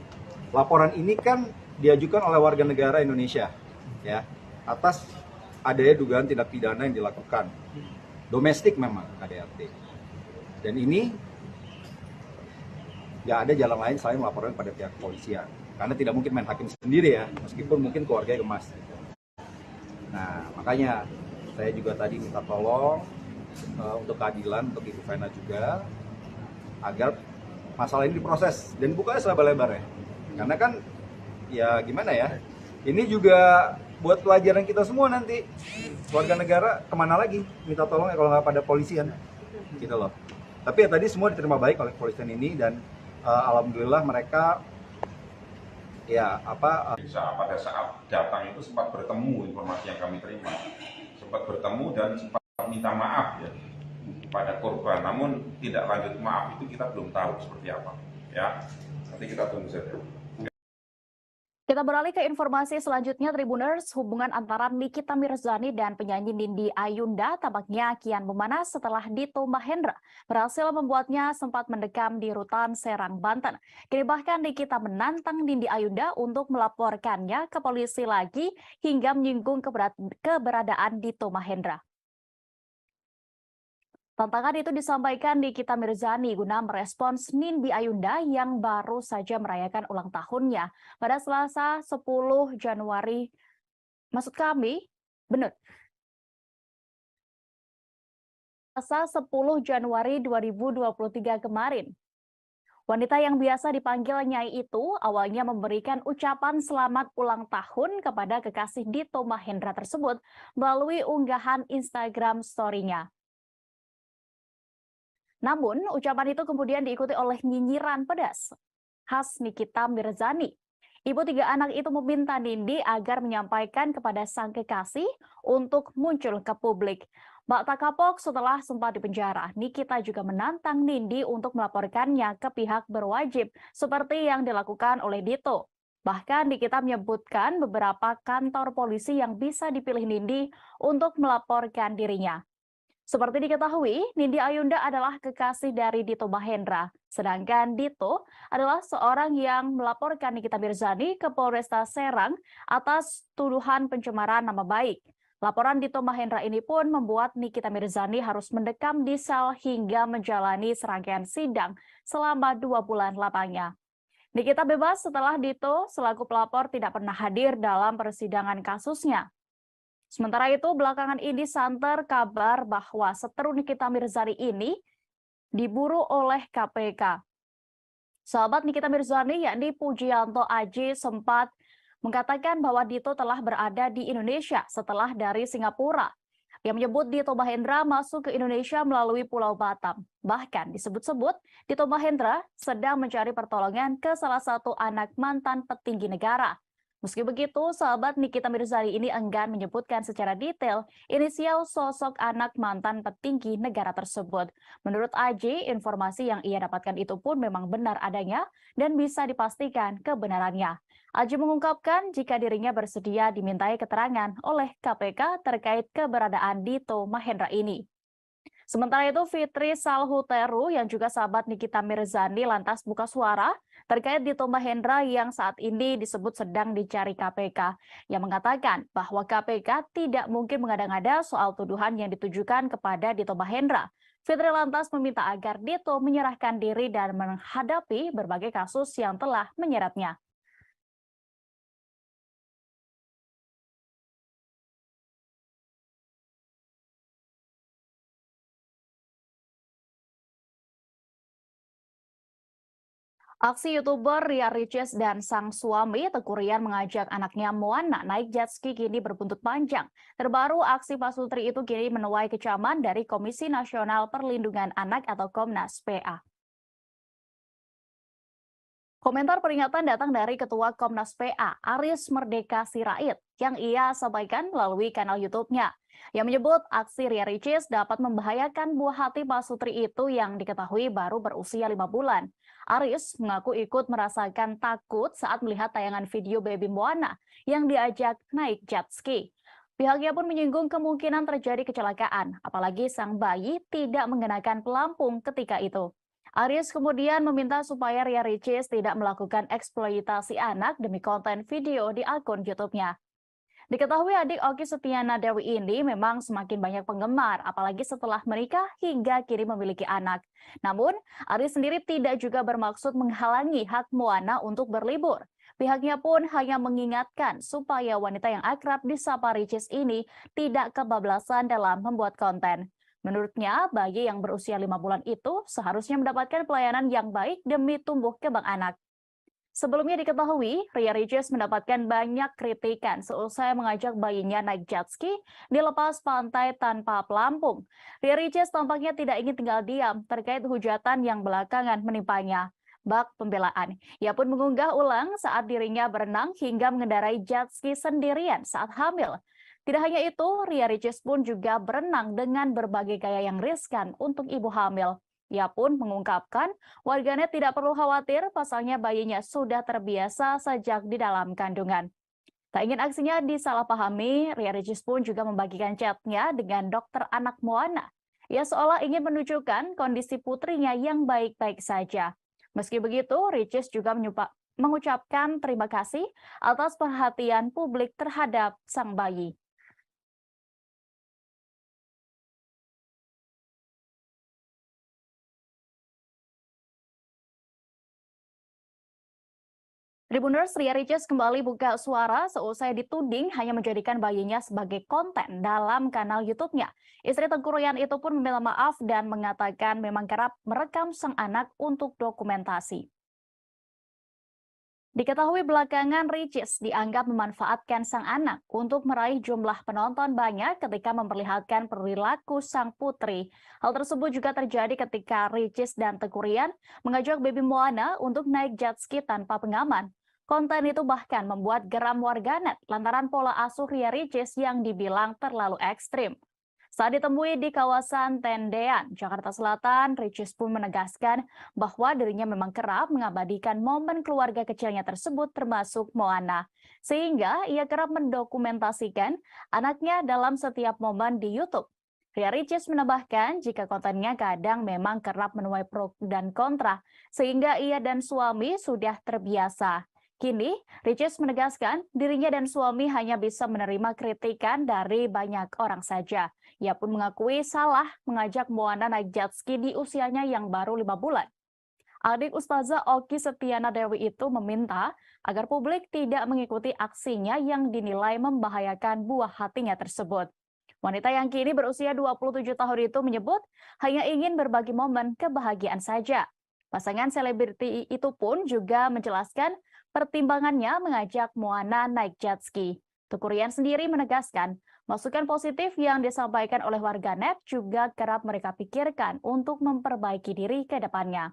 laporan ini kan diajukan oleh warga negara Indonesia, ya, atas adanya dugaan tindak pidana yang dilakukan. Domestik memang KDRT. Dan ini nggak ada jalan lain selain melaporkan pada pihak kepolisian. Karena tidak mungkin main hakim sendiri ya, meskipun mungkin keluarganya gemas. Nah, makanya saya juga tadi minta tolong untuk keadilan untuk Ibu Vena juga, agar masalah ini diproses dan bukannya selebar-lebar ya. Karena kan ya gimana ya, ini juga buat pelajaran kita semua nanti. Warga negara kemana lagi minta tolong ya kalau nggak pada polisian gitu loh. Tapi ya tadi semua diterima baik oleh kepolisian ini dan alhamdulillah mereka ya pada saat datang itu sempat bertemu, informasi yang kami terima sempat bertemu dan sempat minta maaf ya pada korban, namun tidak lanjut maaf itu kita belum tahu seperti apa ya, nanti kita tunggu saja. Kita beralih ke informasi selanjutnya, Tribuners. Hubungan antara Nikita Mirzani dan penyanyi Nindi Ayunda tampaknya kian memanas setelah Dito Mahendra berhasil membuatnya sempat mendekam di rutan Serang, Banten. Kini bahkan Nikita menantang Nindi Ayunda untuk melaporkannya ke polisi lagi hingga menyinggung keberadaan Dito Mahendra. Tantangan itu disampaikan Nikita Mirzani guna merespons Nindi Ayunda yang baru saja merayakan ulang tahunnya pada Selasa 10 Januari. Selasa 10 Januari 2023 kemarin. Wanita yang biasa dipanggil Nyai itu awalnya memberikan ucapan selamat ulang tahun kepada kekasih Dito Mahendra tersebut melalui unggahan Instagram story-nya. Namun, ucapan itu kemudian diikuti oleh nyinyiran pedas khas Nikita Mirzani. Ibu tiga anak itu meminta Nindi agar menyampaikan kepada sang kekasih untuk muncul ke publik. Mbak tak kapok setelah sempat dipenjara. Nikita juga menantang Nindi untuk melaporkannya ke pihak berwajib seperti yang dilakukan oleh Dito. Bahkan Nikita menyebutkan beberapa kantor polisi yang bisa dipilih Nindi untuk melaporkan dirinya. Seperti diketahui, Nindi Ayunda adalah kekasih dari Dito Mahendra, sedangkan Dito adalah seorang yang melaporkan Nikita Mirzani ke Polresta Serang atas tuduhan pencemaran nama baik. Laporan Dito Mahendra ini pun membuat Nikita Mirzani harus mendekam di sel hingga menjalani serangkaian sidang selama 2 bulan lamanya. Nikita bebas setelah Dito selaku pelapor tidak pernah hadir dalam persidangan kasusnya. Sementara itu, belakangan ini santer kabar bahwa seteru Nikita Mirzani ini diburu oleh KPK. Sahabat Nikita Mirzani yakni Pujianto Aji sempat mengatakan bahwa Dito telah berada di Indonesia setelah dari Singapura. Dia menyebut Dito Mahendra masuk ke Indonesia melalui Pulau Batam. Bahkan disebut-sebut Dito Mahendra sedang mencari pertolongan ke salah satu anak mantan petinggi negara. Meski begitu, sahabat Nikita Mirzani ini enggan menyebutkan secara detail inisial sosok anak mantan petinggi negara tersebut. Menurut Aji, informasi yang ia dapatkan itu pun memang benar adanya dan bisa dipastikan kebenarannya. Aji mengungkapkan jika dirinya bersedia dimintai keterangan oleh KPK terkait keberadaan Dito Mahendra ini. Sementara itu, Fitri Salhuteru yang juga sahabat Nikita Mirzani lantas buka suara terkait Dito Mahendra yang saat ini disebut sedang dicari KPK. Yang mengatakan bahwa KPK tidak mungkin mengada-ngada soal tuduhan yang ditujukan kepada Dito Mahendra. Fitri lantas meminta agar Dito menyerahkan diri dan menghadapi berbagai kasus yang telah menyeratnya. Aksi YouTuber Ria Ricis dan sang suami Teguh Rian mengajak anaknya Moana naik jet ski kini berbuntut panjang. Terbaru, aksi Pak Sutri itu kini menuai kecaman dari Komisi Nasional Perlindungan Anak atau Komnas PA. Komentar peringatan datang dari Ketua Komnas PA, Aris Merdeka Sirait, yang ia sampaikan melalui kanal YouTube-nya. Yang menyebut aksi Ria Ricis dapat membahayakan buah hati Pak Sutri itu yang diketahui baru berusia 5 bulan. Aris mengaku ikut merasakan takut saat melihat tayangan video baby Moana yang diajak naik jet ski. Pihaknya pun menyinggung kemungkinan terjadi kecelakaan, apalagi sang bayi tidak mengenakan pelampung ketika itu. Aris kemudian meminta supaya Ria Ricis tidak melakukan eksploitasi anak demi konten video di akun YouTube-nya. Diketahui adik Okky Setiana Dewi ini memang semakin banyak penggemar, apalagi setelah menikah hingga kini memiliki anak. Namun, Aris sendiri tidak juga bermaksud menghalangi hak Moana untuk berlibur. Pihaknya pun hanya mengingatkan supaya wanita yang akrab disapa Ricis ini tidak kebablasan dalam membuat konten. Menurutnya, bayi yang berusia 5 bulan itu seharusnya mendapatkan pelayanan yang baik demi tumbuh kembang anak. Sebelumnya diketahui, Ria Ricis mendapatkan banyak kritikan seusai mengajak bayinya naik jet ski di lepas pantai tanpa pelampung. Ria Ricis tampaknya tidak ingin tinggal diam terkait hujatan yang belakangan menimpanya. Bak pembelaan, ia pun mengunggah ulang saat dirinya berenang hingga mengendarai jet ski sendirian saat hamil. Tidak hanya itu, Ria Ricis pun juga berenang dengan berbagai gaya yang riskan untuk ibu hamil. Ia pun mengungkapkan warganet tidak perlu khawatir pasalnya bayinya sudah terbiasa sejak di dalam kandungan. Tak ingin aksinya disalahpahami, Ria Ricis pun juga membagikan chatnya dengan dokter anak Moana. Ia seolah ingin menunjukkan kondisi putrinya yang baik-baik saja. Meski begitu, Ricis juga mengucapkan terima kasih atas perhatian publik terhadap sang bayi. Tribuners, Ria Ricis kembali buka suara seusai dituding hanya menjadikan bayinya sebagai konten dalam kanal YouTube-nya. Istri Teguh Rian itu pun meminta maaf dan mengatakan memang kerap merekam sang anak untuk dokumentasi. Diketahui belakangan Ricis dianggap memanfaatkan sang anak untuk meraih jumlah penonton banyak ketika memperlihatkan perilaku sang putri. Hal tersebut juga terjadi ketika Ricis dan Teguh Rian mengajak baby Moana untuk naik jet ski tanpa pengaman. Konten itu bahkan membuat geram warganet lantaran pola asuh Ria Ricis yang dibilang terlalu ekstrim. Saat ditemui di kawasan Tendean, Jakarta Selatan, Ricis pun menegaskan bahwa dirinya memang kerap mengabadikan momen keluarga kecilnya tersebut termasuk Moana. Sehingga ia kerap mendokumentasikan anaknya dalam setiap momen di YouTube. Ria Ricis menambahkan jika kontennya kadang memang kerap menuai pro dan kontra, sehingga ia dan suami sudah terbiasa. Kini, Ricis menegaskan dirinya dan suami hanya bisa menerima kritikan dari banyak orang saja. Ia pun mengakui salah mengajak Moana naik jet ski di usianya yang baru 5 bulan. Adik Ustazah Okky Setiana Dewi itu meminta agar publik tidak mengikuti aksinya yang dinilai membahayakan buah hatinya tersebut. Wanita yang kini berusia 27 tahun itu menyebut hanya ingin berbagi momen kebahagiaan saja. Pasangan selebriti itu pun juga menjelaskan pertimbangannya mengajak Moana naik jet ski. Teuku Ryan sendiri menegaskan, masukan positif yang disampaikan oleh warganet juga kerap mereka pikirkan untuk memperbaiki diri ke depannya.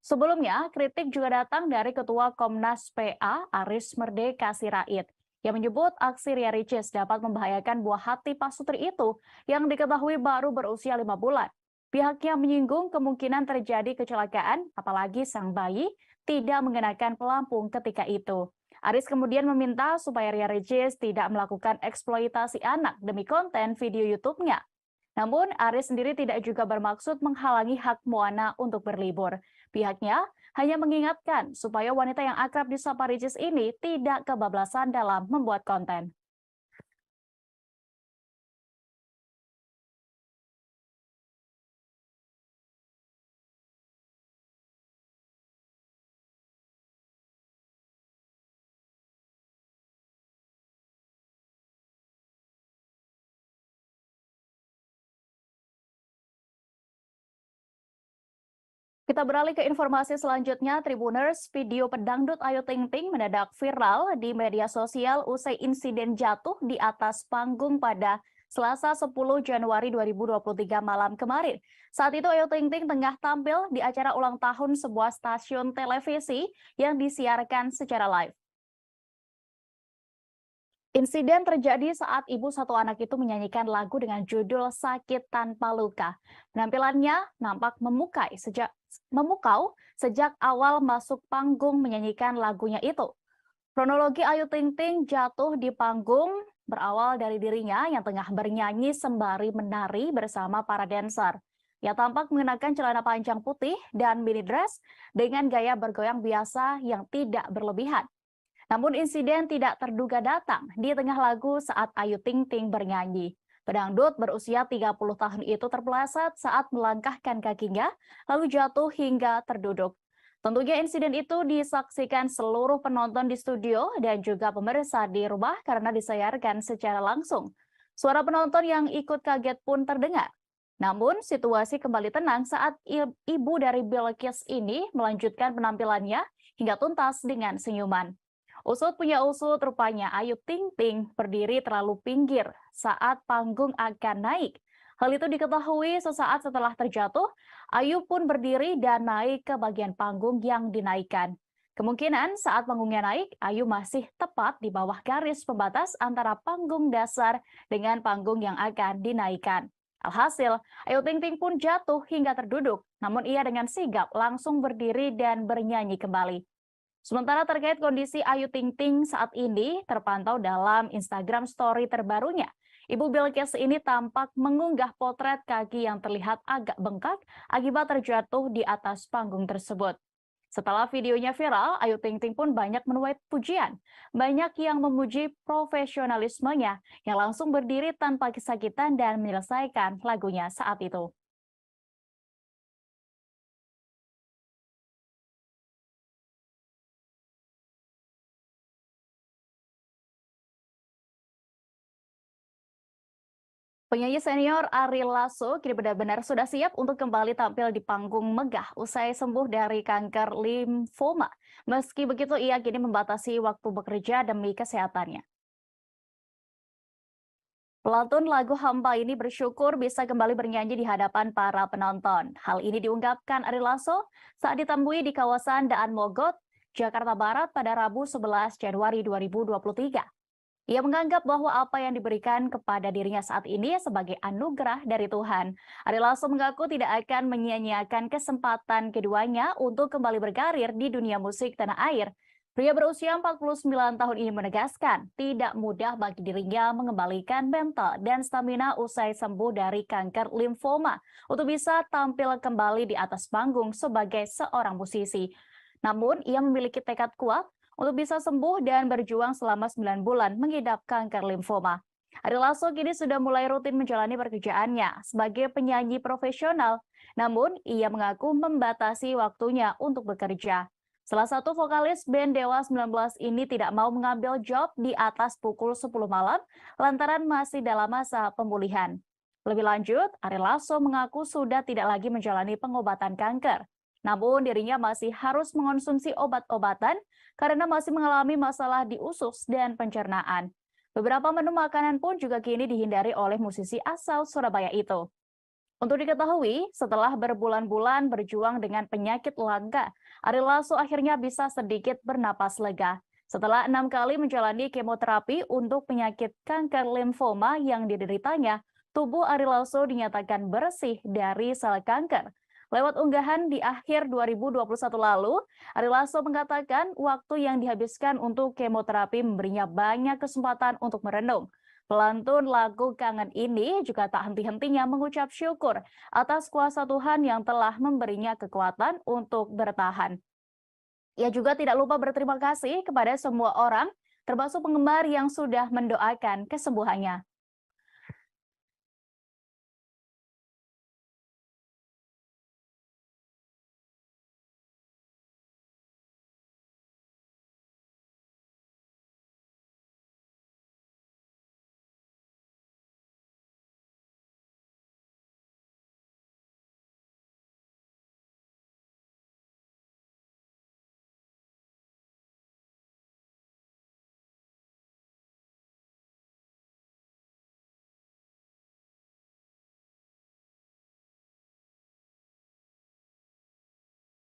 Sebelumnya, kritik juga datang dari Ketua Komnas PA Aris Merdeka Sirait yang menyebut aksi Ria Ricis dapat membahayakan buah hati Pak Sutri itu yang diketahui baru berusia 5 bulan. Pihaknya menyinggung kemungkinan terjadi kecelakaan, apalagi sang bayi tidak mengenakan pelampung ketika itu. Aris kemudian meminta supaya Ria Ricis tidak melakukan eksploitasi anak demi konten video YouTube-nya. Namun, Aris sendiri tidak juga bermaksud menghalangi hak Moana untuk berlibur. Pihaknya hanya mengingatkan supaya wanita yang akrab disapa Ricis ini tidak kebablasan dalam membuat konten. Kita beralih ke informasi selanjutnya, Tribuners. Video pedangdut Ayu Ting Ting mendadak viral di media sosial usai insiden jatuh di atas panggung pada Selasa 10 Januari 2023 malam kemarin. Saat itu Ayu Ting Ting tengah tampil di acara ulang tahun sebuah stasiun televisi yang disiarkan secara live. Insiden terjadi saat ibu satu anak itu menyanyikan lagu dengan judul Sakit Tanpa Luka. Penampilannya nampak memukau sejak awal masuk panggung menyanyikan lagunya itu. Kronologi Ayu Ting Ting jatuh di panggung berawal dari dirinya yang tengah bernyanyi sembari menari bersama para dancer. Ia tampak mengenakan celana panjang putih dan mini dress dengan gaya bergoyang biasa yang tidak berlebihan. Namun insiden tidak terduga datang di tengah lagu saat Ayu Ting Ting bernyanyi. Pedangdut berusia 30 tahun itu terpeleset saat melangkahkan kakinya, lalu jatuh hingga terduduk. Tentunya insiden itu disaksikan seluruh penonton di studio dan juga pemirsa di rumah karena disiarkan secara langsung. Suara penonton yang ikut kaget pun terdengar. Namun situasi kembali tenang saat ibu dari Bilqis ini melanjutkan penampilannya hingga tuntas dengan senyuman. Usut punya usut, rupanya Ayu Ting Ting berdiri terlalu pinggir saat panggung akan naik. Hal itu diketahui sesaat setelah terjatuh, Ayu pun berdiri dan naik ke bagian panggung yang dinaikkan. Kemungkinan saat panggungnya naik, Ayu masih tepat di bawah garis pembatas antara panggung dasar dengan panggung yang akan dinaikkan. Alhasil, Ayu Ting Ting pun jatuh hingga terduduk, namun ia dengan sigap langsung berdiri dan bernyanyi kembali. Sementara terkait kondisi Ayu Ting Ting saat ini terpantau dalam Instagram Story terbarunya. Ibu Bilqis ini tampak mengunggah potret kaki yang terlihat agak bengkak akibat terjatuh di atas panggung tersebut. Setelah videonya viral, Ayu Ting Ting pun banyak menuai pujian. Banyak yang memuji profesionalismenya yang langsung berdiri tanpa kesakitan dan menyelesaikan lagunya saat itu. Penyanyi senior Ari Lasso kini benar-benar sudah siap untuk kembali tampil di panggung megah usai sembuh dari kanker limfoma. Meski begitu, ia kini membatasi waktu bekerja demi kesehatannya. Pelantun lagu Hampa ini bersyukur bisa kembali bernyanyi di hadapan para penonton. Hal ini diungkapkan Ari Lasso saat ditemui di kawasan Daan Mogot, Jakarta Barat pada Rabu 11 Januari 2023. Ia menganggap bahwa apa yang diberikan kepada dirinya saat ini sebagai anugerah dari Tuhan. Ari Lasso mengaku tidak akan menyia-nyiakan kesempatan keduanya untuk kembali berkarir di dunia musik tanah air. Pria berusia 49 tahun ini menegaskan tidak mudah bagi dirinya mengembalikan mental dan stamina usai sembuh dari kanker limfoma untuk bisa tampil kembali di atas panggung sebagai seorang musisi. Namun, ia memiliki tekad kuat untuk bisa sembuh dan berjuang selama 9 bulan mengidap kanker limfoma. Ari Lasso kini sudah mulai rutin menjalani pekerjaannya sebagai penyanyi profesional, namun ia mengaku membatasi waktunya untuk bekerja. Salah satu vokalis band Dewa 19 ini tidak mau mengambil job di atas pukul 10 malam lantaran masih dalam masa pemulihan. Lebih lanjut, Ari Lasso mengaku sudah tidak lagi menjalani pengobatan kanker. Namun dirinya masih harus mengonsumsi obat-obatan karena masih mengalami masalah di usus dan pencernaan. Beberapa menu makanan pun juga kini dihindari oleh musisi asal Surabaya itu. Untuk diketahui, setelah berbulan-bulan berjuang dengan penyakit langka, Ari Lasso akhirnya bisa sedikit bernapas lega. Setelah 6 kali menjalani kemoterapi untuk penyakit kanker limfoma yang dideritanya, tubuh Ari Lasso dinyatakan bersih dari sel kanker. Lewat unggahan di akhir 2021 lalu, Ari Lasso mengatakan waktu yang dihabiskan untuk kemoterapi memberinya banyak kesempatan untuk merenung. Pelantun lagu Kangen ini juga tak henti-hentinya mengucap syukur atas kuasa Tuhan yang telah memberinya kekuatan untuk bertahan. Ia juga tidak lupa berterima kasih kepada semua orang, termasuk penggemar yang sudah mendoakan kesembuhannya.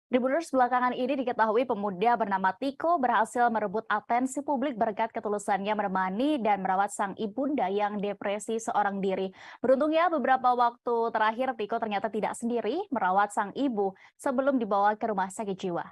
Tribuners, belakangan ini diketahui pemuda bernama Tiko berhasil merebut atensi publik berkat ketulusannya menemani dan merawat sang ibunda yang depresi seorang diri. Beruntungnya beberapa waktu terakhir Tiko ternyata tidak sendiri merawat sang ibu sebelum dibawa ke rumah sakit jiwa.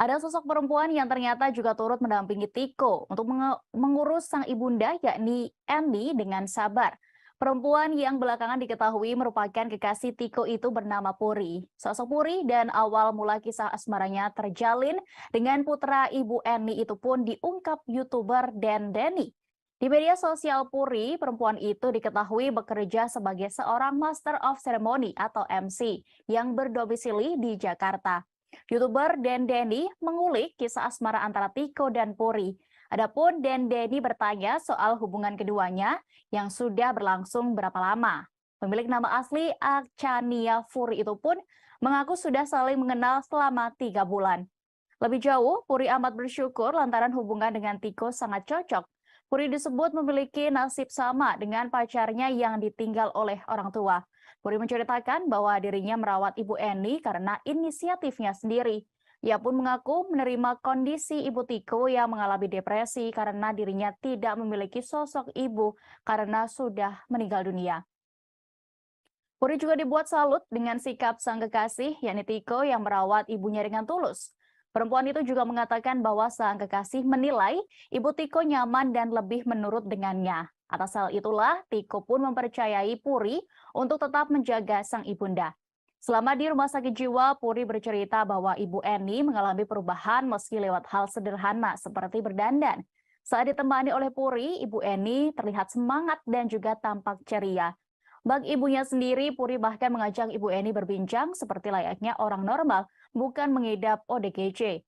Ada sosok perempuan yang ternyata juga turut mendampingi Tiko untuk mengurus sang ibunda, yakni Andy, dengan sabar. Perempuan yang belakangan diketahui merupakan kekasih Tiko itu bernama Puri. Sosok Puri dan awal mula kisah asmaranya terjalin dengan putra ibu Andy itu pun diungkap YouTuber Dan Denny. Di media sosial Puri, perempuan itu diketahui bekerja sebagai seorang Master of Ceremony atau MC yang berdomisili di Jakarta. YouTuber Dan Denny mengulik kisah asmara antara Tiko dan Puri. Adapun Dan Denny bertanya soal hubungan keduanya yang sudah berlangsung berapa lama. Pemilik nama asli Achania Puri itu pun mengaku sudah saling mengenal selama 3 bulan. Lebih jauh, Puri amat bersyukur lantaran hubungan dengan Tiko sangat cocok. Puri disebut memiliki nasib sama dengan pacarnya yang ditinggal oleh orang tua. Puri menceritakan bahwa dirinya merawat ibu Eni karena inisiatifnya sendiri. Ia pun mengaku menerima kondisi ibu Tiko yang mengalami depresi karena dirinya tidak memiliki sosok ibu karena sudah meninggal dunia. Puri juga dibuat salut dengan sikap sang kekasih, yakni Tiko yang merawat ibunya dengan tulus. Perempuan itu juga mengatakan bahwa sang kekasih menilai ibu Tiko nyaman dan lebih menurut dengannya. Atas hal itulah, Tiko pun mempercayai Puri untuk tetap menjaga sang ibunda. Selama di rumah sakit jiwa, Puri bercerita bahwa ibu Eni mengalami perubahan meski lewat hal sederhana seperti berdandan. Saat ditemani oleh Puri, ibu Eni terlihat semangat dan juga tampak ceria. Bagi ibunya sendiri, Puri bahkan mengajak ibu Eni berbincang seperti layaknya orang normal, bukan mengidap ODGJ.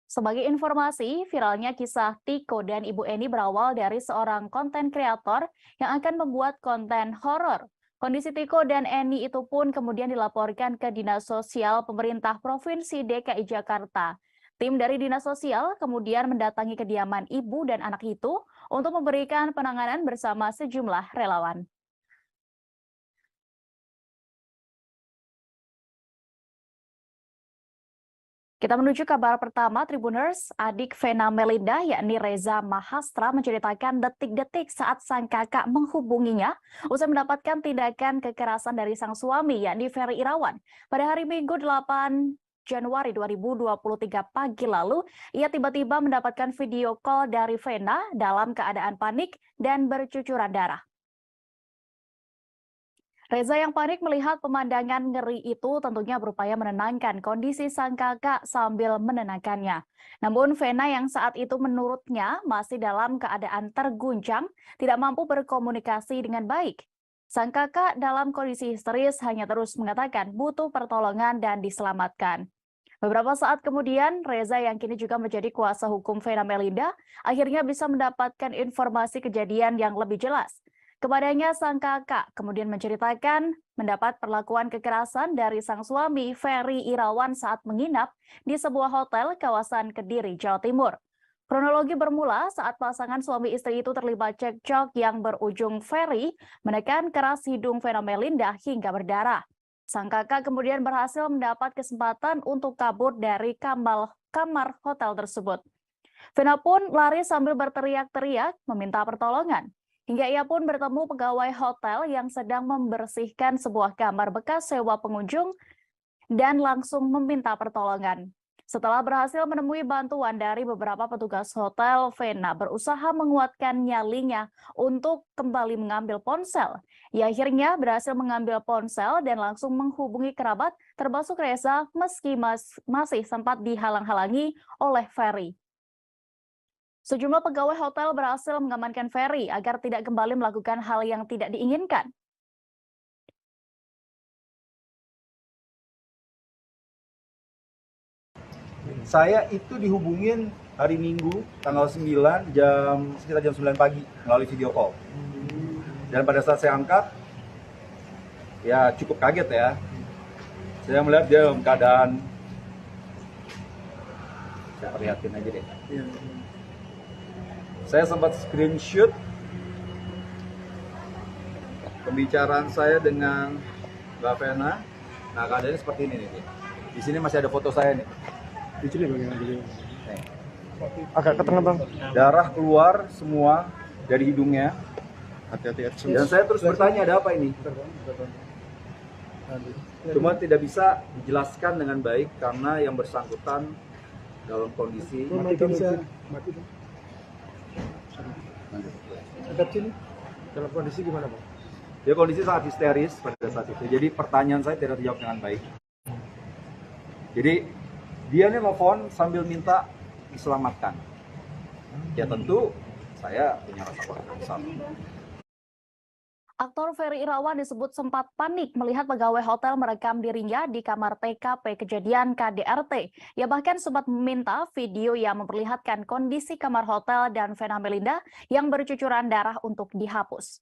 Sebagai informasi, viralnya kisah Tiko dan ibu Eni berawal dari seorang konten kreator yang akan membuat konten horor. Kondisi Tiko dan Eni itu pun kemudian dilaporkan ke Dinas Sosial Pemerintah Provinsi DKI Jakarta. Tim dari Dinas Sosial kemudian mendatangi kediaman ibu dan anak itu untuk memberikan penanganan bersama sejumlah relawan. Kita menuju kabar pertama, Tribuners. Adik Vena Melinda, yakni Reza Mahastra, menceritakan detik-detik saat sang kakak menghubunginya usai mendapatkan tindakan kekerasan dari sang suami, yakni Ferry Irawan. Pada hari Minggu 8 Januari 2023 pagi lalu, ia tiba-tiba mendapatkan video call dari Vena dalam keadaan panik dan bercucuran darah. Reza yang panik melihat pemandangan ngeri itu tentunya berupaya menenangkan kondisi sang kakak sambil menenangkannya. Namun Vena yang saat itu menurutnya masih dalam keadaan terguncang, tidak mampu berkomunikasi dengan baik. Sang kakak dalam kondisi histeris hanya terus mengatakan butuh pertolongan dan diselamatkan. Beberapa saat kemudian, Reza yang kini juga menjadi kuasa hukum Vena Melinda akhirnya bisa mendapatkan informasi kejadian yang lebih jelas. Kepadanya sang kakak kemudian menceritakan mendapat perlakuan kekerasan dari sang suami Ferry Irawan saat menginap di sebuah hotel kawasan Kediri, Jawa Timur. Kronologi bermula saat pasangan suami istri itu terlibat cekcok yang berujung Ferry menekan keras hidung Vena Melinda hingga berdarah. Sang kakak kemudian berhasil mendapat kesempatan untuk kabur dari kamar hotel tersebut. Vena pun lari sambil berteriak-teriak meminta pertolongan. Hingga ia pun bertemu pegawai hotel yang sedang membersihkan sebuah kamar bekas sewa pengunjung dan langsung meminta pertolongan. Setelah berhasil menemui bantuan dari beberapa petugas hotel, Vena berusaha menguatkan nyalinya untuk kembali mengambil ponsel. Ia akhirnya berhasil mengambil ponsel dan langsung menghubungi kerabat termasuk Reza meski masih sempat dihalang-halangi oleh Ferry. Sejumlah pegawai hotel berhasil mengamankan Ferry agar tidak kembali melakukan hal yang tidak diinginkan. Saya itu dihubungin hari Minggu tanggal 9 sekitar jam 9 pagi melalui video call. Dan pada saat saya angkat, ya cukup kaget ya. Saya melihat dia dalam keadaan, saya perlihatin aja deh. Saya sempat screenshot pembicaraan saya dengan Mbak Vena. Nah, keadaannya seperti ini nih. Di sini masih ada foto saya nih. Di sini bagaimana? Nih. Agak ke tengah bang. Darah keluar semua dari hidungnya. Hati-hati. Dan saya terus bertanya, ada apa ini? Cuma tidak bisa dijelaskan dengan baik karena yang bersangkutan dalam kondisi Mati dong. Dekat sini. Dalam kondisi gimana bang? dia kondisi sangat histeris pada saat itu. Jadi pertanyaan saya tidak terjawab dengan baik. Jadi dia nih nelfon sambil minta diselamatkan. Ya tentu saya punya rasa kesal. Aktor Ferry Irawan disebut sempat panik melihat pegawai hotel merekam dirinya di kamar TKP kejadian KDRT. Ia bahkan sempat meminta video yang memperlihatkan kondisi kamar hotel dan Vena Melinda yang bercucuran darah untuk dihapus.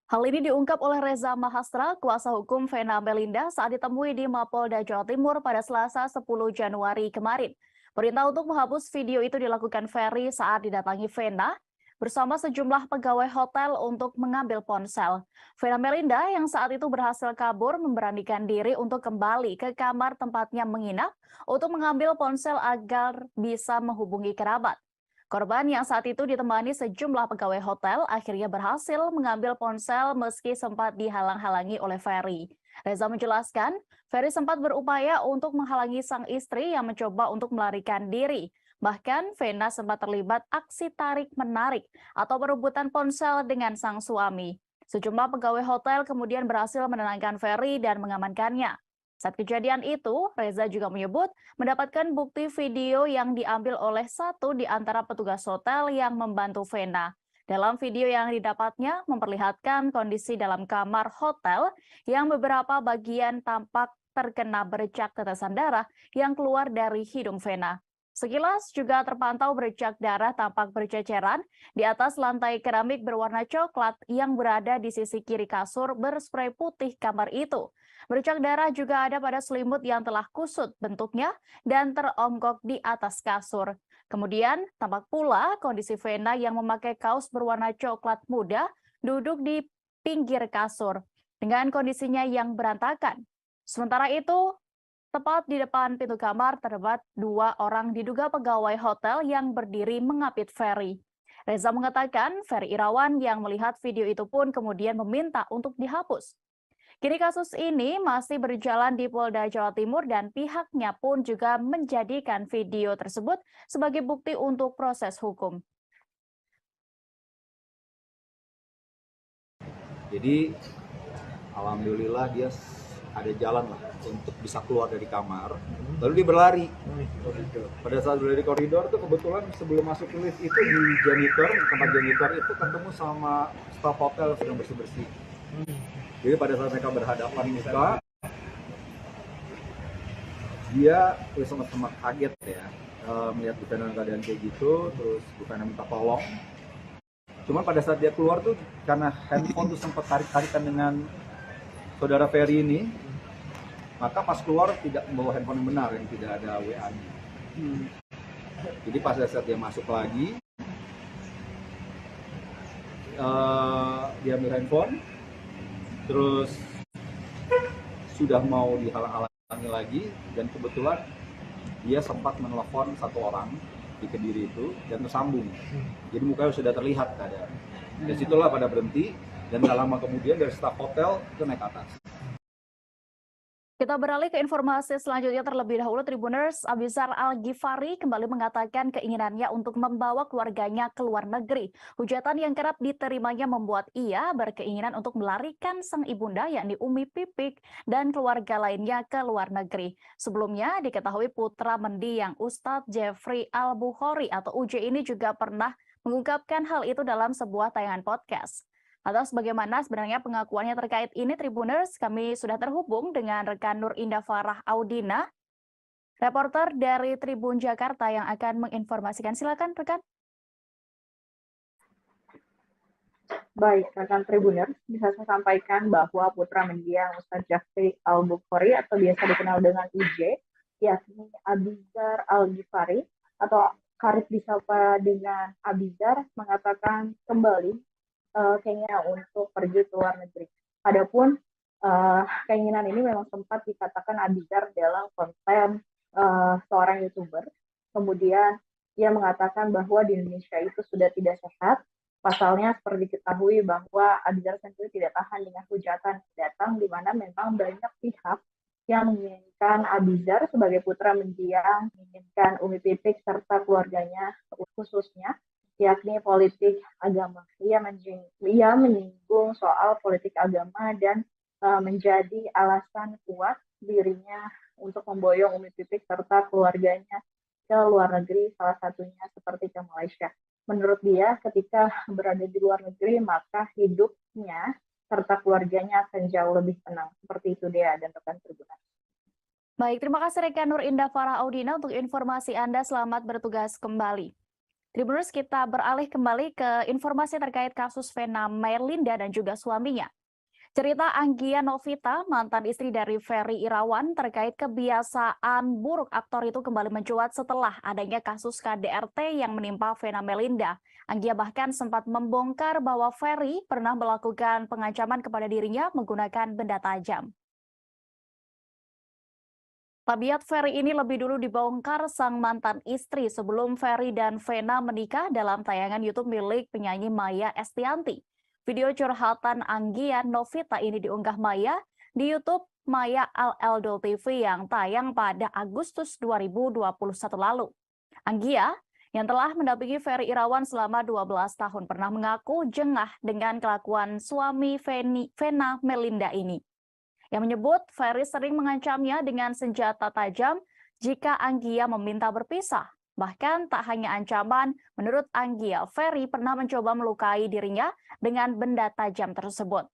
Hal ini diungkap oleh Reza Mahastra, kuasa hukum Vena Melinda saat ditemui di Mapolda Jawa Timur pada Selasa 10 Januari kemarin. Perintah untuk menghapus video itu dilakukan Ferry saat didatangi Vena bersama sejumlah pegawai hotel untuk mengambil ponsel. Vena Melinda yang saat itu berhasil kabur memberanikan diri untuk kembali ke kamar tempatnya menginap untuk mengambil ponsel agar bisa menghubungi kerabat. Korban yang saat itu ditemani sejumlah pegawai hotel akhirnya berhasil mengambil ponsel meski sempat dihalang-halangi oleh Ferry. Reza menjelaskan, Ferry sempat berupaya untuk menghalangi sang istri yang mencoba untuk melarikan diri. Bahkan, Vena sempat terlibat aksi tarik-menarik atau perebutan ponsel dengan sang suami. Sejumlah pegawai hotel kemudian berhasil menenangkan Ferry dan mengamankannya. Saat kejadian itu, Reza juga menyebut mendapatkan bukti video yang diambil oleh satu di antara petugas hotel yang membantu Vena. Dalam video yang didapatnya memperlihatkan kondisi dalam kamar hotel yang beberapa bagian tampak terkena bercak tetesan darah yang keluar dari hidung Vena. Sekilas juga terpantau bercak darah tampak berceceran di atas lantai keramik berwarna coklat yang berada di sisi kiri kasur berspray putih kamar itu. Bercak darah juga ada pada selimut yang telah kusut bentuknya dan teronggok di atas kasur. Kemudian tampak pula kondisi Vena yang memakai kaos berwarna coklat muda duduk di pinggir kasur dengan kondisinya yang berantakan. Sementara itu, tepat di depan pintu kamar terdapat dua orang diduga pegawai hotel yang berdiri mengapit Ferry. Reza mengatakan Ferry Irawan yang melihat video itu pun kemudian meminta untuk dihapus. Kini kasus ini masih berjalan di Polda Jawa Timur dan pihaknya pun juga menjadikan video tersebut sebagai bukti untuk proses hukum. Jadi alhamdulillah dia ada jalan lah untuk bisa keluar dari kamar. Lalu dia berlari. Pada saat berlari di koridor tuh kebetulan sebelum masuk ke lift itu di janitor, tempat janitor itu ketemu sama staf hotel sedang bersih-bersih. Jadi pada saat mereka berhadapan muka, dia sama-sama kaget ya, melihat Vena dalam keadaan kayak gitu, terus Vena minta tolong. Cuma pada saat dia keluar tuh karena handphone tuh sempat tarik-tarikan dengan saudara Ferry ini, maka pas keluar tidak membawa handphone yang benar, yang tidak ada WA-nya. Jadi pas saat dia masuk lagi, dia ambil handphone, terus sudah mau dihalang-halangi lagi, dan kebetulan dia sempat menelpon satu orang di Kediri itu dan tersambung. Jadi mukanya sudah terlihat keadaan. Dari situlah pada berhenti, dan tak lama kemudian dari staf hotel itu naik ke atas. Kita beralih ke informasi selanjutnya terlebih dahulu. Tribuners, Abizar Al-Ghifari kembali mengatakan keinginannya untuk membawa keluarganya ke luar negeri. Hujatan yang kerap diterimanya membuat ia berkeinginan untuk melarikan sang ibunda yakni Umi Pipik dan keluarga lainnya ke luar negeri. Sebelumnya diketahui putra mendiang Ustadz Jeffrey Al-Bukhari atau UJ ini juga pernah mengungkapkan hal itu dalam sebuah tayangan podcast. Atas bagaimana sebenarnya pengakuannya terkait ini, Tribuners, kami sudah terhubung dengan rekan Nur Indah Farah Audina, reporter dari Tribun Jakarta yang akan menginformasikan. Silakan, rekan. Baik, rekan Tribuners, bisa saya sampaikan bahwa putra mendiang Ustadz Jeffrey Al-Bukhari atau biasa dikenal dengan UJ, yakni Abizar Al-Ghifari atau karib disapa dengan Abizar, mengatakan kembali keinginan untuk pergi ke luar negeri. Adapun keinginan ini memang sempat dikatakan Abizar dalam konten seorang YouTuber. Kemudian ia mengatakan bahwa di Indonesia itu sudah tidak sehat. Pasalnya seperti diketahui bahwa Abizar sendiri tidak tahan dengan hujatan yang datang, di mana memang banyak pihak yang menginginkan Abizar sebagai putra mendiang, menginginkan Umi Pipik serta keluarganya khususnya, yakni politik agama. Ia menyinggung soal politik agama dan menjadi alasan kuat dirinya untuk memboyong Umi Pipik serta keluarganya ke luar negeri, salah satunya seperti ke Malaysia. Menurut dia, ketika berada di luar negeri, maka hidupnya serta keluarganya akan jauh lebih tenang. Seperti itu dia dan rekan Tribuners. Baik, terima kasih rekan Nur Indah Farah Audina untuk informasi Anda. Selamat bertugas kembali. Tribuners, kita beralih kembali ke informasi terkait kasus Vena Melinda dan juga suaminya. Cerita Anggia Novita, mantan istri dari Ferry Irawan, terkait kebiasaan buruk aktor itu kembali mencuat setelah adanya kasus KDRT yang menimpa Vena Melinda. Anggia bahkan sempat membongkar bahwa Ferry pernah melakukan pengancaman kepada dirinya menggunakan benda tajam. Tabiat Ferry ini lebih dulu dibongkar sang mantan istri sebelum Ferry dan Vena menikah dalam tayangan YouTube milik penyanyi Maya Estianty. Video curhatan Anggia Novita ini diunggah Maya di YouTube Maya Al-Eldol TV yang tayang pada Agustus 2021 lalu. Anggia yang telah mendampingi Ferry Irawan selama 12 tahun pernah mengaku jengah dengan kelakuan suami Vena Melinda ini. Yang menyebut Ferry sering mengancamnya dengan senjata tajam jika Anggia meminta berpisah. Bahkan tak hanya ancaman, menurut Anggia, Ferry pernah mencoba melukai dirinya dengan benda tajam tersebut.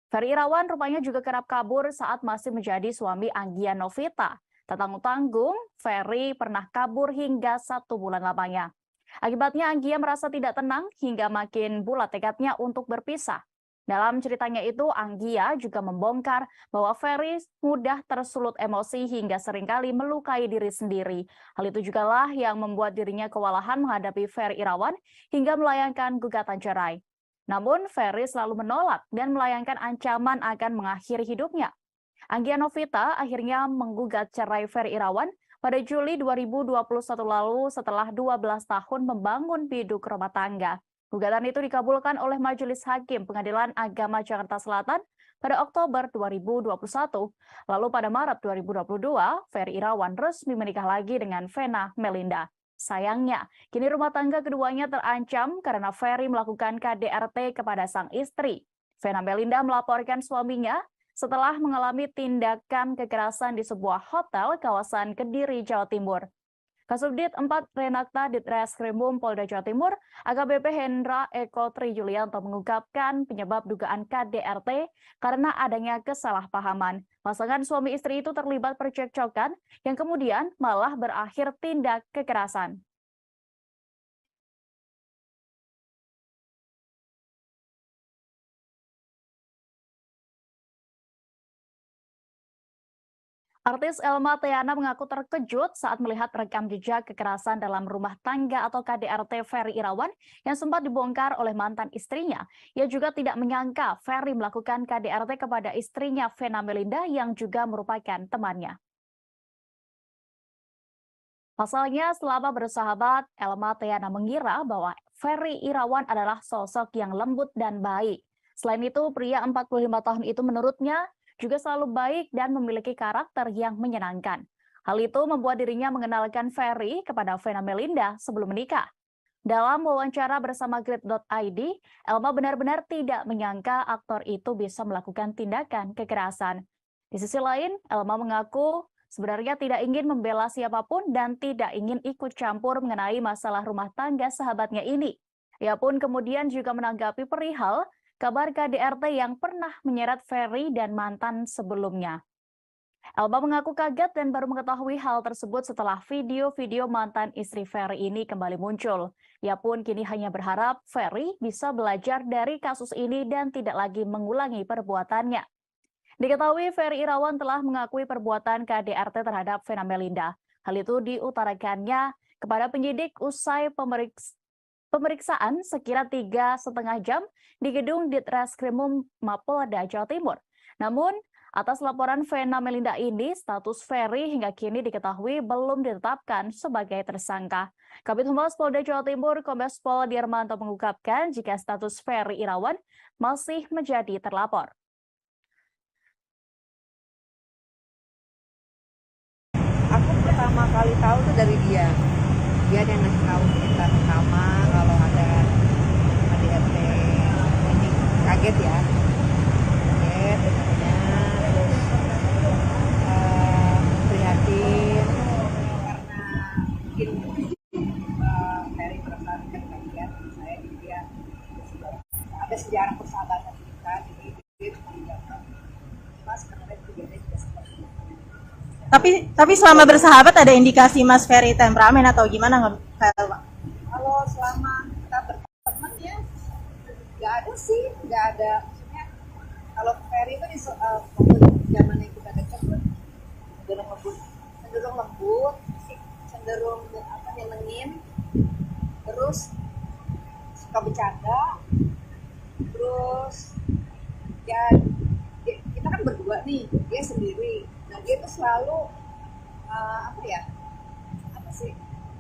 Ferry Irawan rupanya juga kerap kabur saat masih menjadi suami Anggia Novita. Tak tanggung-tanggung, Ferry pernah kabur hingga 1 bulan lamanya. Akibatnya Anggia merasa tidak tenang hingga makin bulat tekadnya untuk berpisah. Dalam ceritanya itu, Anggia juga membongkar bahwa Ferry mudah tersulut emosi hingga seringkali melukai diri sendiri. Hal itu jugalah yang membuat dirinya kewalahan menghadapi Ferry Irawan hingga melayangkan gugatan cerai. Namun, Ferry selalu menolak dan melayangkan ancaman akan mengakhiri hidupnya. Anggia Novita akhirnya menggugat cerai Ferry Irawan pada Juli 2021 lalu setelah 12 tahun membangun biduk rumah tangga. Gugatan itu dikabulkan oleh Majelis Hakim Pengadilan Agama Jakarta Selatan pada Oktober 2021. Lalu pada Maret 2022, Ferry Irawan resmi menikah lagi dengan Vena Melinda. Sayangnya, kini rumah tangga keduanya terancam karena Ferry melakukan KDRT kepada sang istri. Vena Melinda melaporkan suaminya setelah mengalami tindakan kekerasan di sebuah hotel kawasan Kediri, Jawa Timur. Kasubdit 4 Renakta Ditreskrimum Polda Jawa Timur, AKBP Hendra Eko Tri Julianto mengungkapkan penyebab dugaan KDRT karena adanya kesalahpahaman. Pasangan suami istri itu terlibat percekcokan yang kemudian malah berakhir tindak kekerasan. Artis Elma Theana mengaku terkejut saat melihat rekam jejak kekerasan dalam rumah tangga atau KDRT Ferry Irawan yang sempat dibongkar oleh mantan istrinya. Ia juga tidak menyangka Ferry melakukan KDRT kepada istrinya Vena Melinda yang juga merupakan temannya. Pasalnya, selama bersahabat, Elma Theana mengira bahwa Ferry Irawan adalah sosok yang lembut dan baik. Selain itu, pria 45 tahun itu menurutnya juga selalu baik dan memiliki karakter yang menyenangkan. Hal itu membuat dirinya mengenalkan Ferry kepada Vena Melinda sebelum menikah. Dalam wawancara bersama Grid.id, Elma benar-benar tidak menyangka aktor itu bisa melakukan tindakan kekerasan. Di sisi lain, Elma mengaku sebenarnya tidak ingin membela siapapun dan tidak ingin ikut campur mengenai masalah rumah tangga sahabatnya ini. Ia pun kemudian juga menanggapi perihal kabar KDRT yang pernah menyeret Ferry dan mantan sebelumnya. Elma mengaku kaget dan baru mengetahui hal tersebut setelah video-video mantan istri Ferry ini kembali muncul. Ia pun kini hanya berharap Ferry bisa belajar dari kasus ini dan tidak lagi mengulangi perbuatannya. Diketahui Ferry Irawan telah mengakui perbuatan KDRT terhadap Vena Melinda. Hal itu diutarakannya kepada penyidik usai pemeriksaan sekira 3,5 jam di gedung Ditreskrimum Mapolda Jawa Timur. Namun, atas laporan Vena Melinda ini, status Ferry hingga kini diketahui belum ditetapkan sebagai tersangka. Kabid Humas Polda Jawa Timur, Kombes Pol Dirmanto mengungkapkan jika status Ferry Irawan masih menjadi terlapor. Aku pertama kali tahu tuh dari dia yang ngasih tahu kita pertama kalau ada KDRT. Ini kaget ya, dengarnya, terus prihatin karena mungkin Ferry perasaan kan kaget saya di dia ada sejarah persahabatan kita, jadi dia cuma bilang mas sebenarnya juga seperti itu. Tapi selama bersahabat ada indikasi Mas Ferry temperamen atau gimana nggak, Pak? Kalau selama kita berteman ya nggak ada sih, nggak ada. Maksudnya kalau Ferry itu di zaman yang kita dekat tuh cenderung lembut, cenderung nyenengin, terus suka bercanda, terus ya kita kan berdua nih, dia sendiri. Nah dia tuh selalu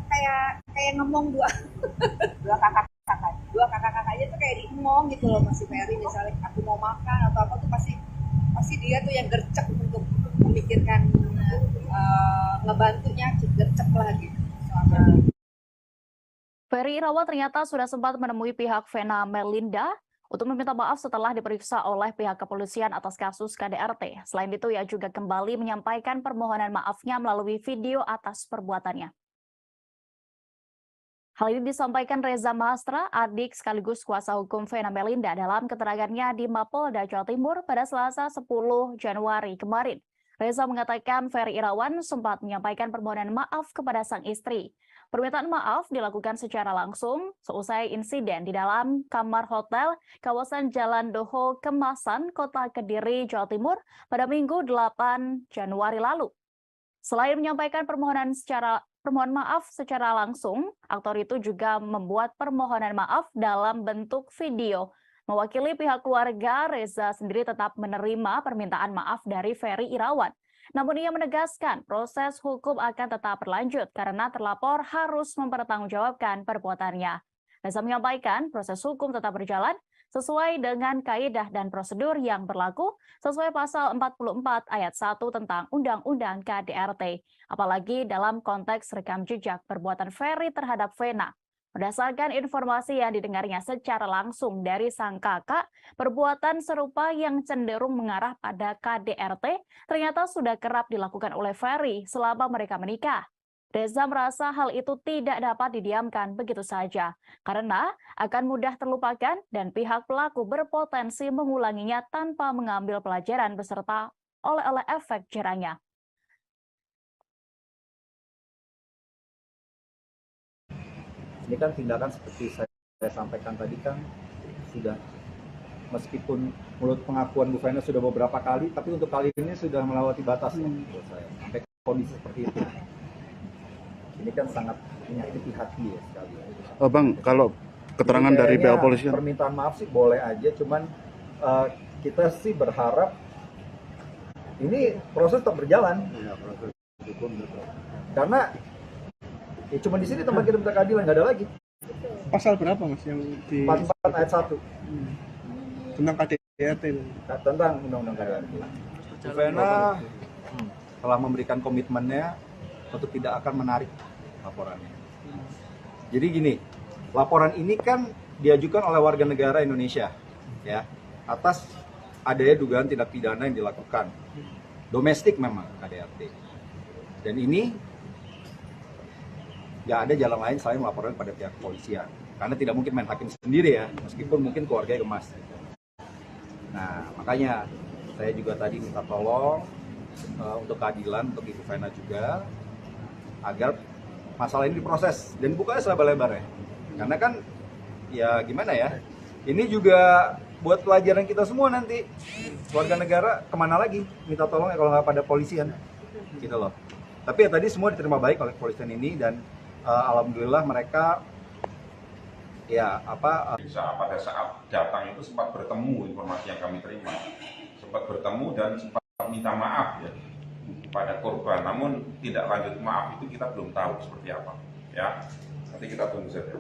kayak ngomong dua kakak-kakaknya tuh kayak diemong gitu loh masih Ferry. Misalnya aku mau makan atau apa tuh pasti dia tuh yang gercep untuk memikirkan ngebantunya, gercep lah gitu. Ferry Irawan ternyata sudah sempat menemui pihak Vena Melinda untuk meminta maaf setelah diperiksa oleh pihak kepolisian atas kasus KDRT. Selain itu, ia juga kembali menyampaikan permohonan maafnya melalui video atas perbuatannya. Hal ini disampaikan Reza Mahastra, adik sekaligus kuasa hukum Vena Melinda dalam keterangannya di Mapolda Jawa Timur pada Selasa 10 Januari kemarin. Reza mengatakan Ferry Irawan sempat menyampaikan permohonan maaf kepada sang istri. Permintaan maaf dilakukan secara langsung seusai insiden di dalam kamar hotel kawasan Jalan Doho Kemasan, Kota Kediri, Jawa Timur pada Minggu 8 Januari lalu. Selain menyampaikan permohonan maaf secara langsung, aktor itu juga membuat permohonan maaf dalam bentuk video. Mewakili pihak keluarga, Reza sendiri tetap menerima permintaan maaf dari Ferry Irawan. Namun ia menegaskan proses hukum akan tetap berlanjut karena terlapor harus mempertanggungjawabkan perbuatannya. Reza menyampaikan proses hukum tetap berjalan sesuai dengan kaidah dan prosedur yang berlaku sesuai pasal 44 ayat 1 tentang Undang-Undang KDRT, apalagi dalam konteks rekam jejak perbuatan Ferry terhadap Vena. Berdasarkan informasi yang didengarnya secara langsung dari sang kakak, perbuatan serupa yang cenderung mengarah pada KDRT ternyata sudah kerap dilakukan oleh Ferry selama mereka menikah. Reza merasa hal itu tidak dapat didiamkan begitu saja, karena akan mudah terlupakan dan pihak pelaku berpotensi mengulanginya tanpa mengambil pelajaran beserta oleh efek jerahnya. Ini kan tindakan seperti saya sampaikan tadi kan sudah meskipun menurut pengakuan Bu Vena sudah beberapa kali, tapi untuk kali ini sudah melewati batas ya, menurut saya, sampai kondisi seperti itu. Ini kan sangat menyakiti hati ya sekali. Bang, kalau keterangan Jadi dari pihak kayaknya kepolisian, permintaan maaf sih boleh aja, cuman kita sih berharap ini proses tetap berjalan. Karena ya cuma di sini tempat kita minta keadilan, nggak ada lagi. Pasal berapa Mas yang di 44 ayat 1 tentang KDRT itu? tentang undang-undang KDRT. Bu Vena telah memberikan komitmennya untuk tidak akan menarik laporannya. Jadi gini, laporan ini kan diajukan oleh warga negara Indonesia, ya, atas adanya dugaan tindak pidana yang dilakukan domestik memang KDRT. Dan ini nggak ada jalan lain selain melaporkan pada pihak kepolisian, karena tidak mungkin main hakim sendiri ya, meskipun mungkin keluarganya gemas. Nah, makanya saya juga tadi minta tolong untuk keadilan untuk Ibu Vena juga, agar masalah ini diproses dan bukanya selebar-lebar ya. Karena kan ya gimana ya, ini juga buat pelajaran kita semua nanti, warga negara kemana lagi minta tolong ya kalau nggak pada polisian gitu loh. Tapi ya tadi semua diterima baik oleh kepolisian ini, dan alhamdulillah mereka ya pada saat datang itu sempat bertemu, informasi yang kami terima sempat bertemu dan sempat minta maaf ya pada korban, namun tidak lanjut maaf itu kita belum tahu seperti apa ya, nanti kita tunggu saja.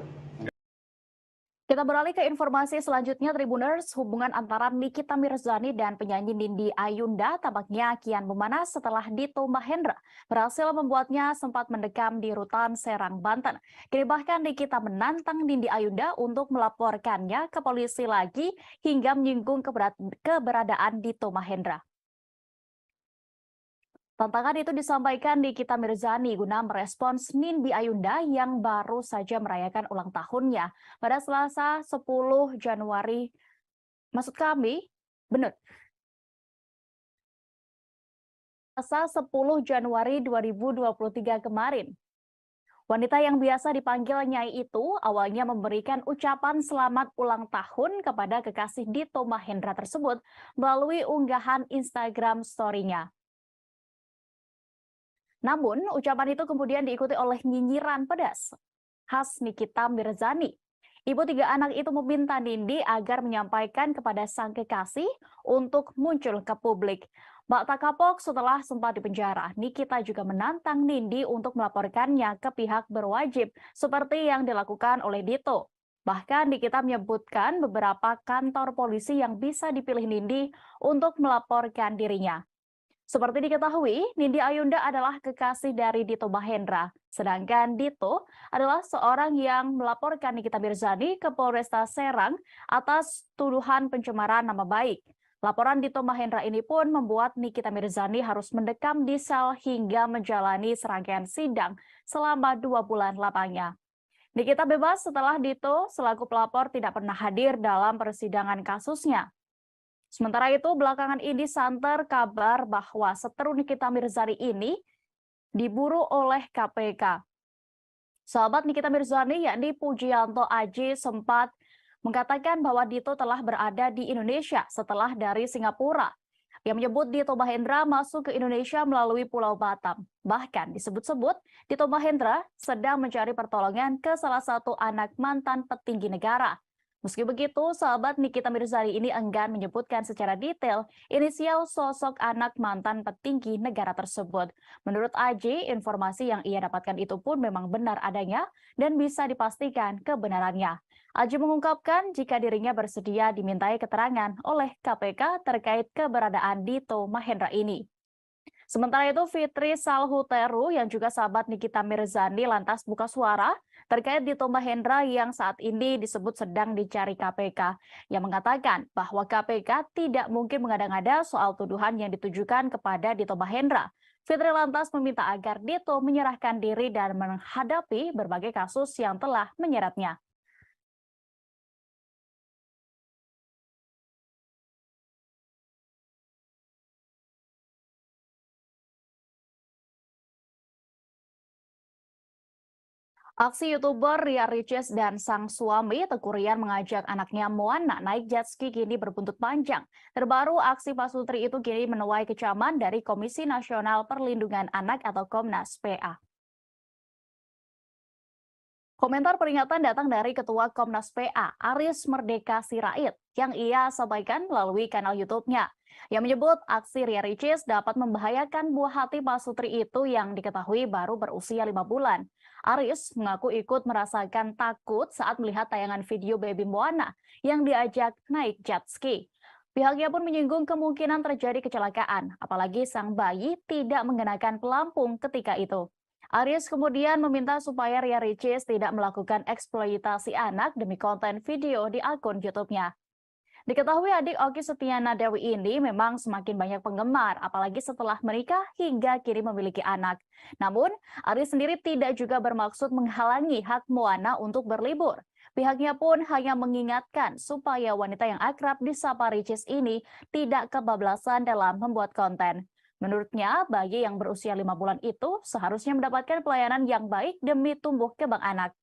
Kita beralih ke informasi selanjutnya, Tribuners. Hubungan antara Nikita Mirzani dan penyanyi Nindi Ayunda tampaknya kian memanas setelah Dito Mahendra berhasil membuatnya sempat mendekam di rutan Serang, Banten. Kini bahkan Nikita menantang Nindi Ayunda untuk melaporkannya ke polisi lagi hingga menyinggung keberadaan Dito Mahendra. Tantangan itu disampaikan Nikita Mirzani guna merespons Nindi Ayunda yang baru saja merayakan ulang tahunnya pada Selasa 10 Januari. Maksud kami, benar. Selasa 10 Januari 2023 kemarin. Wanita yang biasa dipanggil Nyai itu awalnya memberikan ucapan selamat ulang tahun kepada kekasih Dito Mahendra tersebut melalui unggahan Instagram story-nya. Namun, ucapan itu kemudian diikuti oleh nyinyiran pedas khas Nikita Mirzani. Ibu tiga anak itu meminta Nindi agar menyampaikan kepada sang kekasih untuk muncul ke publik. Mbak tak kapok setelah sempat dipenjara, Nikita juga menantang Nindi untuk melaporkannya ke pihak berwajib seperti yang dilakukan oleh Dito. Bahkan Nikita menyebutkan beberapa kantor polisi yang bisa dipilih Nindi untuk melaporkan dirinya. Seperti diketahui, Nindi Ayunda adalah kekasih dari Dito Mahendra, sedangkan Dito adalah seorang yang melaporkan Nikita Mirzani ke Polresta Serang atas tuduhan pencemaran nama baik. Laporan Dito Mahendra ini pun membuat Nikita Mirzani harus mendekam di sel hingga menjalani serangkaian sidang selama 2 bulan lamanya. Nikita bebas setelah Dito selaku pelapor tidak pernah hadir dalam persidangan kasusnya. Sementara itu, belakangan ini santer kabar bahwa seteru Nikita Mirzani ini diburu oleh KPK. Sahabat Nikita Mirzani, yakni Pujianto Aji, sempat mengatakan bahwa Dito telah berada di Indonesia setelah dari Singapura. Yang menyebut Dito Mahendra masuk ke Indonesia melalui Pulau Batam. Bahkan disebut-sebut Dito Mahendra sedang mencari pertolongan ke salah satu anak mantan petinggi negara. Meski begitu, sahabat Nikita Mirzani ini enggan menyebutkan secara detail inisial sosok anak mantan petinggi negara tersebut. Menurut Aji, informasi yang ia dapatkan itu pun memang benar adanya dan bisa dipastikan kebenarannya. Aji mengungkapkan jika dirinya bersedia dimintai keterangan oleh KPK terkait keberadaan Dito Mahendra ini. Sementara itu, Fitri Salhuteru yang juga sahabat Nikita Mirzani lantas buka suara terkait Dito Mahendra yang saat ini disebut sedang dicari KPK, yang mengatakan bahwa KPK tidak mungkin mengada-ngada soal tuduhan yang ditujukan kepada Dito Mahendra. Fitri lantas meminta agar Dito menyerahkan diri dan menghadapi berbagai kasus yang telah menyeratnya. Aksi YouTuber Ria Ricis dan sang suami Teguh Rian mengajak anaknya Moana naik jet ski kini berbuntut panjang. Terbaru, aksi Pak Sutri itu kini menuai kecaman dari Komisi Nasional Perlindungan Anak atau Komnas PA. Komentar peringatan datang dari Ketua Komnas PA, Aris Merdeka Sirait, yang ia sampaikan melalui kanal YouTube-nya. Yang menyebut aksi Ria Ricis dapat membahayakan buah hati Pak Sutri itu yang diketahui baru berusia 5 bulan. Aris mengaku ikut merasakan takut saat melihat tayangan video baby Moana yang diajak naik jet ski. Pihaknya pun menyinggung kemungkinan terjadi kecelakaan, apalagi sang bayi tidak mengenakan pelampung ketika itu. Aris kemudian meminta supaya Ria Ricis tidak melakukan eksploitasi anak demi konten video di akun YouTube-nya. Diketahui adik Okky Setiana Dewi ini memang semakin banyak penggemar, apalagi setelah menikah hingga kini memiliki anak. Namun, Aris sendiri tidak juga bermaksud menghalangi hak Moana untuk berlibur. Pihaknya pun hanya mengingatkan supaya wanita yang akrab disapa Ricis ini tidak kebablasan dalam membuat konten. Menurutnya, bayi yang berusia 5 bulan itu seharusnya mendapatkan pelayanan yang baik demi tumbuh kembang anak.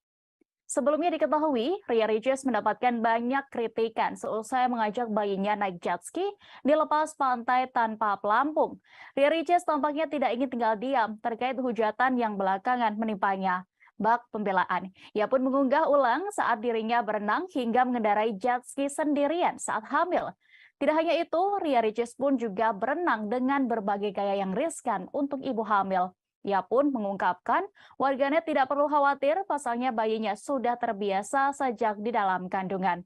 Sebelumnya diketahui, Ria Ricis mendapatkan banyak kritikan seusai mengajak bayinya naik jet ski di lepas pantai tanpa pelampung. Ria Ricis tampaknya tidak ingin tinggal diam terkait hujatan yang belakangan menimpanya. Bak pembelaan, ia pun mengunggah ulang saat dirinya berenang hingga mengendarai jet ski sendirian saat hamil. Tidak hanya itu, Ria Ricis pun juga berenang dengan berbagai gaya yang riskan untuk ibu hamil. Ia pun mengungkapkan warganet tidak perlu khawatir pasalnya bayinya sudah terbiasa sejak di dalam kandungan.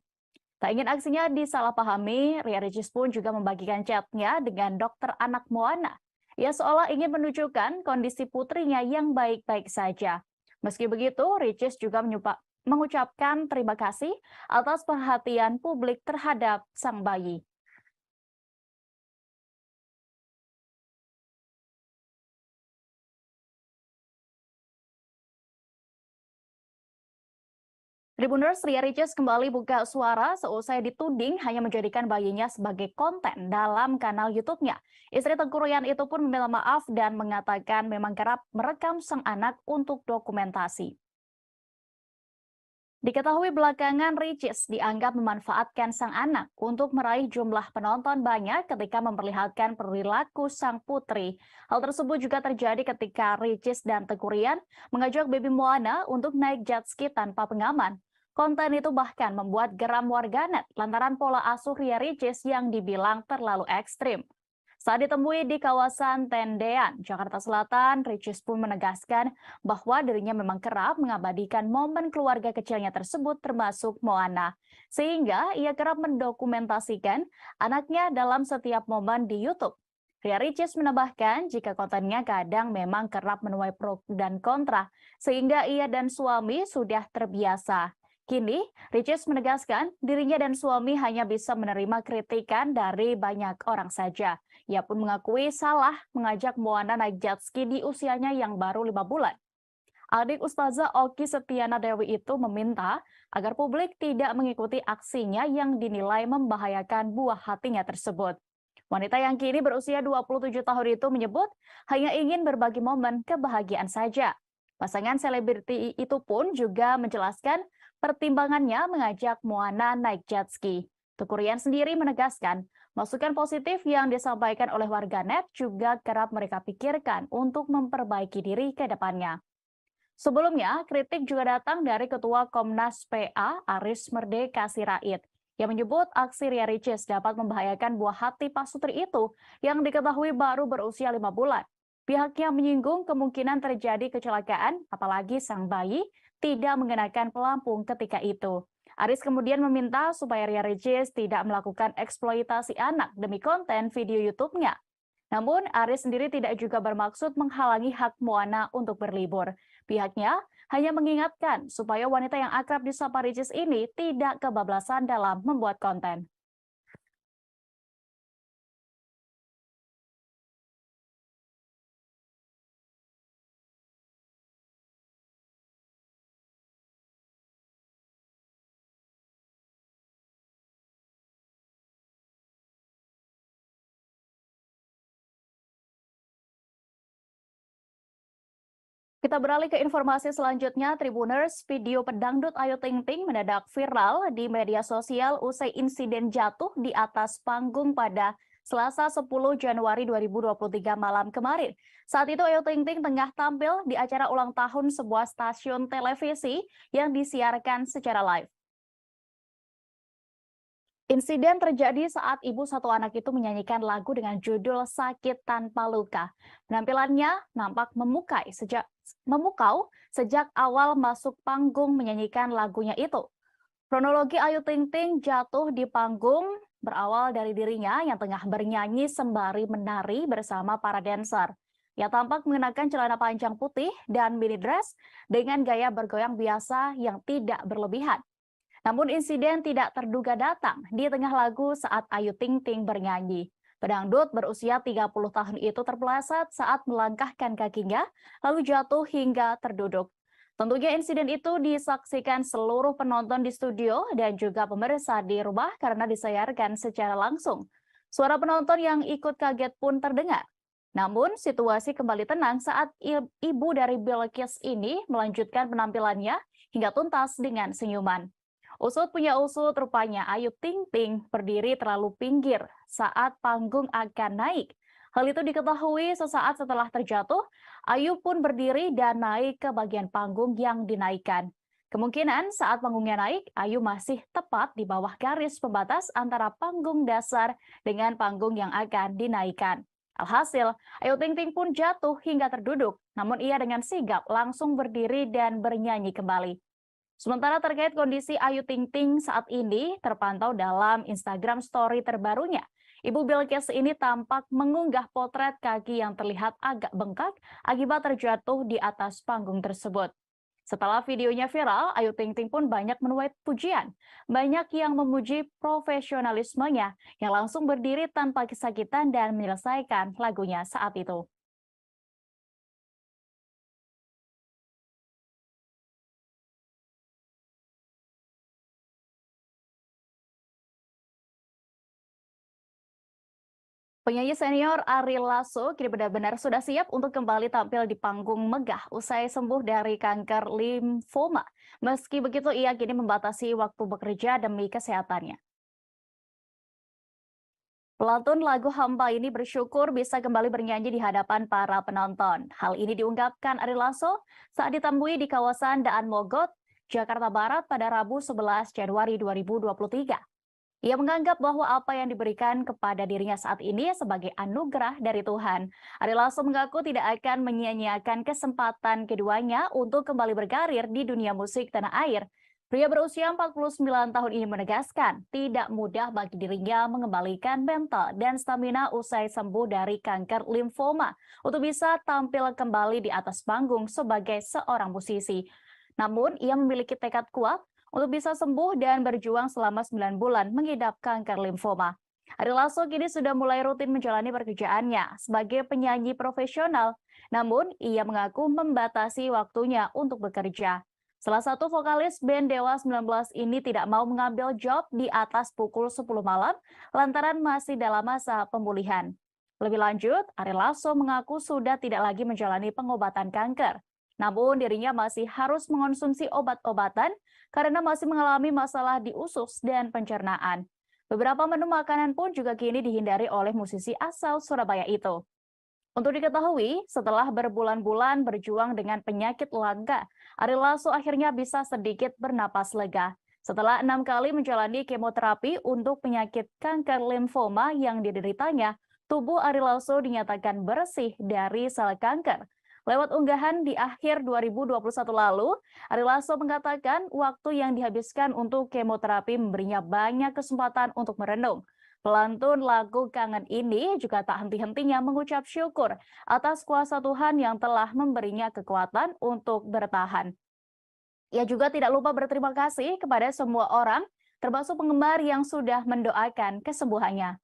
Tak ingin aksinya disalahpahami, Ria Ricis pun juga membagikan chatnya dengan dokter anak Moana. Ia seolah ingin menunjukkan kondisi putrinya yang baik-baik saja. Meski begitu, Ricis juga mengucapkan terima kasih atas perhatian publik terhadap sang bayi. Tribuners, Ria Ricis kembali buka suara seusai dituding hanya menjadikan bayinya sebagai konten dalam kanal YouTube-nya. Istri Teguh Rian itu pun meminta maaf dan mengatakan memang kerap merekam sang anak untuk dokumentasi. Diketahui belakangan Ricis dianggap memanfaatkan sang anak untuk meraih jumlah penonton banyak ketika memperlihatkan perilaku sang putri. Hal tersebut juga terjadi ketika Ricis dan Teguh Rian mengajak baby Moana untuk naik jet ski tanpa pengaman. Konten itu bahkan membuat geram warganet lantaran pola asuh Ria Ricis yang dibilang terlalu ekstrim. Saat ditemui di kawasan Tendean, Jakarta Selatan, Ricis pun menegaskan bahwa dirinya memang kerap mengabadikan momen keluarga kecilnya tersebut termasuk Moana. Sehingga ia kerap mendokumentasikan anaknya dalam setiap momen di YouTube. Ria Ricis menambahkan jika kontennya kadang memang kerap menuai pro dan kontra, sehingga ia dan suami sudah terbiasa. Kini, Ricis menegaskan dirinya dan suami hanya bisa menerima kritikan dari banyak orang saja. Ia pun mengakui salah mengajak Moana naik jet ski di usianya yang baru 5 bulan. Adik Ustazah Okky Setiana Dewi itu meminta agar publik tidak mengikuti aksinya yang dinilai membahayakan buah hatinya tersebut. Wanita yang kini berusia 27 tahun itu menyebut hanya ingin berbagi momen kebahagiaan saja. Pasangan selebriti itu pun juga menjelaskan pertimbangannya mengajak Moana naik jet ski. Teguh Rian sendiri menegaskan, masukan positif yang disampaikan oleh warganet juga kerap mereka pikirkan untuk memperbaiki diri ke depannya. Sebelumnya, kritik juga datang dari Ketua Komnas PA Aris Merdeka Sirait yang menyebut aksi Ria Ricis dapat membahayakan buah hati Pak Sutri itu yang diketahui baru berusia 5 bulan. Pihaknya menyinggung kemungkinan terjadi kecelakaan, apalagi sang bayi tidak mengenakan pelampung ketika itu. Aris kemudian meminta supaya Ria Ricis tidak melakukan eksploitasi anak demi konten video YouTube-nya. Namun, Aris sendiri tidak juga bermaksud menghalangi hak Moana untuk berlibur. Pihaknya hanya mengingatkan supaya wanita yang akrab disapa Ricis ini tidak kebablasan dalam membuat konten. Kita beralih ke informasi selanjutnya, Tribuners, video pedangdut Ayu Ting Ting mendadak viral di media sosial usai insiden jatuh di atas panggung pada Selasa 10 Januari 2023 malam kemarin. Saat itu Ayu Ting Ting tengah tampil di acara ulang tahun sebuah stasiun televisi yang disiarkan secara live. Insiden terjadi saat ibu satu anak itu menyanyikan lagu dengan judul Sakit Tanpa Luka. Penampilannya nampak memukau sejak awal masuk panggung menyanyikan lagunya itu. Kronologi Ayu Ting Ting jatuh di panggung berawal dari dirinya yang tengah bernyanyi sembari menari bersama para dancer. Ia tampak mengenakan celana panjang putih dan mini dress dengan gaya bergoyang biasa yang tidak berlebihan. Namun insiden tidak terduga datang di tengah lagu saat Ayu Ting Ting bernyanyi. Pedangdut berusia 30 tahun itu terpeleset saat melangkahkan kakinya, lalu jatuh hingga terduduk. Tentunya insiden itu disaksikan seluruh penonton di studio dan juga pemirsa di rumah karena disayarkan secara langsung. Suara penonton yang ikut kaget pun terdengar. Namun situasi kembali tenang saat ibu dari Bilqis ini melanjutkan penampilannya hingga tuntas dengan senyuman. Usut punya usut, rupanya Ayu Ting Ting berdiri terlalu pinggir saat panggung akan naik. Hal itu diketahui sesaat setelah terjatuh, Ayu pun berdiri dan naik ke bagian panggung yang dinaikkan. Kemungkinan saat panggungnya naik, Ayu masih tepat di bawah garis pembatas antara panggung dasar dengan panggung yang akan dinaikkan. Alhasil, Ayu Ting Ting pun jatuh hingga terduduk, namun ia dengan sigap langsung berdiri dan bernyanyi kembali. Sementara terkait kondisi Ayu Ting Ting saat ini terpantau dalam Instagram Story terbarunya. Ibu Bilqis ini tampak mengunggah potret kaki yang terlihat agak bengkak akibat terjatuh di atas panggung tersebut. Setelah videonya viral, Ayu Ting Ting pun banyak menuai pujian. Banyak yang memuji profesionalismenya yang langsung berdiri tanpa kesakitan dan menyelesaikan lagunya saat itu. Penyanyi senior Ari Lasso kini benar-benar sudah siap untuk kembali tampil di panggung megah usai sembuh dari kanker limfoma. Meski begitu, ia kini membatasi waktu bekerja demi kesehatannya. Pelantun lagu Hampa ini bersyukur bisa kembali bernyanyi di hadapan para penonton. Hal ini diungkapkan Ari Lasso saat ditemui di kawasan Daan Mogot, Jakarta Barat pada Rabu 11 Januari 2023. Ia menganggap bahwa apa yang diberikan kepada dirinya saat ini sebagai anugerah dari Tuhan. Ari Lasso mengaku tidak akan menyia-nyiakan kesempatan keduanya untuk kembali berkarir di dunia musik tanah air. Pria berusia 49 tahun ini menegaskan tidak mudah bagi dirinya mengembalikan mental dan stamina usai sembuh dari kanker limfoma untuk bisa tampil kembali di atas panggung sebagai seorang musisi. Namun, ia memiliki tekad kuat untuk bisa sembuh dan berjuang selama 9 bulan mengidap kanker limfoma. Ari Lasso kini sudah mulai rutin menjalani pekerjaannya sebagai penyanyi profesional, namun ia mengaku membatasi waktunya untuk bekerja. Salah satu vokalis band Dewa 19 ini tidak mau mengambil job di atas pukul 10 malam lantaran masih dalam masa pemulihan. Lebih lanjut, Ari Lasso mengaku sudah tidak lagi menjalani pengobatan kanker. Namun dirinya masih harus mengonsumsi obat-obatan karena masih mengalami masalah di usus dan pencernaan. Beberapa menu makanan pun juga kini dihindari oleh musisi asal Surabaya itu. Untuk diketahui, setelah berbulan-bulan berjuang dengan penyakit langka, Ari Lasso akhirnya bisa sedikit bernapas lega. Setelah 6 kali menjalani kemoterapi untuk penyakit kanker limfoma yang dideritanya, tubuh Ari Lasso dinyatakan bersih dari sel kanker. Lewat unggahan di akhir 2021 lalu, Ari Lasso mengatakan waktu yang dihabiskan untuk kemoterapi memberinya banyak kesempatan untuk merenung. Pelantun lagu Kangen ini juga tak henti-hentinya mengucap syukur atas kuasa Tuhan yang telah memberinya kekuatan untuk bertahan. Ia juga tidak lupa berterima kasih kepada semua orang, termasuk penggemar yang sudah mendoakan kesembuhannya.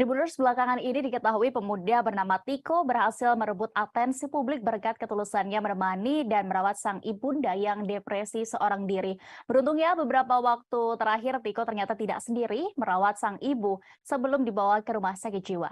Tribuners, belakangan ini diketahui pemuda bernama Tiko berhasil merebut atensi publik berkat ketulusannya menemani dan merawat sang ibunda yang depresi seorang diri. Beruntungnya beberapa waktu terakhir Tiko ternyata tidak sendiri merawat sang ibu sebelum dibawa ke rumah sakit jiwa.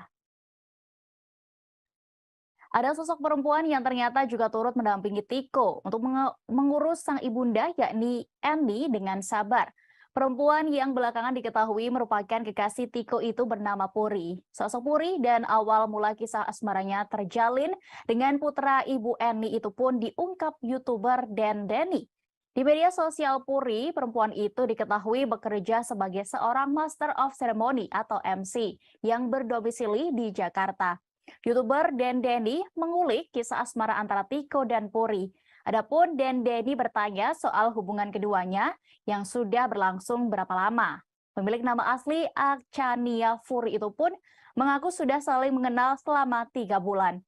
Ada sosok perempuan yang ternyata juga turut mendampingi Tiko untuk mengurus sang ibunda, yakni Andy, dengan sabar. Perempuan yang belakangan diketahui merupakan kekasih Tiko itu bernama Puri. Sosok Puri dan awal mula kisah asmaranya terjalin dengan putra ibu Andy itu pun diungkap YouTuber Dan Denny. Di media sosial Puri, perempuan itu diketahui bekerja sebagai seorang Master of Ceremony atau MC yang berdomisili di Jakarta. YouTuber Dan Denny mengulik kisah asmara antara Tiko dan Puri. Adapun Dan Denny bertanya soal hubungan keduanya yang sudah berlangsung berapa lama. Pemilik nama asli Akchania Puri itu pun mengaku sudah saling mengenal selama 3 bulan.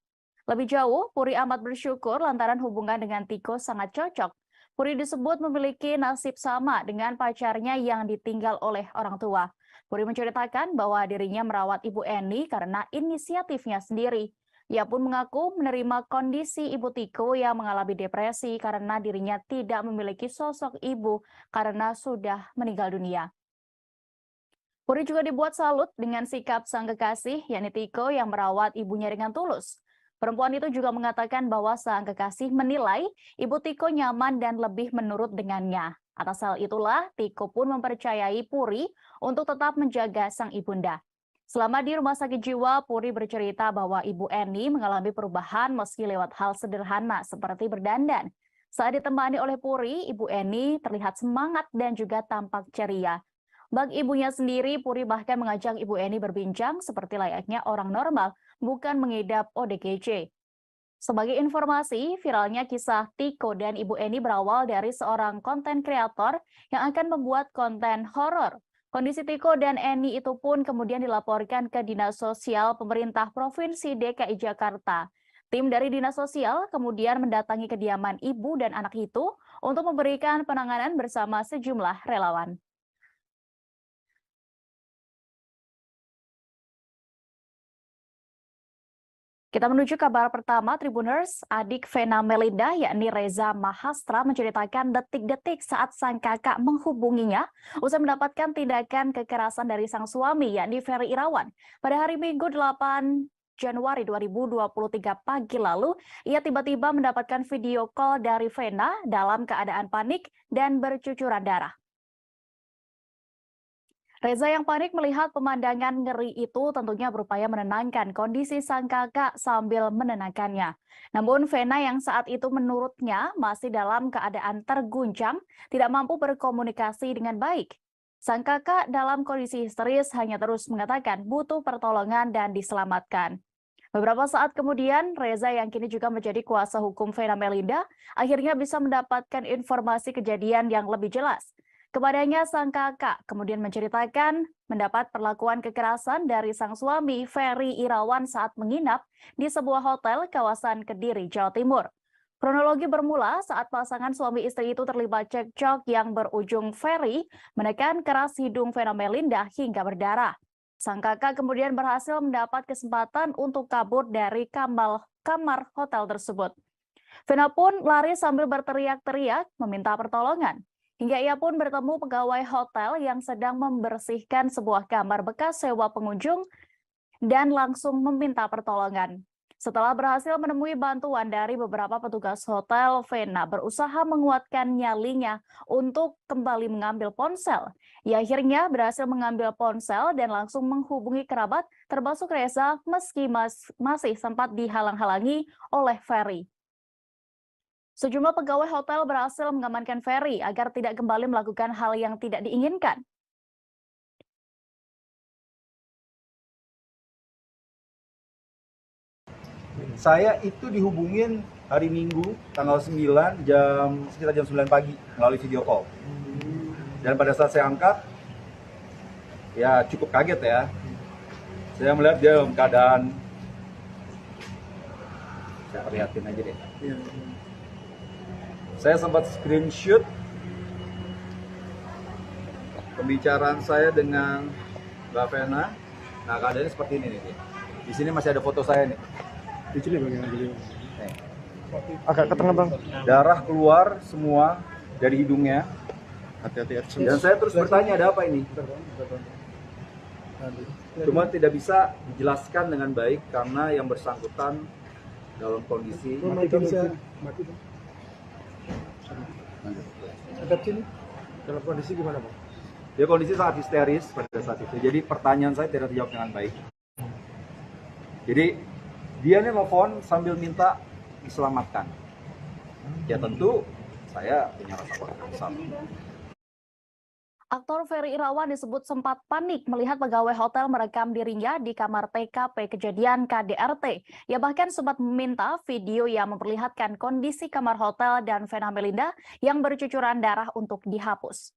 Lebih jauh, Puri amat bersyukur lantaran hubungan dengan Tiko sangat cocok. Puri disebut memiliki nasib sama dengan pacarnya yang ditinggal oleh orang tua. Puri menceritakan bahwa dirinya merawat ibu Eni karena inisiatifnya sendiri. Ia pun mengaku menerima kondisi ibu Tiko yang mengalami depresi karena dirinya tidak memiliki sosok ibu karena sudah meninggal dunia. Puri juga dibuat salut dengan sikap sang kekasih, yakni Tiko yang merawat ibunya dengan tulus. Perempuan itu juga mengatakan bahwa sang kekasih menilai ibu Tiko nyaman dan lebih menurut dengannya. Atas hal itulah, Tiko pun mempercayai Puri untuk tetap menjaga sang ibunda. Selama di rumah sakit jiwa, Puri bercerita bahwa ibu Eni mengalami perubahan meski lewat hal sederhana seperti berdandan. Saat ditemani oleh Puri, ibu Eni terlihat semangat dan juga tampak ceria. Bagi ibunya sendiri, Puri bahkan mengajak ibu Eni berbincang seperti layaknya orang normal, bukan mengidap ODGJ. Sebagai informasi, viralnya kisah Tiko dan ibu Eni berawal dari seorang konten kreator yang akan membuat konten horor. Kondisi Tiko dan Eni itu pun kemudian dilaporkan ke Dinas Sosial Pemerintah Provinsi DKI Jakarta. Tim dari Dinas Sosial kemudian mendatangi kediaman ibu dan anak itu untuk memberikan penanganan bersama sejumlah relawan. Kita menuju kabar pertama, Tribuners. Adik Vena Melinda, yakni Reza Mahastra, menceritakan detik-detik saat sang kakak menghubunginya usai mendapatkan tindakan kekerasan dari sang suami, yakni Ferry Irawan. Pada hari Minggu 8 Januari 2023 pagi lalu, ia tiba-tiba mendapatkan video call dari Vena dalam keadaan panik dan bercucuran darah. Reza yang panik melihat pemandangan ngeri itu tentunya berupaya menenangkan kondisi sang kakak sambil menenangkannya. Namun Vena yang saat itu menurutnya masih dalam keadaan terguncang, tidak mampu berkomunikasi dengan baik. Sang kakak dalam kondisi histeris hanya terus mengatakan butuh pertolongan dan diselamatkan. Beberapa saat kemudian, Reza yang kini juga menjadi kuasa hukum Vena Melinda akhirnya bisa mendapatkan informasi kejadian yang lebih jelas. Kepadanya sang kakak kemudian menceritakan mendapat perlakuan kekerasan dari sang suami Ferry Irawan saat menginap di sebuah hotel kawasan Kediri, Jawa Timur. Kronologi bermula saat pasangan suami istri itu terlibat cekcok yang berujung Ferry menekan keras hidung Vena Melinda hingga berdarah. Sang kakak kemudian berhasil mendapat kesempatan untuk kabur dari kamar hotel tersebut. Vena pun lari sambil berteriak-teriak meminta pertolongan. Hingga ia pun bertemu pegawai hotel yang sedang membersihkan sebuah kamar bekas sewa pengunjung dan langsung meminta pertolongan. Setelah berhasil menemui bantuan dari beberapa petugas hotel, Vena berusaha menguatkan nyalinya untuk kembali mengambil ponsel. Ia akhirnya berhasil mengambil ponsel dan langsung menghubungi kerabat termasuk Reza meski masih sempat dihalang-halangi oleh Ferry. Sejumlah pegawai hotel berhasil mengamankan Ferry agar tidak kembali melakukan hal yang tidak diinginkan. Saya itu dihubungin hari Minggu tanggal 9 sekitar jam 9 pagi melalui video call. Dan pada saat saya angkat, ya cukup kaget ya. Saya melihat dia dalam keadaan, saya perlihatin aja deh. Saya sempat screenshot pembicaraan saya dengan Mbak Vena. Nah, keadaannya seperti ini nih. Di sini masih ada foto saya nih. Di sini bagian beliau. Nih. Agak ke tengah bang. Darah keluar semua dari hidungnya. Hati-hati. Dan saya terus bertanya, ada apa ini? Cuma tidak bisa dijelaskan dengan baik karena yang bersangkutan dalam kondisi Dalam kondisi gimana bang? dia kondisi sangat histeris pada saat itu. Jadi pertanyaan saya tidak dijawab dengan baik. Jadi dia nih nelfon sambil minta diselamatkan. Ya tentu saya punya rasa kesal. Aktor Ferry Irawan disebut sempat panik melihat pegawai hotel merekam dirinya di kamar TKP kejadian KDRT. Ia bahkan sempat meminta video yang memperlihatkan kondisi kamar hotel dan Vena Melinda yang bercucuran darah untuk dihapus.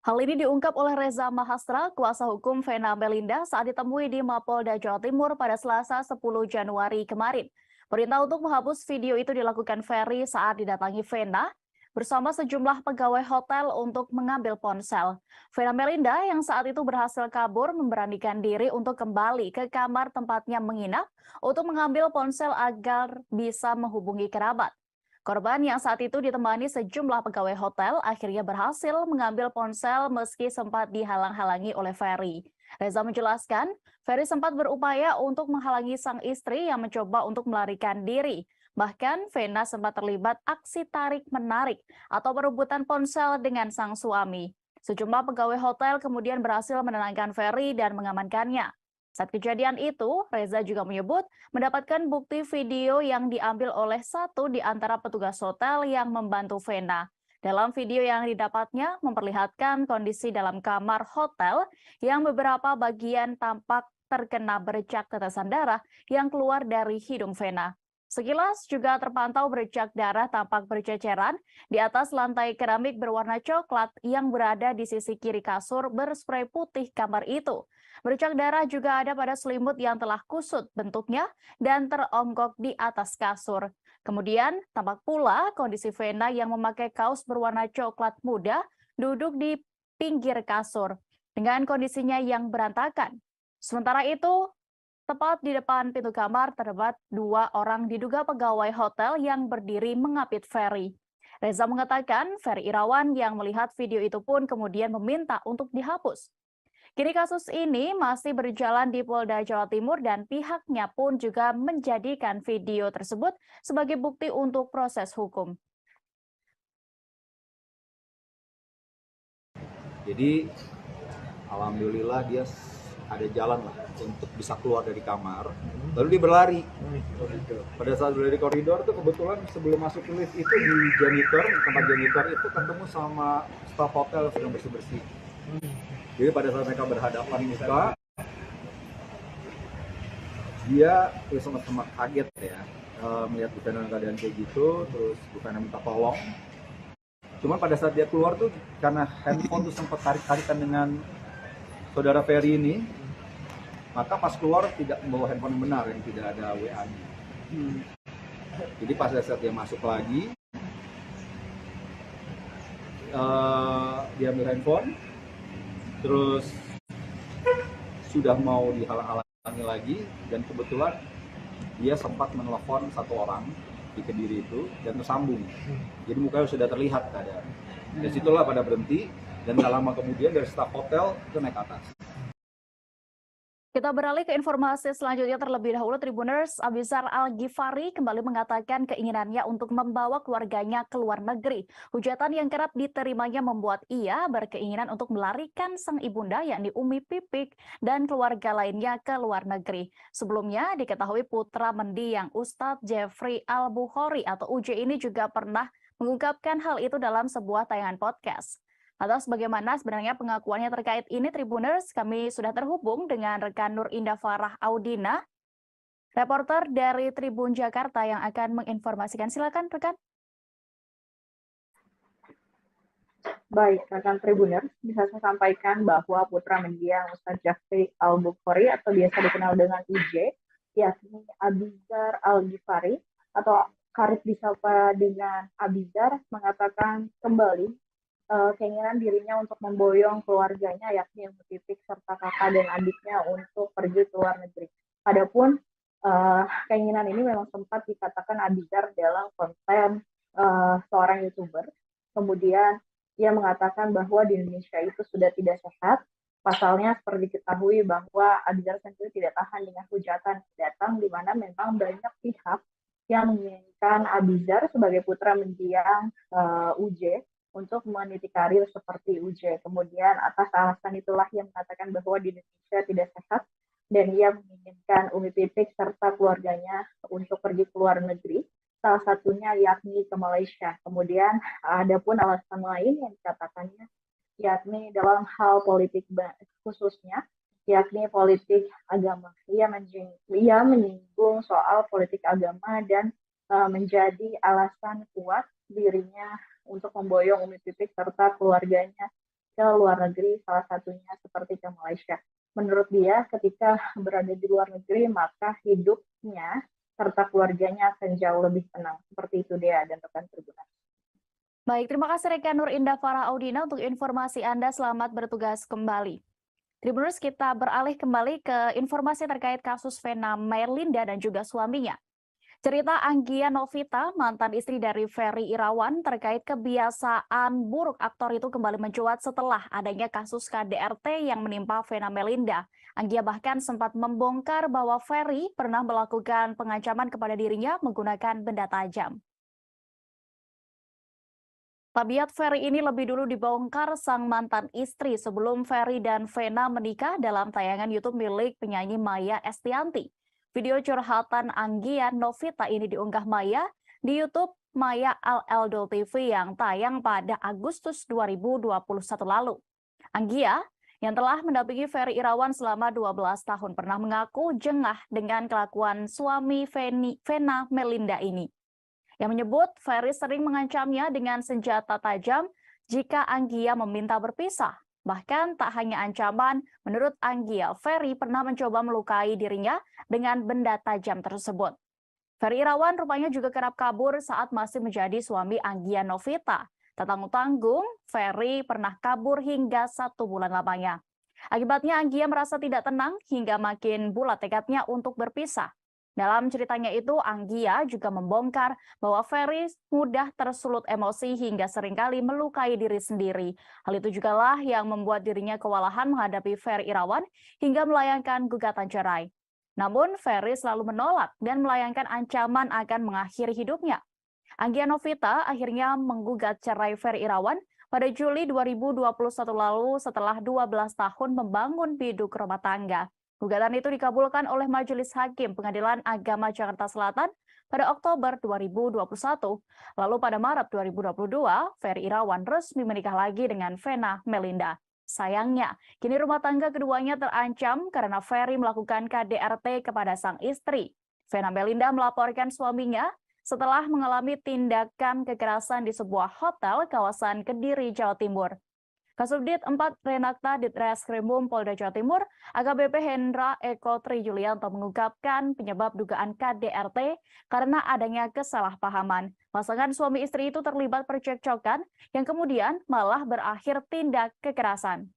Hal ini diungkap oleh Reza Mahastra, kuasa hukum Vena Melinda saat ditemui di Mapolda Jawa Timur pada Selasa 10 Januari kemarin. Perintah untuk menghapus video itu dilakukan Ferry saat didatangi Vena bersama sejumlah pegawai hotel untuk mengambil ponsel. Vena Melinda yang saat itu berhasil kabur memberanikan diri untuk kembali ke kamar tempatnya menginap untuk mengambil ponsel agar bisa menghubungi kerabat. Korban yang saat itu ditemani sejumlah pegawai hotel akhirnya berhasil mengambil ponsel meski sempat dihalang-halangi oleh Ferry. Reza menjelaskan, Ferry sempat berupaya untuk menghalangi sang istri yang mencoba untuk melarikan diri. Bahkan, Vena sempat terlibat aksi tarik-menarik atau perebutan ponsel dengan sang suami. Sejumlah pegawai hotel kemudian berhasil menenangkan Ferry dan mengamankannya. Saat kejadian itu, Reza juga menyebut mendapatkan bukti video yang diambil oleh satu di antara petugas hotel yang membantu Vena. Dalam video yang didapatnya memperlihatkan kondisi dalam kamar hotel yang beberapa bagian tampak terkena bercak tetesan darah yang keluar dari hidung Vena. Sekilas juga terpantau bercak darah tampak berceceran di atas lantai keramik berwarna coklat yang berada di sisi kiri kasur berspray putih kamar itu. Bercak darah juga ada pada selimut yang telah kusut bentuknya dan teronggok di atas kasur. Kemudian tampak pula kondisi Vena yang memakai kaos berwarna coklat muda duduk di pinggir kasur dengan kondisinya yang berantakan. Sementara itu, tepat di depan pintu kamar terdapat dua orang diduga pegawai hotel yang berdiri mengapit Ferry. Reza mengatakan Ferry Irawan yang melihat video itu pun kemudian meminta untuk dihapus. Kini kasus ini masih berjalan di Polda Jawa Timur dan pihaknya pun juga menjadikan video tersebut sebagai bukti untuk proses hukum. Jadi alhamdulillah dia ada jalan lah untuk bisa keluar dari kamar, lalu dia berlari. Pada saat berlari di koridor itu kebetulan sebelum masuk ke lift itu di janitor, tempat janitor itu ketemu sama staf hotel sedang bersih-bersih. Jadi pada saat mereka berhadapan muka, dia sama-sama kaget ya, melihat bukan dalam keadaan kayak gitu, terus bukan minta tolong. Cuma pada saat dia keluar tuh karena handphone tuh sempat tarik-tarikan dengan saudara Ferry ini, maka pas keluar tidak membawa handphone yang benar, yang tidak ada WA-nya. Jadi pas saat dia masuk lagi, dia ambil handphone, terus sudah mau dihalang-halangi lagi, dan kebetulan dia sempat menelpon satu orang di Kediri itu dan tersambung. Jadi mukanya sudah terlihat keadaan. Dari situlah pada berhenti, dan tak lama kemudian dari staf hotel itu naik ke atas. Kita beralih ke informasi selanjutnya terlebih dahulu. Tribuners, Abizar Al-Ghifari kembali mengatakan keinginannya untuk membawa keluarganya ke luar negeri. Hujatan yang kerap diterimanya membuat ia berkeinginan untuk melarikan sang ibunda yakni Umi Pipik dan keluarga lainnya ke luar negeri. Sebelumnya diketahui putra mendiang Ustadz Jeffrey Al-Bukhari atau UJ ini juga pernah mengungkapkan hal itu dalam sebuah tayangan podcast. Atas bagaimana sebenarnya pengakuannya terkait ini, Tribuners, kami sudah terhubung dengan rekan Nur Indah Farah Audina, reporter dari Tribun Jakarta yang akan menginformasikan. Silakan, rekan. Baik, rekan Tribuners, bisa saya sampaikan bahwa putra mendiang Ustadz Jeffrey Al-Bukhari atau biasa dikenal dengan UJ, yakni Abizar Al-Ghifari atau karib disapa dengan Abizar, mengatakan kembali keinginan dirinya untuk memboyong keluarganya, yakni Umi Pipik serta kakak dan adiknya untuk pergi ke luar negeri. Adapun keinginan ini memang sempat dikatakan Abizar dalam konten seorang YouTuber. Kemudian ia mengatakan bahwa di Indonesia itu sudah tidak sehat. Pasalnya seperti diketahui bahwa Abizar sendiri tidak tahan dengan hujatan datang, di mana memang banyak pihak yang menginginkan Abizar sebagai putra mendiang UJ untuk meniti karir seperti UJ. Kemudian atas alasan itulah ia mengatakan bahwa di Indonesia tidak sehat dan ia menginginkan Umi Pipik serta keluarganya untuk pergi ke luar negeri, salah satunya yakni ke Malaysia. Kemudian ada pun alasan lain yang dikatakannya yakni dalam hal politik khususnya, yakni politik agama. Ia menyinggung soal politik agama dan menjadi alasan kuat dirinya untuk memboyong Umi Pipik serta keluarganya ke luar negeri, salah satunya seperti ke Malaysia. Menurut dia, ketika berada di luar negeri, maka hidupnya serta keluarganya akan jauh lebih tenang. Seperti itu dia dan rekan Tribuners. Baik, terima kasih rekan Nur Indah Farah Audina untuk informasi Anda. Selamat bertugas kembali. Tribuners, kita beralih kembali ke informasi terkait kasus Vena Melinda dan juga suaminya. Cerita Anggia Novita, mantan istri dari Ferry Irawan, terkait kebiasaan buruk aktor itu kembali mencuat setelah adanya kasus KDRT yang menimpa Vena Melinda. Anggia bahkan sempat membongkar bahwa Ferry pernah melakukan pengancaman kepada dirinya menggunakan benda tajam. Tabiat Ferry ini lebih dulu dibongkar sang mantan istri sebelum Ferry dan Vena menikah dalam tayangan YouTube milik penyanyi Maya Estianty. Video curhatan Anggia Novita ini diunggah Maya di YouTube Maya Al-Eldol TV yang tayang pada Agustus 2021 lalu. Anggia yang telah mendampingi Ferry Irawan selama 12 tahun pernah mengaku jengah dengan kelakuan suami Vena Melinda ini. Yang menyebut Ferry sering mengancamnya dengan senjata tajam jika Anggia meminta berpisah. Bahkan tak hanya ancaman, menurut Anggia, Ferry pernah mencoba melukai dirinya dengan benda tajam tersebut. Ferry Irawan rupanya juga kerap kabur saat masih menjadi suami Anggia Novita. Tak tanggung-tanggung, Ferry pernah kabur hingga 1 bulan lamanya. Akibatnya Anggia merasa tidak tenang hingga makin bulat tekadnya untuk berpisah. Dalam ceritanya itu, Anggia juga membongkar bahwa Ferry mudah tersulut emosi hingga seringkali melukai diri sendiri. Hal itu jugalah yang membuat dirinya kewalahan menghadapi Ferry Irawan hingga melayangkan gugatan cerai. Namun, Ferry selalu menolak dan melayangkan ancaman akan mengakhiri hidupnya. Anggia Novita akhirnya menggugat cerai Ferry Irawan pada Juli 2021 lalu setelah 12 tahun membangun biduk rumah tangga. Gugatan itu dikabulkan oleh Majelis Hakim Pengadilan Agama Jakarta Selatan pada Oktober 2021. Lalu pada Maret 2022, Ferry Irawan resmi menikah lagi dengan Vena Melinda. Sayangnya, kini rumah tangga keduanya terancam karena Ferry melakukan KDRT kepada sang istri. Vena Melinda melaporkan suaminya setelah mengalami tindakan kekerasan di sebuah hotel kawasan Kediri, Jawa Timur. Kasubdit 4 Renakta Ditreskrimum Polda Jawa Timur, AKBP Hendra Eko Tri Julianto mengungkapkan penyebab dugaan KDRT karena adanya kesalahpahaman. Pasangan suami istri itu terlibat percekcokan yang kemudian malah berakhir tindak kekerasan.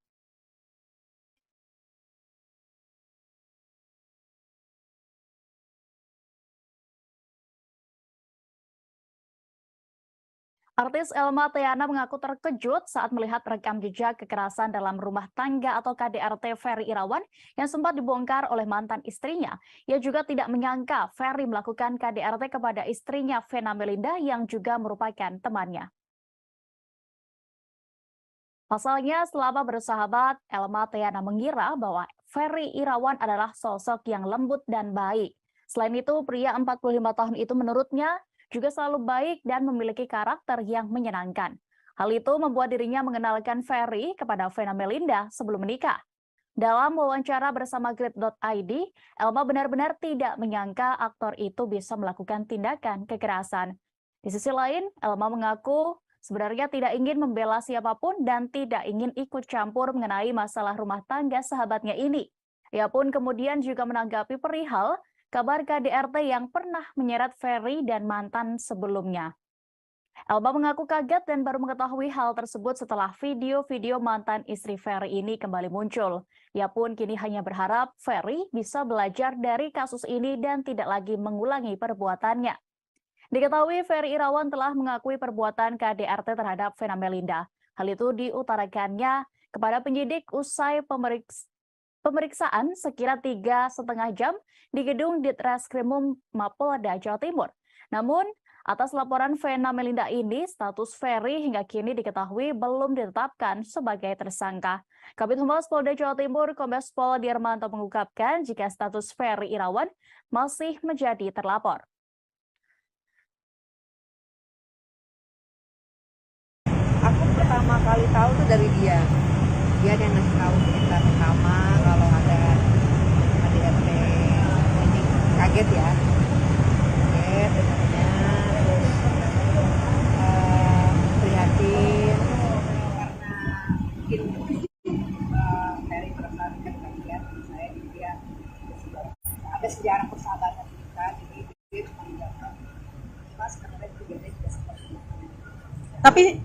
Artis Elma Theana mengaku terkejut saat melihat rekam jejak kekerasan dalam rumah tangga atau KDRT Ferry Irawan yang sempat dibongkar oleh mantan istrinya. Ia juga tidak menyangka Ferry melakukan KDRT kepada istrinya Vena Melinda yang juga merupakan temannya. Pasalnya, selama bersahabat, Elma Theana mengira bahwa Ferry Irawan adalah sosok yang lembut dan baik. Selain itu, pria 45 tahun itu menurutnya juga selalu baik dan memiliki karakter yang menyenangkan. Hal itu membuat dirinya mengenalkan Ferry kepada Vena Melinda sebelum menikah. Dalam wawancara bersama Grid.id, Elma benar-benar tidak menyangka aktor itu bisa melakukan tindakan kekerasan. Di sisi lain, Elma mengaku sebenarnya tidak ingin membela siapapun dan tidak ingin ikut campur mengenai masalah rumah tangga sahabatnya ini. Ia pun kemudian juga menanggapi perihal kabar KDRT yang pernah menyeret Ferry dan mantan sebelumnya. Elba mengaku kaget dan baru mengetahui hal tersebut setelah video-video mantan istri Ferry ini kembali muncul. Ia pun kini hanya berharap Ferry bisa belajar dari kasus ini dan tidak lagi mengulangi perbuatannya. Diketahui Ferry Irawan telah mengakui perbuatan KDRT terhadap Vena Melinda. Hal itu diutarakannya kepada penyidik usai pemeriksaan sekira 3,5 jam di gedung Ditreskrimum Mapolda Jawa Timur. Namun, atas laporan Vena Melinda ini, status Ferry hingga kini diketahui belum ditetapkan sebagai tersangka. Kabid Humas Polda Jawa Timur, Kombes Pol Dirmanto mengungkapkan jika status Ferry Irawan masih menjadi terlapor. Aku pertama kali tahu tuh dari dia. Dia yang ngasih tahu kita pertama kalau ada KDRT. Ini kaget ya. Kaget dengarnya. Prihatin karena mungkin Ferry merasa dekat dengan dia, saya dia ada sejarah persahabatan kita, jadi dia cuma menjawab mas karena kegiatan tidak seperti itu.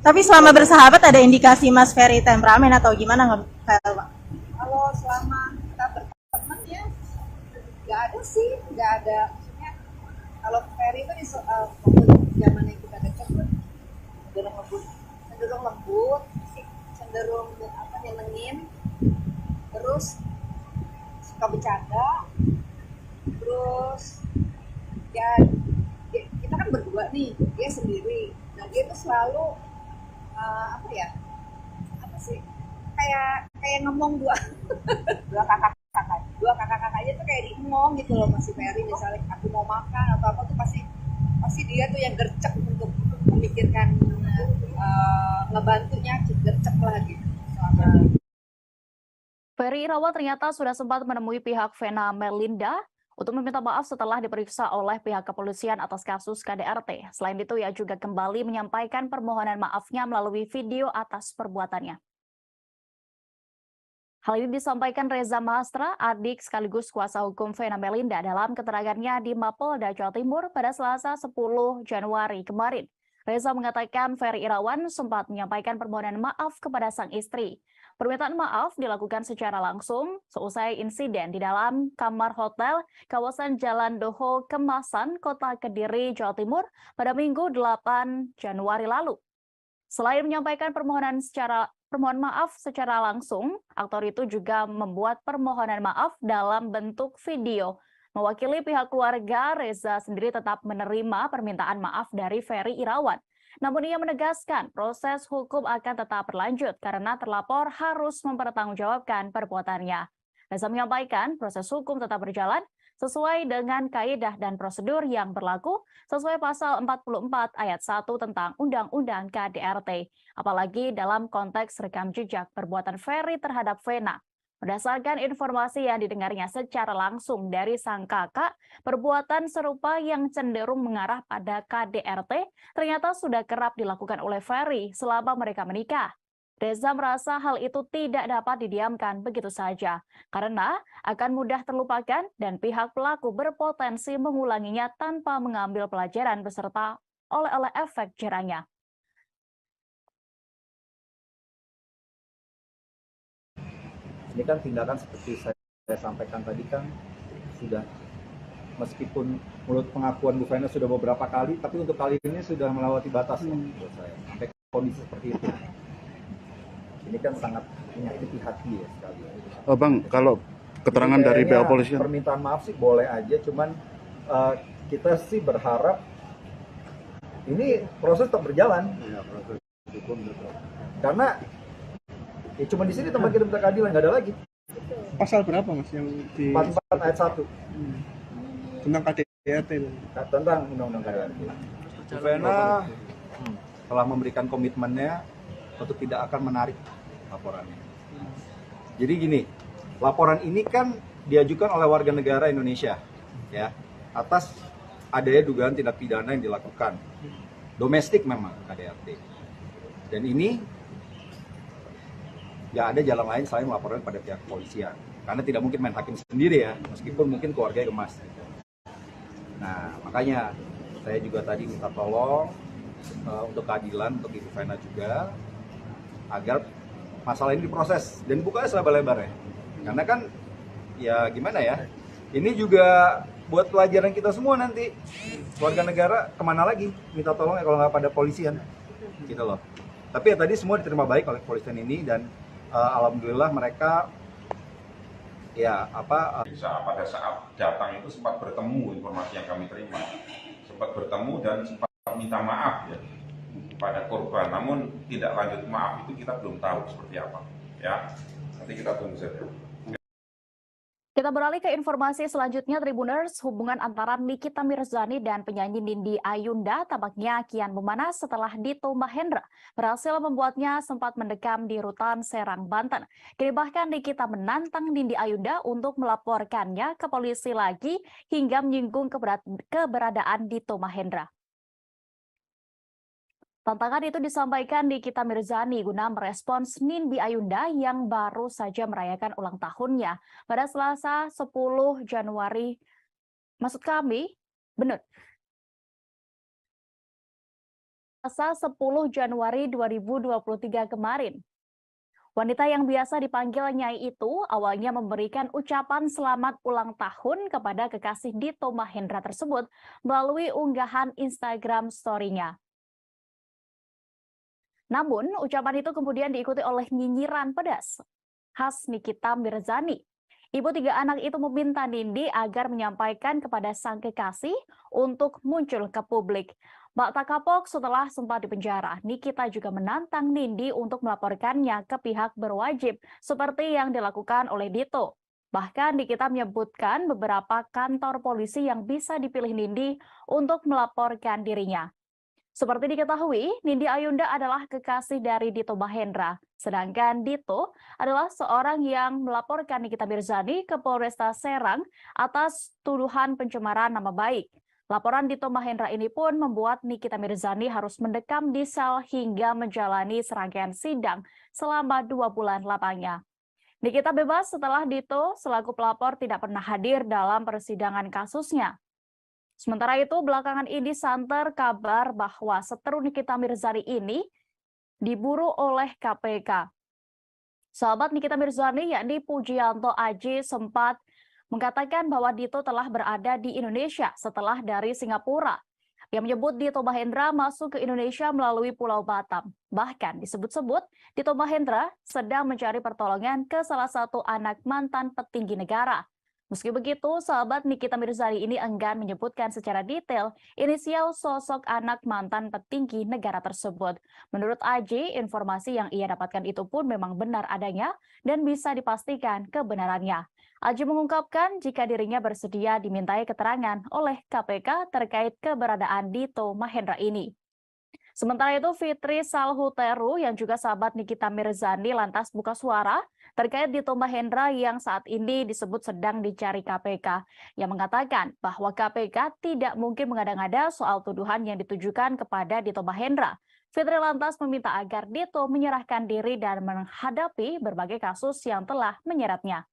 Tapi selama bersahabat ada indikasi Mas Ferry temperamen atau gimana nggak, Pak? Kalau selama kita berteman ya nggak ada sih, nggak ada. Maksudnya kalau Ferry itu waktu zaman yang kita dekat tuh cenderung lembut, cenderung nyenengin, terus suka bercanda, terus ya kita kan berdua nih, dia sendiri. Nah dia tuh selalu kayak ngomong dua kakak-kakaknya tuh kayak diemong gitu loh, masih Ferry misalnya aku mau makan atau apa tuh pasti dia tuh yang gercep untuk memikirkan ngebantunya, gercep lah gitu. Ferry Irawan ternyata sudah sempat menemui pihak Vena Melinda untuk meminta maaf setelah diperiksa oleh pihak kepolisian atas kasus KDRT. Selain itu, ia juga kembali menyampaikan permohonan maafnya melalui video atas perbuatannya. Hal ini disampaikan Reza Mahastra, adik sekaligus kuasa hukum Vena Melinda dalam keterangannya di Mapolda Jawa Timur pada Selasa 10 Januari kemarin. Reza mengatakan Ferry Irawan sempat menyampaikan permohonan maaf kepada sang istri. Permintaan maaf dilakukan secara langsung seusai insiden di dalam kamar hotel kawasan Jalan Doho Kemasan, Kota Kediri, Jawa Timur pada Minggu 8 Januari lalu. Selain menyampaikan permohonan maaf secara langsung, aktor itu juga membuat permohonan maaf dalam bentuk video. Mewakili pihak keluarga, Reza sendiri tetap menerima permintaan maaf dari Ferry Irawan. Namun ia menegaskan proses hukum akan tetap berlanjut karena terlapor harus mempertanggungjawabkan perbuatannya. Reza menyampaikan proses hukum tetap berjalan sesuai dengan kaidah dan prosedur yang berlaku sesuai pasal 44 ayat 1 tentang Undang-Undang KDRT. Apalagi dalam konteks rekam jejak perbuatan Ferry terhadap Vena. Berdasarkan informasi yang didengarnya secara langsung dari sang kakak, perbuatan serupa yang cenderung mengarah pada KDRT ternyata sudah kerap dilakukan oleh Ferry selama mereka menikah. Reza merasa hal itu tidak dapat didiamkan begitu saja, karena akan mudah terlupakan dan pihak pelaku berpotensi mengulanginya tanpa mengambil pelajaran beserta oleh efek jerahnya. Ini kan tindakan seperti saya sampaikan tadi kan sudah, meskipun mulut pengakuan Bu Vena sudah beberapa kali, tapi untuk kali ini sudah melewati batas menurut saya, sampai kondisi seperti itu. Ini kan sangat menyakiti hati ya sekali. Oh Bang, kalau keterangan dari pihak polisi, permintaan maaf sih boleh aja, cuman kita sih berharap ini proses tetap berjalan. Ya, proses hukum karena ya cuma di sini tempat kita minta keadilan, nggak ada lagi. Pasal berapa Mas yang di 44 ayat 1 tentang KDRT? Tentang Undang-Undang KDRT. Bu Vena telah memberikan komitmennya untuk tidak akan menarik laporannya. Jadi gini, laporan ini kan diajukan oleh warga negara Indonesia, ya, atas adanya dugaan tindak pidana yang dilakukan domestik memang KDRT. Dan ini nggak ada jalan lain selain melaporkan pada pihak kepolisian, karena tidak mungkin main hakim sendiri ya, meskipun mungkin keluarganya gemas. Nah makanya saya juga tadi minta tolong untuk keadilan untuk Ibu Vena juga, agar masalah ini diproses dan dibukanya selebar-lebarnya. Karena kan ya gimana ya, ini juga buat pelajaran kita semua nanti, warga negara kemana lagi minta tolong ya kalau nggak pada polisian gitu loh. Tapi ya tadi semua diterima baik oleh kepolisian ini dan alhamdulillah mereka ya pada saat datang itu sempat bertemu, informasi yang kami terima sempat bertemu dan sempat minta maaf ya pada korban, namun tidak lanjut maaf itu kita belum tahu seperti apa ya, nanti kita tunggu saja. Kita beralih ke informasi selanjutnya, Tribuners. Hubungan antara Nikita Mirzani dan penyanyi Nindi Ayunda tampaknya kian memanas setelah Dito Mahendra berhasil membuatnya sempat mendekam di rutan Serang, Banten. Kini bahkan Nikita menantang Nindi Ayunda untuk melaporkannya ke polisi lagi hingga menyinggung keberadaan Dito Mahendra. Tantangan itu disampaikan Nikita Mirzani guna merespons Nindi Ayunda yang baru saja merayakan ulang tahunnya pada Selasa 10 Januari. Selasa 10 Januari 2023 kemarin. Wanita yang biasa dipanggil Nyai itu awalnya memberikan ucapan selamat ulang tahun kepada kekasih Dito Mahendra tersebut melalui unggahan Instagram story-nya. Namun, ucapan itu kemudian diikuti oleh nyinyiran pedas khas Nikita Mirzani. Ibu tiga anak itu meminta Nindi agar menyampaikan kepada sang kekasih untuk muncul ke publik. Mbak tak kapok setelah sempat dipenjara, Nikita juga menantang Nindi untuk melaporkannya ke pihak berwajib seperti yang dilakukan oleh Dito. Bahkan Nikita menyebutkan beberapa kantor polisi yang bisa dipilih Nindi untuk melaporkan dirinya. Seperti diketahui, Nindi Ayunda adalah kekasih dari Dito Mahendra, sedangkan Dito adalah seorang yang melaporkan Nikita Mirzani ke Polresta Serang atas tuduhan pencemaran nama baik. Laporan Dito Mahendra ini pun membuat Nikita Mirzani harus mendekam di sel hingga menjalani serangkaian sidang selama 2 bulan lamanya. Nikita bebas setelah Dito selaku pelapor tidak pernah hadir dalam persidangan kasusnya. Sementara itu, belakangan ini santer kabar bahwa seteru Nikita Mirzani ini diburu oleh KPK. Sahabat Nikita Mirzani, yakni Pujianto Aji, sempat mengatakan bahwa Dito telah berada di Indonesia setelah dari Singapura. Yang menyebut Dito Mahendra masuk ke Indonesia melalui Pulau Batam. Bahkan disebut-sebut Dito Mahendra sedang mencari pertolongan ke salah satu anak mantan petinggi negara. Meski begitu, sahabat Nikita Mirzani ini enggan menyebutkan secara detail inisial sosok anak mantan petinggi negara tersebut. Menurut Aji, informasi yang ia dapatkan itu pun memang benar adanya dan bisa dipastikan kebenarannya. Aji mengungkapkan jika dirinya bersedia dimintai keterangan oleh KPK terkait keberadaan Dito Mahendra ini. Sementara itu, Fitri Salhuteru yang juga sahabat Nikita Mirzani lantas buka suara terkait Dito Mahendra yang saat ini disebut sedang dicari KPK, yang mengatakan bahwa KPK tidak mungkin mengada-ngada soal tuduhan yang ditujukan kepada Dito Mahendra. Fitri lantas meminta agar Dito menyerahkan diri dan menghadapi berbagai kasus yang telah menyeretnya.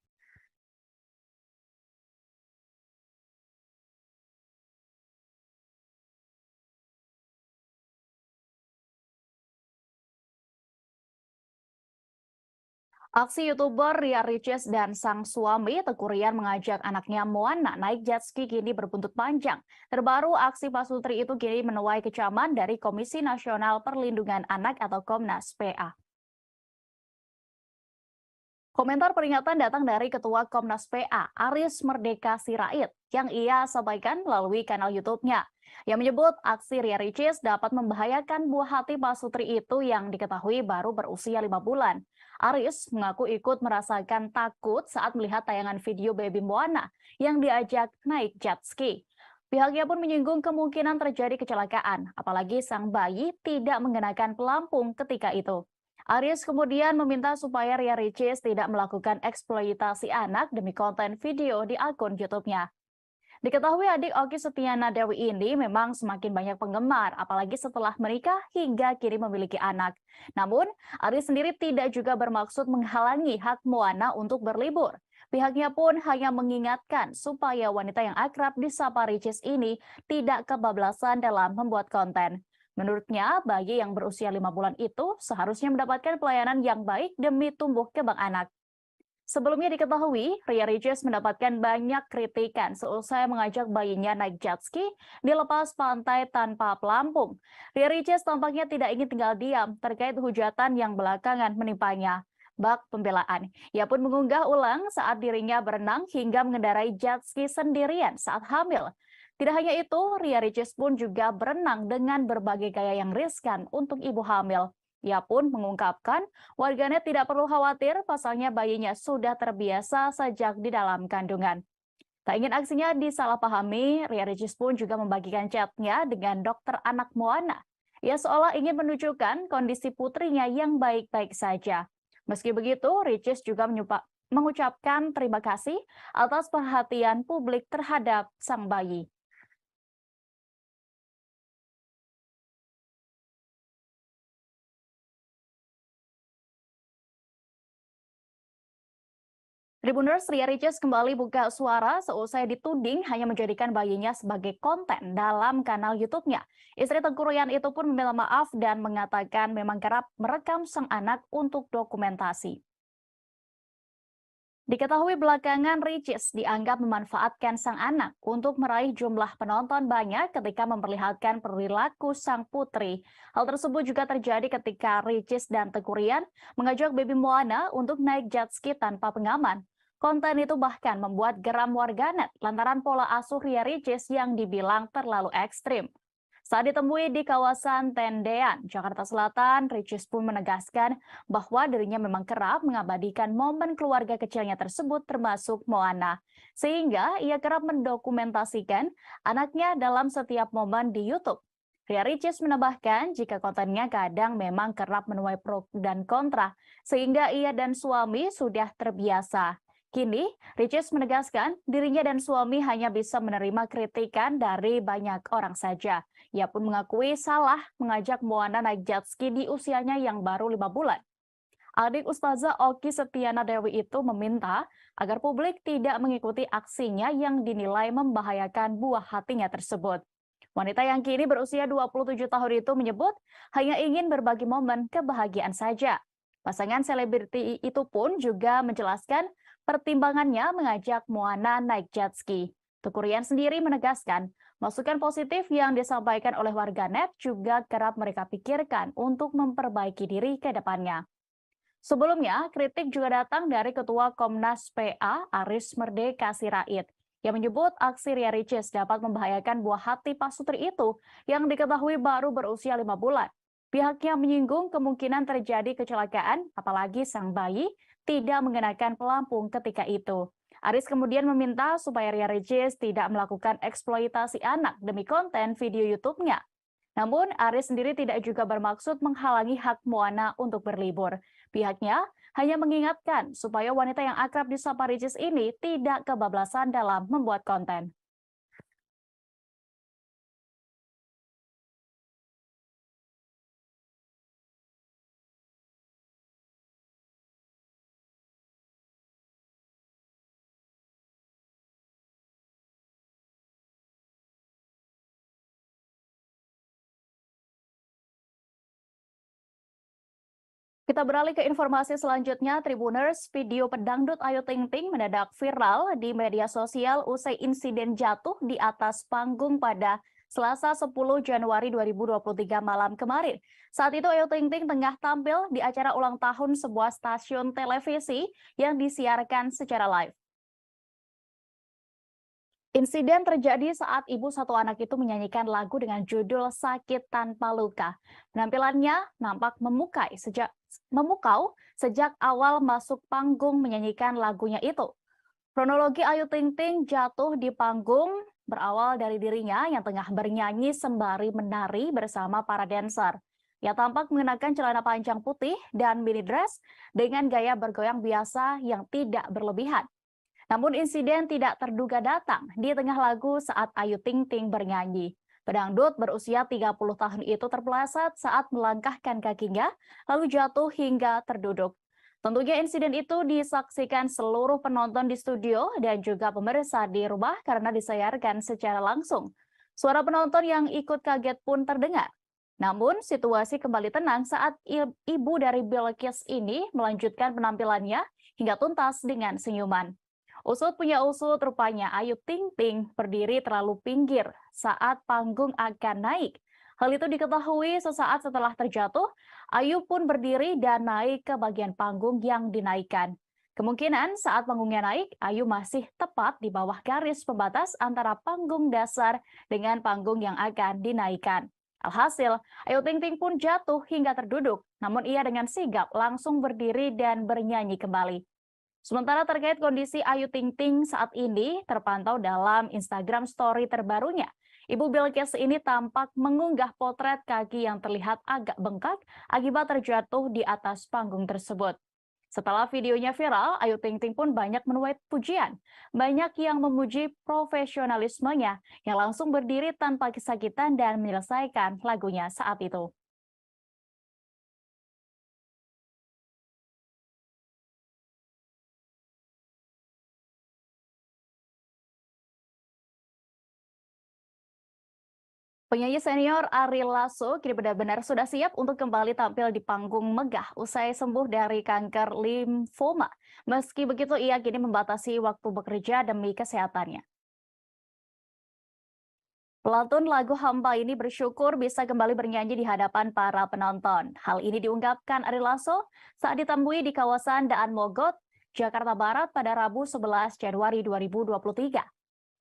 Aksi YouTuber Ria Ricis dan sang suami Teguh Rian mengajak anaknya Moana naik jet ski kini berbuntut panjang. Terbaru, aksi pasutri itu kini menuai kecaman dari Komisi Nasional Perlindungan Anak atau Komnas PA. Komentar peringatan datang dari Ketua Komnas PA, Aris Merdeka Sirait, yang ia sampaikan melalui kanal YouTube-nya, yang menyebut aksi Ria Ricis dapat membahayakan buah hati pasutri itu yang diketahui baru berusia 5 bulan. Aris mengaku ikut merasakan takut saat melihat tayangan video baby Moana yang diajak naik jet ski. Pihaknya pun menyinggung kemungkinan terjadi kecelakaan, apalagi sang bayi tidak mengenakan pelampung ketika itu. Aris kemudian meminta supaya Ria Ricis tidak melakukan eksploitasi anak demi konten video di akun YouTube-nya. Diketahui adik Okky Setiana Dewi ini memang semakin banyak penggemar, apalagi setelah menikah hingga kini memiliki anak. Namun, Aris sendiri tidak juga bermaksud menghalangi hak Moana untuk berlibur. Pihaknya pun hanya mengingatkan supaya wanita yang akrab disapa Ricis ini tidak kebablasan dalam membuat konten. Menurutnya, bayi yang berusia 5 bulan itu seharusnya mendapatkan pelayanan yang baik demi tumbuh kembang anak. Sebelumnya diketahui, Ria Ricis mendapatkan banyak kritikan seusai mengajak bayinya naik jet ski di lepas pantai tanpa pelampung. Ria Ricis tampaknya tidak ingin tinggal diam terkait hujatan yang belakangan menimpanya. Bak pembelaan, ia pun mengunggah ulang saat dirinya berenang hingga mengendarai jet ski sendirian saat hamil. Tidak hanya itu, Ria Ricis pun juga berenang dengan berbagai gaya yang riskan untuk ibu hamil. Ia pun mengungkapkan warganet tidak perlu khawatir pasalnya bayinya sudah terbiasa sejak di dalam kandungan. Tak ingin aksinya disalahpahami, Ria Ricis pun juga membagikan chatnya dengan dokter anak Moana. Ia seolah ingin menunjukkan kondisi putrinya yang baik-baik saja. Meski begitu, Ricis juga mengucapkan terima kasih atas perhatian publik terhadap sang bayi. Tribuners, Ria Ricis kembali buka suara seusai dituding hanya menjadikan bayinya sebagai konten dalam kanal YouTube-nya. Istri Tengku Ryan itu pun meminta maaf dan mengatakan memang kerap merekam sang anak untuk dokumentasi. Diketahui belakangan Ricis dianggap memanfaatkan sang anak untuk meraih jumlah penonton banyak ketika memperlihatkan perilaku sang putri. Hal tersebut juga terjadi ketika Ricis dan Tengku Ryan mengajak baby Moana untuk naik jet ski tanpa pengaman. Konten itu bahkan membuat geram warganet lantaran pola asuh Ria Ricis yang dibilang terlalu ekstrim. Saat ditemui di kawasan Tendean, Jakarta Selatan, Ricis pun menegaskan bahwa dirinya memang kerap mengabadikan momen keluarga kecilnya tersebut termasuk Moana. Sehingga ia kerap mendokumentasikan anaknya dalam setiap momen di YouTube. Ria Ricis menambahkan jika kontennya kadang memang kerap menuai pro dan kontra, sehingga ia dan suami sudah terbiasa. Kini, Ricis menegaskan dirinya dan suami hanya bisa menerima kritikan dari banyak orang saja. Ia pun mengakui salah mengajak Moana naik jet ski di usianya yang baru 5 bulan. Adik Ustazah Oki Setiana Dewi itu meminta agar publik tidak mengikuti aksinya yang dinilai membahayakan buah hatinya tersebut. Wanita yang kini berusia 27 tahun itu menyebut hanya ingin berbagi momen kebahagiaan saja. Pasangan selebriti itu pun juga menjelaskan pertimbangannya mengajak Moana naik jet ski. Tengku Ryan sendiri menegaskan, masukan positif yang disampaikan oleh warganet juga kerap mereka pikirkan untuk memperbaiki diri ke depannya. Sebelumnya, kritik juga datang dari Ketua Komnas PA Aris Merdeka Sirait yang menyebut aksi Ria Ricis dapat membahayakan buah hati Pak Sutri itu yang diketahui baru berusia 5 bulan. Pihaknya menyinggung kemungkinan terjadi kecelakaan, apalagi sang bayi tidak mengenakan pelampung ketika itu. Aris kemudian meminta supaya Ria Ricis tidak melakukan eksploitasi anak demi konten video YouTube-nya. Namun, Aris sendiri tidak juga bermaksud menghalangi hak Moana untuk berlibur. Pihaknya hanya mengingatkan supaya wanita yang akrab disapa Ricis ini tidak kebablasan dalam membuat konten. Kita beralih ke informasi selanjutnya, Tribuners. Video pedangdut Ayu Ting Ting mendadak viral di media sosial usai insiden jatuh di atas panggung pada Selasa 10 Januari 2023 malam kemarin. Saat itu Ayu Ting Ting tengah tampil di acara ulang tahun sebuah stasiun televisi yang disiarkan secara live. Insiden terjadi saat ibu satu anak itu menyanyikan lagu dengan judul Sakit Tanpa Luka. Penampilannya nampak memukau sejak awal masuk panggung menyanyikan lagunya itu. Kronologi Ayu Ting Ting jatuh di panggung berawal dari dirinya yang tengah bernyanyi sembari menari bersama para dancer. Ia tampak mengenakan celana panjang putih dan mini dress dengan gaya bergoyang biasa yang tidak berlebihan. Namun insiden tidak terduga datang di tengah lagu saat Ayu Ting Ting bernyanyi. Pedangdut berusia 30 tahun itu terpeleset saat melangkahkan kakinya, lalu jatuh hingga terduduk. Tentunya insiden itu disaksikan seluruh penonton di studio dan juga pemirsa di rumah karena disayarkan secara langsung. Suara penonton yang ikut kaget pun terdengar. Namun, situasi kembali tenang saat ibu dari Bilqis ini melanjutkan penampilannya hingga tuntas dengan senyuman. Usut punya usut, rupanya Ayu Ting Ting berdiri terlalu pinggir saat panggung akan naik. Hal itu diketahui sesaat setelah terjatuh, Ayu pun berdiri dan naik ke bagian panggung yang dinaikkan. Kemungkinan saat panggungnya naik, Ayu masih tepat di bawah garis pembatas antara panggung dasar dengan panggung yang akan dinaikkan. Alhasil, Ayu Ting Ting pun jatuh hingga terduduk, namun ia dengan sigap langsung berdiri dan bernyanyi kembali. Sementara terkait kondisi Ayu Ting Ting saat ini terpantau dalam Instagram Story terbarunya. Ibu Bilqis ini tampak mengunggah potret kaki yang terlihat agak bengkak akibat terjatuh di atas panggung tersebut. Setelah videonya viral, Ayu Ting Ting pun banyak menuai pujian. Banyak yang memuji profesionalismenya yang langsung berdiri tanpa kesakitan dan menyelesaikan lagunya saat itu. Penyanyi senior Ari Lasso kini benar-benar sudah siap untuk kembali tampil di panggung megah usai sembuh dari kanker limfoma. Meski begitu, ia kini membatasi waktu bekerja demi kesehatannya. Pelantun lagu Hampa ini bersyukur bisa kembali bernyanyi di hadapan para penonton. Hal ini diungkapkan Ari Lasso saat ditemui di kawasan Daan Mogot, Jakarta Barat pada Rabu 11 Januari 2023.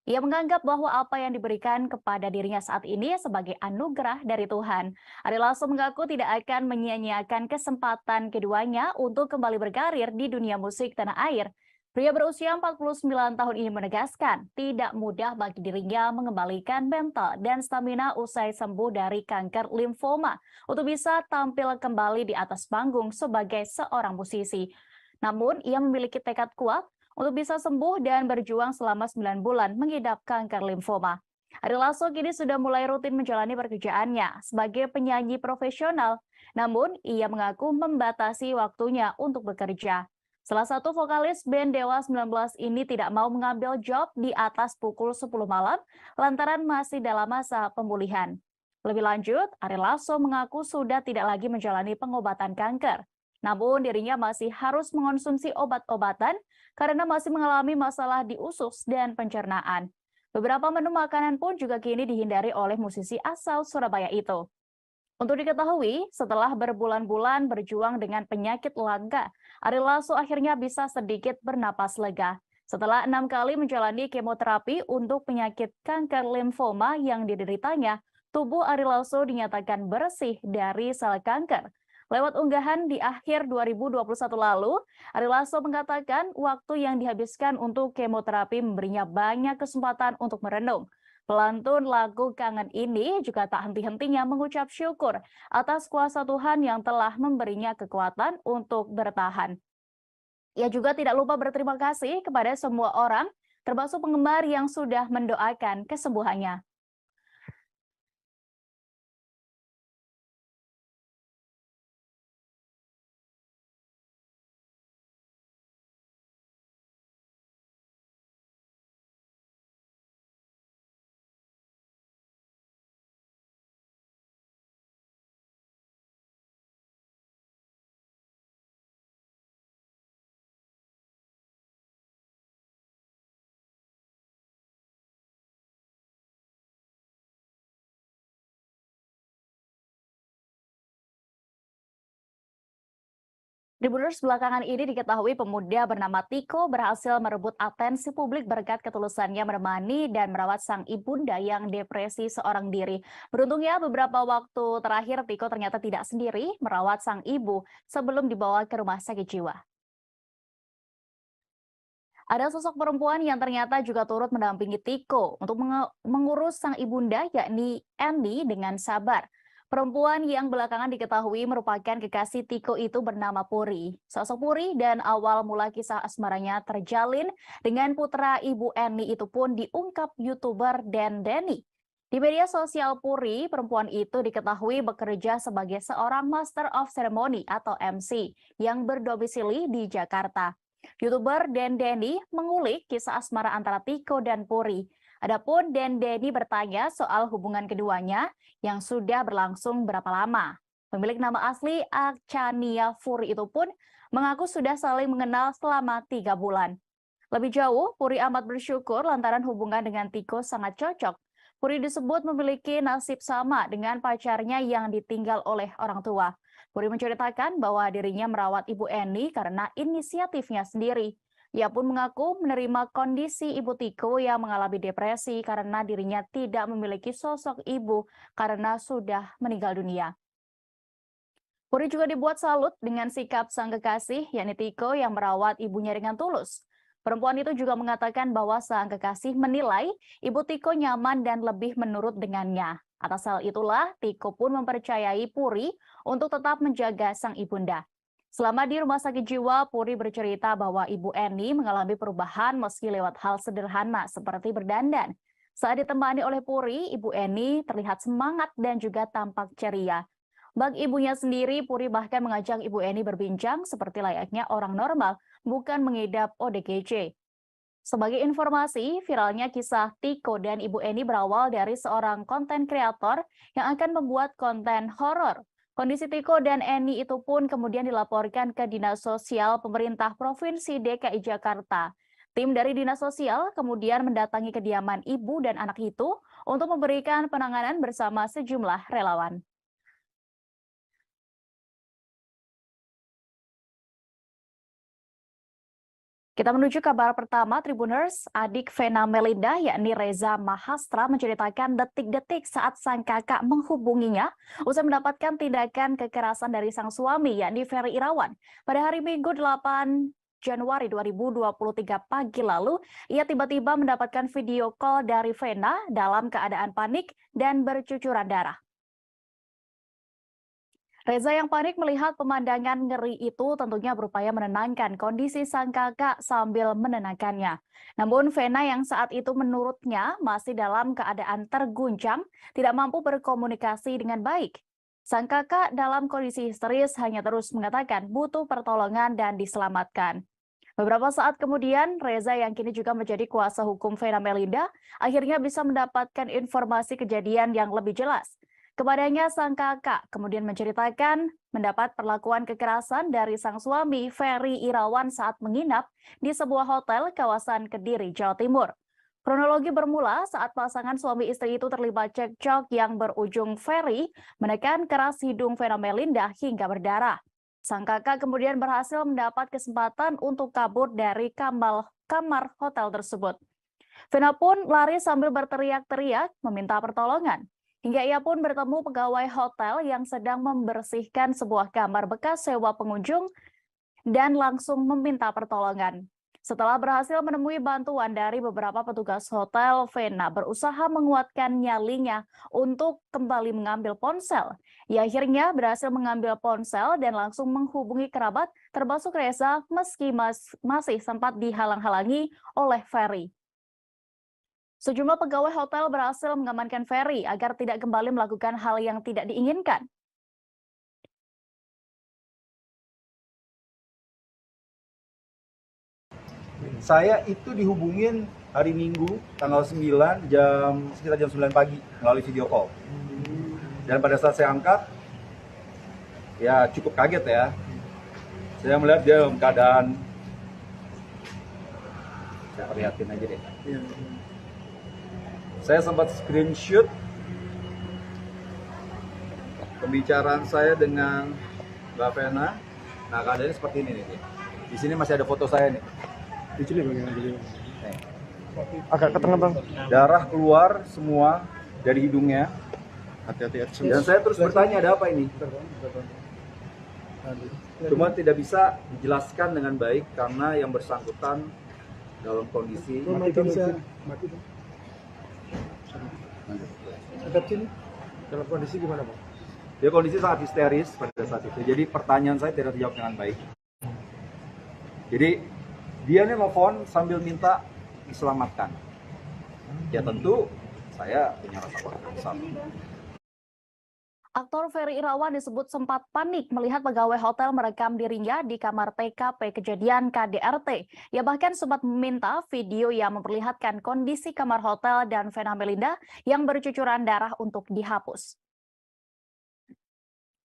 Ia menganggap bahwa apa yang diberikan kepada dirinya saat ini sebagai anugerah dari Tuhan. Ari Lasso mengaku tidak akan menyia-nyiakan kesempatan keduanya untuk kembali berkarir di dunia musik tanah air. Pria berusia 49 tahun ini menegaskan tidak mudah bagi dirinya mengembalikan mental dan stamina usai sembuh dari kanker limfoma untuk bisa tampil kembali di atas panggung sebagai seorang musisi. Namun, ia memiliki tekad kuat untuk bisa sembuh dan berjuang selama 9 bulan mengidap kanker limfoma. Ari Lasso kini sudah mulai rutin menjalani pekerjaannya sebagai penyanyi profesional, namun ia mengaku membatasi waktunya untuk bekerja. Salah satu vokalis band Dewa 19 ini tidak mau mengambil job di atas pukul 10 malam lantaran masih dalam masa pemulihan. Lebih lanjut, Ari Lasso mengaku sudah tidak lagi menjalani pengobatan kanker. Namun dirinya masih harus mengonsumsi obat-obatan karena masih mengalami masalah di usus dan pencernaan. Beberapa menu makanan pun juga kini dihindari oleh musisi asal Surabaya itu. Untuk diketahui, setelah berbulan-bulan berjuang dengan penyakit langka, Ari Lasso akhirnya bisa sedikit bernapas lega. Setelah 6 kali menjalani kemoterapi untuk penyakit kanker limfoma yang dideritanya, tubuh Ari Lasso dinyatakan bersih dari sel kanker. Lewat unggahan di akhir 2021 lalu, Ari Lasso mengatakan waktu yang dihabiskan untuk kemoterapi memberinya banyak kesempatan untuk merenung. Pelantun lagu Kangen ini juga tak henti-hentinya mengucap syukur atas kuasa Tuhan yang telah memberinya kekuatan untuk bertahan. Ia juga tidak lupa berterima kasih kepada semua orang, termasuk penggemar yang sudah mendoakan kesembuhannya. Tribuners, belakangan ini diketahui pemuda bernama Tiko berhasil merebut atensi publik berkat ketulusannya menemani dan merawat sang ibunda yang depresi seorang diri. Beruntungnya beberapa waktu terakhir Tiko ternyata tidak sendiri merawat sang ibu sebelum dibawa ke rumah sakit jiwa. Ada sosok perempuan yang ternyata juga turut mendampingi Tiko untuk mengurus sang ibunda, yakni Andy, dengan sabar. Perempuan yang belakangan diketahui merupakan kekasih Tiko itu bernama Puri. Sosok Puri dan awal mula kisah asmaranya terjalin dengan putra ibu Andy itu pun diungkap YouTuber Dan Denny. Di media sosial Puri, perempuan itu diketahui bekerja sebagai seorang Master of Ceremony atau MC yang berdomisili di Jakarta. YouTuber Dan Denny mengulik kisah asmara antara Tiko dan Puri. Adapun Dendeni bertanya soal hubungan keduanya yang sudah berlangsung berapa lama. Pemilik nama asli Achania Puri itu pun mengaku sudah saling mengenal selama 3 bulan. Lebih jauh, Puri amat bersyukur lantaran hubungan dengan Tiko sangat cocok. Puri disebut memiliki nasib sama dengan pacarnya yang ditinggal oleh orang tua. Puri menceritakan bahwa dirinya merawat Ibu Eni karena inisiatifnya sendiri. Ia pun mengaku menerima kondisi Ibu Tiko yang mengalami depresi karena dirinya tidak memiliki sosok ibu karena sudah meninggal dunia. Puri juga dibuat salut dengan sikap sang kekasih, yakni Tiko yang merawat ibunya dengan tulus. Perempuan itu juga mengatakan bahwa sang kekasih menilai Ibu Tiko nyaman dan lebih menurut dengannya. Atas hal itulah, Tiko pun mempercayai Puri untuk tetap menjaga sang ibunda. Selama di rumah sakit jiwa, Puri bercerita bahwa Ibu Eni mengalami perubahan meski lewat hal sederhana seperti berdandan. Saat ditemani oleh Puri, Ibu Eni terlihat semangat dan juga tampak ceria. Bagi ibunya sendiri, Puri bahkan mengajak Ibu Eni berbincang seperti layaknya orang normal, bukan mengidap ODGJ. Sebagai informasi, viralnya kisah Tiko dan Ibu Eni berawal dari seorang konten kreator yang akan membuat konten horor. Kondisi Tiko dan Eni itu pun kemudian dilaporkan ke Dinas Sosial Pemerintah Provinsi DKI Jakarta. Tim dari Dinas Sosial kemudian mendatangi kediaman ibu dan anak itu untuk memberikan penanganan bersama sejumlah relawan. Kita menuju kabar pertama, Tribuners. Adik Vena Melinda, yakni Reza Mahastra, menceritakan detik-detik saat sang kakak menghubunginya usai mendapatkan tindakan kekerasan dari sang suami, yakni Ferry Irawan. Pada hari Minggu 8 Januari 2023 pagi lalu, ia tiba-tiba mendapatkan video call dari Vena dalam keadaan panik dan bercucuran darah. Reza yang panik melihat pemandangan ngeri itu tentunya berupaya menenangkan kondisi sang kakak sambil menenangkannya. Namun Vena yang saat itu menurutnya masih dalam keadaan terguncang, tidak mampu berkomunikasi dengan baik. Sang kakak dalam kondisi histeris hanya terus mengatakan butuh pertolongan dan diselamatkan. Beberapa saat kemudian, Reza yang kini juga menjadi kuasa hukum Vena Melinda akhirnya bisa mendapatkan informasi kejadian yang lebih jelas. Kepadanya sang kakak kemudian menceritakan mendapat perlakuan kekerasan dari sang suami Ferry Irawan saat menginap di sebuah hotel kawasan Kediri, Jawa Timur. Kronologi bermula saat pasangan suami istri itu terlibat cekcok yang berujung Ferry menekan keras hidung Vena Melinda hingga berdarah. Sang kakak kemudian berhasil mendapat kesempatan untuk kabur dari kamar hotel tersebut. Vena pun lari sambil berteriak-teriak meminta pertolongan. Hingga ia pun bertemu pegawai hotel yang sedang membersihkan sebuah kamar bekas sewa pengunjung dan langsung meminta pertolongan. Setelah berhasil menemui bantuan dari beberapa petugas hotel, Vena berusaha menguatkan nyalinya untuk kembali mengambil ponsel. Ia akhirnya berhasil mengambil ponsel dan langsung menghubungi kerabat termasuk Reza meski masih sempat dihalang-halangi oleh Ferry. Sejumlah pegawai hotel berhasil mengamankan Ferry agar tidak kembali melakukan hal yang tidak diinginkan. Saya itu dihubungin hari Minggu tanggal 9 sekitar jam 9 pagi melalui video call. Dan pada saat saya angkat, ya cukup kaget ya. Saya melihat dia dalam keadaan, saya perlihatin aja deh. Saya sempat screenshot pembicaraan saya dengan Mbak Vena. Nah, keadaannya seperti ini nih. Di sini masih ada foto saya nih. Di sini bagaimana? Nih. Agak ke tengah bang. Darah keluar semua dari hidungnya. Hati-hati. Dan saya terus bertanya ada apa ini? Cuma tidak bisa dijelaskan dengan baik karena yang bersangkutan dalam kondisi Dalam kondisi gimana bang? dia kondisi sangat histeris pada saat itu. Jadi pertanyaan saya tidak terjawab dengan baik. Jadi dia nih nelfon sambil minta diselamatkan. Ya tentu saya punya rasa besar. Aktor Ferry Irawan disebut sempat panik melihat pegawai hotel merekam dirinya di kamar TKP kejadian KDRT. Ia bahkan sempat meminta video yang memperlihatkan kondisi kamar hotel dan Vena Melinda yang bercucuran darah untuk dihapus.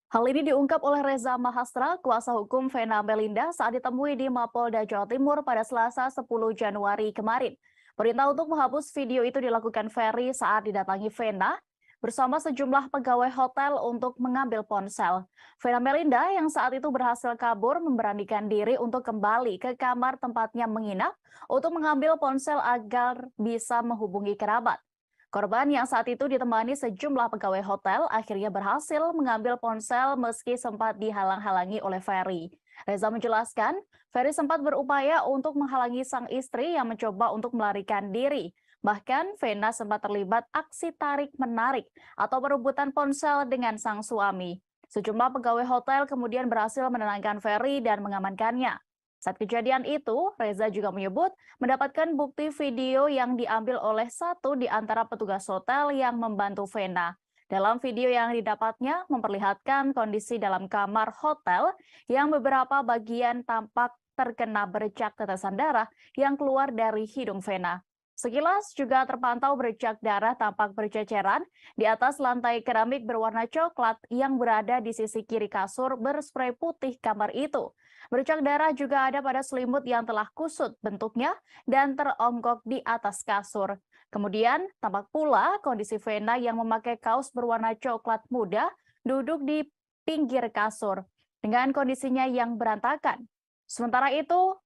Hal ini diungkap oleh Reza Mahastra, kuasa hukum Vena Melinda saat ditemui di Mapolda Jawa Timur pada Selasa 10 Januari kemarin. Perintah untuk menghapus video itu dilakukan Ferry saat didatangi Vena bersama sejumlah pegawai hotel untuk mengambil ponsel. Vena Melinda yang saat itu berhasil kabur memberanikan diri untuk kembali ke kamar tempatnya menginap untuk mengambil ponsel agar bisa menghubungi kerabat. Korban yang saat itu ditemani sejumlah pegawai hotel akhirnya berhasil mengambil ponsel meski sempat dihalang-halangi oleh Ferry. Reza menjelaskan, Ferry sempat berupaya untuk menghalangi sang istri yang mencoba untuk melarikan diri. Bahkan, Vena sempat terlibat aksi tarik-menarik atau perebutan ponsel dengan sang suami. Sejumlah pegawai hotel kemudian berhasil menenangkan Ferry dan mengamankannya. Saat kejadian itu, Reza juga menyebut mendapatkan bukti video yang diambil oleh satu di antara petugas hotel yang membantu Vena. Dalam video yang didapatnya memperlihatkan kondisi dalam kamar hotel yang beberapa bagian tampak terkena bercak tetesan darah yang keluar dari hidung Vena. Sekilas juga terpantau bercak darah tampak berceceran di atas lantai keramik berwarna coklat yang berada di sisi kiri kasur berspray putih kamar itu. Bercak darah juga ada pada selimut yang telah kusut bentuknya dan teronggok di atas kasur. Kemudian tampak pula kondisi Vena yang memakai kaos berwarna coklat muda duduk di pinggir kasur dengan kondisinya yang berantakan. Sementara itu,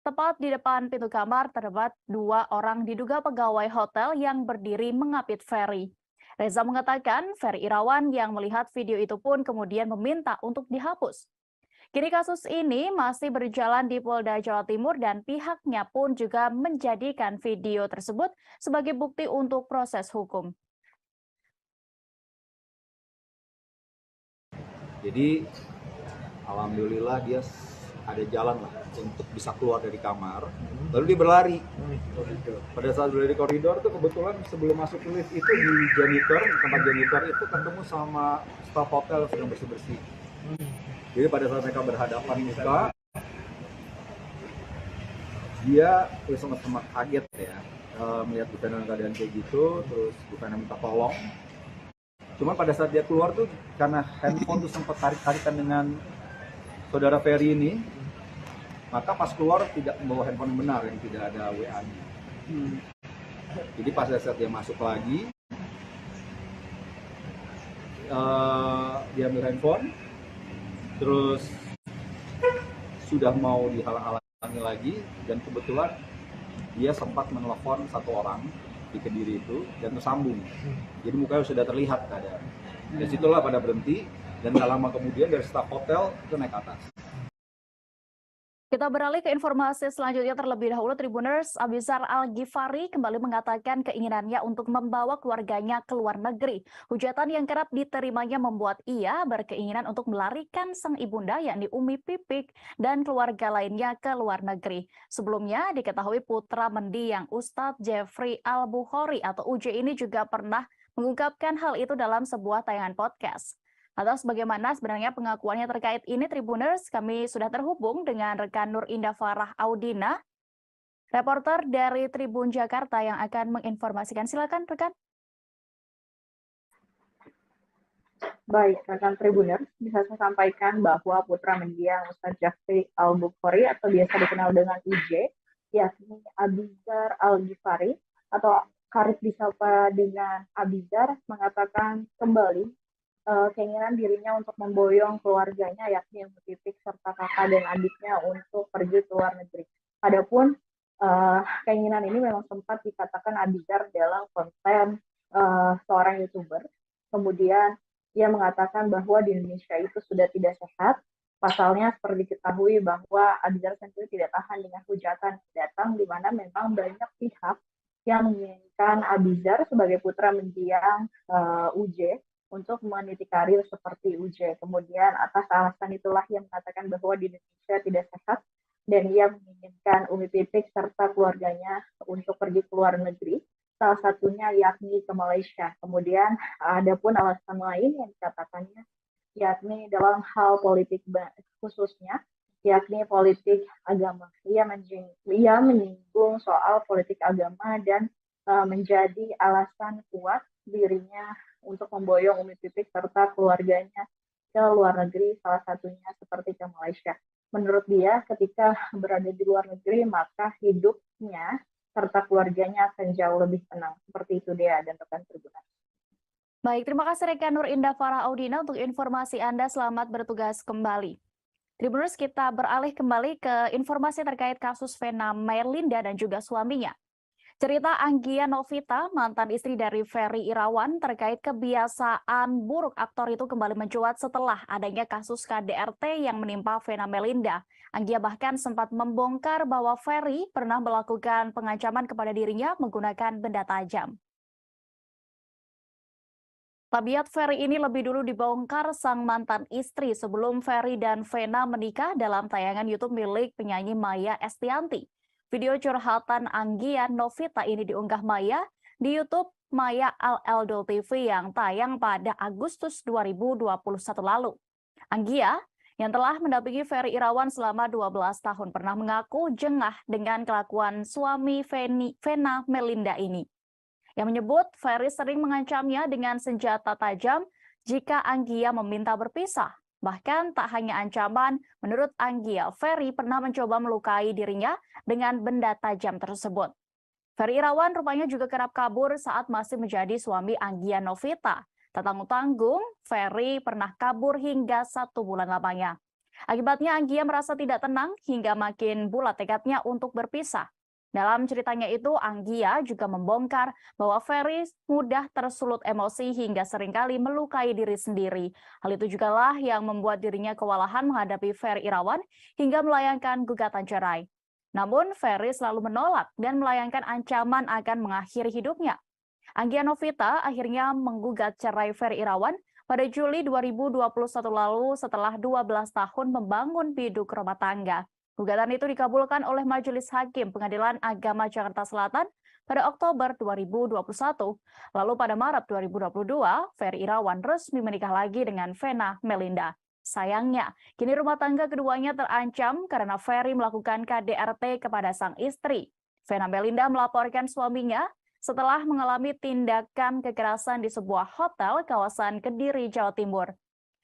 tepat di depan pintu kamar terdapat dua orang diduga pegawai hotel yang berdiri mengapit Ferry. Reza mengatakan Ferry Irawan yang melihat video itu pun kemudian meminta untuk dihapus. Kini kasus ini masih berjalan di Polda Jawa Timur dan pihaknya pun juga menjadikan video tersebut sebagai bukti untuk proses hukum. Jadi alhamdulillah dia ada jalan lah untuk bisa keluar dari kamar, lalu dia berlari. Pada saat berlari di koridor tuh kebetulan sebelum masuk lift itu di janitor, tempat janitor itu ketemu sama staf hotel sedang bersih-bersih. Jadi pada saat mereka berhadapan muka, dia sama-sama kaget ya, melihat Bufena dalam keadaan kayak gitu, terus Bufena minta tolong. Cuman pada saat dia keluar tuh karena handphone tuh sempat tarik-tarikan dengan saudara Ferry ini, maka pas keluar tidak membawa handphone yang benar, yang tidak ada WA-nya. Jadi pas saat dia masuk lagi, dia ambil handphone, terus sudah mau dihalang-halangi lagi, dan kebetulan dia sempat menelpon satu orang di Kediri itu dan tersambung. Jadi mukanya sudah terlihat keadaan. Dari situlah pada berhenti, dan tak lama kemudian dari staf hotel itu naik atas. Kita beralih ke informasi selanjutnya terlebih dahulu. Tribuners, Abizar Al-Ghifari kembali mengatakan keinginannya untuk membawa keluarganya ke luar negeri. Hujatan yang kerap diterimanya membuat ia berkeinginan untuk melarikan sang ibunda yakni Umi Pipik dan keluarga lainnya ke luar negeri. Sebelumnya diketahui putra mendiang Ustadz Jeffrey Al-Bukhari atau UJ ini juga pernah mengungkapkan hal itu dalam sebuah tayangan podcast. Atas bagaimana sebenarnya pengakuannya terkait ini, Tribuners, kami sudah terhubung dengan rekan Nur Indah Farah Audina, reporter dari Tribun Jakarta yang akan menginformasikan. Silakan, rekan. Baik, rekan Tribuners, bisa saya sampaikan bahwa putra mendiang Ustadz Jeffrey Al-Bukhari atau biasa dikenal dengan UJ, yakni Abizar Al-Ghifari atau karib disapa dengan Abizar, mengatakan kembali keinginan dirinya untuk memboyong keluarganya yakni Umi Pipik serta kakak dan adiknya untuk pergi ke luar negeri. Adapun keinginan ini memang sempat dikatakan Abizar dalam konten seorang YouTuber. Kemudian ia mengatakan bahwa di Indonesia itu sudah tidak sehat. Pasalnya seperti diketahui bahwa Abizar sendiri tidak tahan dengan hujatan datang di mana memang banyak pihak yang menginginkan Abizar sebagai putra mendiang UJ untuk meniti karir seperti UJ. Kemudian atas alasan itulah ia mengatakan bahwa di Indonesia tidak sehat dan ia menginginkan Umi Pipik serta keluarganya untuk pergi ke luar negeri. salah satunya yakni ke Malaysia. Kemudian ada pun alasan lain yang dikatakannya yakni dalam hal politik khususnya, yakni politik agama. Ia menyinggung soal politik agama dan menjadi alasan kuat dirinya untuk memboyong Umi Pipik serta keluarganya ke luar negeri, salah satunya seperti ke Malaysia. Menurut dia, ketika berada di luar negeri, maka hidupnya serta keluarganya akan jauh lebih tenang. Seperti itu dia dan rekan Tribuners. Baik, terima kasih rekan Nur Indah Farah Audina untuk informasi Anda. Selamat bertugas kembali. Tribuners, kita beralih kembali ke informasi terkait kasus Vena Melinda dan juga suaminya. Cerita Anggia Novita, mantan istri dari Ferry Irawan, terkait kebiasaan buruk aktor itu kembali mencuat setelah adanya kasus KDRT yang menimpa Vena Melinda. Anggia bahkan sempat membongkar bahwa Ferry pernah melakukan pengancaman kepada dirinya menggunakan benda tajam. Tabiat Ferry ini lebih dulu dibongkar sang mantan istri sebelum Ferry dan Vena menikah dalam tayangan YouTube milik penyanyi Maya Estianty. Video curhatan Anggia Novita ini diunggah Maya di YouTube Maya Al-Eldol TV yang tayang pada Agustus 2021 lalu. Anggia yang telah mendampingi Ferry Irawan selama 12 tahun pernah mengaku jengah dengan kelakuan suami Vena Melinda ini. Yang menyebut Ferry sering mengancamnya dengan senjata tajam jika Anggia meminta berpisah. Bahkan tak hanya ancaman, menurut Anggia, Ferry pernah mencoba melukai dirinya dengan benda tajam tersebut. Ferry Irawan rupanya juga kerap kabur saat masih menjadi suami Anggia Novita. Tak tanggung-tanggung, Ferry pernah kabur hingga 1 bulan lamanya. Akibatnya Anggia merasa tidak tenang hingga makin bulat tekadnya untuk berpisah. Dalam ceritanya itu, Anggia juga membongkar bahwa Ferry mudah tersulut emosi hingga seringkali melukai diri sendiri. Hal itu jugalah yang membuat dirinya kewalahan menghadapi Ferry Irawan hingga melayangkan gugatan cerai. Namun, Ferry selalu menolak dan melayangkan ancaman akan mengakhiri hidupnya. Anggia Novita akhirnya menggugat cerai Ferry Irawan pada Juli 2021 lalu setelah 12 tahun membangun biduk rumah tangga. Gugatan itu dikabulkan oleh Majelis Hakim Pengadilan Agama Jakarta Selatan pada Oktober 2021. Lalu pada Maret 2022, Ferry Irawan resmi menikah lagi dengan Vena Melinda. Sayangnya, kini rumah tangga keduanya terancam karena Ferry melakukan KDRT kepada sang istri. Vena Melinda melaporkan suaminya setelah mengalami tindakan kekerasan di sebuah hotel kawasan Kediri, Jawa Timur.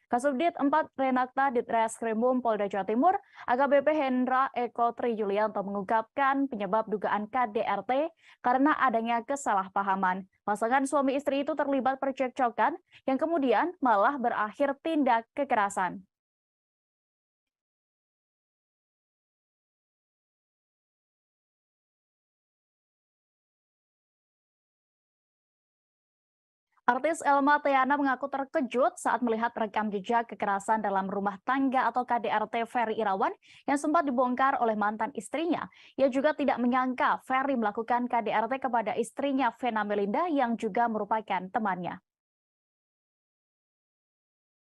Kasubdit 4 Renakta Ditreskrimum Polda Jawa Timur, AKBP Hendra Eko Tri Yulianto mengungkapkan penyebab dugaan KDRT karena adanya kesalahpahaman. Pasangan suami istri itu terlibat percekcokan yang kemudian malah berakhir tindak kekerasan. Artis Elma Theana mengaku terkejut saat melihat rekam jejak kekerasan dalam rumah tangga atau KDRT Ferry Irawan yang sempat dibongkar oleh mantan istrinya. Ia juga tidak menyangka Ferry melakukan KDRT kepada istrinya Vena Melinda yang juga merupakan temannya.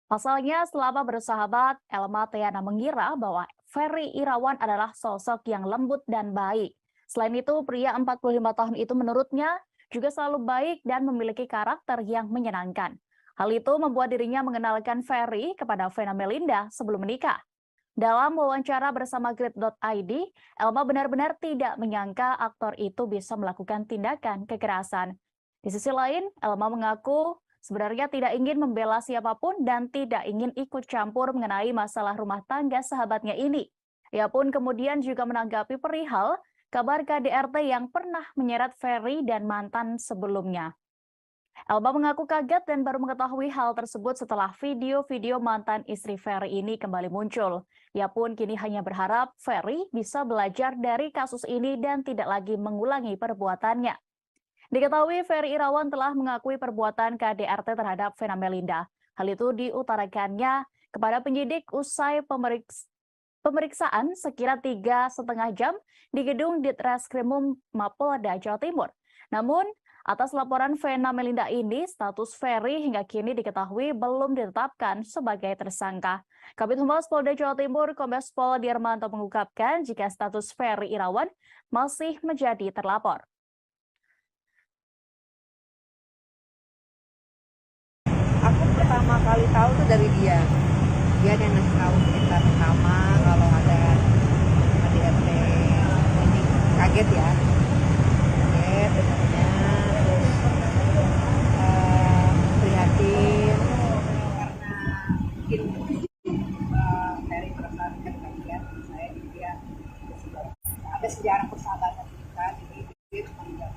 Pasalnya, selama bersahabat, Elma Theana mengira bahwa Ferry Irawan adalah sosok yang lembut dan baik. Selain itu, pria 45 tahun itu menurutnya juga selalu baik dan memiliki karakter yang menyenangkan. Hal itu membuat dirinya mengenalkan Ferry kepada Vena Melinda sebelum menikah. Dalam wawancara bersama Grid.id, Elma benar-benar tidak menyangka aktor itu bisa melakukan tindakan kekerasan. Di sisi lain, Elma mengaku sebenarnya tidak ingin membela siapapun dan tidak ingin ikut campur mengenai masalah rumah tangga sahabatnya ini. Ia pun kemudian juga menanggapi perihal kabar KDRT yang pernah menyeret Ferry dan mantan sebelumnya. Elma mengaku kaget dan baru mengetahui hal tersebut setelah video-video mantan istri Ferry ini kembali muncul. Ia pun kini hanya berharap Ferry bisa belajar dari kasus ini dan tidak lagi mengulangi perbuatannya. Diketahui Ferry Irawan telah mengakui perbuatan KDRT terhadap Vena Melinda. Hal itu diutarakannya kepada penyidik usai pemeriksaan sekira 3,5 jam di gedung Ditreskrimum Mapolda Jawa Timur. Namun, atas laporan Vena Melinda ini, status Ferry hingga kini diketahui belum ditetapkan sebagai tersangka. Kabid Humas Polda Jawa Timur, Kombes Pol Dirmanto mengungkapkan jika status Ferry Irawan masih menjadi terlapor. kali tahu tuh dari dia yang ngasih tahu kita pertama kalau ada KDRT. Ini kaget ya, kaget dengarnya, terus prihatin karena mungkin Ferry perasaan kalian saya dia ada sejarah persahabatan kita, jadi dia cuma bilang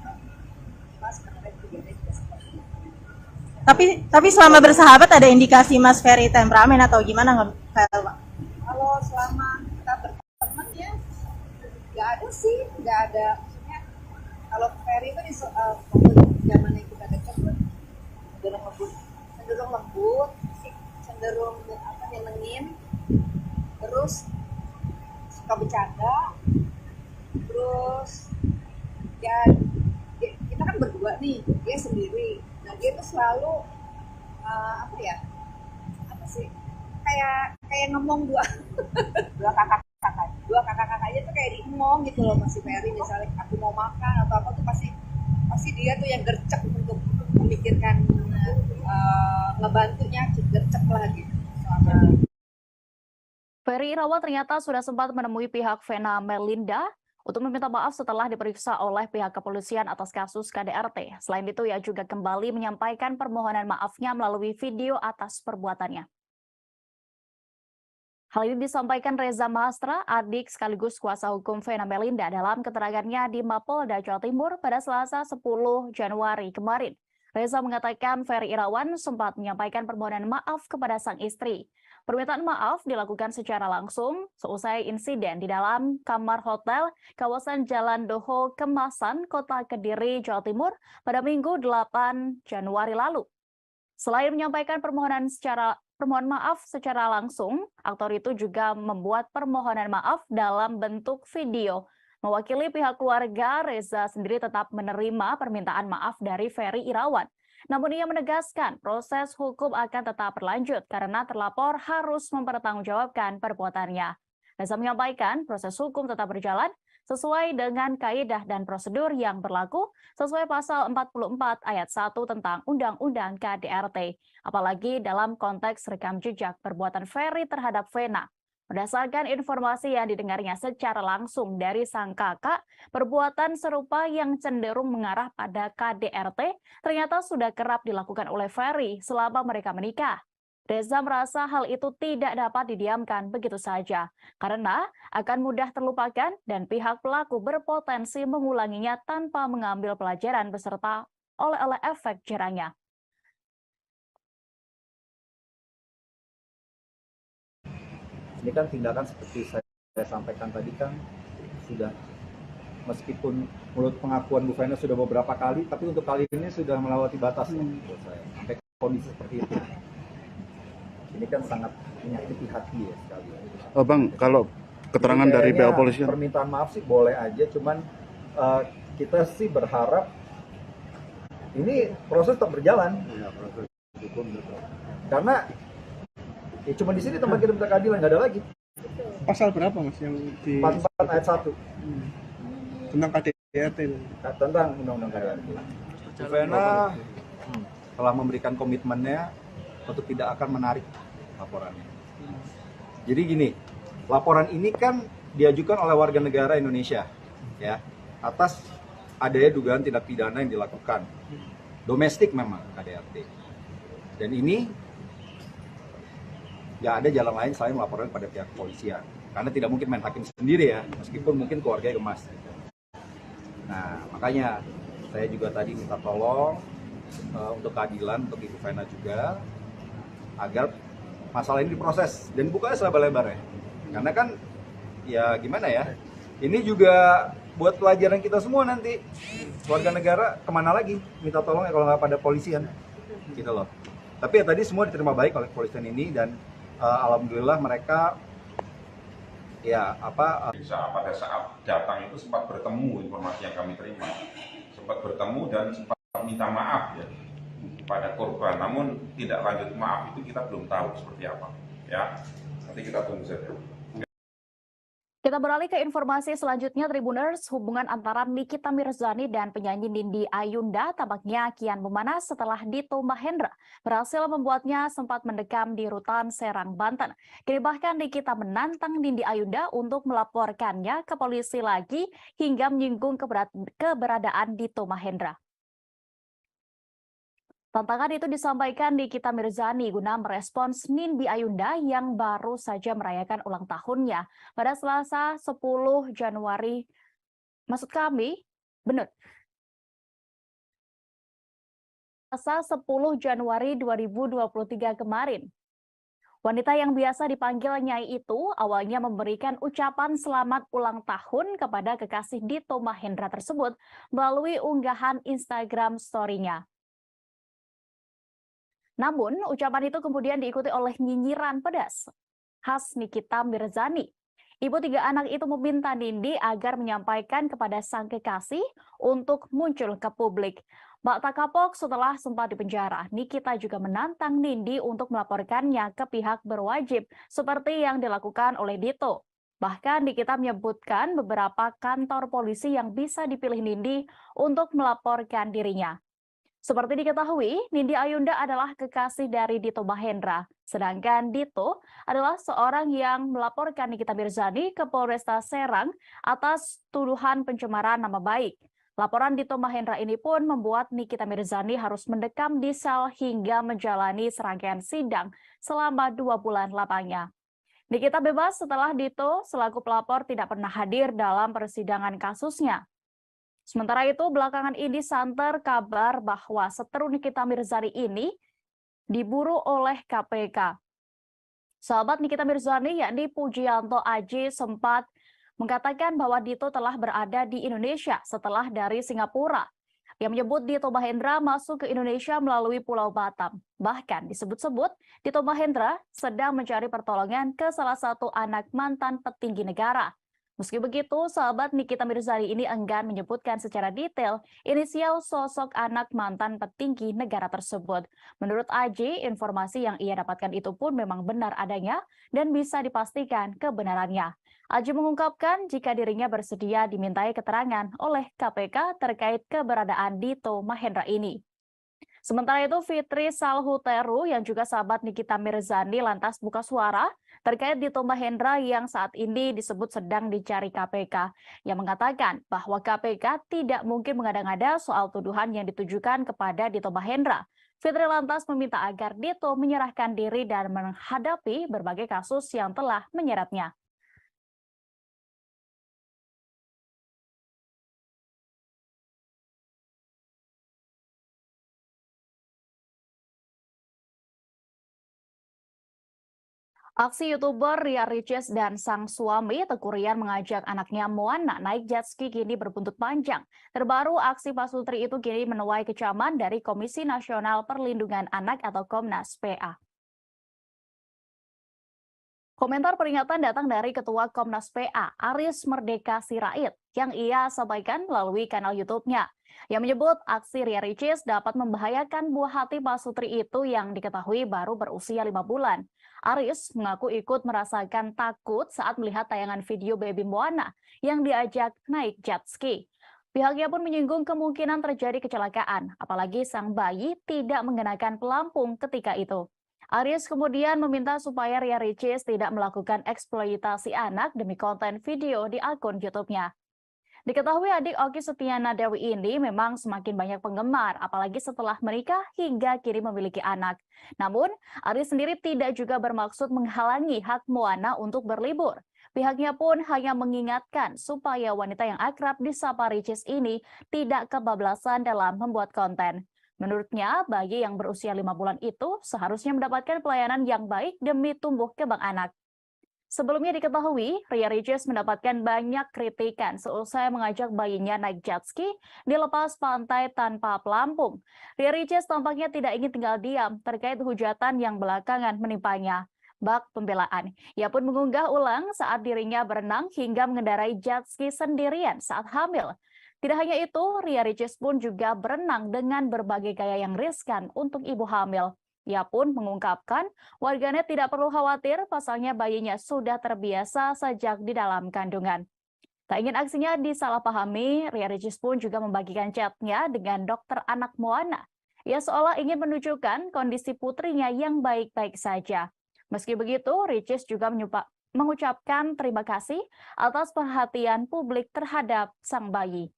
mas sebenarnya juga seperti itu. Tapi selama bersahabat ada indikasi Mas Ferry temperamen atau gimana nggak? Kalau selama kita berteman ya nggak ada sih, nggak ada. Maksudnya kalau Ferry itu di waktu zaman yang kita dekat cenderung lembut, cenderung apa nyenengin, terus suka bercanda, terus ya kita kan berdua nih, dia sendiri. Nah dia tuh selalu apa sih kayak ngomong dua kakak-kakaknya tuh kayak diemong gitu loh, masih Ferry misalnya aku mau makan atau apa tuh pasti dia tuh yang gercep untuk memikirkan ngebantunya, gercep lah gitu. Ferry Irawan ternyata sudah sempat menemui pihak Vena Melinda untuk meminta maaf setelah diperiksa oleh pihak kepolisian atas kasus KDRT. Selain itu, ia juga kembali menyampaikan permohonan maafnya melalui video atas perbuatannya. Hal ini disampaikan Reza Mahastra, adik sekaligus kuasa hukum Vena Melinda dalam keterangannya di Mapolda Jawa Timur pada Selasa 10 Januari kemarin. Reza mengatakan Ferry Irawan sempat menyampaikan permohonan maaf kepada sang istri. Permintaan maaf dilakukan secara langsung seusai insiden di dalam kamar hotel kawasan Jalan Doho Kemasan, Kota Kediri, Jawa Timur pada Minggu 8 Januari lalu. Selain menyampaikan permohonan maaf secara langsung, aktor itu juga membuat permohonan maaf dalam bentuk video. Mewakili pihak keluarga, Reza sendiri tetap menerima permintaan maaf dari Ferry Irawan. Namun ia menegaskan proses hukum akan tetap berlanjut karena terlapor harus mempertanggungjawabkan perbuatannya. Reza menyampaikan proses hukum tetap berjalan sesuai dengan kaidah dan prosedur yang berlaku sesuai pasal 44 ayat 1 tentang Undang-Undang KDRT. Apalagi dalam konteks rekam jejak perbuatan Ferry terhadap Vena. Berdasarkan informasi yang didengarnya secara langsung dari sang kakak, perbuatan serupa yang cenderung mengarah pada KDRT ternyata sudah kerap dilakukan oleh Ferry selama mereka menikah. Reza merasa hal itu tidak dapat didiamkan begitu saja, karena akan mudah terlupakan dan pihak pelaku berpotensi mengulanginya tanpa mengambil pelajaran beserta oleh efek jerahnya. Ini kan tindakan seperti saya sampaikan tadi kan sudah, meskipun menurut pengakuan Bu Vena sudah beberapa kali, tapi untuk kali ini sudah melewati batas menurut saya, sampai kondisi seperti itu. Ini kan sangat menyakiti hati ya sekali. Oh Bang, kalau keterangan dari pihak kepolisian, permintaan maaf sih boleh aja, cuman kita sih berharap ini proses tetap berjalan. Karena ya cuma di sini tempat kita minta keadilan, nggak ada lagi. Pasal berapa Mas yang di 44 ayat 1 tentang KDRT? Tentang Undang-Undang KDRT. Bu Vena telah memberikan komitmennya untuk tidak akan menarik laporannya. Jadi gini, laporan ini kan diajukan oleh warga negara Indonesia, ya, atas adanya dugaan tindak pidana yang dilakukan domestik memang KDRT. Dan ini nggak ada jalan lain selain melaporkan pada pihak kepolisian, karena tidak mungkin main hakim sendiri ya, meskipun mungkin keluarganya gemas. Nah, makanya saya juga tadi minta tolong untuk keadilan untuk Ibu Vena juga, agar masalah ini diproses dan bukanya selebar-lebar ya. Karena kan ya gimana ya, ini juga buat pelajaran kita semua nanti, warga negara kemana lagi minta tolong ya kalau nggak pada polisian gitu loh. Tapi ya tadi semua diterima baik oleh kepolisian ini dan alhamdulillah mereka ya pada saat datang itu sempat bertemu, informasi yang kami terima sempat bertemu dan sempat minta maaf ya pada korban, namun tidak lanjut maaf itu kita belum tahu seperti apa ya, nanti kita tunggu saja. Kita beralih ke informasi selanjutnya, Tribuners. Hubungan antara Nikita Mirzani dan penyanyi Nindi Ayunda tampaknya kian memanas setelah Dito Mahendra berhasil membuatnya sempat mendekam di rutan Serang, Banten. Kini bahkan Nikita menantang Nindi Ayunda untuk melaporkannya ke polisi lagi hingga menyinggung keberadaan Dito Mahendra. Tantangan itu disampaikan Nikita Mirzani guna merespons Nindi Ayunda yang baru saja merayakan ulang tahunnya pada Selasa 10 Januari. Selasa 10 Januari 2023 kemarin. Wanita yang biasa dipanggil Nyai itu awalnya memberikan ucapan selamat ulang tahun kepada kekasih Dito Mahendra tersebut melalui unggahan Instagram story-nya. Namun, ucapan itu kemudian diikuti oleh nyinyiran pedas khas Nikita Mirzani. Ibu tiga anak itu meminta Nindi agar menyampaikan kepada sang kekasih untuk muncul ke publik. Bak tak kapok setelah sempat dipenjara, Nikita juga menantang Nindi untuk melaporkannya ke pihak berwajib seperti yang dilakukan oleh Dito. Bahkan Nikita menyebutkan beberapa kantor polisi yang bisa dipilih Nindi untuk melaporkan dirinya. Seperti diketahui, Nindi Ayunda adalah kekasih dari Dito Mahendra, sedangkan Dito adalah seorang yang melaporkan Nikita Mirzani ke Polresta Serang atas tuduhan pencemaran nama baik. Laporan Dito Mahendra ini pun membuat Nikita Mirzani harus mendekam di sel hingga menjalani serangkaian sidang selama 2 bulan lamanya. Nikita bebas setelah Dito selaku pelapor tidak pernah hadir dalam persidangan kasusnya. Sementara itu, belakangan ini santer kabar bahwa seteru Nikita Mirzani ini diburu oleh KPK. Sahabat Nikita Mirzani yakni Pujianto Aji sempat mengatakan bahwa Dito telah berada di Indonesia setelah dari Singapura. Yang menyebut Dito Mahendra masuk ke Indonesia melalui Pulau Batam. Bahkan disebut-sebut Dito Mahendra sedang mencari pertolongan ke salah satu anak mantan petinggi negara. Meski begitu, sahabat Nikita Mirzani ini enggan menyebutkan secara detail inisial sosok anak mantan petinggi negara tersebut. Menurut Aji, informasi yang ia dapatkan itu pun memang benar adanya dan bisa dipastikan kebenarannya. Aji mengungkapkan jika dirinya bersedia dimintai keterangan oleh KPK terkait keberadaan Dito Mahendra ini. Sementara itu, Fitri Salhuteru yang juga sahabat Nikita Mirzani lantas buka suara terkait Dito Mahendra yang saat ini disebut sedang dicari KPK, yang mengatakan bahwa KPK tidak mungkin mengada-ngada soal tuduhan yang ditujukan kepada Dito Mahendra. Fitri lantas meminta agar Dito menyerahkan diri dan menghadapi berbagai kasus yang telah menyeretnya. Aksi YouTuber Ria Ricis dan sang suami Teguh Rian mengajak anaknya Moana naik jet ski kini berbuntut panjang. Terbaru, aksi Pak Sutri itu kini menuai kecaman dari Komisi Nasional Perlindungan Anak atau Komnas PA. Komentar peringatan datang dari Ketua Komnas PA, Aris Merdeka Sirait, yang ia sampaikan melalui kanal YouTube-nya. Yang menyebut aksi Ria Ricis dapat membahayakan buah hati Pak Sutri itu yang diketahui baru berusia 5 bulan. Aris mengaku ikut merasakan takut saat melihat tayangan video baby Moana yang diajak naik jet ski. Pihaknya pun menyinggung kemungkinan terjadi kecelakaan, apalagi sang bayi tidak mengenakan pelampung ketika itu. Aris kemudian meminta supaya Ria Ricis tidak melakukan eksploitasi anak demi konten video di akun YouTube-nya. Diketahui adik Okky Setiana Dewi ini memang semakin banyak penggemar, apalagi setelah menikah hingga kini memiliki anak. Namun, Aris sendiri tidak juga bermaksud menghalangi hak Moana untuk berlibur. Pihaknya pun hanya mengingatkan supaya wanita yang akrab disapa Ricis ini tidak kebablasan dalam membuat konten. Menurutnya, bayi yang berusia 5 bulan itu seharusnya mendapatkan pelayanan yang baik demi tumbuh kembang anak. Sebelumnya diketahui, Ria Ricis mendapatkan banyak kritikan seusai mengajak bayinya naik jet ski di lepas pantai tanpa pelampung. Ria Ricis tampaknya tidak ingin tinggal diam terkait hujatan yang belakangan menimpanya. Bak pembelaan, ia pun mengunggah ulang saat dirinya berenang hingga mengendarai jet ski sendirian saat hamil. Tidak hanya itu, Ria Ricis pun juga berenang dengan berbagai gaya yang riskan untuk ibu hamil. Ia pun mengungkapkan warganet tidak perlu khawatir, pasalnya bayinya sudah terbiasa sejak di dalam kandungan. Tak ingin aksinya disalahpahami, Ria Ricis pun juga membagikan chatnya dengan dokter anak Moana. Ia seolah ingin menunjukkan kondisi putrinya yang baik-baik saja. Meski begitu, Ricis juga mengucapkan terima kasih atas perhatian publik terhadap sang bayi.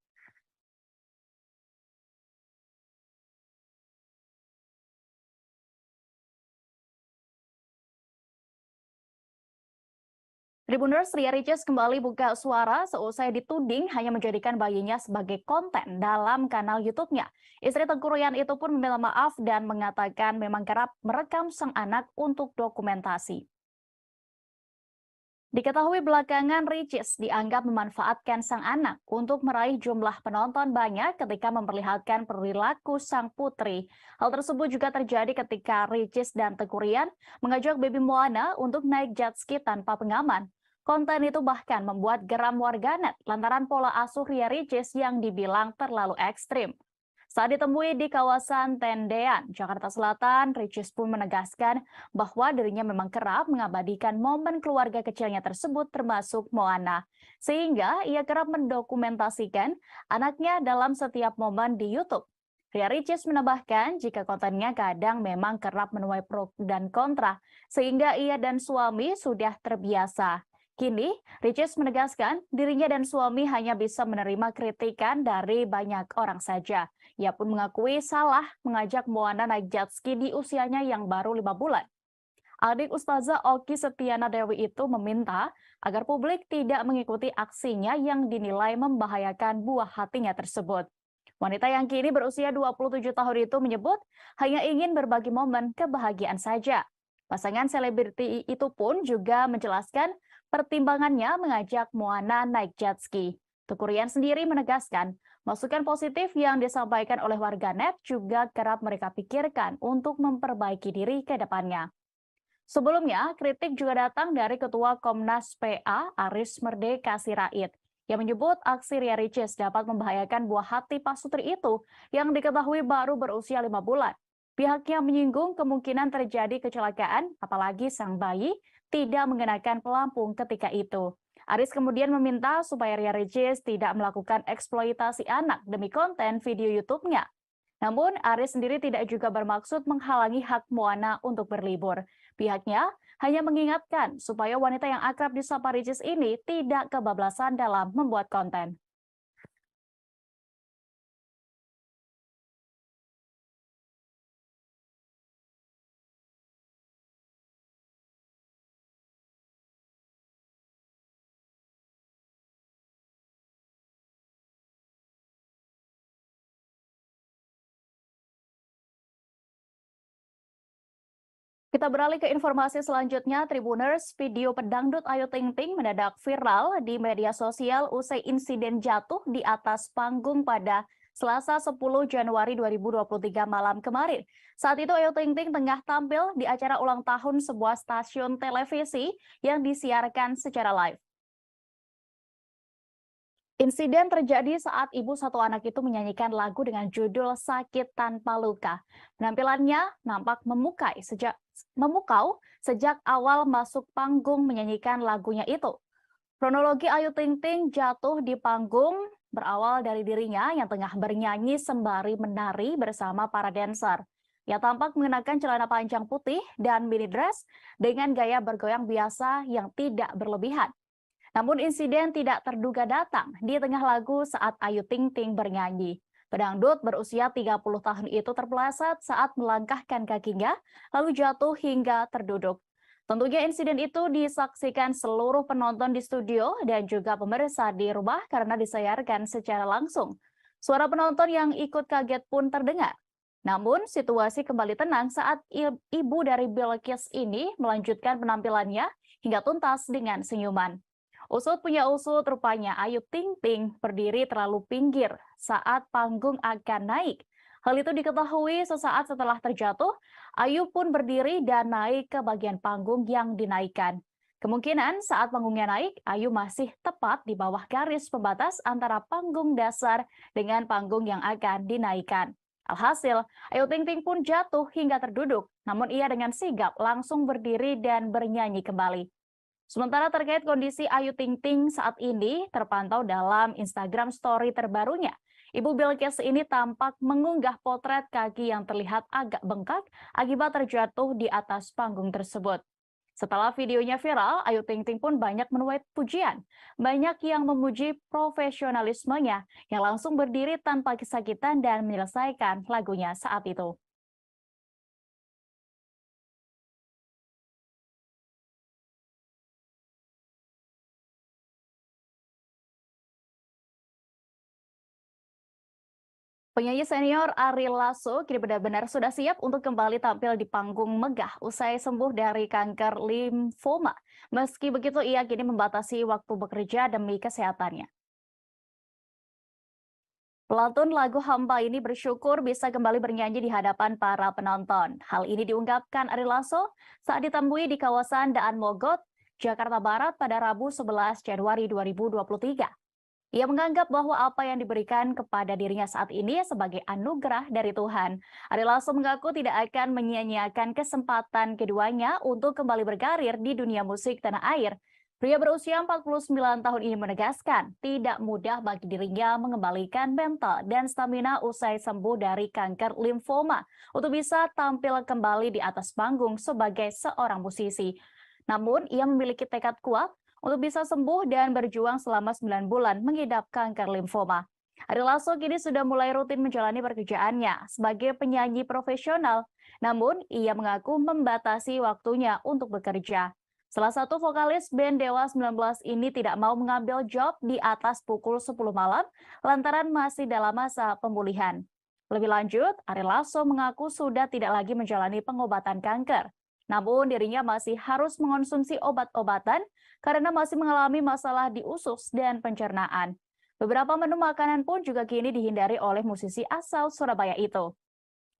Tribuners, Ria Ricis kembali buka suara seusai dituding hanya menjadikan bayinya sebagai konten dalam kanal YouTube-nya. Istri Tengku Ryan itu pun meminta maaf dan mengatakan memang kerap merekam sang anak untuk dokumentasi. Diketahui belakangan Ricis dianggap memanfaatkan sang anak untuk meraih jumlah penonton banyak ketika memperlihatkan perilaku sang putri. Hal tersebut juga terjadi ketika Ricis dan Tengku Ryan mengajak baby Moana untuk naik jet ski tanpa pengaman. Konten itu bahkan membuat geram warganet lantaran pola asuh Ria Ricis yang dibilang terlalu ekstrim. Saat ditemui di kawasan Tendean, Jakarta Selatan, Ricis pun menegaskan bahwa dirinya memang kerap mengabadikan momen keluarga kecilnya tersebut termasuk Moana. Sehingga ia kerap mendokumentasikan anaknya dalam setiap momen di YouTube. Ria Ricis menambahkan jika kontennya kadang memang kerap menuai pro dan kontra, sehingga ia dan suami sudah terbiasa. Kini, Ricis menegaskan dirinya dan suami hanya bisa menerima kritikan dari banyak orang saja. Ia pun mengakui salah mengajak Moana naik jet ski di usianya yang baru 5 bulan. Adik Ustazah Oki Setiana Dewi itu meminta agar publik tidak mengikuti aksinya yang dinilai membahayakan buah hatinya tersebut. Wanita yang kini berusia 27 tahun itu menyebut hanya ingin berbagi momen kebahagiaan saja. Pasangan selebriti itu pun juga menjelaskan pertimbangannya mengajak Moana naik jet ski. Tengku Ryan sendiri menegaskan, masukan positif yang disampaikan oleh warganet juga kerap mereka pikirkan untuk memperbaiki diri ke depannya. Sebelumnya, kritik juga datang dari Ketua Komnas PA Aris Merdeka Sirait yang menyebut aksi Ria Ricis dapat membahayakan buah hati pasutri itu yang diketahui baru berusia 5 bulan. Pihaknya menyinggung kemungkinan terjadi kecelakaan, apalagi sang bayi tidak mengenakan pelampung ketika itu. Aris kemudian meminta supaya Ria Ricis tidak melakukan eksploitasi anak demi konten video YouTube-nya. Namun, Aris sendiri tidak juga bermaksud menghalangi hak Moana untuk berlibur. Pihaknya hanya mengingatkan supaya wanita yang akrab disapa Ricis ini tidak kebablasan dalam membuat konten. Kita beralih ke informasi selanjutnya, Tribuners. Video pedangdut Ayu Ting Ting mendadak viral di media sosial usai insiden jatuh di atas panggung pada Selasa 10 Januari 2023 malam kemarin. Saat itu Ayu Ting Ting tengah tampil di acara ulang tahun sebuah stasiun televisi yang disiarkan secara live. Insiden terjadi saat ibu satu anak itu menyanyikan lagu dengan judul Sakit Tanpa Luka. Penampilannya nampak memukau sejak awal masuk panggung menyanyikan lagunya itu. Kronologi Ayu Ting Ting jatuh di panggung berawal dari dirinya yang tengah bernyanyi sembari menari bersama para dancer. Ia tampak mengenakan celana panjang putih dan mini dress dengan gaya bergoyang biasa yang tidak berlebihan. Namun insiden tidak terduga datang di tengah lagu saat Ayu Ting Ting bernyanyi. Pedangdut berusia 30 tahun itu terpeleset saat melangkahkan kakinya, lalu jatuh hingga terduduk. Tentunya insiden itu disaksikan seluruh penonton di studio dan juga pemirsa di rumah karena disiarkan secara langsung. Suara penonton yang ikut kaget pun terdengar. Namun situasi kembali tenang saat ibu dari Bilqis ini melanjutkan penampilannya hingga tuntas dengan senyuman. Usut punya usut, rupanya Ayu Ting Ting berdiri terlalu pinggir saat panggung akan naik. Hal itu diketahui sesaat setelah terjatuh, Ayu pun berdiri dan naik ke bagian panggung yang dinaikkan. Kemungkinan saat panggungnya naik, Ayu masih tepat di bawah garis pembatas antara panggung dasar dengan panggung yang akan dinaikkan. Alhasil, Ayu Ting Ting pun jatuh hingga terduduk, namun ia dengan sigap langsung berdiri dan bernyanyi kembali. Sementara terkait kondisi Ayu Ting Ting saat ini terpantau dalam Instagram Story terbarunya. Ibu Bilqis ini tampak mengunggah potret kaki yang terlihat agak bengkak akibat terjatuh di atas panggung tersebut. Setelah videonya viral, Ayu Ting Ting pun banyak menuai pujian. Banyak yang memuji profesionalismenya yang langsung berdiri tanpa kesakitan dan menyelesaikan lagunya saat itu. Penyanyi senior Ari Lasso kini benar-benar sudah siap untuk kembali tampil di panggung megah usai sembuh dari kanker limfoma. Meski begitu, ia kini membatasi waktu bekerja demi kesehatannya. Pelantun lagu Hampa ini bersyukur bisa kembali bernyanyi di hadapan para penonton. Hal ini diungkapkan Ari Lasso saat ditemui di kawasan Daan Mogot, Jakarta Barat pada Rabu 11 Januari 2023. Ia menganggap bahwa apa yang diberikan kepada dirinya saat ini sebagai anugerah dari Tuhan. Ari Lasso mengaku tidak akan menyia-nyiakan kesempatan keduanya untuk kembali berkarir di dunia musik tanah air. Pria berusia 49 tahun ini menegaskan tidak mudah bagi dirinya mengembalikan mental dan stamina usai sembuh dari kanker limfoma untuk bisa tampil kembali di atas panggung sebagai seorang musisi. Namun, ia memiliki tekad kuat untuk bisa sembuh dan berjuang selama 9 bulan mengidap kanker limfoma. Ari Lasso kini sudah mulai rutin menjalani pekerjaannya sebagai penyanyi profesional, namun ia mengaku membatasi waktunya untuk bekerja. Salah satu vokalis band Dewa 19 ini tidak mau mengambil job di atas pukul 10 malam lantaran masih dalam masa pemulihan. Lebih lanjut, Ari Lasso mengaku sudah tidak lagi menjalani pengobatan kanker. Namun dirinya masih harus mengonsumsi obat-obatan karena masih mengalami masalah di usus dan pencernaan. Beberapa menu makanan pun juga kini dihindari oleh musisi asal Surabaya itu.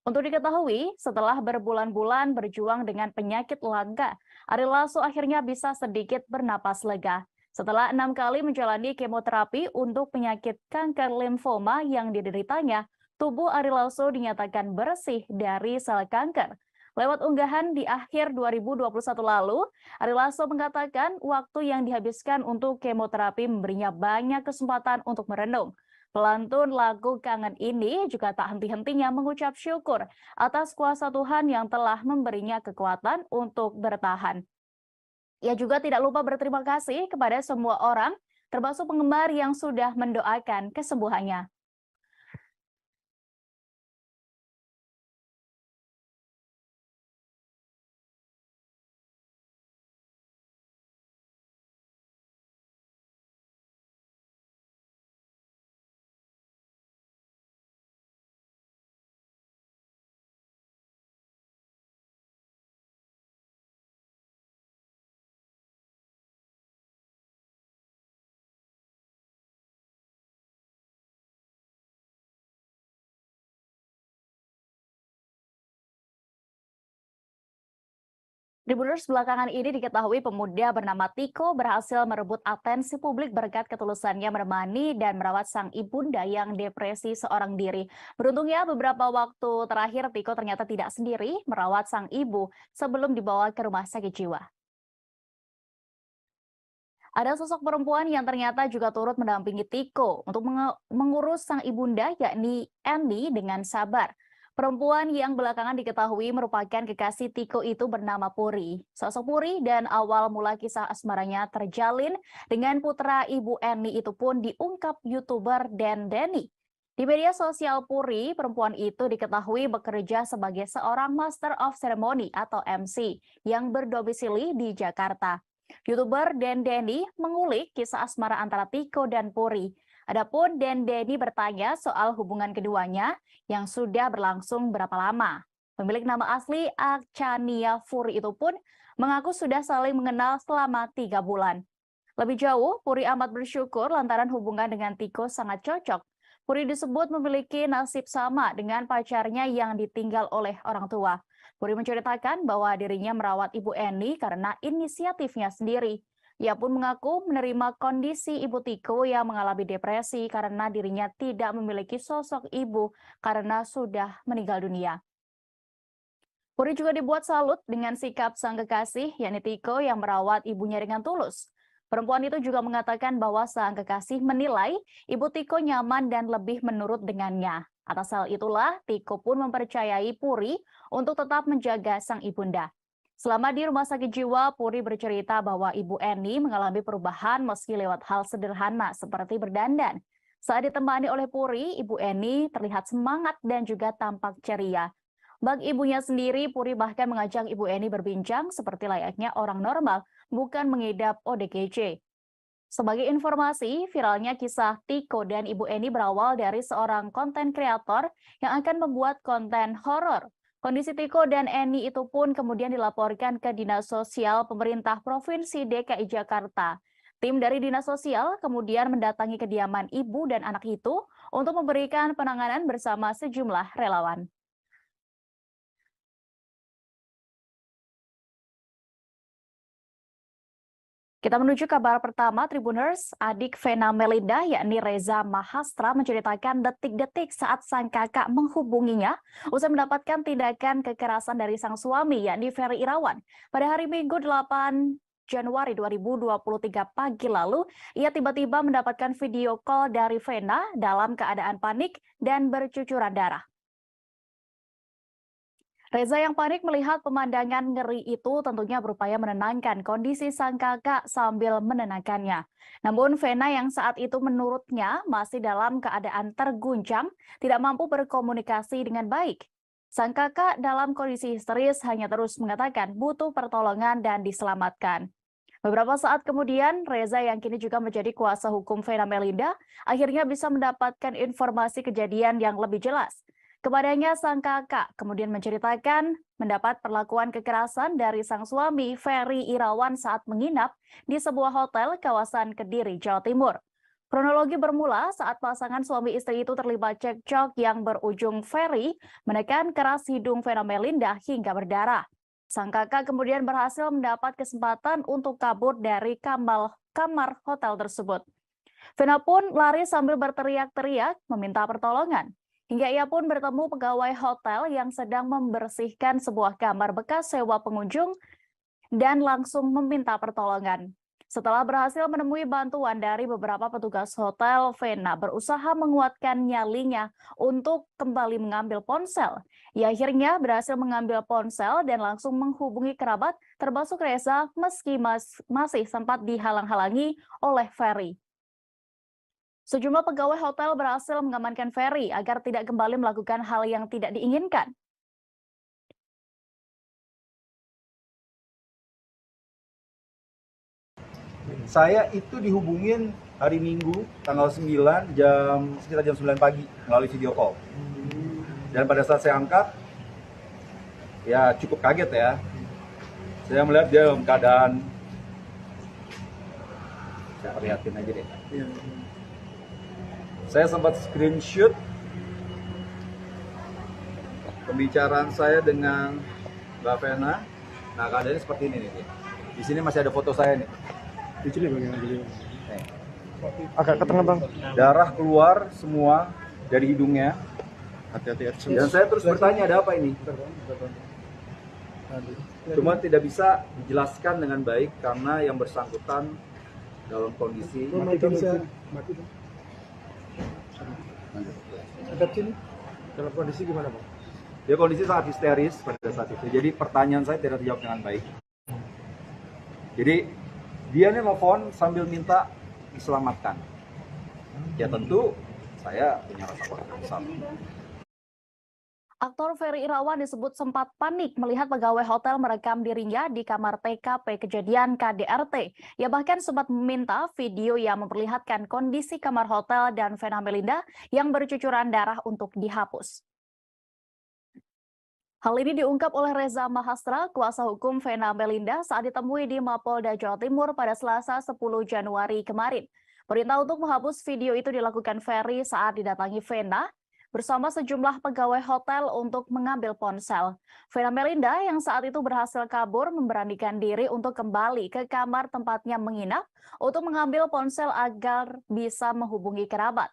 Untuk diketahui, setelah berbulan-bulan berjuang dengan penyakit langka, Ari Lasso akhirnya bisa sedikit bernapas lega. Setelah 6 kali menjalani kemoterapi untuk penyakit kanker limfoma yang dideritanya, tubuh Ari Lasso dinyatakan bersih dari sel kanker. Lewat unggahan di akhir 2021 lalu, Ari Lasso mengatakan waktu yang dihabiskan untuk kemoterapi memberinya banyak kesempatan untuk merenung. Pelantun lagu Kangen ini juga tak henti-hentinya mengucap syukur atas kuasa Tuhan yang telah memberinya kekuatan untuk bertahan. Ia juga tidak lupa berterima kasih kepada semua orang, termasuk penggemar yang sudah mendoakan kesembuhannya. Tribuners, belakangan ini diketahui pemuda bernama Tiko berhasil merebut atensi publik berkat ketulusannya menemani dan merawat sang ibunda yang depresi seorang diri. Beruntungnya beberapa waktu terakhir Tiko ternyata tidak sendiri merawat sang ibu sebelum dibawa ke rumah sakit jiwa. Ada sosok perempuan yang ternyata juga turut mendampingi Tiko untuk mengurus sang ibunda, yakni Andy, dengan sabar. Perempuan yang belakangan diketahui merupakan kekasih Tiko itu bernama Puri. Sosok Puri dan awal mula kisah asmaranya terjalin dengan putra ibu Andy itu pun diungkap YouTuber Dan Denny. Di media sosial Puri, perempuan itu diketahui bekerja sebagai seorang Master of Ceremony atau MC yang berdomisili di Jakarta. YouTuber Dan Denny mengulik kisah asmara antara Tiko dan Puri. Adapun Dan Denny bertanya soal hubungan keduanya yang sudah berlangsung berapa lama. Pemilik nama asli Achania Puri itu pun mengaku sudah saling mengenal selama 3 bulan. Lebih jauh, Puri amat bersyukur lantaran hubungan dengan Tiko sangat cocok. Puri disebut memiliki nasib sama dengan pacarnya yang ditinggal oleh orang tua. Puri menceritakan bahwa dirinya merawat ibu Eni karena inisiatifnya sendiri. Ia pun mengaku menerima kondisi Ibu Tiko yang mengalami depresi karena dirinya tidak memiliki sosok ibu karena sudah meninggal dunia. Puri juga dibuat salut dengan sikap sang kekasih, yakni Tiko yang merawat ibunya dengan tulus. Perempuan itu juga mengatakan bahwa sang kekasih menilai Ibu Tiko nyaman dan lebih menurut dengannya. Atas hal itulah, Tiko pun mempercayai Puri untuk tetap menjaga sang ibunda. Selama di rumah sakit jiwa, Puri bercerita bahwa Ibu Eni mengalami perubahan meski lewat hal sederhana seperti berdandan. Saat ditemani oleh Puri, Ibu Eni terlihat semangat dan juga tampak ceria. Bagi ibunya sendiri, Puri bahkan mengajak Ibu Eni berbincang seperti layaknya orang normal, bukan mengidap ODGJ. Sebagai informasi, viralnya kisah Tiko dan Ibu Eni berawal dari seorang konten kreator yang akan membuat konten horor. Kondisi Tiko dan Eni itu pun kemudian dilaporkan ke Dinas Sosial Pemerintah Provinsi DKI Jakarta. Tim dari Dinas Sosial kemudian mendatangi kediaman ibu dan anak itu untuk memberikan penanganan bersama sejumlah relawan. Kita menuju kabar pertama, Tribuners. Adik Vena Melinda, yakni Reza Mahastra, menceritakan detik-detik saat sang kakak menghubunginya usai mendapatkan tindakan kekerasan dari sang suami, yakni Ferry Irawan. Pada hari Minggu 8 Januari 2023 pagi lalu, ia tiba-tiba mendapatkan video call dari Vena dalam keadaan panik dan bercucuran darah. Reza yang panik melihat pemandangan ngeri itu tentunya berupaya menenangkan kondisi sang kakak sambil menenangkannya. Namun Vena yang saat itu menurutnya masih dalam keadaan terguncang, tidak mampu berkomunikasi dengan baik. Sang kakak dalam kondisi histeris hanya terus mengatakan butuh pertolongan dan diselamatkan. Beberapa saat kemudian, Reza yang kini juga menjadi kuasa hukum Vena Melinda akhirnya bisa mendapatkan informasi kejadian yang lebih jelas. Kepadanya sang kakak kemudian menceritakan mendapat perlakuan kekerasan dari sang suami Ferry Irawan saat menginap di sebuah hotel kawasan Kediri, Jawa Timur. Kronologi bermula saat pasangan suami istri itu terlibat cekcok yang berujung Ferry menekan keras hidung Vena Melinda hingga berdarah. Sang kakak kemudian berhasil mendapat kesempatan untuk kabur dari kamar hotel tersebut. Vena pun lari sambil berteriak-teriak meminta pertolongan. Hingga ia pun bertemu pegawai hotel yang sedang membersihkan sebuah kamar bekas sewa pengunjung dan langsung meminta pertolongan. Setelah berhasil menemui bantuan dari beberapa petugas hotel, Vena berusaha menguatkan nyalinya untuk kembali mengambil ponsel. Ia akhirnya berhasil mengambil ponsel dan langsung menghubungi kerabat termasuk Reza meski masih sempat dihalang-halangi oleh Ferry. Sejumlah pegawai hotel berhasil mengamankan Ferry agar tidak kembali melakukan hal yang tidak diinginkan. Saya itu dihubungin hari Minggu tanggal 9 sekitar jam 9 pagi melalui video call. Dan pada saat saya angkat, ya cukup kaget ya. Saya melihat dia dalam keadaan, saya perlihatin aja deh. Saya sempat screenshot pembicaraan saya dengan Mbak Vena. Nah, keadaannya seperti ini nih. Di sini masih ada foto saya nih. Di sini bagaimana video? Nih. Agak ke tengah bang. Darah keluar semua dari hidungnya. Hati-hati. Dan saya terus bertanya ada apa ini? Cuma tidak bisa dijelaskan dengan baik karena yang bersangkutan dalam kondisi Dalam kondisi gimana bang? dia kondisi sangat histeris pada saat itu. Jadi pertanyaan saya tidak terjawab dengan baik. Jadi dia nih nelfon sambil minta diselamatkan. Ya tentu saya punya rasa kesal. Aktor Ferry Irawan disebut sempat panik melihat pegawai hotel merekam dirinya di kamar TKP kejadian KDRT. Ia bahkan sempat meminta video yang memperlihatkan kondisi kamar hotel dan Vena Melinda yang bercucuran darah untuk dihapus. Hal ini diungkap oleh Reza Mahastra, kuasa hukum Vena Melinda saat ditemui di Mapolda Jawa Timur pada Selasa 10 Januari kemarin. Perintah untuk menghapus video itu dilakukan Ferry saat didatangi Vena. bersama sejumlah pegawai hotel untuk mengambil ponsel. Vena Melinda yang saat itu berhasil kabur memberanikan diri untuk kembali ke kamar tempatnya menginap untuk mengambil ponsel agar bisa menghubungi kerabat.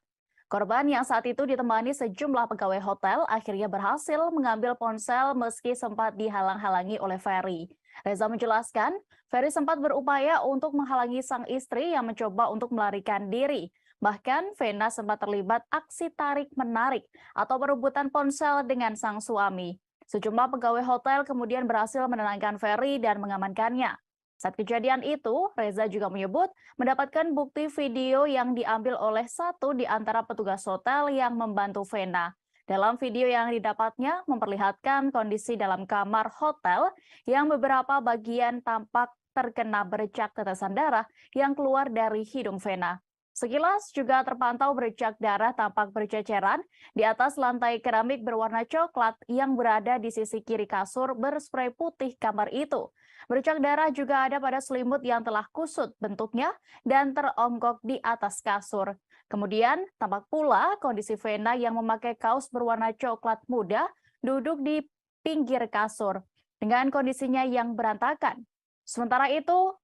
Korban yang saat itu ditemani sejumlah pegawai hotel akhirnya berhasil mengambil ponsel meski sempat dihalang-halangi oleh Ferry. Reza menjelaskan, Ferry sempat berupaya untuk menghalangi sang istri yang mencoba untuk melarikan diri. Bahkan, Vena sempat terlibat aksi tarik-menarik atau perebutan ponsel dengan sang suami. Sejumlah pegawai hotel kemudian berhasil menenangkan Ferry dan mengamankannya. Saat kejadian itu, Reza juga menyebut mendapatkan bukti video yang diambil oleh satu di antara petugas hotel yang membantu Vena. Dalam video yang didapatnya memperlihatkan kondisi dalam kamar hotel yang beberapa bagian tampak terkena bercak tetesan darah yang keluar dari hidung Vena. Sekilas juga terpantau bercak darah tampak berceceran di atas lantai keramik berwarna coklat yang berada di sisi kiri kasur berspray putih kamar itu. Bercak darah juga ada pada selimut yang telah kusut bentuknya dan teronggok di atas kasur. Kemudian tampak pula kondisi Vena yang memakai kaos berwarna coklat muda duduk di pinggir kasur dengan kondisinya yang berantakan. Sementara itu,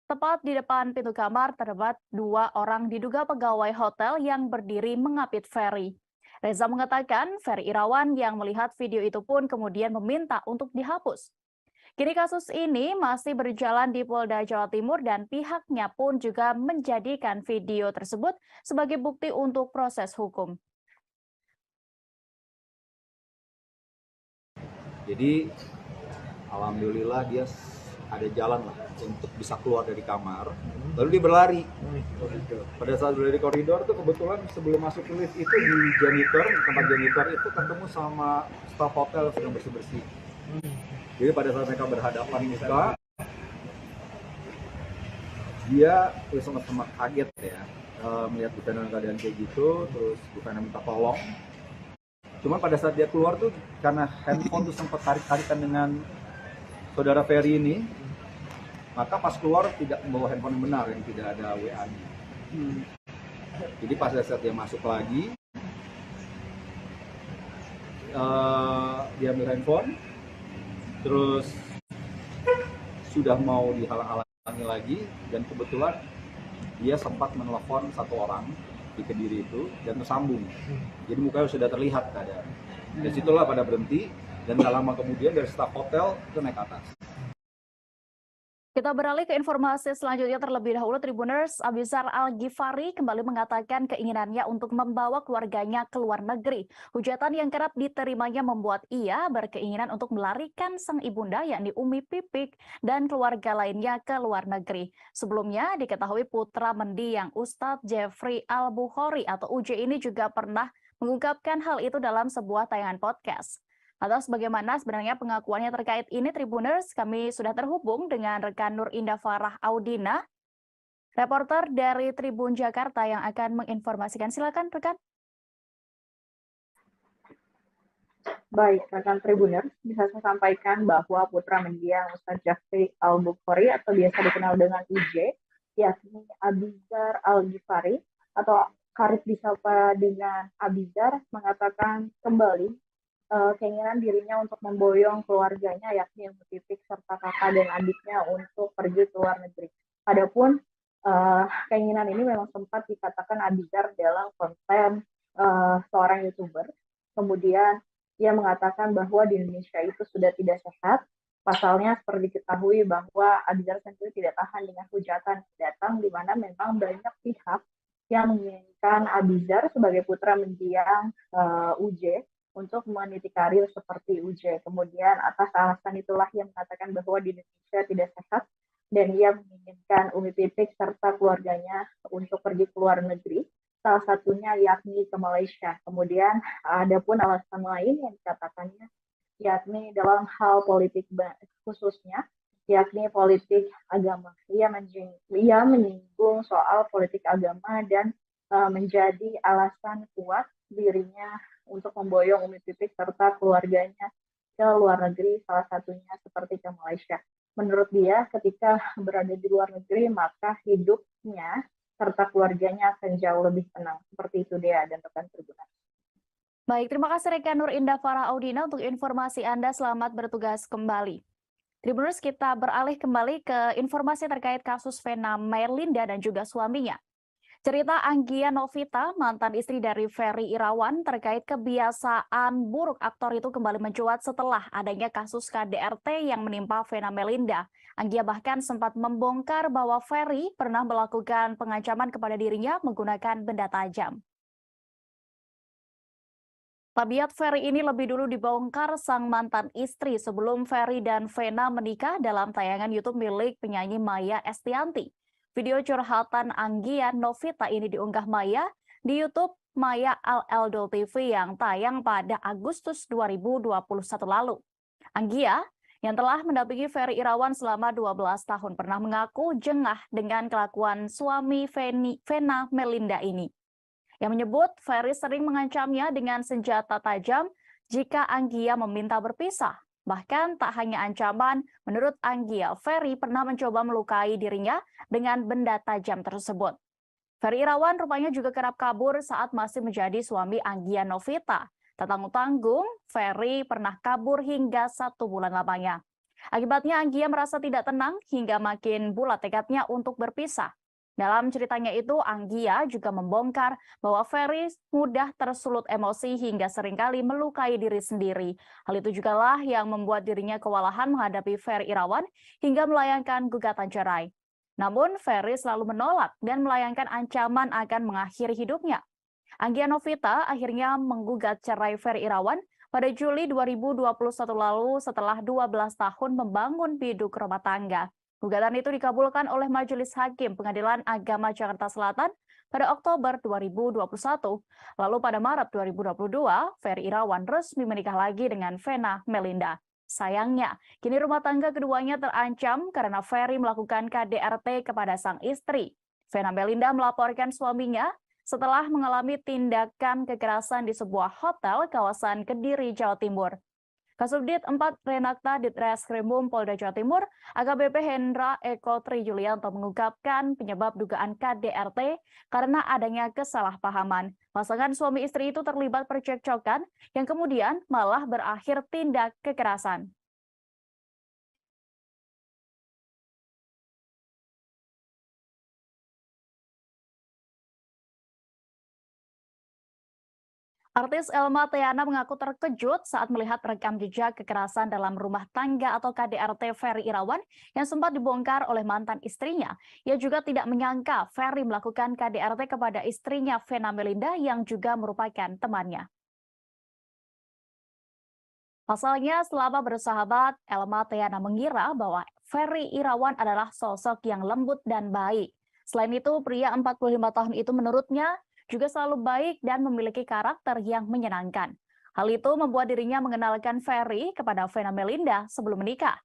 tepat di depan pintu kamar terdapat dua orang diduga pegawai hotel yang berdiri mengapit Ferry. Reza mengatakan Ferry Irawan yang melihat video itu pun kemudian meminta untuk dihapus. Kini kasus ini masih berjalan di Polda Jawa Timur dan pihaknya pun juga menjadikan video tersebut sebagai bukti untuk proses hukum. Jadi alhamdulillah dia ada jalan lah untuk bisa keluar dari kamar, lalu dia berlari. Pada saat berlari di koridor tuh kebetulan sebelum masuk ke lift itu di janitor, tempat janitor itu ketemu sama staf hotel sedang bersih-bersih. Jadi pada saat mereka berhadapan muka, dia sama-sama kaget ya, melihat Bufena dalam keadaan kayak gitu, terus Bufena minta tolong. Cuma pada saat dia keluar tuh karena handphone tuh sempat tarik-tarikan dengan saudara Ferry ini, maka pas keluar tidak membawa handphone yang benar, yang tidak ada WA-nya. Jadi pas saat dia masuk lagi, dia ambil handphone, terus sudah mau dihalang-halangi lagi, dan kebetulan dia sempat menelpon satu orang di Kediri itu dan tersambung. Jadi mukanya sudah terlihat keadaan. Dari situlah pada berhenti dan tak lama kemudian dari staf hotel itu naik ke atas. Kita beralih ke informasi selanjutnya terlebih dahulu. Tribuners, Abizar Al-Ghifari kembali mengatakan keinginannya untuk membawa keluarganya ke luar negeri. Hujatan yang kerap diterimanya membuat ia berkeinginan untuk melarikan sang ibunda yakni Umi Pipik dan keluarga lainnya ke luar negeri. Sebelumnya diketahui putra mendiang Ustadz Jeffrey Al-Bukhari atau UJ ini juga pernah mengungkapkan hal itu dalam sebuah tayangan podcast. Atas bagaimana sebenarnya pengakuannya terkait ini, Tribuners, kami sudah terhubung dengan rekan Nur Indah Farah Audina, reporter dari Tribun Jakarta yang akan menginformasikan. Silakan, rekan. Baik, rekan Tribuners, bisa saya sampaikan bahwa putra mendiang Ustadz Jeffrey Al-Bukhari atau biasa dikenal dengan UJ, yakni Abizar Al-Ghifari atau karib disapa dengan Abizar, mengatakan kembali keinginan dirinya untuk memboyong keluarganya yakni Umi Pipik serta kakak dan adiknya untuk pergi ke luar negeri. Adapun keinginan ini memang sempat dikatakan Abizar dalam konten seorang YouTuber. Kemudian ia mengatakan bahwa di Indonesia itu sudah tidak sehat. Pasalnya seperti diketahui bahwa Abizar sendiri tidak tahan dengan hujatan datang di mana memang banyak pihak yang menginginkan Abizar sebagai putra mendiang UJ untuk meniti karir seperti UJ. Kemudian atas alasan itulah ia mengatakan bahwa di Indonesia tidak sehat dan ia menginginkan Umi Pipik serta keluarganya untuk pergi ke luar negeri, salah satunya yakni ke Malaysia. Kemudian ada pun alasan lain yang dikatakannya yakni dalam hal politik khususnya, yakni politik agama. Ia menyinggung soal politik agama dan menjadi alasan kuat dirinya untuk memboyong Umi Pipik serta keluarganya ke luar negeri, salah satunya seperti ke Malaysia. Menurut dia, ketika berada di luar negeri, maka hidupnya serta keluarganya akan jauh lebih tenang. Seperti itu dia dan rekan Tribuners. Baik, terima kasih rekan Nur Indah Farah Audina untuk informasi Anda. Selamat bertugas kembali. Tribuners, kita beralih kembali ke informasi terkait kasus Vena Melinda dan juga suaminya. Cerita Anggia Novita, mantan istri dari Ferry Irawan, terkait kebiasaan buruk aktor itu kembali mencuat setelah adanya kasus KDRT yang menimpa Vena Melinda. Anggia bahkan sempat membongkar bahwa Ferry pernah melakukan pengancaman kepada dirinya menggunakan benda tajam. Tabiat Ferry ini lebih dulu dibongkar sang mantan istri sebelum Ferry dan Vena menikah dalam tayangan YouTube milik penyanyi Maya Estianty. Video curhatan Anggia Novita ini diunggah Maya di YouTube Maya Al-Eldol TV yang tayang pada Agustus 2021 lalu. Anggia yang telah mendampingi Ferry Irawan selama 12 tahun pernah mengaku jengah dengan kelakuan suami Vena Melinda ini, yang menyebut Ferry sering mengancamnya dengan senjata tajam jika Anggia meminta berpisah. Bahkan tak hanya ancaman, menurut Anggia, Ferry pernah mencoba melukai dirinya dengan benda tajam tersebut. Ferry Irawan rupanya juga kerap kabur saat masih menjadi suami Anggia Novita. Tak tanggung-tanggung, Ferry pernah kabur hingga 1 bulan lamanya. Akibatnya Anggia merasa tidak tenang hingga makin bulat tekadnya untuk berpisah. Dalam ceritanya itu, Anggia juga membongkar bahwa Ferry mudah tersulut emosi hingga seringkali melukai diri sendiri. Hal itu jugalah yang membuat dirinya kewalahan menghadapi Ferry Irawan hingga melayangkan gugatan cerai. Namun, Ferry selalu menolak dan melayangkan ancaman akan mengakhiri hidupnya. Anggia Novita akhirnya menggugat cerai Ferry Irawan pada Juli 2021 lalu setelah 12 tahun membangun biduk rumah tangga. Gugatan itu dikabulkan oleh Majelis Hakim Pengadilan Agama Jakarta Selatan pada Oktober 2021. Lalu pada Maret 2022, Ferry Irawan resmi menikah lagi dengan Vena Melinda. Sayangnya, kini rumah tangga keduanya terancam karena Ferry melakukan KDRT kepada sang istri. Vena Melinda melaporkan suaminya setelah mengalami tindakan kekerasan di sebuah hotel kawasan Kediri, Jawa Timur. Kasubdit 4 Renakta Ditreskrimum Polda Jawa Timur, AKBP Hendra Eko Tri Yulianto mengungkapkan penyebab dugaan KDRT karena adanya kesalahpahaman. Pasangan suami istri itu terlibat percekcokan yang kemudian malah berakhir tindak kekerasan. Artis Elma Theana mengaku terkejut saat melihat rekam jejak kekerasan dalam rumah tangga atau KDRT Ferry Irawan yang sempat dibongkar oleh mantan istrinya. Ia juga tidak menyangka Ferry melakukan KDRT kepada istrinya Vena Melinda yang juga merupakan temannya. Pasalnya, selama bersahabat, Elma Theana mengira bahwa Ferry Irawan adalah sosok yang lembut dan baik. Selain itu, pria 45 tahun itu menurutnya juga selalu baik dan memiliki karakter yang menyenangkan. Hal itu membuat dirinya mengenalkan Ferry kepada Vena Melinda sebelum menikah.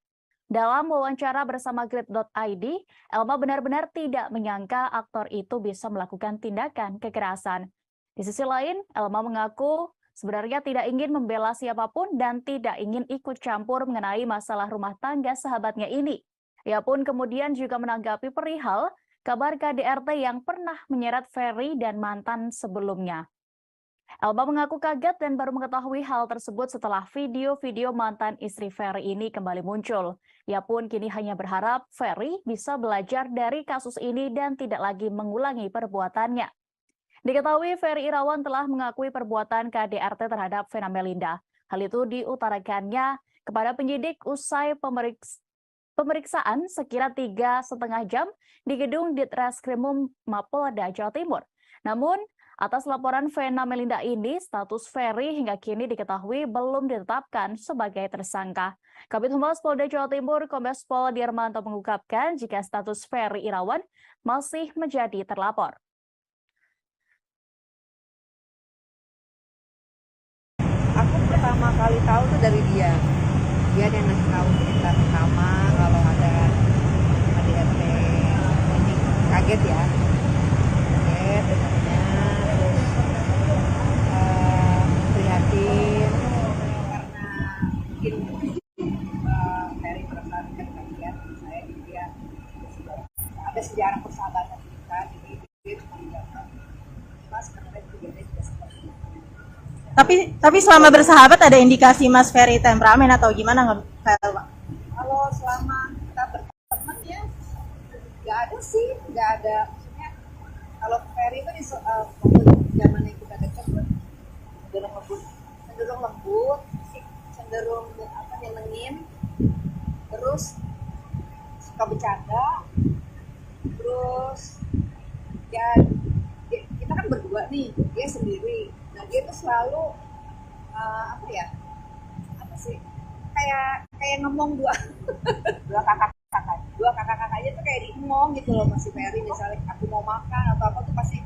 Dalam wawancara bersama Grid.id, Elma benar-benar tidak menyangka aktor itu bisa melakukan tindakan kekerasan. Di sisi lain, Elma mengaku sebenarnya tidak ingin membela siapapun dan tidak ingin ikut campur mengenai masalah rumah tangga sahabatnya ini. Ia pun kemudian juga menanggapi perihal kabar KDRT yang pernah menyeret Ferry dan mantan sebelumnya. Elma mengaku kaget dan baru mengetahui hal tersebut setelah video-video mantan istri Ferry ini kembali muncul. Ia pun kini hanya berharap Ferry bisa belajar dari kasus ini dan tidak lagi mengulangi perbuatannya. Diketahui Ferry Irawan telah mengakui perbuatan KDRT terhadap Vena Melinda. Hal itu diutarakannya kepada penyidik usai pemeriksaan sekira 3,5 jam di gedung Ditreskrimum Mapolda Jawa Timur. Namun, atas laporan Vena Melinda ini, status Ferry hingga kini diketahui belum ditetapkan sebagai tersangka. Kabid Humas Polda Jawa Timur, Kombes Pol Dirmanto mengungkapkan jika status Ferry Irawan masih menjadi terlapor. Aku pertama kali tahu tuh dari dia. Dia yang ngasih tahu kita pertama kalau ada KDRT. Ini kaget ya. Kaget dengarnya, terus prihatin karena mungkin Ferry perasaan kalian saya dia ada sejarah persahabatan kita, jadi dia cuma bilang mas karena juga dia sudah seperti itu. Tapi selama bersahabat ada indikasi Mas Ferry temperamen atau gimana nggak, Pak? Kalau selama kita berteman ya nggak ada sih, nggak ada. Maksudnya kalau Ferry itu waktu zaman yang kita dekat tuh cenderung lembut, cenderung apa nyenengin, terus suka bercanda, terus ya kita kan berdua nih, dia sendiri. Nah dia tuh selalu apa ya, apa sih, kayak ngomong dua kakaknya tuh kayak diemong gitu loh, masih Ferry misalnya aku mau makan atau apa tuh pasti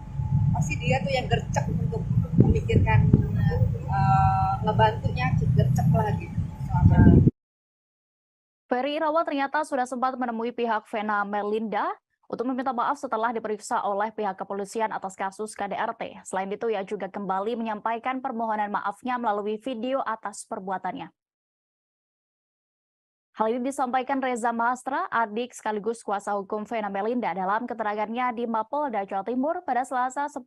dia tuh yang gercep untuk memikirkan ngebantunya, gercep lah gitu selama. Ferry Irawan ternyata sudah sempat menemui pihak Vena Melinda untuk meminta maaf setelah diperiksa oleh pihak kepolisian atas kasus KDRT. Selain itu, ia juga kembali menyampaikan permohonan maafnya melalui video atas perbuatannya. Hal ini disampaikan Reza Mahastra, adik sekaligus kuasa hukum Vena Melinda dalam keterangannya di Mapolda Jawa Timur pada Selasa 10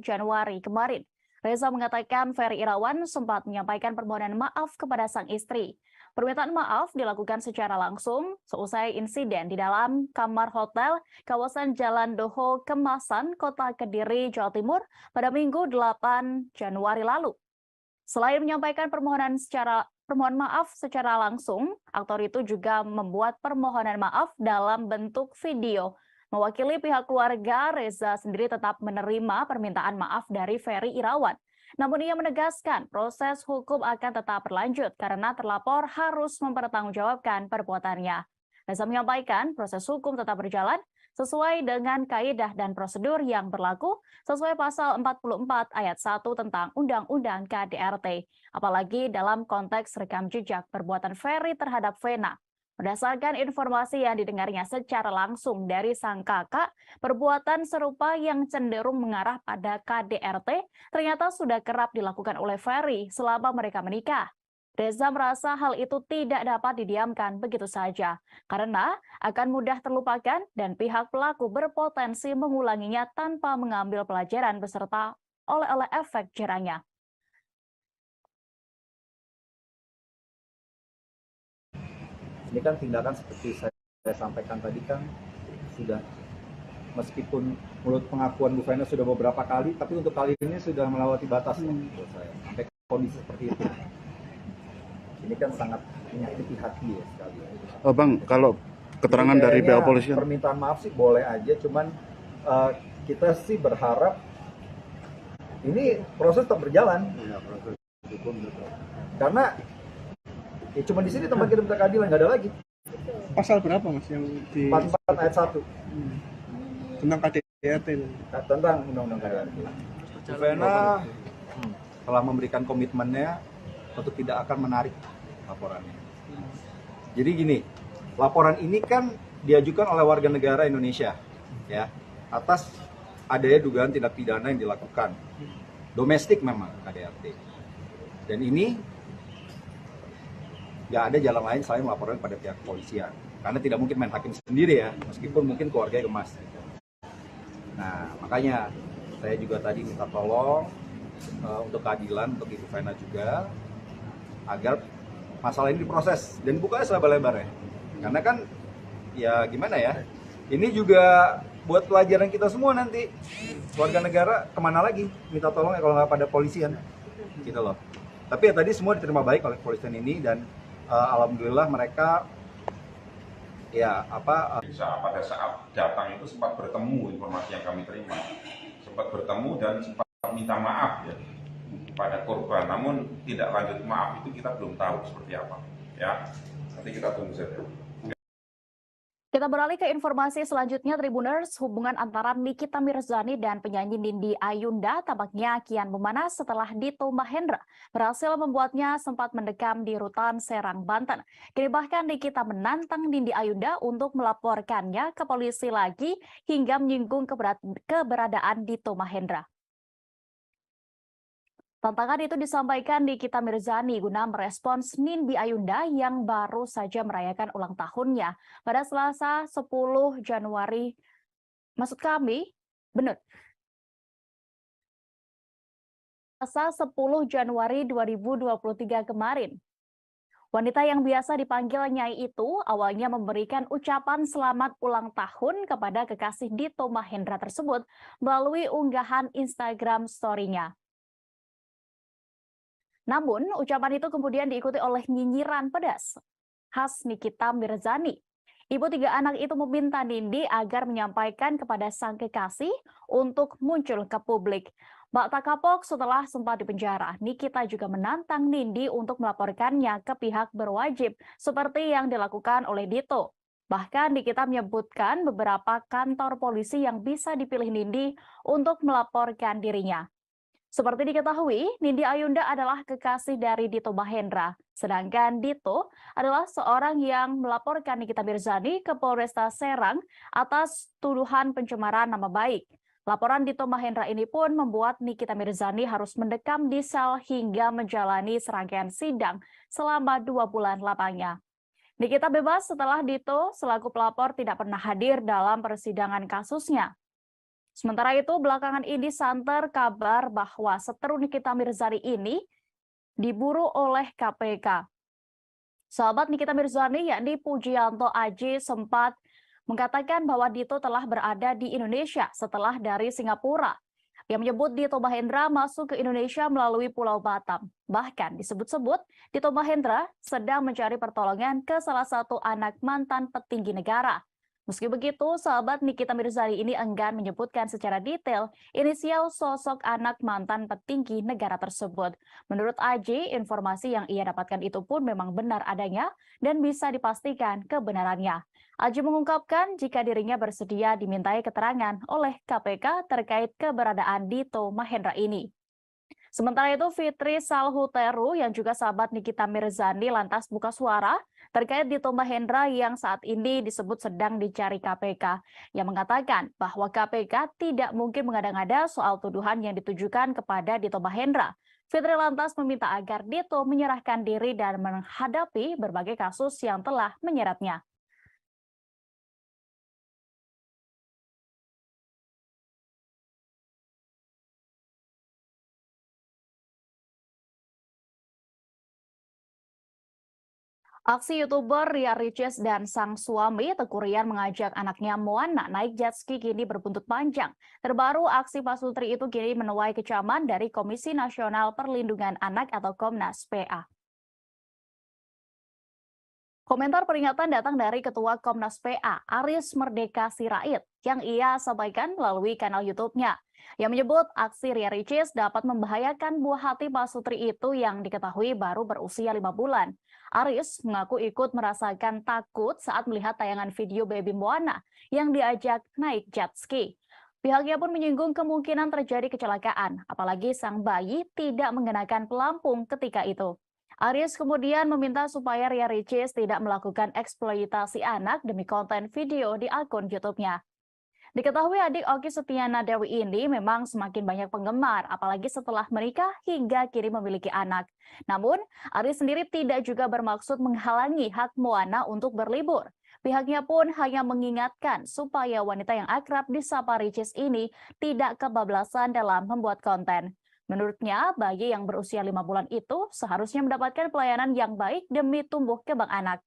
Januari kemarin. Reza mengatakan Ferry Irawan sempat menyampaikan permohonan maaf kepada sang istri. Permintaan maaf dilakukan secara langsung seusai insiden di dalam kamar hotel kawasan Jalan Doho Kemasan, Kota Kediri, Jawa Timur pada Minggu 8 Januari lalu. Selain menyampaikan permohonan maaf secara langsung, aktor itu juga membuat permohonan maaf dalam bentuk video. Mewakili pihak keluarga, Reza sendiri tetap menerima permintaan maaf dari Ferry Irawan. Namun ia menegaskan proses hukum akan tetap berlanjut karena terlapor harus mempertanggungjawabkan perbuatannya. Reza menyampaikan proses hukum tetap berjalan sesuai dengan kaidah dan prosedur yang berlaku sesuai pasal 44 ayat 1 tentang Undang-Undang KDRT. Apalagi dalam konteks rekam jejak perbuatan Ferry terhadap Vena. Berdasarkan informasi yang didengarnya secara langsung dari sang kakak, perbuatan serupa yang cenderung mengarah pada KDRT ternyata sudah kerap dilakukan oleh Ferry selama mereka menikah. Reza merasa hal itu tidak dapat didiamkan begitu saja, karena akan mudah terlupakan dan pihak pelaku berpotensi mengulanginya tanpa mengambil pelajaran beserta oleh efek jerahnya. Ini kan tindakan seperti saya sampaikan tadi kan sudah, meskipun menurut pengakuan Bu Vena sudah beberapa kali, tapi untuk kali ini sudah melewati batas menurut saya, sampai kondisi seperti itu. Ini kan sangat menyakiti hati ya sekali. Oh Bang, kalau keterangan dari pihak kepolisian, permintaan maaf sih boleh aja, cuman kita sih berharap ini proses tetap berjalan. Karena ya cuma di sini tempat kita minta keadilan, nggak ada lagi. Pasal berapa Mas yang di 44 ayat 1 tentang KDRT ini? tentang Undang-Undang KDRT. Bu Vena telah memberikan komitmennya untuk tidak akan menarik laporannya. Jadi gini, laporan ini kan diajukan oleh warga negara Indonesia, ya, atas adanya dugaan tindak pidana yang dilakukan domestik memang KDRT. Dan ini nggak ada jalan lain selain melaporkan pada pihak kepolisian, karena tidak mungkin main hakim sendiri ya, meskipun mungkin keluarganya gemas. Nah, makanya saya juga tadi minta tolong untuk keadilan untuk Ibu Vena juga, agar masalah ini diproses dan bukanya selebar-lebar ya. Karena kan ya gimana ya, ini juga buat pelajaran kita semua nanti, warga negara kemana lagi minta tolong ya kalau nggak pada polisian gitu loh. Tapi ya tadi semua diterima baik oleh kepolisian ini dan alhamdulillah mereka ya pada saat datang itu sempat bertemu, informasi yang kami terima sempat bertemu dan sempat minta maaf ya pada korban, namun tidak lanjut maaf itu kita belum tahu seperti apa ya, nanti kita tunggu saja. Kita beralih ke informasi selanjutnya, Tribuners. Hubungan antara Nikita Mirzani dan penyanyi Nindi Ayunda tampaknya kian memanas setelah Dito Mahendra berhasil membuatnya sempat mendekam di rutan Serang, Banten. Kini bahkan Nikita menantang Nindi Ayunda untuk melaporkannya ke polisi lagi hingga menyinggung keberadaan Dito Mahendra. Tantangan itu disampaikan Nikita Mirzani guna merespons Nindi Ayunda yang baru saja merayakan ulang tahunnya pada Selasa 10 Januari. Maksud kami, benar. Selasa 10 Januari 2023 kemarin. Wanita yang biasa dipanggil Nyai itu awalnya memberikan ucapan selamat ulang tahun kepada kekasih Dito Mahendra tersebut melalui unggahan Instagram story-nya. Namun, ucapan itu kemudian diikuti oleh nyinyiran pedas khas Nikita Mirzani. Ibu tiga anak itu meminta Nindi agar menyampaikan kepada sang kekasih untuk muncul ke publik. Mbak tak kapok setelah sempat dipenjara. Nikita juga menantang Nindi untuk melaporkannya ke pihak berwajib seperti yang dilakukan oleh Dito. Bahkan Nikita menyebutkan beberapa kantor polisi yang bisa dipilih Nindi untuk melaporkan dirinya. Seperti diketahui, Nindi Ayunda adalah kekasih dari Dito Mahendra. Sedangkan Dito adalah seorang yang melaporkan Nikita Mirzani ke Polresta Serang atas tuduhan pencemaran nama baik. Laporan Dito Mahendra ini pun membuat Nikita Mirzani harus mendekam di sel hingga menjalani serangkaian sidang selama 2 bulan lamanya. Nikita bebas setelah Dito selaku pelapor tidak pernah hadir dalam persidangan kasusnya. Sementara itu, belakangan ini santer kabar bahwa seteru Nikita Mirzani ini diburu oleh KPK. Sahabat Nikita Mirzani yakni Pujianto Aji sempat mengatakan bahwa Dito telah berada di Indonesia setelah dari Singapura. Yang menyebut Dito Mahendra masuk ke Indonesia melalui Pulau Batam. Bahkan disebut-sebut Dito Mahendra sedang mencari pertolongan ke salah satu anak mantan petinggi negara. Meski begitu, sahabat Nikita Mirzani ini enggan menyebutkan secara detail inisial sosok anak mantan petinggi negara tersebut. Menurut Aji, informasi yang ia dapatkan itu pun memang benar adanya dan bisa dipastikan kebenarannya. Aji mengungkapkan jika dirinya bersedia dimintai keterangan oleh KPK terkait keberadaan Dito Mahendra ini. Sementara itu, Fitri Salhuteru yang juga sahabat Nikita Mirzani lantas buka suara terkait Dito Mahendra yang saat ini disebut sedang dicari KPK, yang mengatakan bahwa KPK tidak mungkin mengada-ngada soal tuduhan yang ditujukan kepada Dito Mahendra. Fitri lantas meminta agar Dito menyerahkan diri dan menghadapi berbagai kasus yang telah menyeratnya. Aksi YouTuber Ria Ricis dan sang suami Teguh Rian mengajak anaknya Moana naik jet ski kini berbuntut panjang. Terbaru, aksi Pak Sutri itu kini menuai kecaman dari Komisi Nasional Perlindungan Anak atau Komnas PA. Komentar peringatan datang dari Ketua Komnas PA, Aris Merdeka Sirait, yang ia sampaikan melalui kanal YouTube-nya. Yang menyebut aksi Ria Ricis dapat membahayakan buah hati Pak Sutri itu yang diketahui baru berusia 5 bulan. Aris mengaku ikut merasakan takut saat melihat tayangan video baby Moana yang diajak naik jet ski. Pihaknya pun menyinggung kemungkinan terjadi kecelakaan, apalagi sang bayi tidak mengenakan pelampung ketika itu. Aris kemudian meminta supaya Ria Ricis tidak melakukan eksploitasi anak demi konten video di akun YouTube-nya. Diketahui adik Okky Setiana Dewi ini memang semakin banyak penggemar, apalagi setelah menikah hingga kini memiliki anak. Namun, Aris sendiri tidak juga bermaksud menghalangi hak Moana untuk berlibur. Pihaknya pun hanya mengingatkan supaya wanita yang akrab disapa Ricis ini tidak kebablasan dalam membuat konten. Menurutnya, bayi yang berusia 5 bulan itu seharusnya mendapatkan pelayanan yang baik demi tumbuh kembang anak.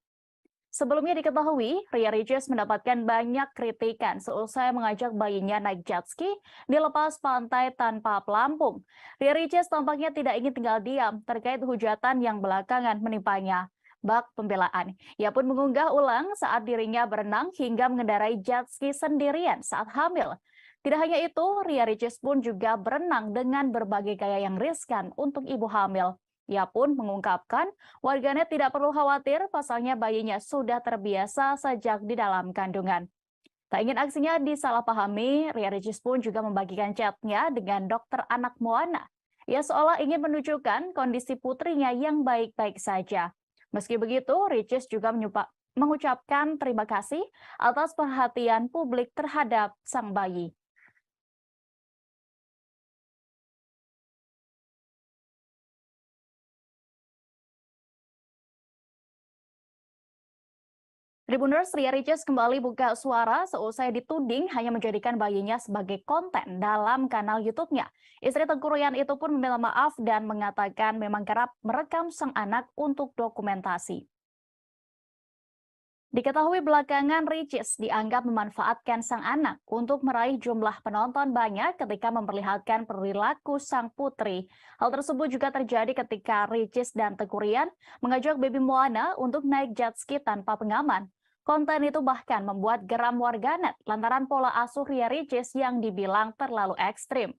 Sebelumnya diketahui, Ria Ricis mendapatkan banyak kritikan seusai mengajak bayinya naik jet ski di lepas pantai tanpa pelampung. Ria Ricis tampaknya tidak ingin tinggal diam terkait hujatan yang belakangan menimpanya. Bak pembelaan, ia pun mengunggah ulang saat dirinya berenang hingga mengendarai jet ski sendirian saat hamil. Tidak hanya itu, Ria Ricis pun juga berenang dengan berbagai gaya yang riskan untuk ibu hamil. Ia pun mengungkapkan warganet tidak perlu khawatir pasalnya bayinya sudah terbiasa sejak di dalam kandungan. Tak ingin aksinya disalahpahami, Ria Ricis pun juga membagikan chatnya dengan dokter anak Moana. Ia seolah ingin menunjukkan kondisi putrinya yang baik-baik saja. Meski begitu, Ricis juga mengucapkan terima kasih atas perhatian publik terhadap sang bayi. Tribuners, Ria Ricis kembali buka suara seusai dituding hanya menjadikan bayinya sebagai konten dalam kanal YouTube-nya. Istri Teuku Ryan itu pun meminta maaf dan mengatakan memang kerap merekam sang anak untuk dokumentasi. Diketahui belakangan Ricis dianggap memanfaatkan sang anak untuk meraih jumlah penonton banyak ketika memperlihatkan perilaku sang putri. Hal tersebut juga terjadi ketika Ricis dan Teuku Ryan mengajak baby Moana untuk naik jet ski tanpa pengaman. Konten itu bahkan membuat geram warganet lantaran pola asuh Ria Ricis yang dibilang terlalu ekstrim.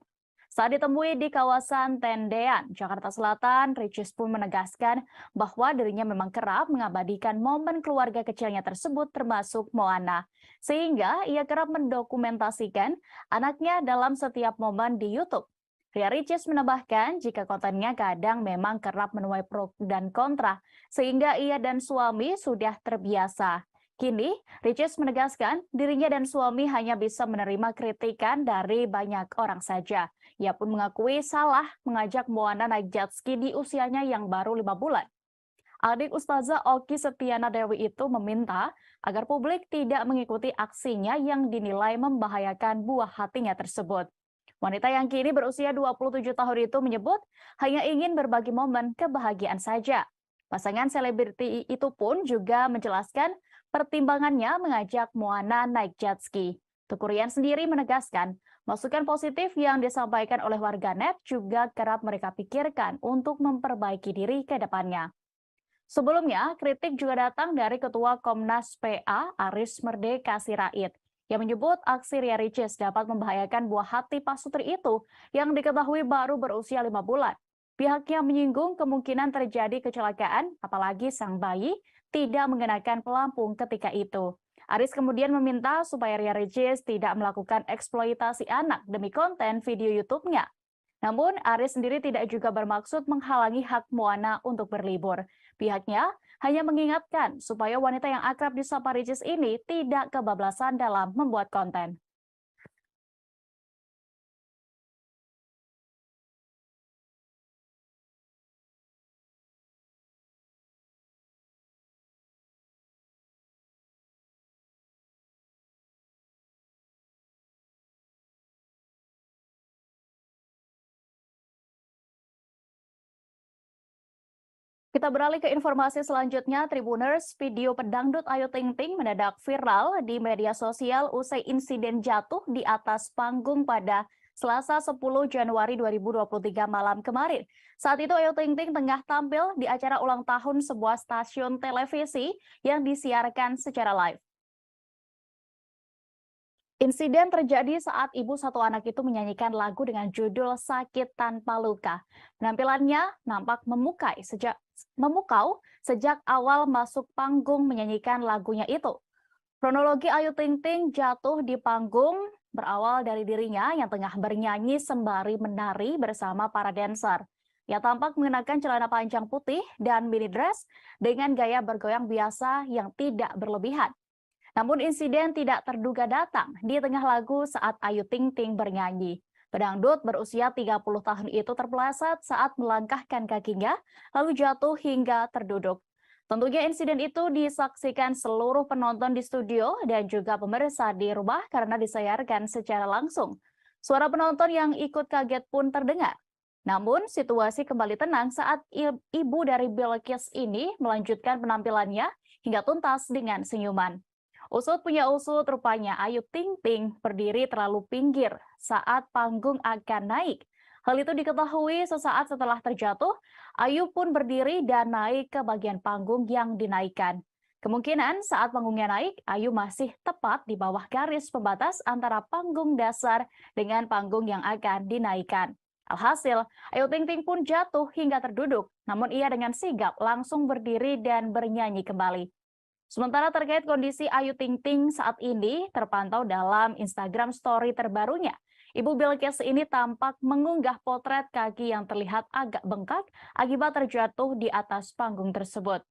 Saat ditemui di kawasan Tendean, Jakarta Selatan, Ricis pun menegaskan bahwa dirinya memang kerap mengabadikan momen keluarga kecilnya tersebut termasuk Moana. Sehingga ia kerap mendokumentasikan anaknya dalam setiap momen di YouTube. Ria Ricis menambahkan jika kontennya kadang memang kerap menuai pro dan kontra, sehingga ia dan suami sudah terbiasa. Kini, Ricis menegaskan dirinya dan suami hanya bisa menerima kritikan dari banyak orang saja. Ia pun mengakui salah mengajak Moana naik jet ski di usianya yang baru 5 bulan. Adik Ustazah Oki Setiana Dewi itu meminta agar publik tidak mengikuti aksinya yang dinilai membahayakan buah hatinya tersebut. Wanita yang kini berusia 27 tahun itu menyebut hanya ingin berbagi momen kebahagiaan saja. Pasangan selebriti itu pun juga menjelaskan pertimbangannya mengajak Moana naik jet ski. Teuku Ryan sendiri menegaskan, masukan positif yang disampaikan oleh warganet juga kerap mereka pikirkan untuk memperbaiki diri ke depannya. Sebelumnya, kritik juga datang dari Ketua Komnas PA Aris Merdeka Sirait yang menyebut aksi Ria Ricis dapat membahayakan buah hati pasutri itu yang diketahui baru berusia 5 bulan. Pihaknya menyinggung kemungkinan terjadi kecelakaan, apalagi sang bayi tidak mengenakan pelampung ketika itu. Aris kemudian meminta supaya Ria Ricis tidak melakukan eksploitasi anak demi konten video YouTube-nya. Namun, Aris sendiri tidak juga bermaksud menghalangi hak Moana untuk berlibur. Pihaknya hanya mengingatkan supaya wanita yang akrab disapa Ricis ini tidak kebablasan dalam membuat konten. Kita beralih ke informasi selanjutnya, Tribuners. Video pedangdut Ayu Ting Ting mendadak viral di media sosial usai insiden jatuh di atas panggung pada Selasa 10 Januari 2023 malam kemarin. Saat itu Ayu Ting Ting tengah tampil di acara ulang tahun sebuah stasiun televisi yang disiarkan secara live. Insiden terjadi saat ibu satu anak itu menyanyikan lagu dengan judul Sakit Tanpa Luka. Penampilannya nampak memukau sejak awal masuk panggung menyanyikan lagunya itu. Kronologi Ayu Ting Ting jatuh di panggung berawal dari dirinya yang tengah bernyanyi sembari menari bersama para dancer. Ia tampak mengenakan celana panjang putih dan mini dress dengan gaya bergoyang biasa yang tidak berlebihan. Namun insiden tidak terduga datang di tengah lagu saat Ayu Ting Ting bernyanyi. Pedangdut berusia 30 tahun itu terpeleset saat melangkahkan kakinya, lalu jatuh hingga terduduk. Tentunya insiden itu disaksikan seluruh penonton di studio dan juga pemirsa di rumah karena disayarkan secara langsung. Suara penonton yang ikut kaget pun terdengar. Namun situasi kembali tenang saat ibu dari Bilqis ini melanjutkan penampilannya hingga tuntas dengan senyuman. Usut punya usut, rupanya Ayu Ting Ting berdiri terlalu pinggir saat panggung akan naik. Hal itu diketahui sesaat setelah terjatuh, Ayu pun berdiri dan naik ke bagian panggung yang dinaikkan. Kemungkinan saat panggungnya naik, Ayu masih tepat di bawah garis pembatas antara panggung dasar dengan panggung yang akan dinaikkan. Alhasil, Ayu Ting Ting pun jatuh hingga terduduk, namun ia dengan sigap langsung berdiri dan bernyanyi kembali. Sementara terkait kondisi Ayu Ting Ting saat ini terpantau dalam Instagram Story terbarunya. Ibu Bilqis ini tampak mengunggah potret kaki yang terlihat agak bengkak akibat terjatuh di atas panggung tersebut.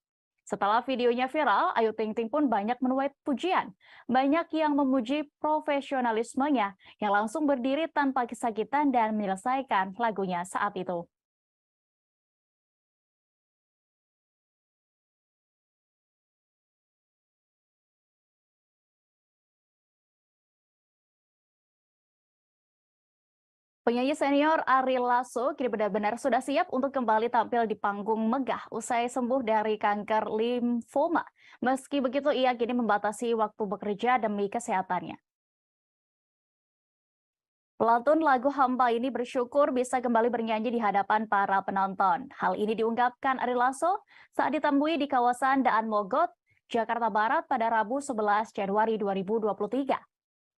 Setelah videonya viral, Ayu Ting Ting pun banyak menuai pujian. Banyak yang memuji profesionalismenya yang langsung berdiri tanpa kesakitan dan menyelesaikan lagunya saat itu. Penyanyi senior Ari Lasso kini benar-benar sudah siap untuk kembali tampil di panggung megah usai sembuh dari kanker limfoma. Meski begitu, ia kini membatasi waktu bekerja demi kesehatannya. Pelantun lagu Hampa ini bersyukur bisa kembali bernyanyi di hadapan para penonton. Hal ini diungkapkan Ari Lasso saat ditemui di kawasan Daan Mogot, Jakarta Barat pada Rabu 11 Januari 2023.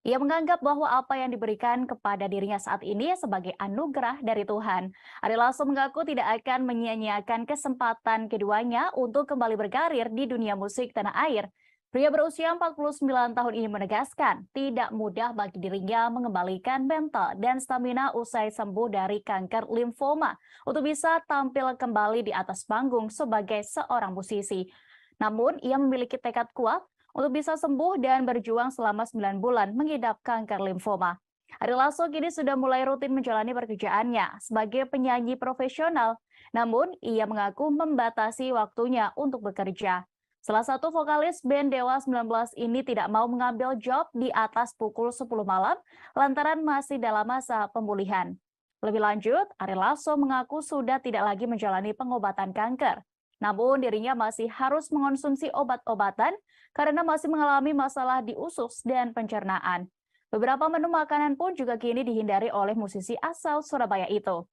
Ia menganggap bahwa apa yang diberikan kepada dirinya saat ini sebagai anugerah dari Tuhan. Ari Lasso mengaku tidak akan menyia-nyiakan kesempatan keduanya untuk kembali berkarir di dunia musik tanah air. Pria berusia 49 tahun ini menegaskan tidak mudah bagi dirinya mengembalikan mental dan stamina usai sembuh dari kanker limfoma untuk bisa tampil kembali di atas panggung sebagai seorang musisi. Namun, ia memiliki tekad kuat untuk bisa sembuh dan berjuang selama 9 bulan mengidap kanker limfoma. Ari Lasso kini sudah mulai rutin menjalani pekerjaannya sebagai penyanyi profesional, namun ia mengaku membatasi waktunya untuk bekerja. Salah satu vokalis band Dewa 19 ini tidak mau mengambil job di atas pukul 10 malam lantaran masih dalam masa pemulihan. Lebih lanjut, Ari Lasso mengaku sudah tidak lagi menjalani pengobatan kanker. Namun dirinya masih harus mengonsumsi obat-obatan karena masih mengalami masalah di usus dan pencernaan. Beberapa menu makanan pun juga kini dihindari oleh musisi asal Surabaya itu.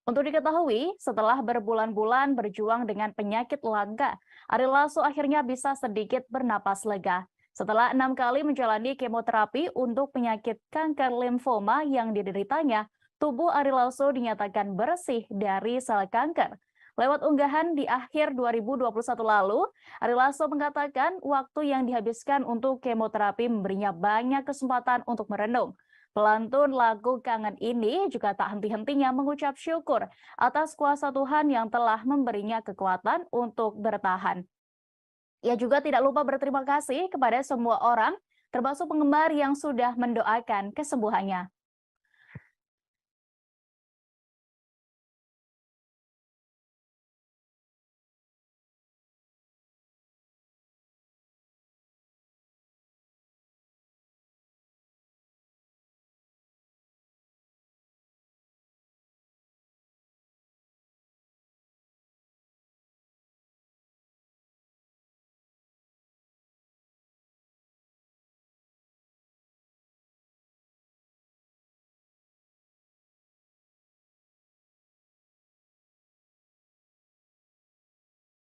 Untuk diketahui, setelah berbulan-bulan berjuang dengan penyakit langka, Ari Lasso akhirnya bisa sedikit bernapas lega. Setelah 6 kali menjalani kemoterapi untuk penyakit kanker limfoma yang dideritanya, tubuh Ari Lasso dinyatakan bersih dari sel kanker. Lewat unggahan di akhir 2021 lalu, Ari Lasso mengatakan waktu yang dihabiskan untuk kemoterapi memberinya banyak kesempatan untuk merenung. Pelantun lagu Kangen ini juga tak henti-hentinya mengucap syukur atas kuasa Tuhan yang telah memberinya kekuatan untuk bertahan. Ia juga tidak lupa berterima kasih kepada semua orang, termasuk penggemar yang sudah mendoakan kesembuhannya.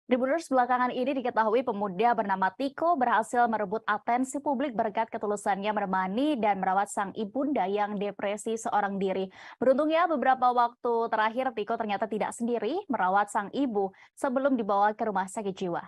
Tribuners, belakangan ini diketahui pemuda bernama Tiko berhasil merebut atensi publik berkat ketulusannya menemani dan merawat sang ibunda yang depresi seorang diri. Beruntungnya beberapa waktu terakhir Tiko ternyata tidak sendiri merawat sang ibu sebelum dibawa ke rumah sakit jiwa.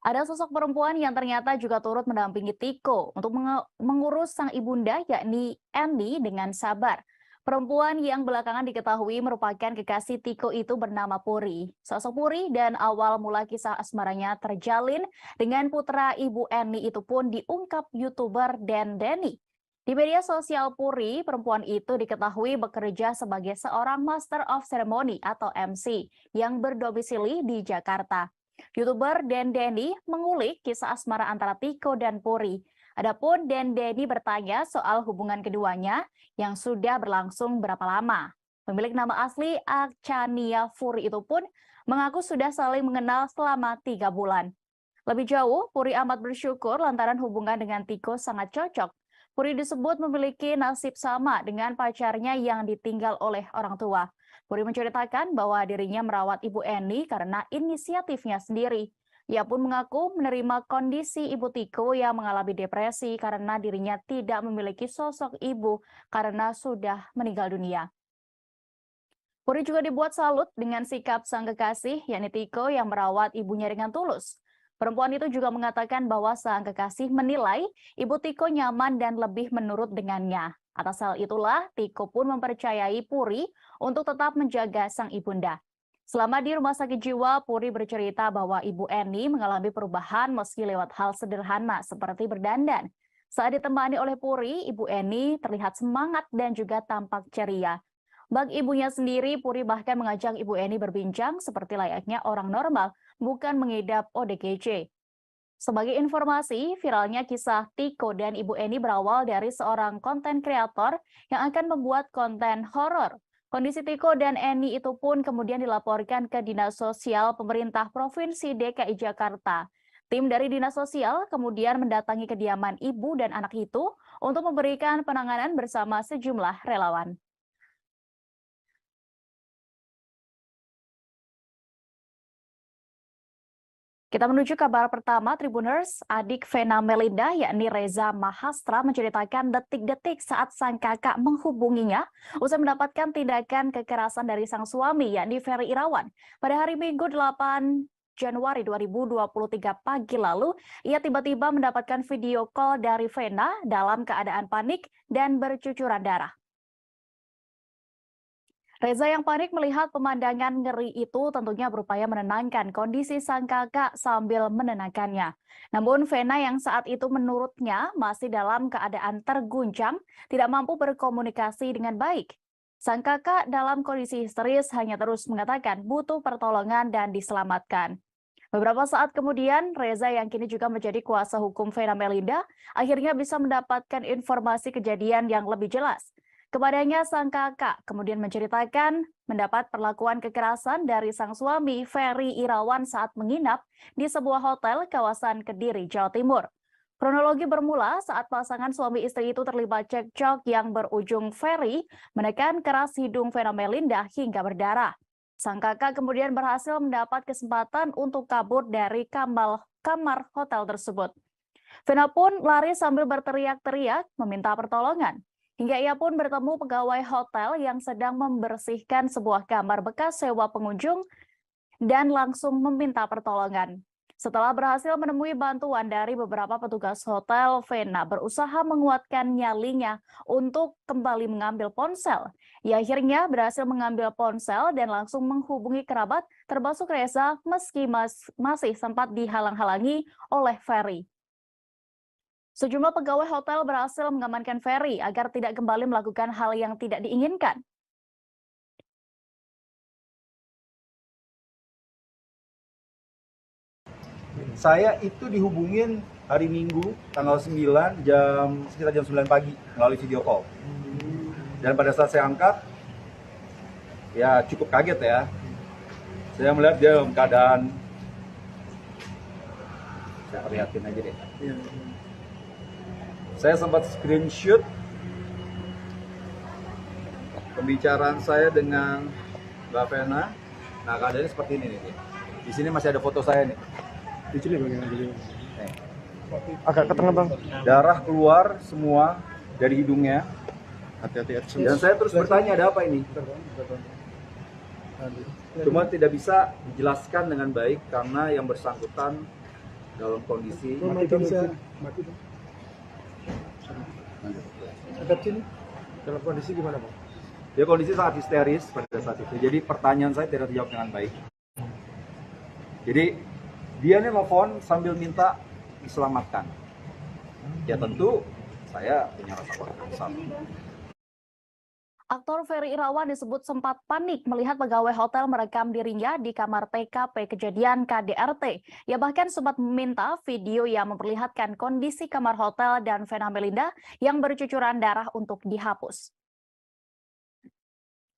Ada sosok perempuan yang ternyata juga turut mendampingi Tiko untuk mengurus sang ibunda, yakni Andy, dengan sabar. Perempuan yang belakangan diketahui merupakan kekasih Tiko itu bernama Puri. Sosok Puri dan awal mula kisah asmaranya terjalin dengan putra ibu Andy itu pun diungkap YouTuber Dan Denny. Di media sosial Puri, perempuan itu diketahui bekerja sebagai seorang Master of Ceremony atau MC yang berdomisili di Jakarta. YouTuber Dan Denny mengulik kisah asmara antara Tiko dan Puri. Adapun Dan Denny bertanya soal hubungan keduanya yang sudah berlangsung berapa lama. Pemilik nama asli Achania Puri itu pun mengaku sudah saling mengenal selama 3 bulan. Lebih jauh, Puri amat bersyukur lantaran hubungan dengan Tiko sangat cocok. Puri disebut memiliki nasib sama dengan pacarnya yang ditinggal oleh orang tua. Puri menceritakan bahwa dirinya merawat Ibu Eni karena inisiatifnya sendiri. Ia pun mengaku menerima kondisi Ibu Tiko yang mengalami depresi karena dirinya tidak memiliki sosok ibu karena sudah meninggal dunia. Puri juga dibuat salut dengan sikap sang kekasih, yakni Tiko yang merawat ibunya dengan tulus. Perempuan itu juga mengatakan bahwa sang kekasih menilai Ibu Tiko nyaman dan lebih menurut dengannya. Atas hal itulah, Tiko pun mempercayai Puri untuk tetap menjaga sang ibunda. Selama di rumah sakit jiwa, Puri bercerita bahwa Ibu Eni mengalami perubahan meski lewat hal sederhana seperti berdandan. Saat ditemani oleh Puri, Ibu Eni terlihat semangat dan juga tampak ceria. Bagi ibunya sendiri, Puri bahkan mengajak Ibu Eni berbincang seperti layaknya orang normal, bukan mengidap ODGJ. Sebagai informasi, viralnya kisah Tiko dan Ibu Eni berawal dari seorang konten kreator yang akan membuat konten horor. Kondisi Tiko dan Eni itu pun kemudian dilaporkan ke Dinas Sosial Pemerintah Provinsi DKI Jakarta. Tim dari Dinas Sosial kemudian mendatangi kediaman ibu dan anak itu untuk memberikan penanganan bersama sejumlah relawan. Kita menuju kabar pertama, Tribuners. Adik Vena Melinda, yakni Reza Mahastra, menceritakan detik-detik saat sang kakak menghubunginya usai mendapatkan tindakan kekerasan dari sang suami, yakni Ferry Irawan. Pada hari Minggu 8 Januari 2023 pagi lalu, ia tiba-tiba mendapatkan video call dari Vena dalam keadaan panik dan bercucuran darah. Reza yang panik melihat pemandangan ngeri itu tentunya berupaya menenangkan kondisi sang kakak sambil menenangkannya. Namun Vena yang saat itu menurutnya masih dalam keadaan terguncang, tidak mampu berkomunikasi dengan baik. Sang kakak dalam kondisi histeris hanya terus mengatakan butuh pertolongan dan diselamatkan. Beberapa saat kemudian, Reza yang kini juga menjadi kuasa hukum Vena Melinda akhirnya bisa mendapatkan informasi kejadian yang lebih jelas. Kepadanya sang kakak kemudian menceritakan mendapat perlakuan kekerasan dari sang suami Ferry Irawan saat menginap di sebuah hotel kawasan Kediri, Jawa Timur. Kronologi bermula saat pasangan suami istri itu terlibat cekcok yang berujung Ferry menekan keras hidung Vena Melinda hingga berdarah. Sang kakak kemudian berhasil mendapat kesempatan untuk kabur dari kamar hotel tersebut. Vena pun lari sambil berteriak-teriak meminta pertolongan. Hingga ia pun bertemu pegawai hotel yang sedang membersihkan sebuah kamar bekas sewa pengunjung dan langsung meminta pertolongan. Setelah berhasil menemui bantuan dari beberapa petugas hotel, Vena berusaha menguatkan nyalinya untuk kembali mengambil ponsel. Ia akhirnya berhasil mengambil ponsel dan langsung menghubungi kerabat termasuk Reza meski masih sempat dihalang-halangi oleh Ferry. Sejumlah pegawai hotel berhasil mengamankan Ferry agar tidak kembali melakukan hal yang tidak diinginkan. Saya itu dihubungin hari Minggu tanggal 9 sekitar jam 9 pagi melalui video call. Dan pada saat saya angkat, ya cukup kaget ya. Saya melihat dia dalam keadaan, saya perlihatin aja deh. Saya sempat screenshot pembicaraan saya dengan Mbak Vena. Nah, keadaannya seperti ini nih. Di sini masih ada foto saya nih. Di sini bagaimana? Nih. Agak ke tengah bang. Darah keluar semua dari hidungnya. Hati-hati. Dan saya terus bertanya, ada apa ini? Cuma tidak bisa dijelaskan dengan baik karena yang bersangkutan dalam kondisi Dalam kondisi gimana bang? dia kondisi sangat histeris pada saat itu. Jadi pertanyaan saya tidak terjawab dengan baik. Jadi dia nih nelfon sambil minta diselamatkan. Ya tentu saya punya rasa khawatir. Aktor Ferry Irawan disebut sempat panik melihat pegawai hotel merekam dirinya di kamar TKP kejadian KDRT. Ia bahkan sempat meminta video yang memperlihatkan kondisi kamar hotel dan Vena Melinda yang bercucuran darah untuk dihapus.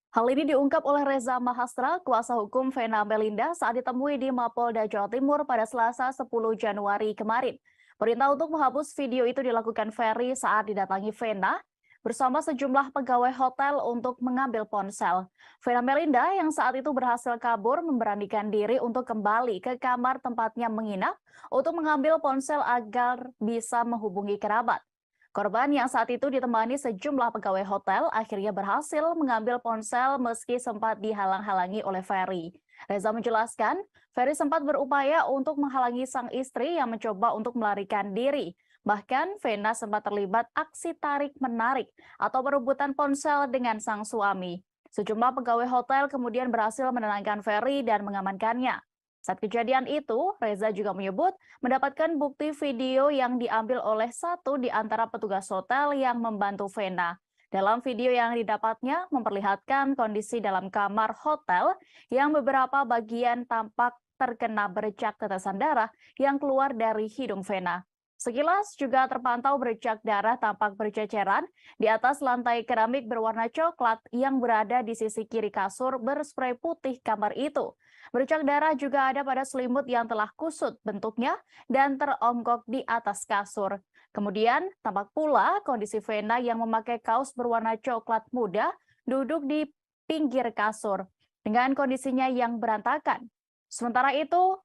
Hal ini diungkap oleh Reza Mahastra, kuasa hukum Vena Melinda saat ditemui di Mapolda Jawa Timur pada Selasa 10 Januari kemarin. Perintah untuk menghapus video itu dilakukan Ferry saat didatangi Vena bersama sejumlah pegawai hotel untuk mengambil ponsel. Vena Melinda yang saat itu berhasil kabur memberanikan diri untuk kembali ke kamar tempatnya menginap untuk mengambil ponsel agar bisa menghubungi kerabat. Korban yang saat itu ditemani sejumlah pegawai hotel akhirnya berhasil mengambil ponsel meski sempat dihalang-halangi oleh Ferry. Reza menjelaskan, Ferry sempat berupaya untuk menghalangi sang istri yang mencoba untuk melarikan diri. Bahkan Vena sempat terlibat aksi tarik-menarik atau perebutan ponsel dengan sang suami. Sejumlah pegawai hotel kemudian berhasil menenangkan Ferry dan mengamankannya. Saat kejadian itu, Reza juga menyebut mendapatkan bukti video yang diambil oleh satu di antara petugas hotel yang membantu Vena. Dalam video yang didapatnya memperlihatkan kondisi dalam kamar hotel yang beberapa bagian tampak terkena bercak tetesan darah yang keluar dari hidung Vena. Sekilas juga terpantau bercak darah tampak berceceran di atas lantai keramik berwarna coklat yang berada di sisi kiri kasur berspray putih kamar itu. Bercak darah juga ada pada selimut yang telah kusut bentuknya dan teronggok di atas kasur. Kemudian tampak pula kondisi Vena yang memakai kaos berwarna coklat muda duduk di pinggir kasur dengan kondisinya yang berantakan. Sementara itu,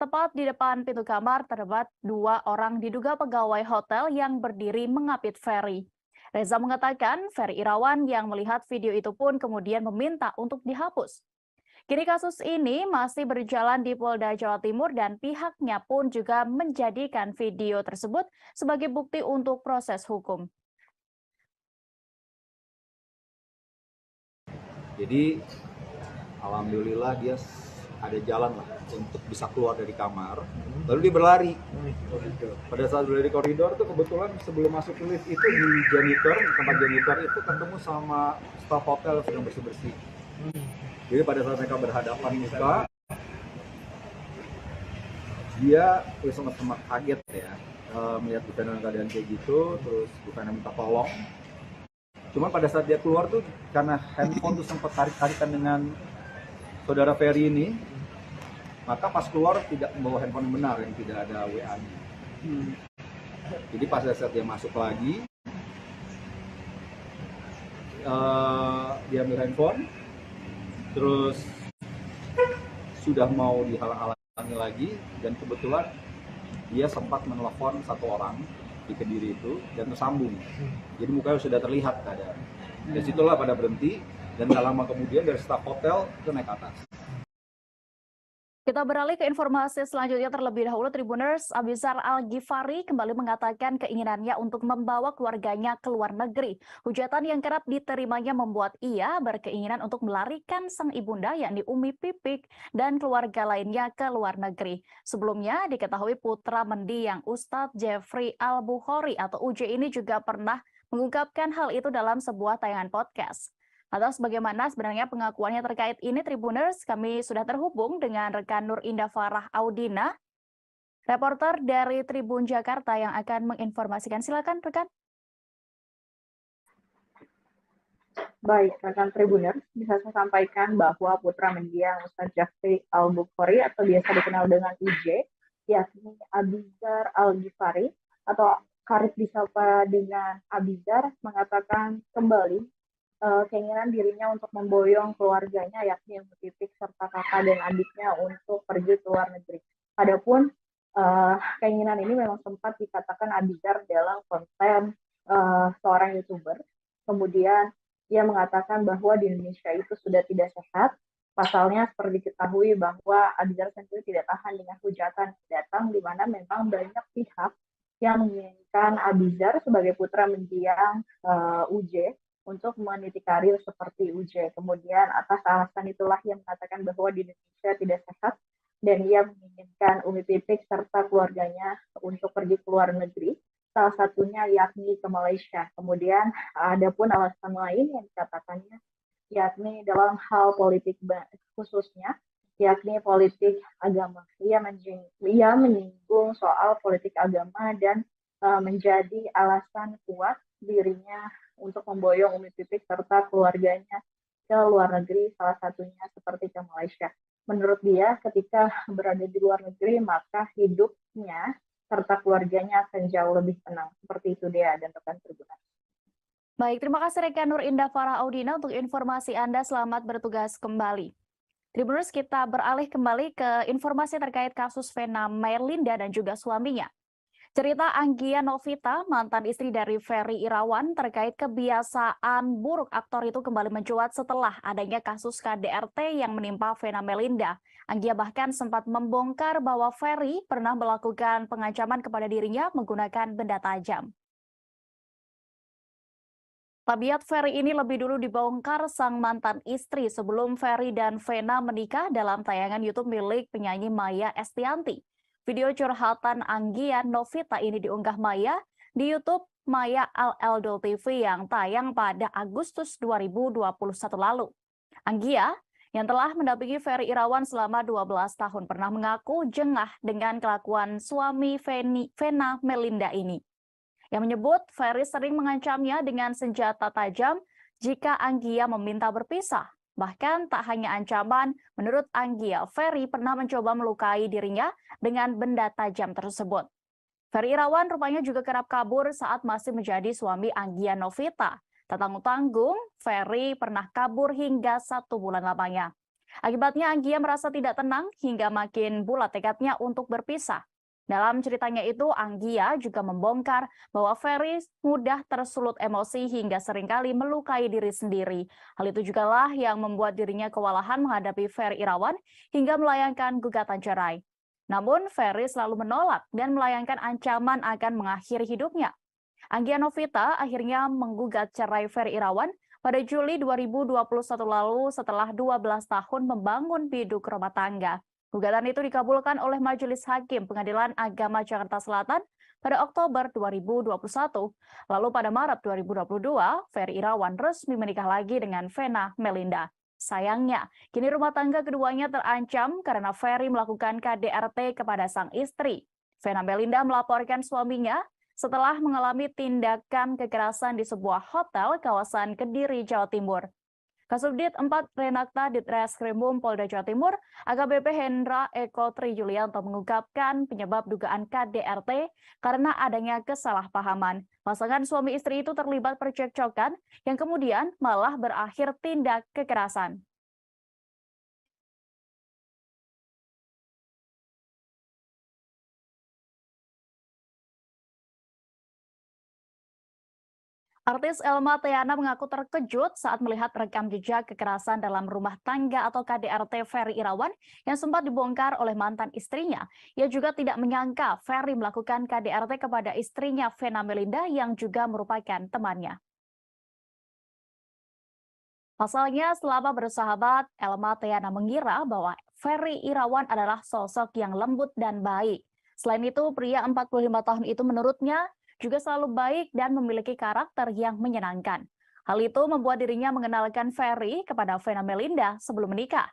tepat di depan pintu kamar terdapat 2 orang diduga pegawai hotel yang berdiri mengapit Ferry. Reza mengatakan Ferry Irawan yang melihat video itu pun kemudian meminta untuk dihapus. Kini kasus ini masih berjalan di Polda Jawa Timur dan pihaknya pun juga menjadikan video tersebut sebagai bukti untuk proses hukum. Jadi alhamdulillah dia ada jalan lah untuk bisa keluar dari kamar, lalu dia berlari. Pada saat berlari di koridor tuh kebetulan sebelum masuk ke lift itu di janitor, tempat janitor itu ketemu sama staf hotel sedang bersih-bersih. Jadi pada saat mereka berhadapan muka, dia sangat kaget ya, melihat bukan dalam keadaan kayak gitu, terus bukan minta tolong. Cuman pada saat dia keluar tuh karena handphone tuh sempat tarik-tarikan dengan saudara Ferry ini, maka pas keluar tidak membawa handphone yang benar, yang tidak ada WA-nya. Jadi pas saat dia masuk lagi, dia ambil handphone, terus sudah mau dihalang-halangi lagi, dan kebetulan dia sempat menelpon 1 orang di Kediri itu dan tersambung. Jadi mukanya sudah terlihat keadaan. Dari situlah pada berhenti dan tak lama kemudian dari staf hotel itu naik ke atas. Kita beralih ke informasi selanjutnya terlebih dahulu. Tribuners, Abizar Al-Ghifari kembali mengatakan keinginannya untuk membawa keluarganya ke luar negeri. Hujatan yang kerap diterimanya membuat ia berkeinginan untuk melarikan sang ibunda yakni Umi Pipik dan keluarga lainnya ke luar negeri. Sebelumnya diketahui putra mendiang Ustadz Jeffrey Al-Bukhari atau UJ ini juga pernah mengungkapkan hal itu dalam sebuah tayangan podcast. Atas bagaimana sebenarnya pengakuannya terkait ini, Tribuners, kami sudah terhubung dengan rekan Nur Indah Farah Audina, reporter dari Tribun Jakarta yang akan menginformasikan. Silakan, rekan. Baik, rekan Tribuners, bisa saya sampaikan bahwa putra mendiang Ustadz Jeffrey Al-Bukhari atau biasa dikenal dengan UJ, yakni Abizar Al-Ghifari atau karib disapa dengan Abizar, mengatakan kembali keinginan dirinya untuk memboyong keluarganya yakni Umi Pipik serta kakak dan adiknya untuk pergi ke luar negeri. Adapun keinginan ini memang sempat dikatakan Abizar dalam konten seorang YouTuber. Kemudian ia mengatakan bahwa di Indonesia itu sudah tidak sehat. Pasalnya seperti diketahui bahwa Abizar sendiri tidak tahan dengan hujatan datang di mana memang banyak pihak yang menginginkan Abizar sebagai putra mendiang UJ untuk meniti karir seperti UJ. Kemudian atas alasan itulah ia mengatakan bahwa di Indonesia tidak sehat dan ia menginginkan Umi Pipik serta keluarganya untuk pergi ke luar negeri, salah satunya yakni ke Malaysia. Kemudian ada pun alasan lain yang dikatakannya yakni dalam hal politik khususnya, yakni politik agama. Ia menyinggung soal politik agama dan menjadi alasan kuat dirinya untuk memboyong Umi Pipik serta keluarganya ke luar negeri, salah satunya seperti ke Malaysia. Menurut dia, ketika berada di luar negeri, maka hidupnya serta keluarganya akan jauh lebih tenang. Seperti itu dia dan rekan Tribuners. Baik, terima kasih rekan Nur Indah Farah Audina untuk informasi Anda. Selamat bertugas kembali. Tribuners, kita beralih kembali ke informasi terkait kasus Vena Melinda dan juga suaminya. Cerita Anggia Novita, mantan istri dari Ferry Irawan, terkait kebiasaan buruk aktor itu kembali mencuat setelah adanya kasus KDRT yang menimpa Vena Melinda. Anggia bahkan sempat membongkar bahwa Ferry pernah melakukan pengancaman kepada dirinya menggunakan benda tajam. Tabiat Ferry ini lebih dulu dibongkar sang mantan istri sebelum Ferry dan Vena menikah dalam tayangan YouTube milik penyanyi Maya Estianty. Video curhatan Anggia Novita ini diunggah Maya di YouTube Maya Al-Eldol TV yang tayang pada Agustus 2021 lalu. Anggia yang telah mendampingi Ferry Irawan selama 12 tahun pernah mengaku jengah dengan kelakuan suami Vena Melinda ini. Yang menyebut Ferry sering mengancamnya dengan senjata tajam jika Anggia meminta berpisah. Bahkan tak hanya ancaman, menurut Anggia, Ferry pernah mencoba melukai dirinya dengan benda tajam tersebut. Ferry Irawan rupanya juga kerap kabur saat masih menjadi suami Anggia Novita. Tak tanggung-tanggung, Ferry pernah kabur hingga 1 bulan lamanya. Akibatnya Anggia merasa tidak tenang hingga makin bulat tekadnya untuk berpisah. Dalam ceritanya itu, Anggia juga membongkar bahwa Ferry mudah tersulut emosi hingga seringkali melukai diri sendiri. Hal itu jugalah yang membuat dirinya kewalahan menghadapi Ferry Irawan hingga melayangkan gugatan cerai. Namun, Ferry selalu menolak dan melayangkan ancaman akan mengakhiri hidupnya. Anggia Novita akhirnya menggugat cerai Ferry Irawan pada Juli 2021 lalu setelah 12 tahun membangun biduk rumah tangga. Gugatan itu dikabulkan oleh Majelis Hakim Pengadilan Agama Jakarta Selatan pada Oktober 2021. Lalu pada Maret 2022, Ferry Irawan resmi menikah lagi dengan Vena Melinda. Sayangnya, kini rumah tangga keduanya terancam karena Ferry melakukan KDRT kepada sang istri. Vena Melinda melaporkan suaminya setelah mengalami tindakan kekerasan di sebuah hotel kawasan Kediri, Jawa Timur. Kasubdit 4 Renakta Ditreskrimum Polda Jawa Timur, AKBP Hendra Eko Tri Yulianto mengungkapkan penyebab dugaan KDRT karena adanya kesalahpahaman. Pasangan suami istri itu terlibat percekcokan yang kemudian malah berakhir tindak kekerasan. Artis Elma Theana mengaku terkejut saat melihat rekam jejak kekerasan dalam rumah tangga atau KDRT Ferry Irawan yang sempat dibongkar oleh mantan istrinya. Ia juga tidak menyangka Ferry melakukan KDRT kepada istrinya Vena Melinda yang juga merupakan temannya. Pasalnya, selama bersahabat, Elma Theana mengira bahwa Ferry Irawan adalah sosok yang lembut dan baik. Selain itu, pria 45 tahun itu menurutnya juga selalu baik dan memiliki karakter yang menyenangkan. Hal itu membuat dirinya mengenalkan Ferry kepada Vena Melinda sebelum menikah.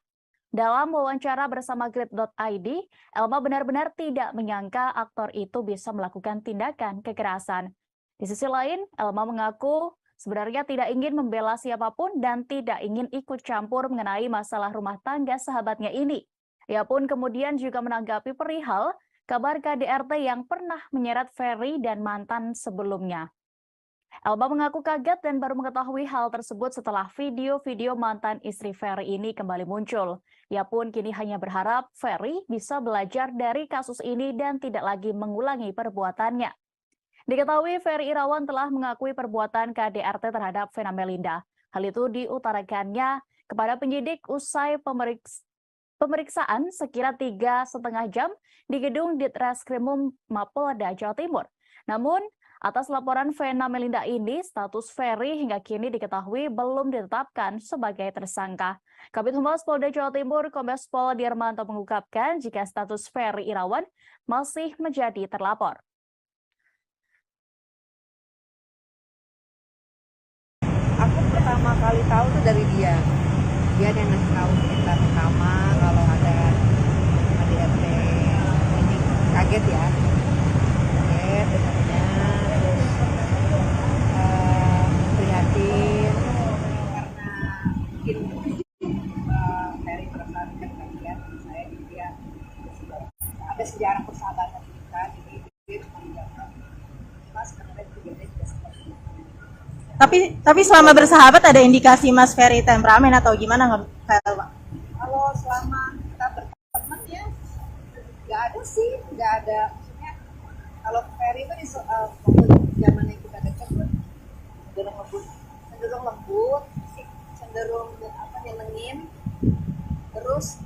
Dalam wawancara bersama Grid.id, Elma benar-benar tidak menyangka aktor itu bisa melakukan tindakan kekerasan. Di sisi lain, Elma mengaku sebenarnya tidak ingin membela siapapun dan tidak ingin ikut campur mengenai masalah rumah tangga sahabatnya ini. Ia pun kemudian juga menanggapi perihal kabar KDRT yang pernah menyeret Ferry dan mantan sebelumnya. Elma mengaku kaget dan baru mengetahui hal tersebut setelah video-video mantan istri Ferry ini kembali muncul. Ia pun kini hanya berharap Ferry bisa belajar dari kasus ini dan tidak lagi mengulangi perbuatannya. Diketahui Ferry Irawan telah mengakui perbuatan KDRT terhadap Vena Melinda. Hal itu diutarakannya kepada penyidik usai pemeriksaan sekira 3,5 jam di gedung Ditreskrimum Mapolda Jawa Timur. Namun, atas laporan Vena Melinda ini, status Ferry hingga kini diketahui belum ditetapkan sebagai tersangka. Kabid Humas Polda Jawa Timur, Kombes Pol Dirmanto mengungkapkan jika status Ferry Irawan masih menjadi terlapor. Aku pertama kali tahu tuh dari dia. Dia yang ngasih tahu kita pertama kalau ada KDRT. Ini kaget ya. Kaget dengarnya. Prihatin karena mungkin Ferry perasaan kalian saya dia ada sejarah persahabatan kita, jadi dia cuma bilang Mas sebenarnya juga seperti itu. Tapi selama bersahabat ada indikasi Mas Ferry temperamen atau gimana nggak, Pak? Kalau selama kita berteman ya nggak ada sih, nggak ada. Maksudnya kalau Ferry itu di waktu zaman yang kita dekat cenderung lembut, cenderung nyenengin, terus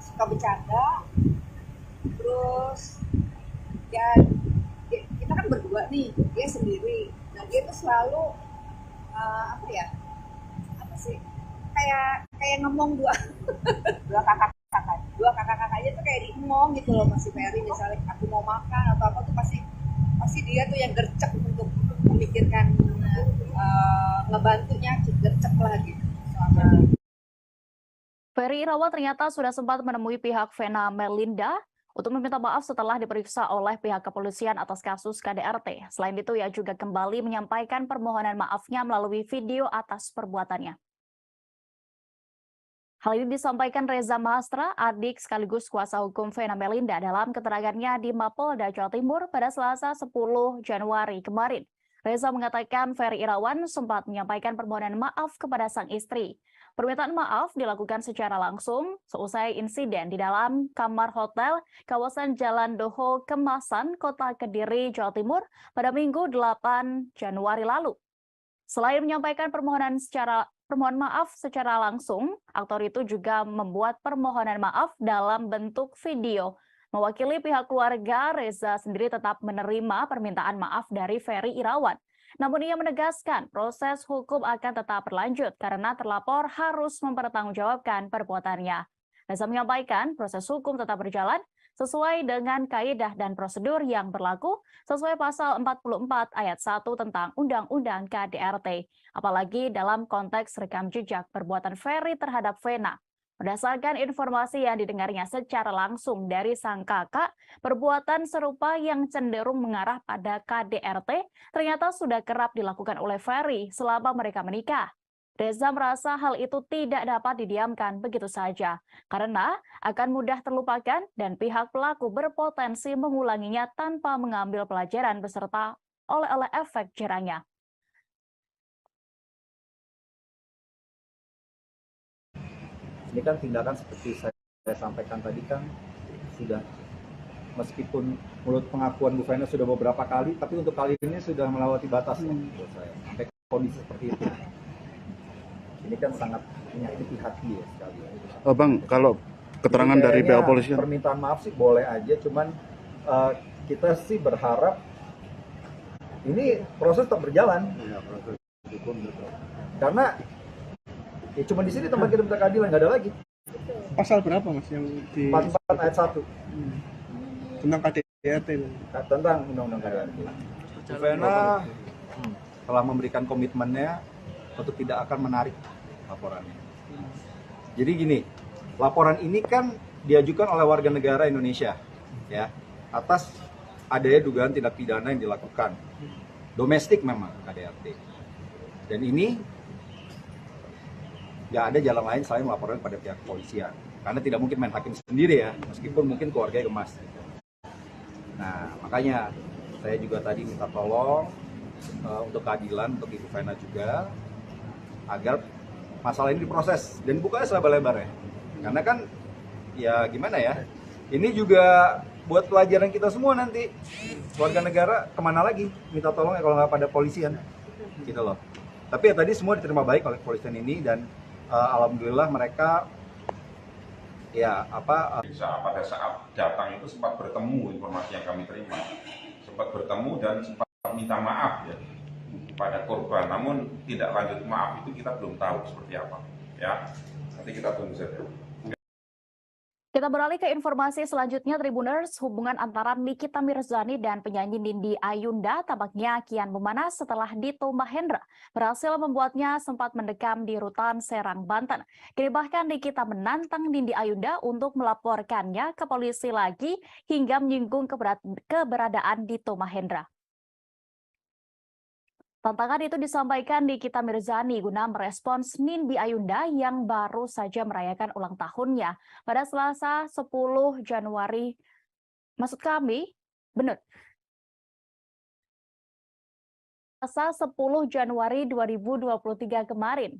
suka bercanda, terus ya kita kan berdua nih, dia sendiri. Nah dia tuh selalu kayak ngomong dua kakak-kakaknya tuh kayak diemong gitu loh, masih Ferry misalnya aku mau makan atau apa tuh pasti dia tuh yang gercep untuk memikirkan ngebantunya, gercep lah gitu selama Ferry Irawan ternyata sudah sempat menemui pihak Vena Melinda untuk meminta maaf setelah diperiksa oleh pihak kepolisian atas kasus KDRT. Selain itu, ia juga kembali menyampaikan permohonan maafnya melalui video atas perbuatannya. Hal ini disampaikan Reza Mahastra, adik sekaligus kuasa hukum Vena Melinda dalam keterangannya di Mapolda Jawa Timur pada Selasa 10 Januari kemarin. Reza mengatakan Ferry Irawan sempat menyampaikan permohonan maaf kepada sang istri. Permintaan maaf dilakukan secara langsung seusai insiden di dalam kamar hotel kawasan Jalan Doho Kemasan, Kota Kediri, Jawa Timur pada Minggu 8 Januari lalu. Selain menyampaikan permohonan maaf secara langsung, aktor itu juga membuat permohonan maaf dalam bentuk video. Mewakili pihak keluarga, Reza sendiri tetap menerima permintaan maaf dari Ferry Irawan. Namun ia menegaskan proses hukum akan tetap berlanjut karena terlapor harus mempertanggungjawabkan perbuatannya. Reza menyampaikan proses hukum tetap berjalan sesuai dengan kaidah dan prosedur yang berlaku sesuai pasal 44 ayat 1 tentang Undang-Undang KDRT. Apalagi dalam konteks rekam jejak perbuatan Ferry terhadap Vena. Berdasarkan informasi yang didengarnya secara langsung dari sang kakak, perbuatan serupa yang cenderung mengarah pada KDRT ternyata sudah kerap dilakukan oleh Ferry selama mereka menikah. Reza merasa hal itu tidak dapat didiamkan begitu saja, karena akan mudah terlupakan dan pihak pelaku berpotensi mengulanginya tanpa mengambil pelajaran beserta oleh efek jerahnya. Ini kan tindakan seperti saya sampaikan tadi kan sudah, meskipun mulut pengakuan Bu Vena sudah beberapa kali, tapi untuk kali ini sudah melewati batas menurut saya, sampai kondisi seperti itu. Ini kan sangat menyakiti hati ya sekali. Oh Bang, kalau keterangan dari pihak kepolisian, permintaan maaf sih boleh aja, cuman kita sih berharap ini proses tetap berjalan. Karena ya cuma di sini tempat kita minta keadilan, nggak ada lagi. Pasal berapa Mas yang di 44 ayat 1 tentang KDRT? tentang Undang-Undang KDRT. Bu Vena telah memberikan komitmennya untuk tidak akan menarik laporannya. Jadi gini, laporan ini kan diajukan oleh warga negara Indonesia, ya, atas adanya dugaan tindak pidana yang dilakukan domestik memang KDRT. Dan ini nggak ada jalan lain selain melaporkan pada pihak kepolisian, karena tidak mungkin main hakim sendiri ya, meskipun mungkin keluarganya gemas. Nah, makanya saya juga tadi minta tolong untuk keadilan untuk Ibu Vena juga, agar masalah ini diproses dan bukanya selebar-lebar ya. Karena kan ya gimana ya, ini juga buat pelajaran kita semua nanti, warga negara kemana lagi minta tolong ya kalau nggak pada polisian gitu loh. Tapi ya tadi semua diterima baik oleh kepolisian ini dan alhamdulillah mereka ya pada saat datang itu sempat bertemu, informasi yang kami terima sempat bertemu dan sempat minta maaf ya pada korban, namun tidak lanjut maaf itu kita belum tahu seperti apa ya, nanti kita tunggu saja. Kita beralih ke informasi selanjutnya, Tribuners. Hubungan antara Nikita Mirzani dan penyanyi Nindi Ayunda tampaknya kian memanas setelah Dito Mahendra berhasil membuatnya sempat mendekam di Rutan Serang, Banten. Kini bahkan Nikita menantang Nindi Ayunda untuk melaporkannya ke polisi lagi hingga menyinggung keberadaan Dito Mahendra. Tantangan itu disampaikan Nikita Mirzani guna merespons Nindi Ayunda yang baru saja merayakan ulang tahunnya pada Selasa 10 Januari. Selasa 10 Januari 2023 kemarin.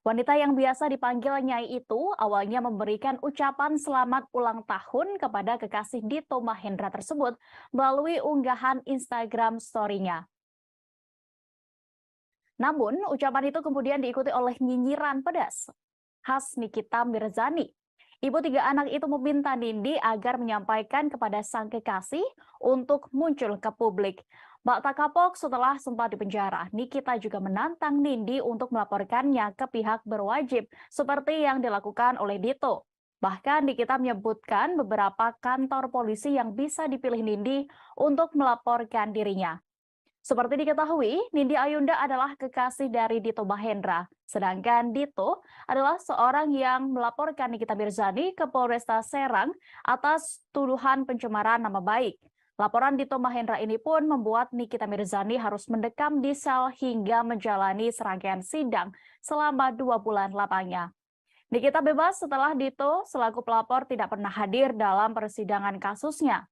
Wanita yang biasa dipanggil Nyai itu awalnya memberikan ucapan selamat ulang tahun kepada kekasih Dito Mahendra tersebut melalui unggahan Instagram story-nya. Namun, ucapan itu kemudian diikuti oleh nyinyiran pedas khas Nikita Mirzani. Ibu tiga anak itu meminta Nindi agar menyampaikan kepada sang kekasih untuk muncul ke publik. Mbak tak kapok setelah sempat dipenjara. Nikita juga menantang Nindi untuk melaporkannya ke pihak berwajib seperti yang dilakukan oleh Dito. Bahkan Nikita menyebutkan beberapa kantor polisi yang bisa dipilih Nindi untuk melaporkan dirinya. Seperti diketahui, Nindi Ayunda adalah kekasih dari Dito Mahendra. Sedangkan Dito adalah seorang yang melaporkan Nikita Mirzani ke Polresta Serang atas tuduhan pencemaran nama baik. Laporan Dito Mahendra ini pun membuat Nikita Mirzani harus mendekam di sel hingga menjalani serangkaian sidang selama 2 bulan lamanya. Nikita bebas setelah Dito selaku pelapor tidak pernah hadir dalam persidangan kasusnya.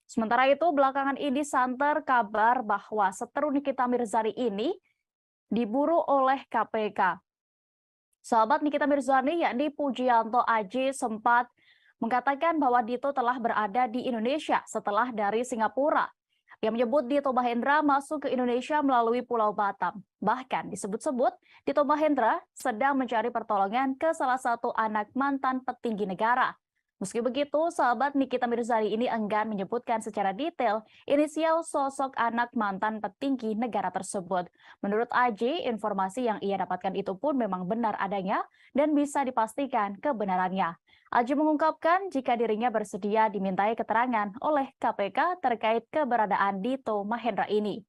Sementara itu, belakangan ini santer kabar bahwa seteru Nikita Mirzani ini diburu oleh KPK. Sahabat Nikita Mirzani yakni Pujianto Aji sempat mengatakan bahwa Dito telah berada di Indonesia setelah dari Singapura. Yang menyebut Dito Mahendra masuk ke Indonesia melalui Pulau Batam. Bahkan disebut-sebut Dito Mahendra sedang mencari pertolongan ke salah satu anak mantan petinggi negara. Meski begitu, sahabat Nikita Mirzani ini enggan menyebutkan secara detail inisial sosok anak mantan petinggi negara tersebut. Menurut Aji, informasi yang ia dapatkan itu pun memang benar adanya dan bisa dipastikan kebenarannya. Aji mengungkapkan jika dirinya bersedia dimintai keterangan oleh KPK terkait keberadaan Dito Mahendra ini.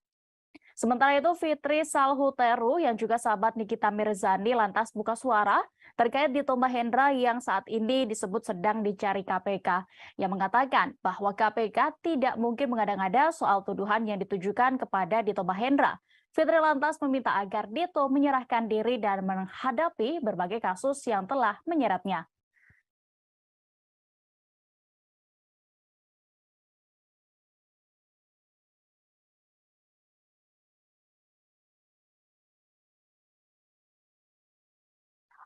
Sementara itu, Fitri Salhuteru yang juga sahabat Nikita Mirzani lantas buka suara terkait Dito Mahendra yang saat ini disebut sedang dicari KPK, yang mengatakan bahwa KPK tidak mungkin mengada-ngada soal tuduhan yang ditujukan kepada Dito Mahendra. Fitri lantas meminta agar Dito menyerahkan diri dan menghadapi berbagai kasus yang telah menyeretnya.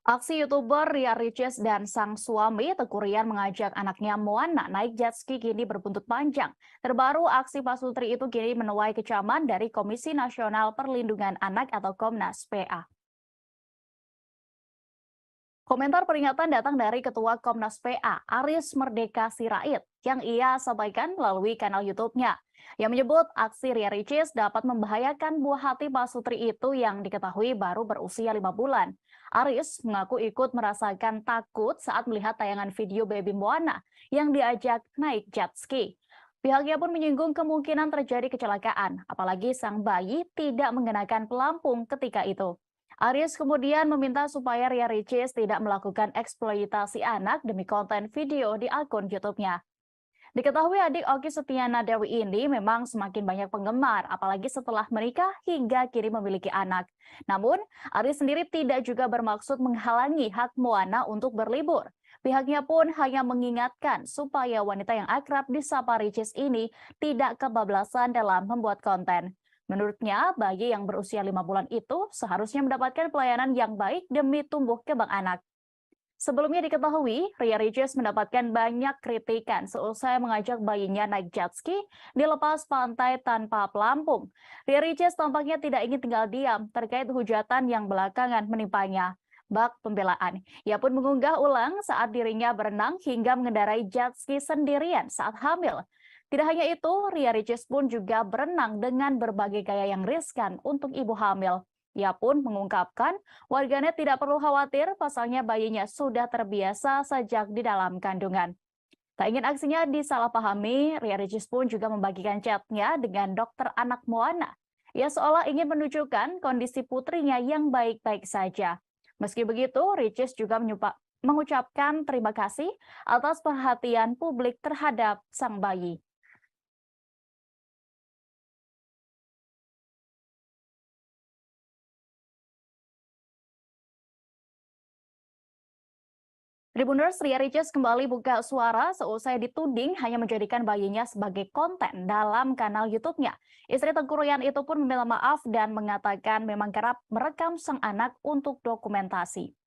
Aksi YouTuber Ria Ricis dan sang suami Teguh Rian mengajak anaknya Moana naik jet ski kini berbuntut panjang. Terbaru, aksi Pak Sutri itu kini menuai kecaman dari Komisi Nasional Perlindungan Anak atau Komnas PA. Komentar peringatan datang dari Ketua Komnas PA, Aris Merdeka Sirait, yang ia sampaikan melalui kanal YouTube-nya, yang menyebut aksi Ria Ricis dapat membahayakan buah hati Pak Sutri itu yang diketahui baru berusia 5 bulan. Aris mengaku ikut merasakan takut saat melihat tayangan video baby Moana yang diajak naik jet ski. Pihaknya pun menyinggung kemungkinan terjadi kecelakaan, apalagi sang bayi tidak mengenakan pelampung ketika itu. Aris kemudian meminta supaya Ria Ricis tidak melakukan eksploitasi anak demi konten video di akun YouTube-nya. Diketahui adik Okky Setiana Dewi ini memang semakin banyak penggemar, apalagi setelah menikah hingga kini memiliki anak. Namun, Aris sendiri tidak juga bermaksud menghalangi hak Moana untuk berlibur. Pihaknya pun hanya mengingatkan supaya wanita yang akrab disapa Ricis ini tidak kebablasan dalam membuat konten. Menurutnya, bayi yang berusia 5 bulan itu seharusnya mendapatkan pelayanan yang baik demi tumbuh kembang anak. Sebelumnya diketahui, Ria Ricis mendapatkan banyak kritikan seusai mengajak bayinya naik jet ski di lepas pantai tanpa pelampung. Ria Ricis tampaknya tidak ingin tinggal diam terkait hujatan yang belakangan menimpanya. Bak pembelaan, ia pun mengunggah ulang saat dirinya berenang hingga mengendarai jet ski sendirian saat hamil. Tidak hanya itu, Ria Ricis pun juga berenang dengan berbagai gaya yang riskan untuk ibu hamil. Ia pun mengungkapkan warganet tidak perlu khawatir pasalnya bayinya sudah terbiasa sejak di dalam kandungan. Tak ingin aksinya disalahpahami, Ria Ricis pun juga membagikan chatnya dengan dokter anak Moana. Ia seolah ingin menunjukkan kondisi putrinya yang baik-baik saja. Meski begitu, Ricis juga mengucapkan terima kasih atas perhatian publik terhadap sang bayi. Tribuners, Ria Ricis kembali buka suara seusai dituding hanya menjadikan bayinya sebagai konten dalam kanal YouTube-nya. Istri Teguh Rian itu pun meminta maaf dan mengatakan memang kerap merekam sang anak untuk dokumentasi.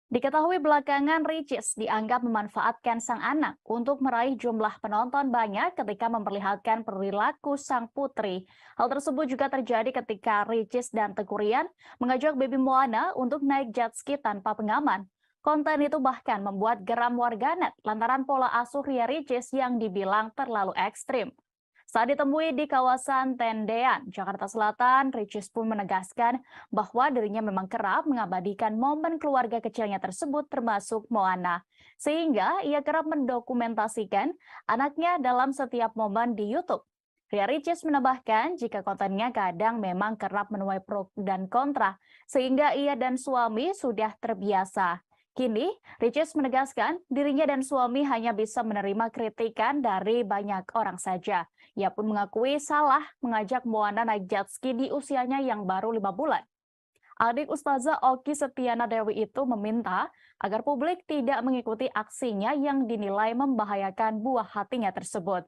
Diketahui belakangan Ricis dianggap memanfaatkan sang anak untuk meraih jumlah penonton banyak ketika memperlihatkan perilaku sang putri. Hal tersebut juga terjadi ketika Ricis dan Teguh Rian mengajak baby Moana untuk naik jet ski tanpa pengaman. Konten itu bahkan membuat geram warganet lantaran pola asuh Ria Ricis yang dibilang terlalu ekstrim. Saat ditemui di kawasan Tendean, Jakarta Selatan, Ricis pun menegaskan bahwa dirinya memang kerap mengabadikan momen keluarga kecilnya tersebut termasuk Moana. Sehingga ia kerap mendokumentasikan anaknya dalam setiap momen di YouTube. Ria Ricis menambahkan jika kontennya kadang memang kerap menuai pro dan kontra, sehingga ia dan suami sudah terbiasa. Kini, Ricis menegaskan dirinya dan suami hanya bisa menerima kritikan dari banyak orang saja. Ia pun mengakui salah mengajak Moana naik jet ski di usianya yang baru 5 bulan. Adik Ustazah Oki Setiana Dewi itu meminta agar publik tidak mengikuti aksinya yang dinilai membahayakan buah hatinya tersebut.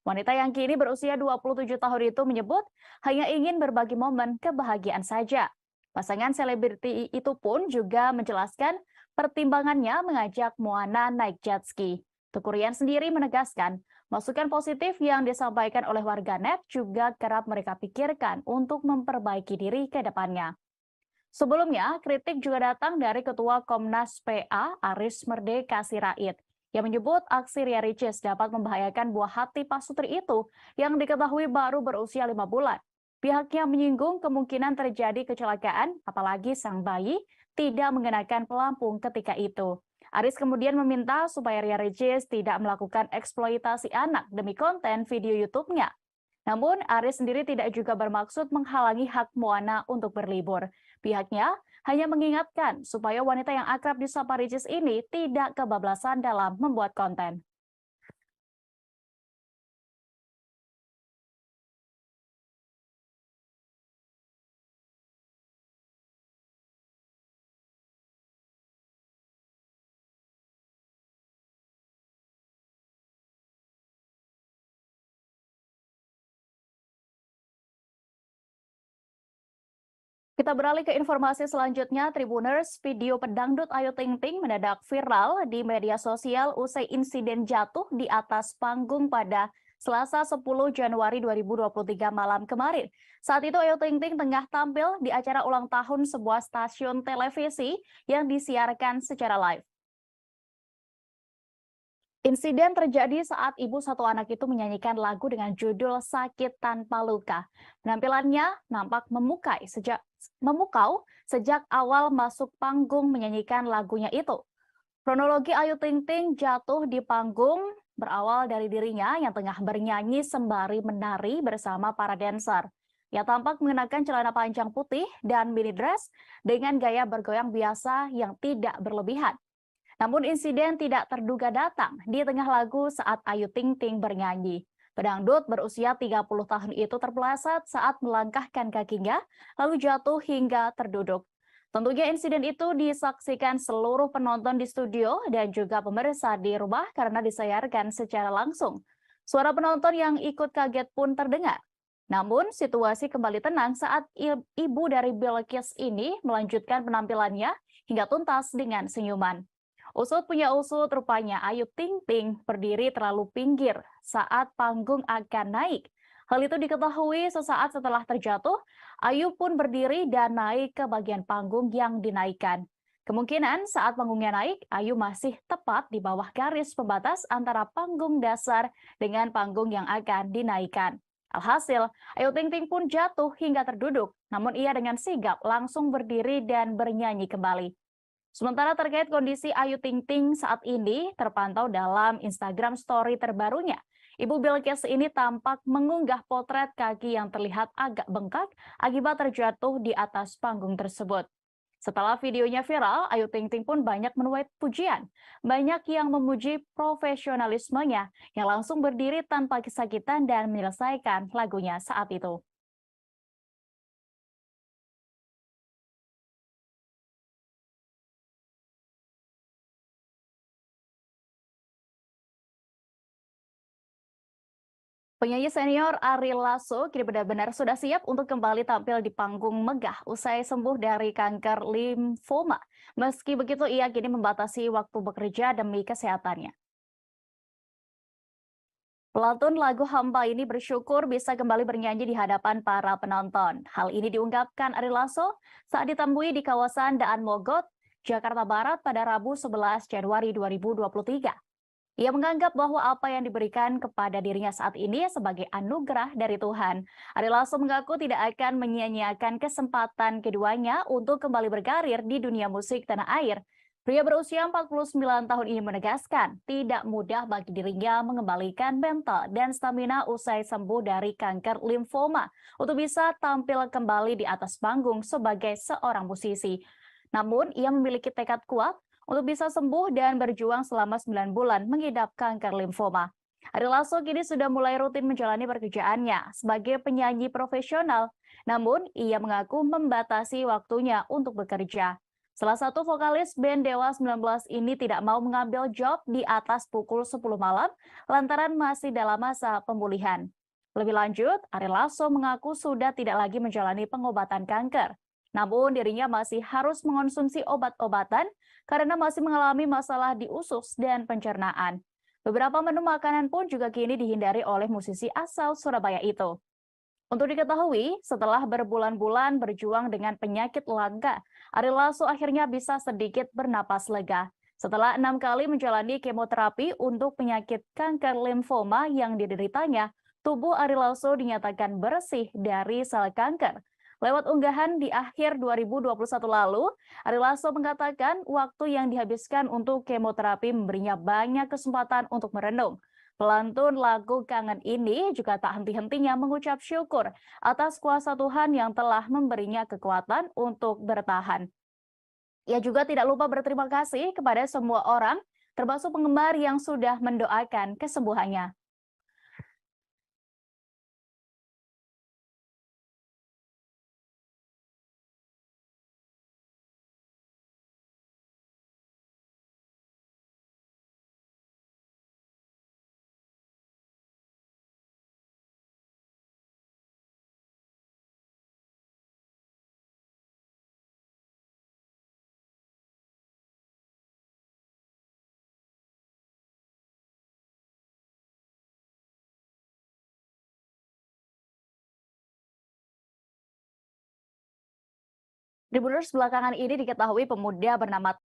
Wanita yang kini berusia 27 tahun itu menyebut hanya ingin berbagi momen kebahagiaan saja. Pasangan selebriti itu pun juga menjelaskan pertimbangannya mengajak Moana naik jet ski. Teuku Ryan sendiri menegaskan, masukan positif yang disampaikan oleh warganet juga kerap mereka pikirkan untuk memperbaiki diri ke depannya. Sebelumnya, kritik juga datang dari Ketua Komnas PA Aris Merdeka Sirait yang menyebut aksi Ria Ricis dapat membahayakan buah hati pasutri itu yang diketahui baru berusia 5 bulan. Pihaknya menyinggung kemungkinan terjadi kecelakaan, apalagi sang bayi tidak mengenakan pelampung ketika itu. Aris kemudian meminta supaya Ria Ricis tidak melakukan eksploitasi anak demi konten video YouTube-nya. Namun, Aris sendiri tidak juga bermaksud menghalangi hak Moana untuk berlibur. Pihaknya hanya mengingatkan supaya wanita yang akrab disapa Ricis ini tidak kebablasan dalam membuat konten. Kita beralih ke informasi selanjutnya, Tribuners, video pedangdut Ayu Ting Ting mendadak viral di media sosial usai insiden jatuh di atas panggung pada Selasa 10 Januari 2023 malam kemarin. Saat itu Ayu Ting Ting tengah tampil di acara ulang tahun sebuah stasiun televisi yang disiarkan secara live. Insiden terjadi saat ibu satu anak itu menyanyikan lagu dengan judul Sakit Tanpa Luka. Penampilannya nampak memukau sejak awal masuk panggung menyanyikan lagunya itu. Kronologi Ayu Ting Ting jatuh di panggung berawal dari dirinya yang tengah bernyanyi sembari menari bersama para dancer. Ia tampak mengenakan celana panjang putih dan mini dress dengan gaya bergoyang biasa yang tidak berlebihan. Namun insiden tidak terduga datang di tengah lagu saat Ayu Ting Ting bernyanyi. Pedangdut berusia 30 tahun itu terpeleset saat melangkahkan kakinya, lalu jatuh hingga terduduk. Tentunya insiden itu disaksikan seluruh penonton di studio dan juga pemirsa di rumah karena disayarkan secara langsung. Suara penonton yang ikut kaget pun terdengar. Namun situasi kembali tenang saat ibu dari Bilqis ini melanjutkan penampilannya hingga tuntas dengan senyuman. Usut punya usut, rupanya Ayu Ting Ting berdiri terlalu pinggir saat panggung akan naik. Hal itu diketahui sesaat setelah terjatuh, Ayu pun berdiri dan naik ke bagian panggung yang dinaikkan. Kemungkinan saat panggungnya naik, Ayu masih tepat di bawah garis pembatas antara panggung dasar dengan panggung yang akan dinaikkan. Alhasil, Ayu Ting Ting pun jatuh hingga terduduk, namun ia dengan sigap langsung berdiri dan bernyanyi kembali. Sementara terkait kondisi Ayu Ting Ting saat ini terpantau dalam Instagram Story terbarunya. Ibu Bilqis ini tampak mengunggah potret kaki yang terlihat agak bengkak akibat terjatuh di atas panggung tersebut. Setelah videonya viral, Ayu Ting Ting pun banyak menuai pujian. Banyak yang memuji profesionalismenya yang langsung berdiri tanpa kesakitan dan menyelesaikan lagunya saat itu. Penyanyi senior Ari Lasso kini benar-benar sudah siap untuk kembali tampil di panggung megah usai sembuh dari kanker limfoma. Meski begitu, ia kini membatasi waktu bekerja demi kesehatannya. Pelantun lagu Hamba ini bersyukur bisa kembali bernyanyi di hadapan para penonton. Hal ini diungkapkan Ari Lasso saat ditemui di kawasan Daan Mogot, Jakarta Barat pada Rabu 11 Januari 2023. Ia menganggap bahwa apa yang diberikan kepada dirinya saat ini sebagai anugerah dari Tuhan. Ari Lasso mengaku tidak akan menyia-nyiakan kesempatan keduanya untuk kembali berkarir di dunia musik tanah air. Pria berusia 49 tahun ini menegaskan tidak mudah bagi dirinya mengembalikan mental dan stamina usai sembuh dari kanker limfoma untuk bisa tampil kembali di atas panggung sebagai seorang musisi. Namun, ia memiliki tekad kuat untuk bisa sembuh dan berjuang selama 9 bulan mengidap kanker limfoma. Ari Lasso kini sudah mulai rutin menjalani pekerjaannya sebagai penyanyi profesional, namun ia mengaku membatasi waktunya untuk bekerja. Salah satu vokalis band Dewa 19 ini tidak mau mengambil job di atas pukul 10 malam lantaran masih dalam masa pemulihan. Lebih lanjut, Ari Lasso mengaku sudah tidak lagi menjalani pengobatan kanker. Namun dirinya masih harus mengonsumsi obat-obatan karena masih mengalami masalah di usus dan pencernaan. Beberapa menu makanan pun juga kini dihindari oleh musisi asal Surabaya itu. Untuk diketahui, setelah berbulan-bulan berjuang dengan penyakit langka, Ari Lasso akhirnya bisa sedikit bernapas lega. Setelah 6 kali menjalani kemoterapi untuk penyakit kanker limfoma yang dideritanya, tubuh Ari Lasso dinyatakan bersih dari sel kanker. Lewat unggahan di akhir 2021 lalu, Ari Lasso mengatakan waktu yang dihabiskan untuk kemoterapi memberinya banyak kesempatan untuk merenung. Pelantun lagu Kangen ini juga tak henti-hentinya mengucap syukur atas kuasa Tuhan yang telah memberinya kekuatan untuk bertahan. Ia juga tidak lupa berterima kasih kepada semua orang, termasuk penggemar yang sudah mendoakan kesembuhannya. Tribuners belakangan ini diketahui pemuda bernama